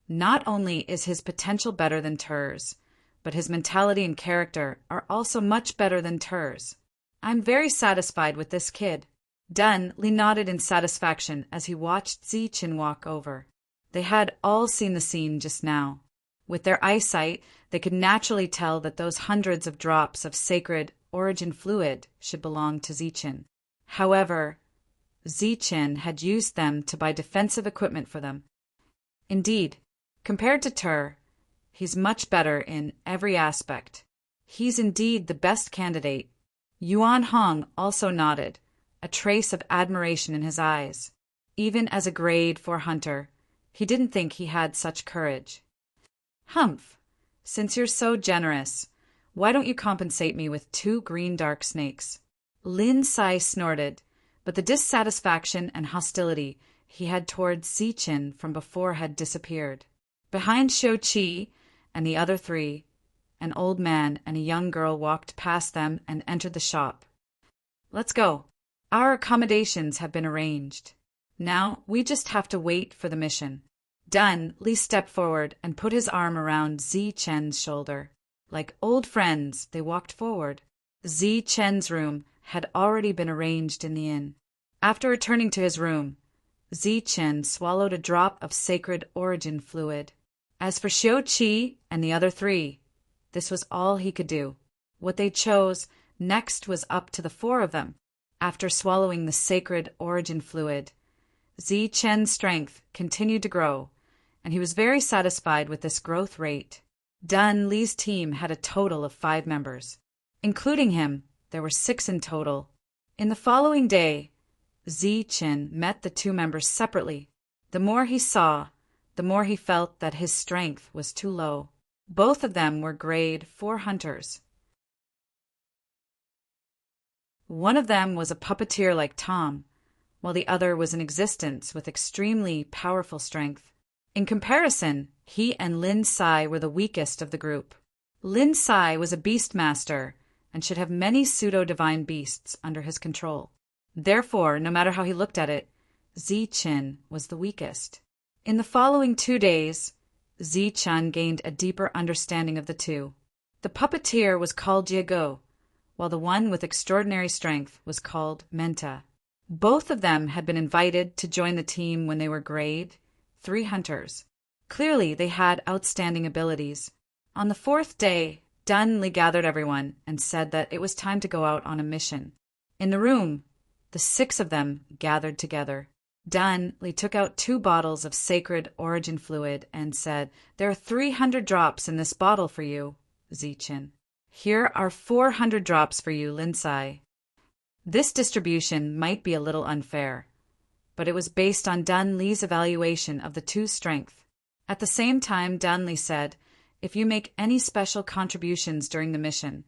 Not only is his potential better than Ter's, but his mentality and character are also much better than Ter's. "I'm very satisfied with this kid." Dun Li nodded in satisfaction as he watched Zichen walk over. They had all seen the scene just now. With their eyesight, they could naturally tell that those hundreds of drops of sacred origin fluid should belong to Zichen. However, Zichen had used them to buy defensive equipment for them. Indeed, compared to Ter, he's much better in every aspect. He's indeed the best candidate. Yuan Hong also nodded, a trace of admiration in his eyes. Even as a grade 4 hunter, he didn't think he had such courage. "Humph, since you're so generous, why don't you compensate me with 2 green dark snakes?" Lin Sai snorted, but the dissatisfaction and hostility he had towards Zichen from before had disappeared. Behind Xiuqi and the other 3, an old man and a young girl walked past them and entered the shop. "Let's go. Our accommodations have been arranged. Now we just have to wait for the mission." Dun Li stepped forward and put his arm around Zichen's shoulder. Like old friends, they walked forward. Zi Chen's room had already been arranged in the inn. After returning to his room, Zi Chen swallowed a drop of sacred origin fluid. As for Xiao Qi and the other three, this was all he could do. What they chose next was up to the four of them. After swallowing the sacred origin fluid, Zi Chen's strength continued to grow, and he was very satisfied with this growth rate. Dan Li's team had a total of 5 members. Including him, there were 6 in total. In the following day, Zi Chen met the 2 members separately. The more he saw, the more he felt that his strength was too low. Both of them were grade 4 hunters. One of them was a puppeteer like Tom, while the other was in existence with extremely powerful strength. In comparison, he and Lin Sai were the weakest of the group. Lin Sai was a beastmaster and should have many pseudo-divine beasts under his control. Therefore, no matter how he looked at it, Zi Chen was the weakest. In the following 2 days, Zi Chen gained a deeper understanding of the two. The puppeteer was called Jiego, while the one with extraordinary strength was called Menta. Both of them had been invited to join the team when they were grade 3 hunters. Clearly, they had outstanding abilities. On the 4th day, Dan Li gathered everyone and said that it was time to go out on a mission. In the room, the 6 of them gathered together. Dan Li took out 2 bottles of sacred origin fluid and said, "There are 300 drops in this bottle for you, Zi Chen. Here are 400 drops for you, Lin Sai." This distribution might be a little unfair, but it was based on Dan Li's evaluation of the 2's strength. At the same time, Dan Li said, "If you make any special contributions during the mission,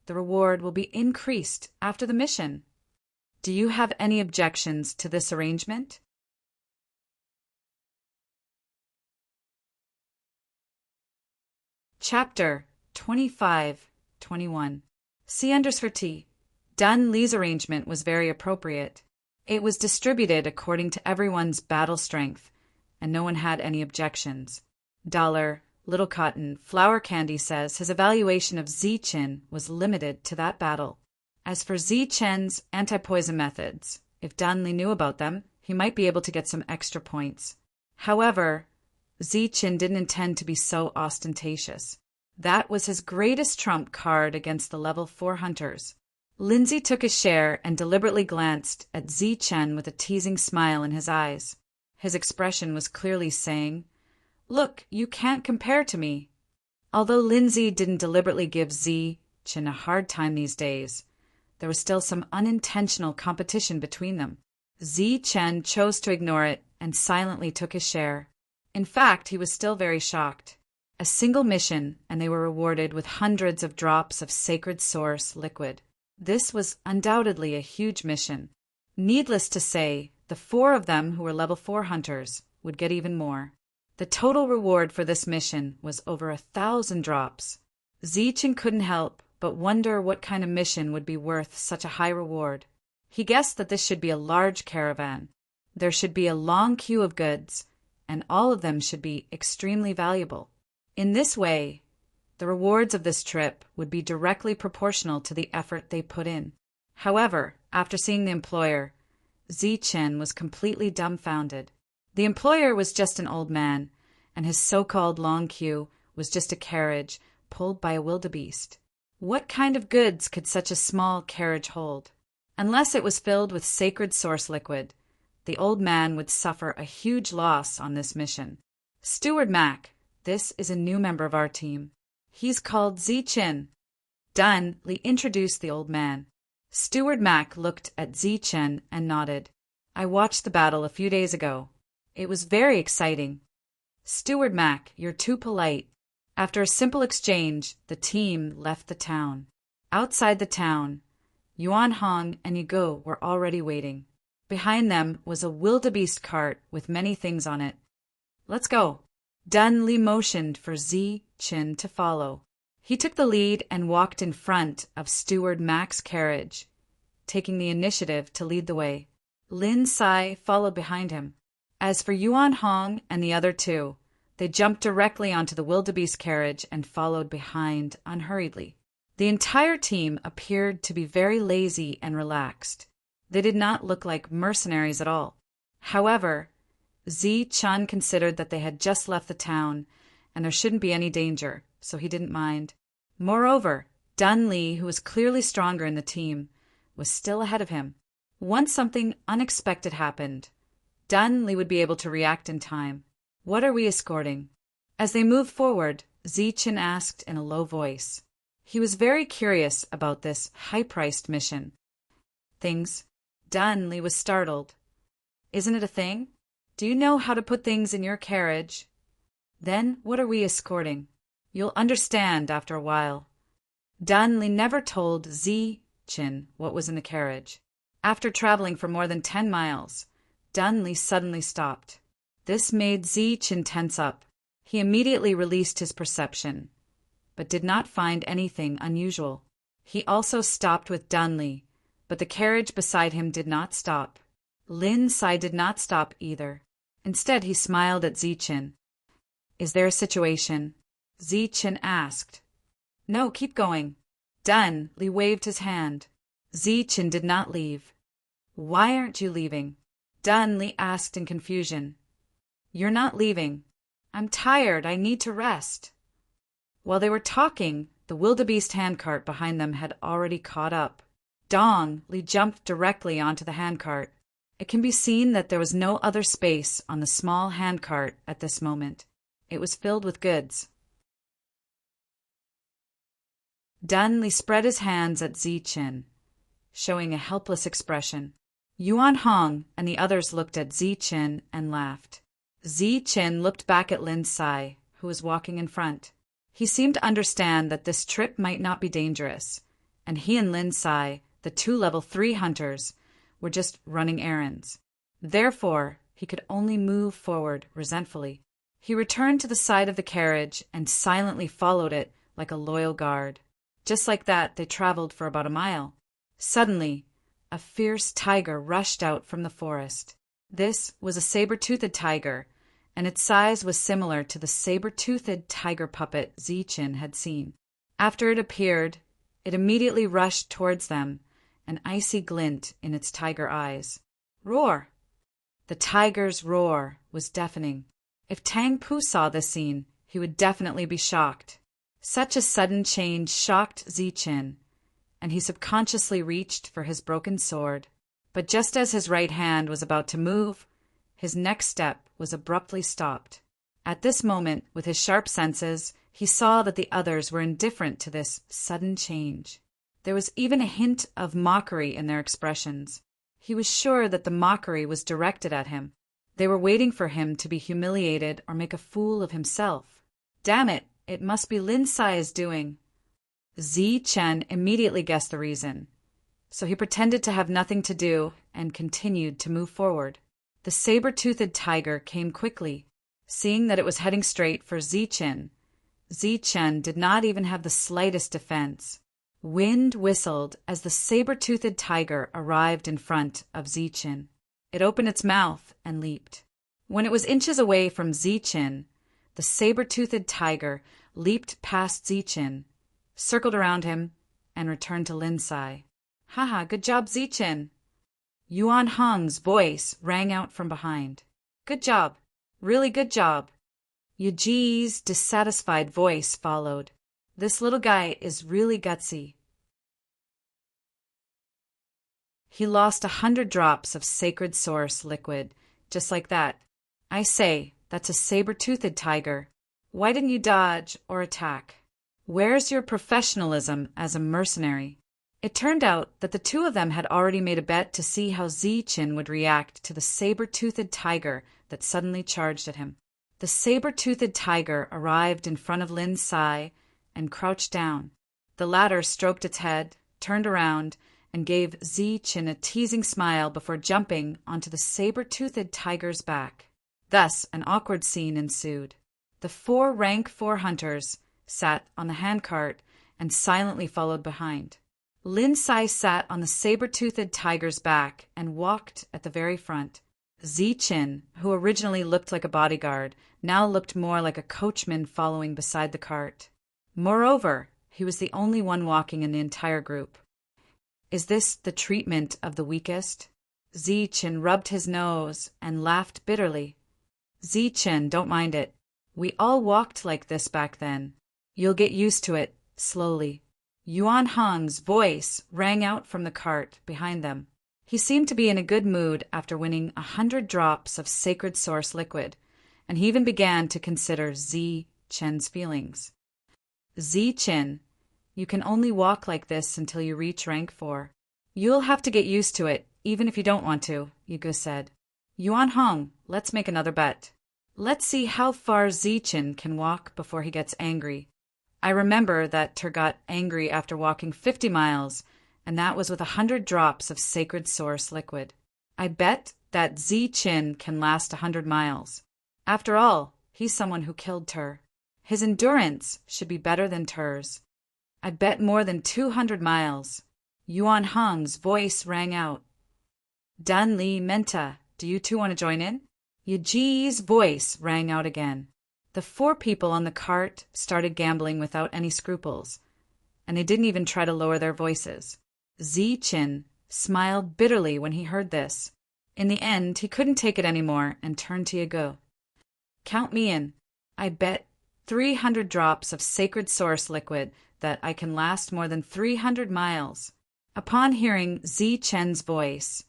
the reward will be increased after the mission. Do you have any objections to this arrangement?" Chapter 25-21. See underscore T. Dan Li's arrangement was very appropriate. It was distributed according to everyone's battle strength, and no one had any objections. Little Cotton Flower Candy says his evaluation of Zi Chen was limited to that battle. As for Zi Chen's anti-poison methods, if Dan Li knew about them, he might be able to get some extra points. However, Zi Chen didn't intend to be so ostentatious. That was his greatest trump card against the level 4 hunters. Lindsay took his share and deliberately glanced at Zi Chen with a teasing smile in his eyes. His expression was clearly saying, "Look, you can't compare to me." Although Lindsay didn't deliberately give Zi Chen a hard time these days, there was still some unintentional competition between them. Zi Chen chose to ignore it and silently took his share. In fact, he was still very shocked. A single mission, and they were rewarded with hundreds of drops of sacred source liquid. This was undoubtedly a huge mission. Needless to say, the 4 of them who were level 4 hunters would get even more. The total reward for this mission was over 1,000 drops. Zi Chen couldn't help but wonder what kind of mission would be worth such a high reward. He guessed that this should be a large caravan. There should be a long queue of goods, and all of them should be extremely valuable. In this way, the rewards of this trip would be directly proportional to the effort they put in. However, after seeing the employer, Zi Chen was completely dumbfounded. The employer was just an old man, and his so-called long queue was just a carriage pulled by a wildebeest. What kind of goods could such a small carriage hold? Unless it was filled with sacred source liquid, the old man would suffer a huge loss on this mission. Steward Mac, this is a new member of our team. He's called Zi Chen. Dan Li introduced the old man. Steward Mac looked at Zi Chen and nodded. "I watched the battle a few days ago. It was very exciting." "Steward Mac, you're too polite." After a simple exchange, the team left the town. Outside the town, Yuan Hong and Yigo were already waiting. Behind them was a wildebeest cart with many things on it. "Let's go." Dan Li motioned for Zi Chen to follow. He took the lead and walked in front of Steward Mac's carriage, taking the initiative to lead the way. Lin Sai followed behind him. As for Yuan Hong and the other 2, They jumped directly onto the wildebeest carriage and followed behind unhurriedly. The entire team appeared to be very lazy and relaxed. They did not look like mercenaries at all. However, Zi-chun considered that they had just left the town, and there shouldn't be any danger, so he didn't mind. Moreover, Dun Li, who was clearly stronger in the team, was still ahead of him. Once something unexpected happened, Dun Li would be able to react in time. "What are we escorting?" As they moved forward, Zi-chun asked in a low voice. He was very curious about this high-priced mission. "Things." Dun Li was startled. "Isn't it a thing? Do you know how to put things in your carriage?" "Then what are we escorting?" "You'll understand after a while." Dun Li never told Zi-chun what was in the carriage. After traveling for more than 10 miles, Dun Li suddenly stopped. This made Zi-chun tense up. He immediately released his perception, but did not find anything unusual. He also stopped with Dun Li, but the carriage beside him did not stop. Lin Sai did not stop either. Instead, he smiled at Zi-chun. "Is there a situation?" Zi-chun asked. "No, keep going." Dun Li waved his hand. Zi-chun did not leave. "Why aren't you leaving?" Dun Li asked in confusion. "You're not leaving." "I'm tired. I need to rest." While they were talking, the wildebeest handcart behind them had already caught up. Dong Li jumped directly onto the handcart. It can be seen that there was no other space on the small handcart at this moment. It was filled with goods. Dun Li spread his hands at Zi-chun, showing a helpless expression. Yuan Hong and the others looked at Zi-chun and laughed. Zi-chun looked back at Lin Sai, who was walking in front. He seemed to understand that this trip might not be dangerous, and he and Lin Sai, the 2 level 3 hunters, were just running errands. Therefore, he could only move forward resentfully. He returned to the side of the carriage and silently followed it like a loyal guard. Just like that, they traveled for about a mile. Suddenly, a fierce tiger rushed out from the forest. This was a saber-toothed tiger, and its size was similar to the saber-toothed tiger puppet Zi-chun had seen. After it appeared, it immediately rushed towards them, an icy glint in its tiger eyes. "Roar!" The tiger's roar was deafening. If Tang Pu saw this scene, he would definitely be shocked. Such a sudden change shocked Zi-chun, and he subconsciously reached for his broken sword. But just as his right hand was about to move, his next step was abruptly stopped. At this moment, with his sharp senses, he saw that the others were indifferent to this sudden change. There was even a hint of mockery in their expressions. He was sure that the mockery was directed at him. They were waiting for him to be humiliated or make a fool of himself. Damn it, it must be Lin Sai's doing. Zi-chun immediately guessed the reason, so he pretended to have nothing to do and continued to move forward. The saber-toothed tiger came quickly. Seeing that it was heading straight for Zi-chun, Zi-chun did not even have the slightest defense. Wind whistled as the saber-toothed tiger arrived in front of Zi-chun. It opened its mouth and leaped. When it was inches away from Zi-chun, the saber-toothed tiger leaped past Zi-chun, circled around him, and returned to Lin Sai. "Haha, good job, Zi-chun." Yuan Hong's voice rang out from behind. "Good job. Really good job." Yuji's dissatisfied voice followed. "This little guy is really gutsy." He lost 100 drops of sacred source liquid, just like that. "I say, that's a saber-toothed tiger. Why didn't you dodge or attack? Where's your professionalism as a mercenary?" It turned out that the 2 of them had already made a bet to see how Zi-chun would react to the saber-toothed tiger that suddenly charged at him. The saber-toothed tiger arrived in front of Lin Sai and crouched down. The latter stroked its head, turned around, and gave Zi-chun a teasing smile before jumping onto the saber-toothed tiger's back. Thus, an awkward scene ensued. The 4 rank 4 hunters sat on the handcart and silently followed behind. Lin Sai sat on the saber-toothed tiger's back and walked at the very front. Zichin, who originally looked like a bodyguard, now looked more like a coachman following beside the cart. Moreover, he was the only one walking in the entire group. Is this the treatment of the weakest? Zichin rubbed his nose and laughed bitterly. Zichin, don't mind it. We all walked like this back then. You'll get used to it, slowly. Yuan Hong's voice rang out from the cart behind them. He seemed to be in a good mood after winning 100 drops of sacred source liquid, and he even began to consider Zichin's feelings. Zichin, you can only walk like this until you reach rank 4. You'll have to get used to it, even if you don't want to, Yigu said. Yuan Hong, let's make another bet. Let's see how far Zichin can walk before he gets angry. I remember that Ter got angry after walking 50 miles, and that was with 100 drops of sacred source liquid. I bet that Zichin can last 100 miles. After all, he's someone who killed Ter. His endurance should be better than Ter's. I bet more than 200 miles. Yuan Hong's voice rang out. Dan Li Menta, do you two want to join in? Yiji's voice rang out again. The 4 people on the cart started gambling without any scruples, and they didn't even try to lower their voices. Zichin smiled bitterly when he heard this. In the end, he couldn't take it anymore and turned to Yigu. Count me in. I bet 300 drops of sacred source liquid that I can last more than 300 miles. Upon hearing Zichin's voice,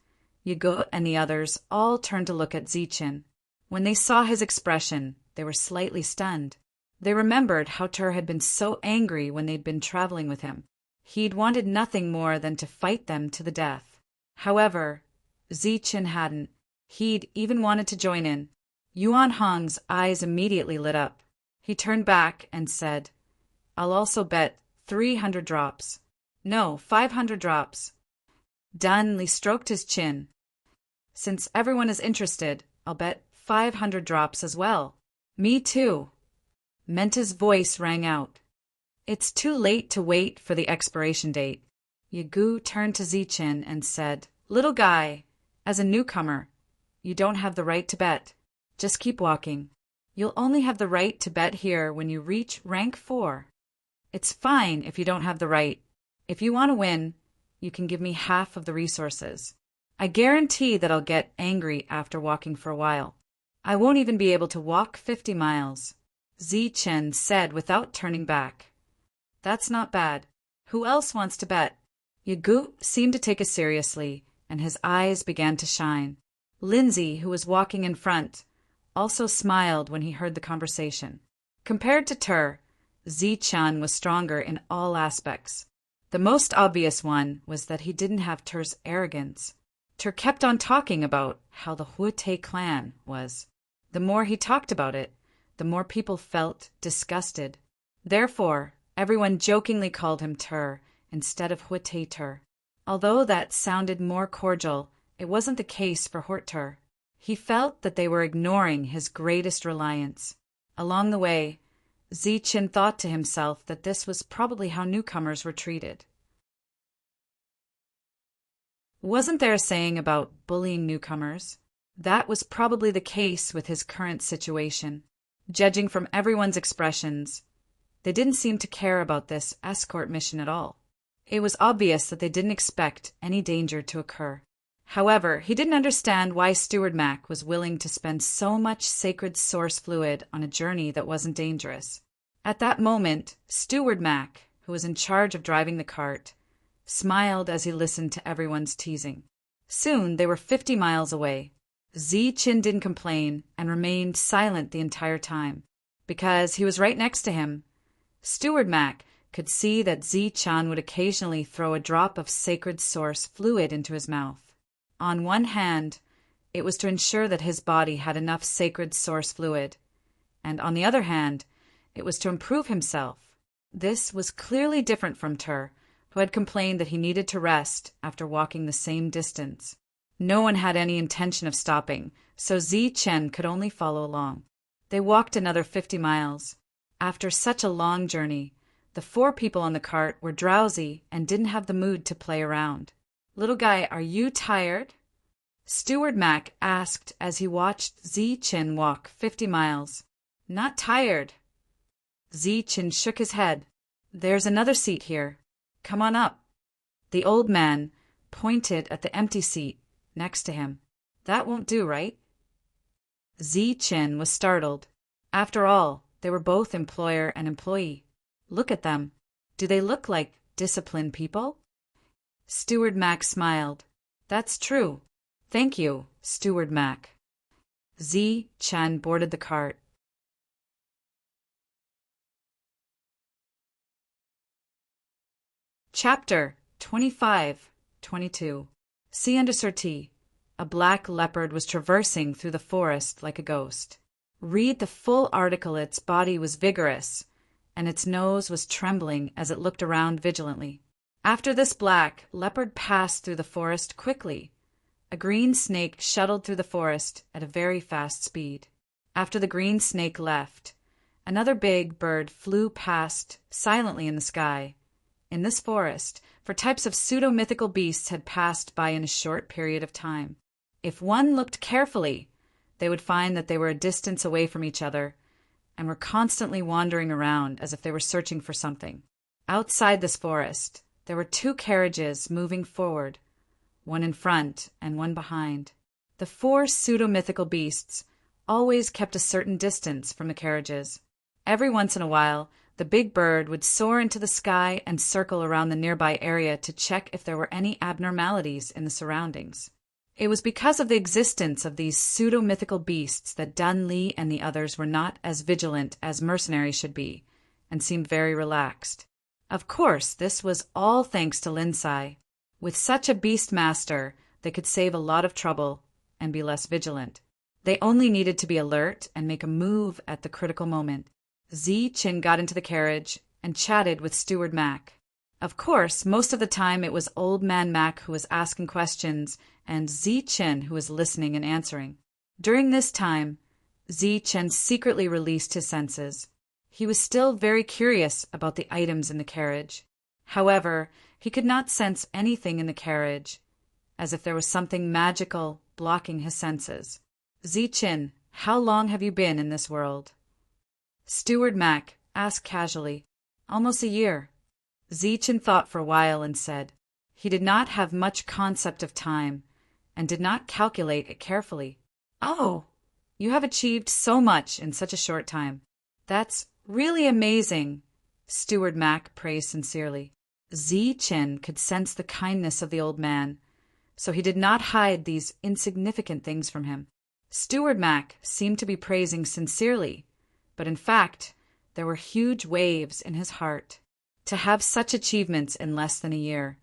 Yigu and the others all turned to look at Zichin. When they saw his expression, they were slightly stunned. They remembered how Ter had been so angry when they'd been traveling with him. He'd wanted nothing more than to fight them to the death. However, Zichin hadn't. He'd even wanted to join in. Yuan Hong's eyes immediately lit up. He turned back and said, I'll also bet 300 drops. No, 500 drops. Dan Li stroked his chin. Since everyone is interested, I'll bet 500 drops as well. Me too. Menta's voice rang out. It's too late to wait for the expiration date. Yigu turned to Zichin and said, Little guy, as a newcomer, you don't have the right to bet. Just keep walking. You'll only have the right to bet here when you reach rank 4. It's fine if you don't have the right. If you want to win, you can give me half of the resources. I guarantee that I'll get angry after walking for a while. I won't even be able to walk 50 miles. Zichin said without turning back. That's not bad. Who else wants to bet? Yigu seemed to take it seriously, and his eyes began to shine. Lindsay, who was walking in front, also smiled when he heard the conversation. Compared to Ter, Zichin was stronger in all aspects. The most obvious one was that he didn't have Ter's arrogance. Ter kept on talking about how the Huite clan was. The more he talked about it, the more people felt disgusted. Therefore, everyone jokingly called him Ter instead of Huite Ter. Although that sounded more cordial, it wasn't the case for Horter. He felt that they were ignoring his greatest reliance. Along the way, Zichin thought to himself that this was probably how newcomers were treated. Wasn't there a saying about bullying newcomers? That was probably the case with his current situation. Judging from everyone's expressions, they didn't seem to care about this escort mission at all. It was obvious that they didn't expect any danger to occur. However, he didn't understand why Steward Mac was willing to spend so much sacred source fluid on a journey that wasn't dangerous. At that moment, Steward Mac, who was in charge of driving the cart, smiled as he listened to everyone's teasing. Soon they were 50 miles away. Zichin didn't complain and remained silent the entire time. Because he was right next to him, Steward Mac could see that Zichin would occasionally throw a drop of sacred source fluid into his mouth. On one hand, it was to ensure that his body had enough sacred source fluid, and on the other hand, it was to improve himself. This was clearly different from Ter, who had complained that he needed to rest after walking the same distance. No one had any intention of stopping, so Zichin could only follow along. They walked another 50 miles. After such a long journey, the 4 people on the cart were drowsy and didn't have the mood to play around. Little guy, are you tired? Steward Mac asked as he watched Zi-Chin walk 50 miles. Not tired? Zi-Chin shook his head. There's another seat here. Come on up. The old man pointed at the empty seat next to him. That won't do, right? Zi-Chin was startled. After all, they were both employer and employee. Look at them. Do they look like disciplined people? Steward Mac smiled. That's true. Thank you, Steward Mac. Zi-Chin boarded the cart. Chapter 25-22. Thunderous. A black leopard was traversing through the forest like a ghost. Read the full article. Its body was vigorous, and its nose was trembling as it looked around vigilantly. After this black leopard passed through the forest quickly. A green snake shuttled through the forest at a very fast speed. After the green snake left, another big bird flew past silently in the sky. In this forest, for types of pseudo-mythical beasts had passed by in a short period of time. If one looked carefully, they would find that they were a distance away from each other and were constantly wandering around as if they were searching for something. Outside this forest, there were 2 carriages moving forward, one in front and one behind. The 4 pseudo-mythical beasts always kept a certain distance from the carriages. Every once in a while, the big bird would soar into the sky and circle around the nearby area to check if there were any abnormalities in the surroundings. It was because of the existence of these pseudo-mythical beasts that Dun Li and the others were not as vigilant as mercenaries should be, and seemed very relaxed. Of course, this was all thanks to Linsai. With such a beast master, they could save a lot of trouble and be less vigilant. They only needed to be alert and make a move at the critical moment. Zi-Chin got into the carriage and chatted with Steward Mac. Of course, most of the time it was Old Man Mac who was asking questions and Zi-Chin who was listening and answering. During this time, Zi-Chin secretly released his senses. He was still very curious about the items in the carriage. However, he could not sense anything in the carriage, as if there was something magical blocking his senses. Zi-Chin, how long have you been in this world? Steward Mac asked casually. Almost a year. Zi-Chin thought for a while and said he did not have much concept of time and did not calculate it carefully. Oh, you have achieved so much in such a short time. That's really amazing, Steward Mac praised sincerely. Zi-Chin could sense the kindness of the old man, so he did not hide these insignificant things from him. Steward Mac seemed to be praising sincerely, but in fact, there were huge waves in his heart. To have such achievements in less than a year.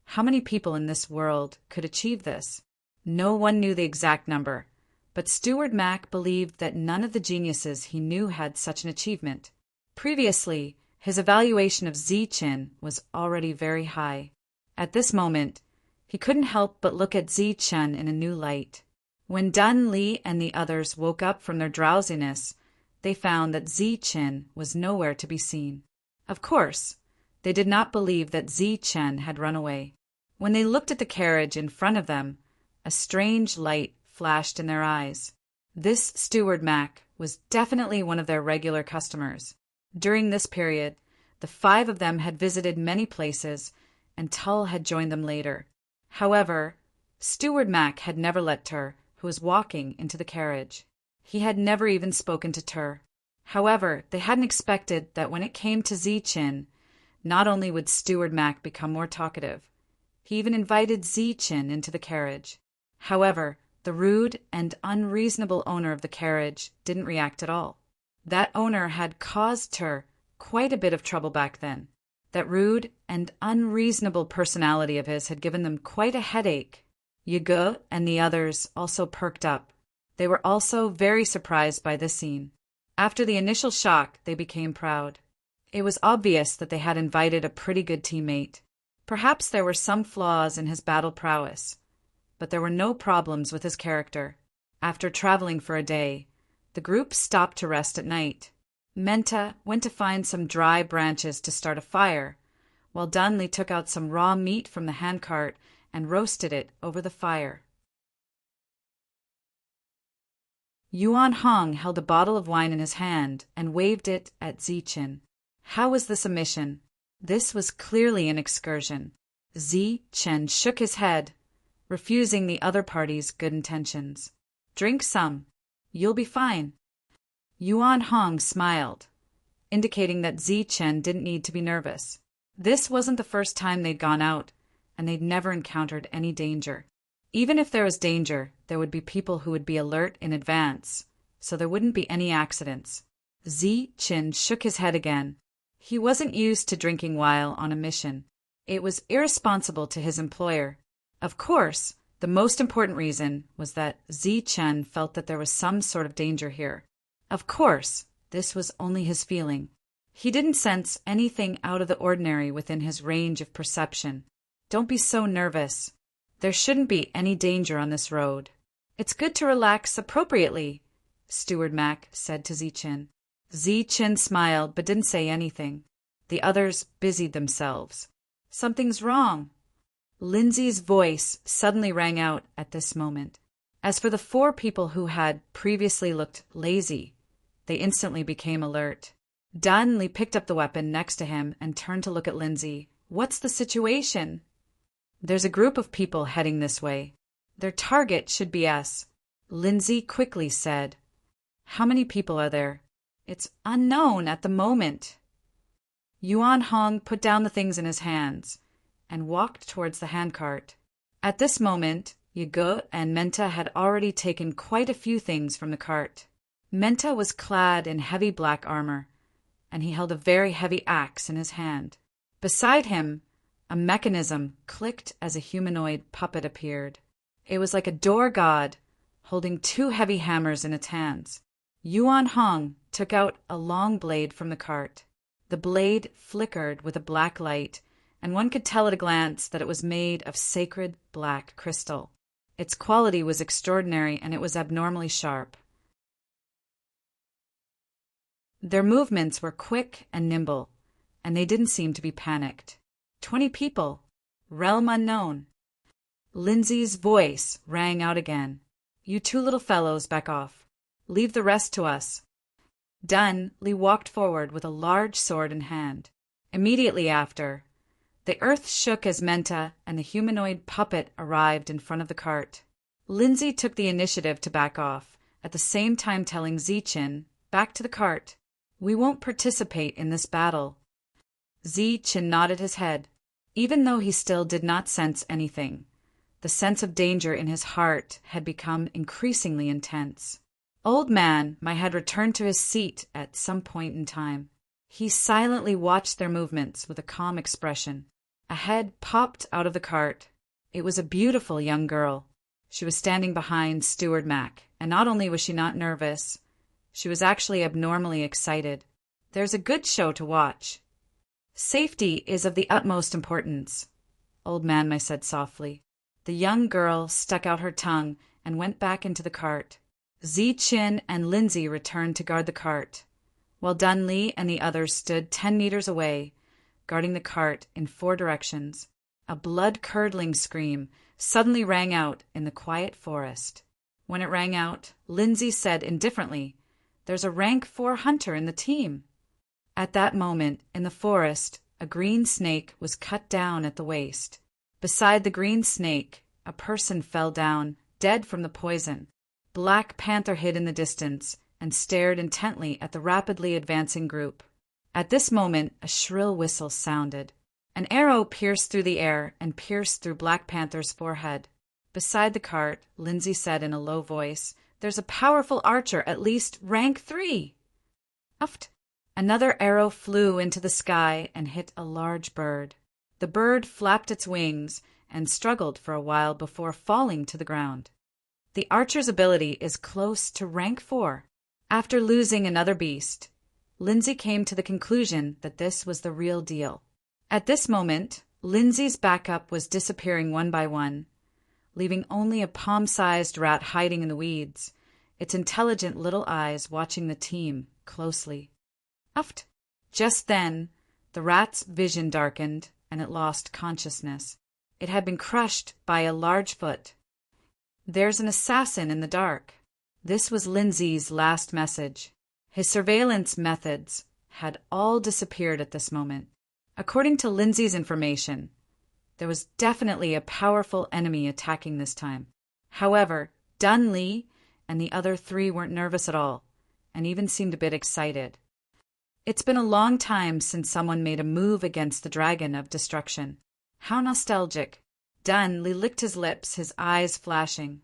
How many people in this world could achieve this? No one knew the exact number, but Steward Mac believed that none of the geniuses he knew had such an achievement. Previously, his evaluation of Zi-Chin was already very high. At this moment, he couldn't help but look at Zi-Chin in a new light. When Dun Li and the others woke up from their drowsiness, they found that Zi-Chin was nowhere to be seen. Of course, they did not believe that Zi-Chin had run away. When they looked at the carriage in front of them, a strange light flashed in their eyes. This Steward Mac was definitely one of their regular customers. During this period, the 5 of them had visited many places, and Tull had joined them later. However, Steward Mac had never let Tur, who was walking, into the carriage. He had never even spoken to Tur. However, they hadn't expected that when it came to Zi-Chin, not only would Steward Mac become more talkative, he even invited Zi-Chin into the carriage. However, the rude and unreasonable owner of the carriage didn't react at all. That owner had caused Tur quite a bit of trouble back then. That rude and unreasonable personality of his had given them quite a headache. Yige and the others also perked up. They were also very surprised by this scene. After the initial shock, they became proud. It was obvious that they had invited a pretty good teammate. Perhaps there were some flaws in his battle prowess, but there were no problems with his character. After traveling for a day, the group stopped to rest at night. Menta went to find some dry branches to start a fire, while Dunley took out some raw meat from the handcart and roasted it over the fire. Yuan Hong held a bottle of wine in his hand and waved it at Ziqin. How was this a mission? This was clearly an excursion. Ziqin shook his head, refusing the other party's good intentions. Drink some. You'll be fine. Yuan Hong smiled, indicating that Ziqin didn't need to be nervous. This wasn't the first time they'd gone out, and they'd never encountered any danger. Even if there was danger, there would be people who would be alert in advance, so there wouldn't be any accidents. Ziqin shook his head again. He wasn't used to drinking while on a mission. It was irresponsible to his employer. Of course, the most important reason was that Ziqin felt that there was some sort of danger here. Of course, this was only his feeling. He didn't sense anything out of the ordinary within his range of perception. Don't be so nervous. There shouldn't be any danger on this road. It's good to relax appropriately, Steward Mac said to Ziqin. Ziqin smiled but didn't say anything. The others busied themselves. Something's wrong. Lindsay's voice suddenly rang out at this moment. As for the 4 people who had previously looked lazy, they instantly became alert. Dunley picked up the weapon next to him and turned to look at Lindsay. What's the situation? There's a group of people heading this way. Their target should be us, Lindsay quickly said. How many people are there? It's unknown at the moment. Yuan Hong put down the things in his hands and walked towards the handcart. At this moment, Yige and Menta had already taken quite a few things from the cart. Menta was clad in heavy black armor, and he held a very heavy axe in his hand. Beside him, a mechanism clicked as a humanoid puppet appeared. It was like a door god, holding 2 heavy hammers in its hands. Yuan Hong took out a long blade from the cart. The blade flickered with a black light, and one could tell at a glance that it was made of sacred black crystal. Its quality was extraordinary, and it was abnormally sharp. Their movements were quick and nimble, and they didn't seem to be panicked. 20 people. Realm unknown. Lindsay's voice rang out again. You 2 little fellows back off. Leave the rest to us. Dunley walked forward with a large sword in hand. Immediately after, the earth shook as Menta and the humanoid puppet arrived in front of the cart. Lindsay took the initiative to back off, at the same time telling Ziqin, back to the cart. We won't participate in this battle. Ziqin nodded his head. Even though he still did not sense anything, the sense of danger in his heart had become increasingly intense. Old Man had returned to his seat at some point in time. He silently watched their movements with a calm expression. A head popped out of the cart. It was a beautiful young girl. She was standing behind Steward Mac, and not only was she not nervous, she was actually abnormally excited. There's a good show to watch. Safety is of the utmost importance, Old Man said softly. The young girl stuck out her tongue and went back into the cart. Ziqin and Lindsay returned to guard the cart, while Dunley and the others stood 10 meters away, guarding the cart in 4 directions. A blood-curdling scream suddenly rang out in the quiet forest. When it rang out, Lindsay said indifferently, There's a rank 4 hunter in the team. At that moment, in the forest, a green snake was cut down at the waist. Beside the green snake, a person fell down, dead from the poison. Black Panther hid in the distance and stared intently at the rapidly advancing group. At this moment, a shrill whistle sounded. An arrow pierced through the air and pierced through Black Panther's forehead. Beside the cart, Lindsay said in a low voice, There's a powerful archer, at least rank 3. Uft! Another arrow flew into the sky and hit a large bird. The bird flapped its wings and struggled for a while before falling to the ground. The archer's ability is close to rank 4. After losing another beast, Lindsay came to the conclusion that this was the real deal. At this moment, Lindsay's backup was disappearing one by one, leaving only a palm-sized rat hiding in the weeds, its intelligent little eyes watching the team closely. Uft! Just then, the rat's vision darkened and it lost consciousness. It had been crushed by a large foot. There's an assassin in the dark. This was Lindsay's last message. His surveillance methods had all disappeared at this moment. According to Lindsay's information, there was definitely a powerful enemy attacking this time. However, Dunley and the other three weren't nervous at all, and even seemed a bit excited. It's been a long time since someone made a move against the dragon of destruction. How nostalgic. Dunley licked his lips, his eyes flashing.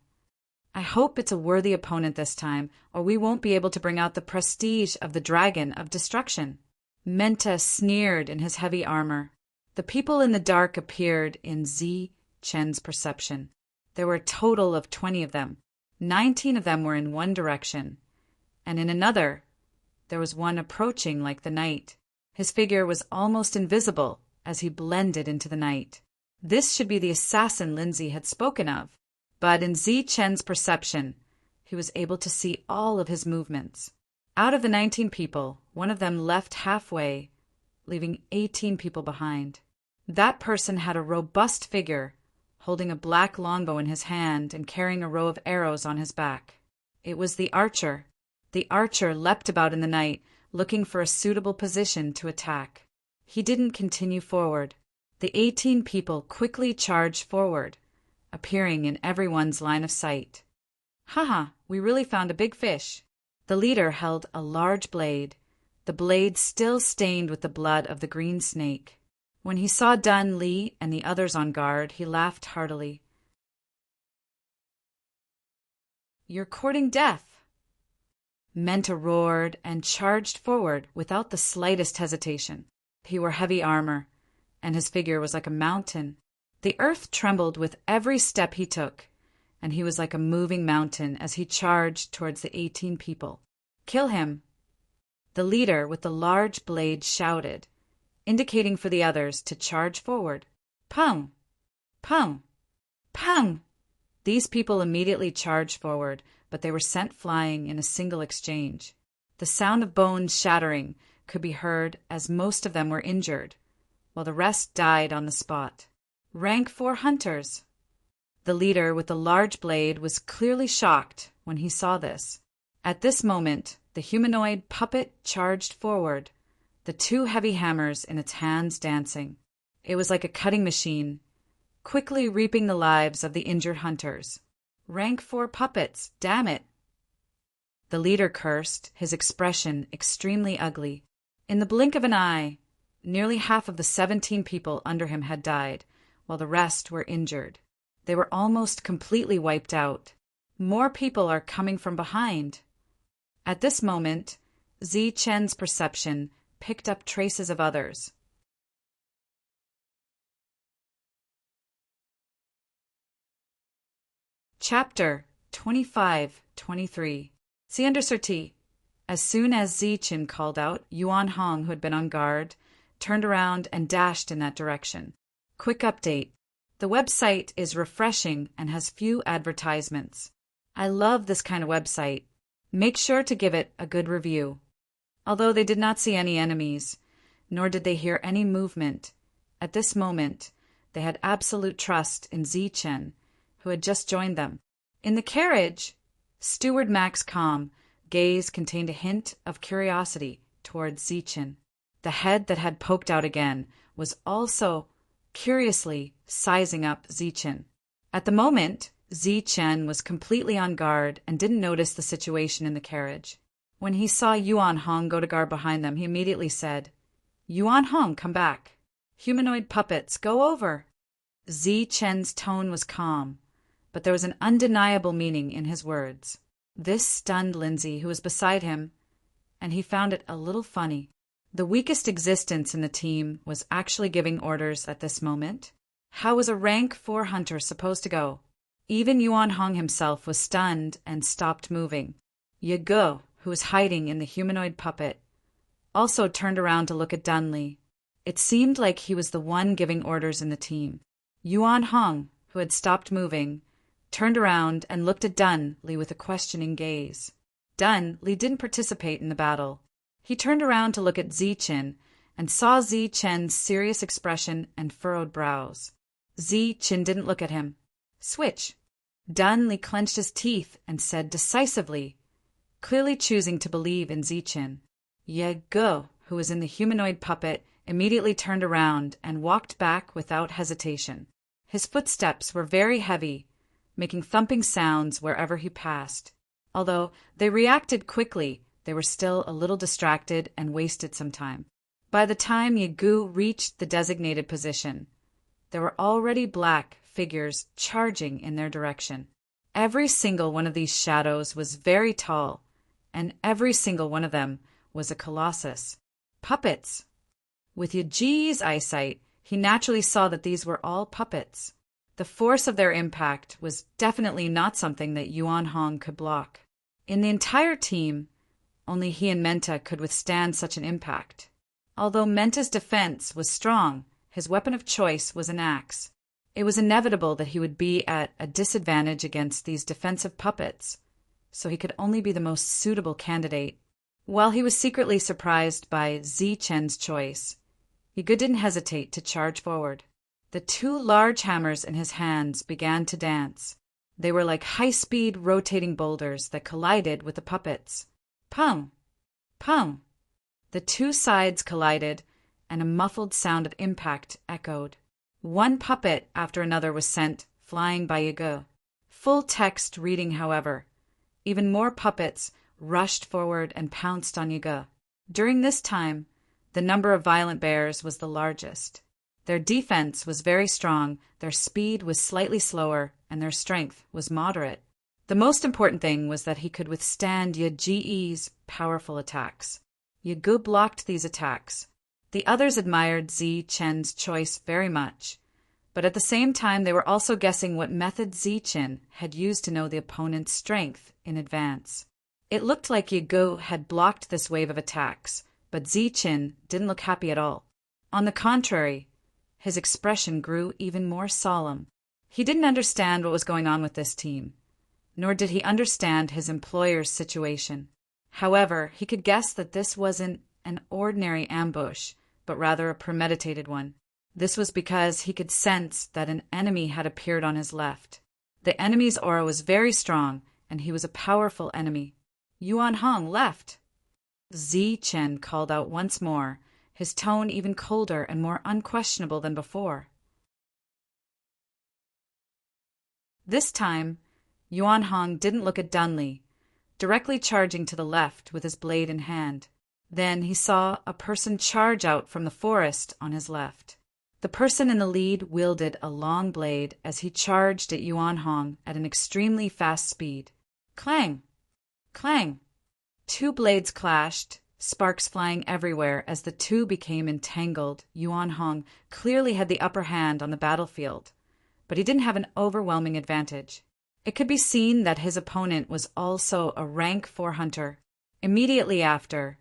I hope it's a worthy opponent this time, or we won't be able to bring out the prestige of the dragon of destruction. Menta sneered in his heavy armor. The people in the dark appeared in Zi Chen's perception. There were a total of 20 of them. 19 of them were in one direction, and in another, there was one approaching like the night. His figure was almost invisible as he blended into the night. This should be the assassin Lindsay had spoken of, but in Zi Chen's perception, he was able to see all of his movements. Out of the 19 people, one of them left halfway, leaving 18 people behind. That person had a robust figure, holding a black longbow in his hand and carrying a row of arrows on his back. It was the archer. The archer leapt about in the night, looking for a suitable position to attack. He didn't continue forward. The 18 people quickly charged forward, appearing in everyone's line of sight. Haha, we really found a big fish. The leader held a large blade, the blade still stained with the blood of the green snake. When he saw Dunley and the others on guard, he laughed heartily. You're courting death. Menta roared and charged forward without the slightest hesitation. He wore heavy armor, and his figure was like a mountain. The earth trembled with every step he took, and he was like a moving mountain as he charged towards the 18 people. Kill him! The leader with the large blade shouted, indicating for the others to charge forward. Pung! Pung! Pung! These people immediately charged forward, but they were sent flying in a single exchange. The sound of bones shattering could be heard as most of them were injured, while the rest died on the spot. Rank 4 hunters. The leader with the large blade was clearly shocked when he saw this. At this moment, the humanoid puppet charged forward, the 2 heavy hammers in its hands dancing. It was like a cutting machine, quickly reaping the lives of the injured hunters. Rank 4 puppets, damn it! The leader cursed, his expression extremely ugly. In the blink of an eye, nearly half of the 17 people under him had died, while the rest were injured. They were almost completely wiped out. More people are coming from behind. At this moment, Zi Chen's perception picked up traces of others. Chapter 25-23. Thunderous. As soon as Zi Chen called out, Yuan Hong, who had been on guard, turned around and dashed in that direction. Quick update. The website is refreshing and has few advertisements. I love this kind of website. Make sure to give it a good review. Although they did not see any enemies, nor did they hear any movement, at this moment they had absolute trust in Zi Chen, who had just joined them. In the carriage, Steward Max Calm gaze contained a hint of curiosity towards Zi Chen. The head that had poked out again was also curiously sizing up Zi Chen. At the moment, Zi Chen was completely on guard and didn't notice the situation in the carriage. When he saw Yuan Hong go to guard behind them, he immediately said, Yuan Hong, come back. Humanoid puppets, go over. Zi Chen's tone was calm, but there was an undeniable meaning in his words. This stunned Lindsay, who was beside him, and he found it a little funny. The weakest existence in the team was actually giving orders at this moment. How was a rank 4 hunter supposed to go? Even Yuan Hong himself was stunned and stopped moving. Ye Go, who was hiding in the humanoid puppet, also turned around to look at Dunley. It seemed like he was the one giving orders in the team. Yuan Hong, who had stopped moving, turned around and looked at Dunley with a questioning gaze. Dunley didn't participate in the battle. He turned around to look at Zi Chen and saw Zi Chen's serious expression and furrowed brows. Zi Chen didn't look at him. Switch. Dunley clenched his teeth and said decisively, clearly choosing to believe in Zichin. Ye Gu, who was in the humanoid puppet, immediately turned around and walked back without hesitation. His footsteps were very heavy, making thumping sounds wherever he passed. Although they reacted quickly, they were still a little distracted and wasted some time. By the time Ye Gu reached the designated position, there were already black figures charging in their direction. Every single one of these shadows was very tall, and every single one of them was a colossus. Puppets! With Yaji's eyesight, he naturally saw that these were all puppets. The force of their impact was definitely not something that Yuan Hong could block. In the entire team, only he and Menta could withstand such an impact. Although Menta's defense was strong, his weapon of choice was an axe. It was inevitable that he would be at a disadvantage against these defensive puppets, so he could only be the most suitable candidate. While he was secretly surprised by Zichen's choice, Ye Gu didn't hesitate to charge forward. The two large hammers in his hands began to dance. They were like high-speed rotating boulders that collided with the puppets. Pum! Pum! The two sides collided, and a muffled sound of impact echoed. One puppet after another was sent flying by Ye Gu. Full text reading, however. Even more puppets rushed forward and pounced on Ye Gu. During this time, the number of violent bears was the largest. Their defense was very strong, their speed was slightly slower, and their strength was moderate. The most important thing was that he could withstand Yaji's powerful attacks. Ye Gu blocked these attacks. The others admired Zichen's choice very much, but at the same time they were also guessing what method Zichin had used to know the opponent's strength in advance. It looked like Ye Gu had blocked this wave of attacks, but Zichin didn't look happy at all. On the contrary, his expression grew even more solemn. He didn't understand what was going on with this team, nor did he understand his employer's situation. However, he could guess that this wasn't an ordinary ambush, but rather a premeditated one. This was because he could sense that an enemy had appeared on his left. The enemy's aura was very strong, and he was a powerful enemy. Yuan Hong left. Zichen called out once more, his tone even colder and more unquestionable than before. This time, Yuan Hong didn't look at Dunley, directly charging to the left with his blade in hand. Then he saw a person charge out from the forest on his left. The person in the lead wielded a long blade as he charged at Yuan Hong at an extremely fast speed. Clang! Clang! Two blades clashed, sparks flying everywhere as the two became entangled. Yuan Hong clearly had the upper hand on the battlefield, but he didn't have an overwhelming advantage. It could be seen that his opponent was also a rank 4 hunter. Immediately after,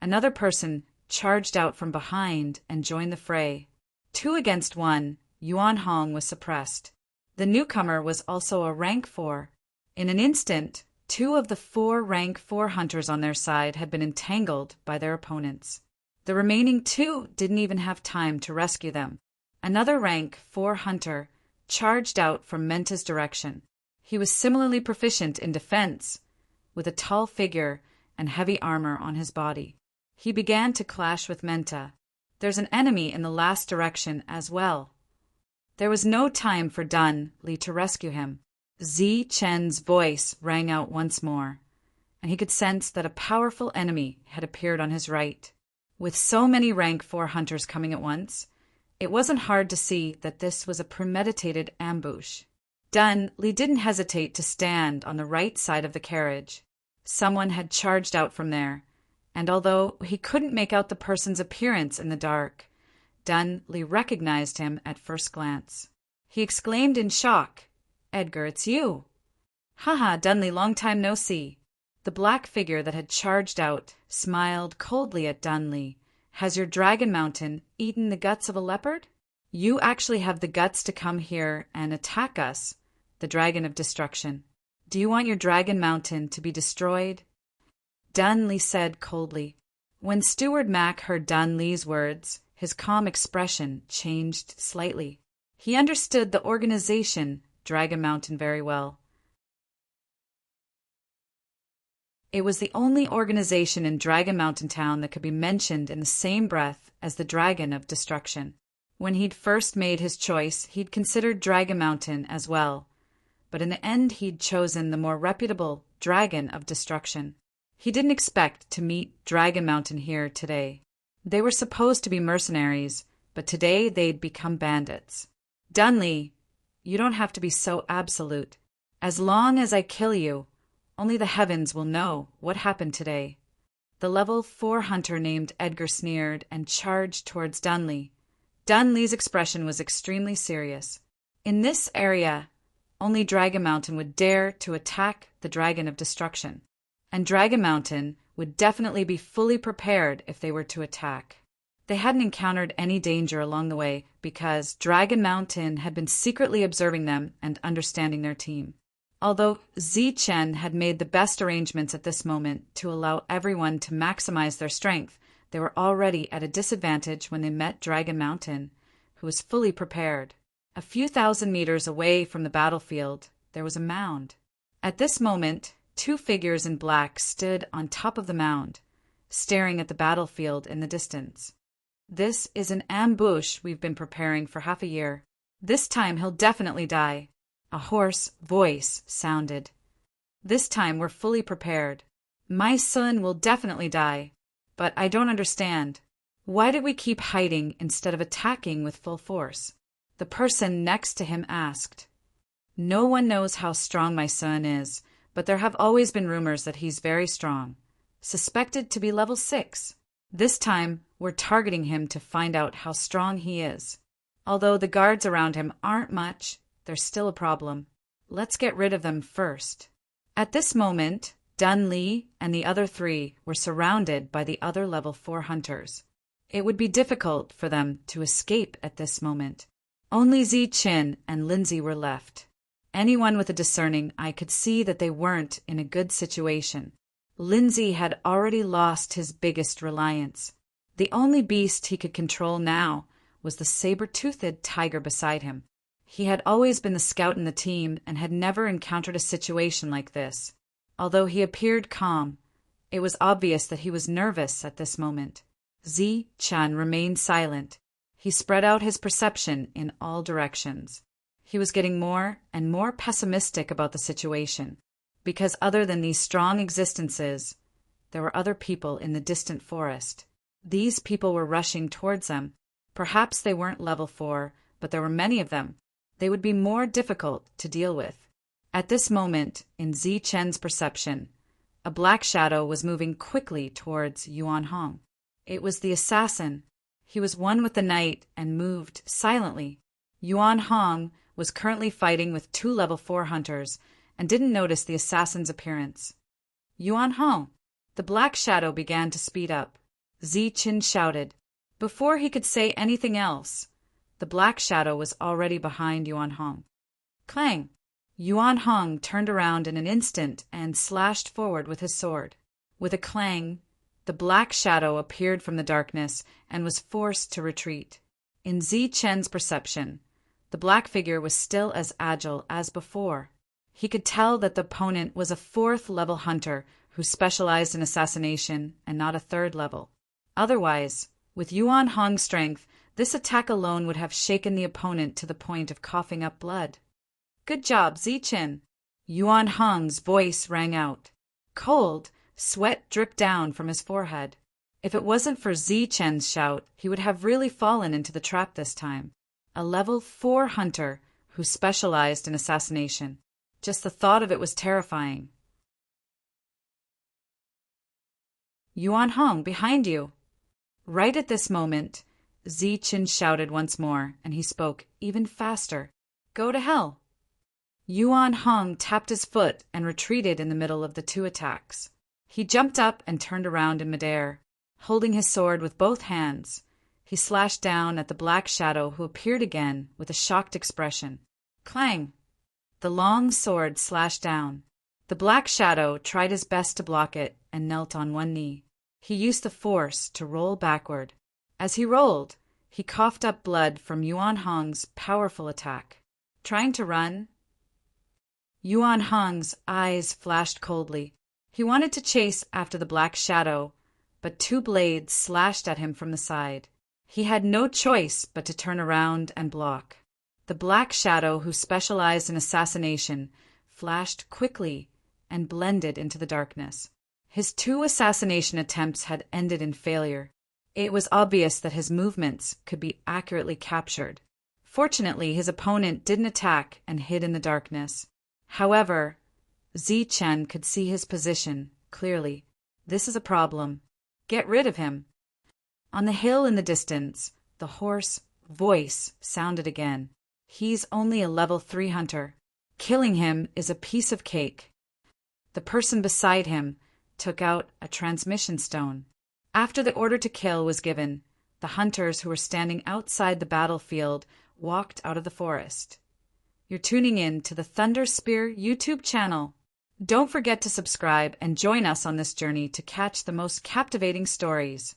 another person charged out from behind and joined the fray. 2 against 1, Yuan Hong was suppressed. The newcomer was also a rank 4. In an instant, 2 of the 4 rank 4 hunters on their side had been entangled by their opponents. The remaining 2 didn't even have time to rescue them. Another rank 4 hunter charged out from Menta's direction. He was similarly proficient in defense, with a tall figure and heavy armor on his body. He began to clash with Menta. There's an enemy in the last direction as well. There was no time for Dunley to rescue him. Zichen's voice rang out once more, and he could sense that a powerful enemy had appeared on his right. With so many rank 4 hunters coming at once, it wasn't hard to see that this was a premeditated ambush. Dunley didn't hesitate to stand on the right side of the carriage. Someone had charged out from there, and although he couldn't make out the person's appearance in the dark, Dunley recognized him at first glance. He exclaimed in shock, "Edgar, it's you!" "Haha, Dunley, long time no see." The black figure that had charged out smiled coldly at Dunley. "Has your dragon mountain eaten the guts of a leopard? You actually have the guts to come here and attack us, the dragon of destruction. Do you want your dragon mountain to be destroyed?" Dunley said coldly. When Steward Mac heard Dunley's words, his calm expression changed slightly. He understood the organization Dragon Mountain very well. It was the only organization in Dragon Mountain Town that could be mentioned in the same breath as the Dragon of Destruction. When he'd first made his choice, he'd considered Dragon Mountain as well, but in the end he'd chosen the more reputable Dragon of Destruction. He didn't expect to meet Dragon Mountain here today. They were supposed to be mercenaries, but today they'd become bandits. Dunley, you don't have to be so absolute. As long as I kill you, only the heavens will know what happened today. The level 4 hunter named Edgar sneered and charged towards Dunley. Dunley's expression was extremely serious. In this area, only Dragon Mountain would dare to attack the Dragon of Destruction, and Dragon Mountain would definitely be fully prepared if they were to attack. They hadn't encountered any danger along the way because Dragon Mountain had been secretly observing them and understanding their team. Although Zichen had made the best arrangements at this moment to allow everyone to maximize their strength, they were already at a disadvantage when they met Dragon Mountain, who was fully prepared. A few thousand meters away from the battlefield, there was a mound. At this moment, 2 figures in black stood on top of the mound, staring at the battlefield in the distance. This is an ambush we've been preparing for half a year. This time he'll definitely die. A hoarse voice sounded. This time we're fully prepared. My son will definitely die, but I don't understand. Why did we keep hiding instead of attacking with full force? The person next to him asked. No one knows how strong my son is, but there have always been rumors that he's very strong. Suspected to be level 6. This time, we're targeting him to find out how strong he is. Although the guards around him aren't much, there's still a problem. Let's get rid of them first. At this moment, Dunley and the other 3 were surrounded by the other level 4 hunters. It would be difficult for them to escape at this moment. Only Zichen and Lindsay were left. Anyone with a discerning eye could see that they weren't in a good situation. Lindsay had already lost his biggest reliance. The only beast he could control now was the saber-toothed tiger beside him. He had always been the scout in the team and had never encountered a situation like this. Although he appeared calm, it was obvious that he was nervous at this moment. Zichen remained silent. He spread out his perception in all directions. He was getting more and more pessimistic about the situation, because other than these strong existences, there were other people in the distant forest. These people were rushing towards them. Perhaps they weren't level 4, but there were many of them. They would be more difficult to deal with. At this moment, in Zichen's perception, a black shadow was moving quickly towards Yuan Hong. It was the assassin. He was one with the night and moved silently. Yuan Hong was currently fighting with 2 level 4 hunters and didn't notice the assassin's appearance. Yuan Hong! The black shadow began to speed up. Zichen shouted. Before he could say anything else, the black shadow was already behind Yuan Hong. Clang! Yuan Hong turned around in an instant and slashed forward with his sword. With a clang, the black shadow appeared from the darkness and was forced to retreat. In Zichen's perception, the black figure was still as agile as before. He could tell that the opponent was a 4th level hunter who specialized in assassination and not a 3rd level. Otherwise, with Yuan Hong's strength, this attack alone would have shaken the opponent to the point of coughing up blood. Good job, Zichen! Yuan Hong's voice rang out. Cold, sweat dripped down from his forehead. If it wasn't for Zichen's shout, he would have really fallen into the trap this time. A level 4 hunter who specialized in assassination. Just the thought of it was terrifying. Yuan Hong, behind you! Right at this moment, Zichen shouted once more, and he spoke even faster. Go to hell! Yuan Hong tapped his foot and retreated in the middle of the 2 attacks. He jumped up and turned around in midair. Holding his sword with both hands, he slashed down at the black shadow who appeared again with a shocked expression. Clang! The long sword slashed down. The black shadow tried his best to block it and knelt on one knee. He used the force to roll backward. As he rolled, he coughed up blood from Yuan Hong's powerful attack. Trying to run, Yuan Hong's eyes flashed coldly. He wanted to chase after the black shadow, but two blades slashed at him from the side. He had no choice but to turn around and block. The black shadow, who specialized in assassination, flashed quickly and blended into the darkness. His two assassination attempts had ended in failure. It was obvious that his movements could be accurately captured. Fortunately, his opponent didn't attack and hid in the darkness. However, Zi Chen could see his position clearly. This is a problem. Get rid of him. On the hill in the distance, the hoarse voice sounded again. He's only a level 3 hunter. Killing him is a piece of cake. The person beside him took out a transmission stone. After the order to kill was given, the hunters who were standing outside the battlefield walked out of the forest. You're tuning in to the Thunder Spear YouTube channel. Don't forget to subscribe and join us on this journey to catch the most captivating stories.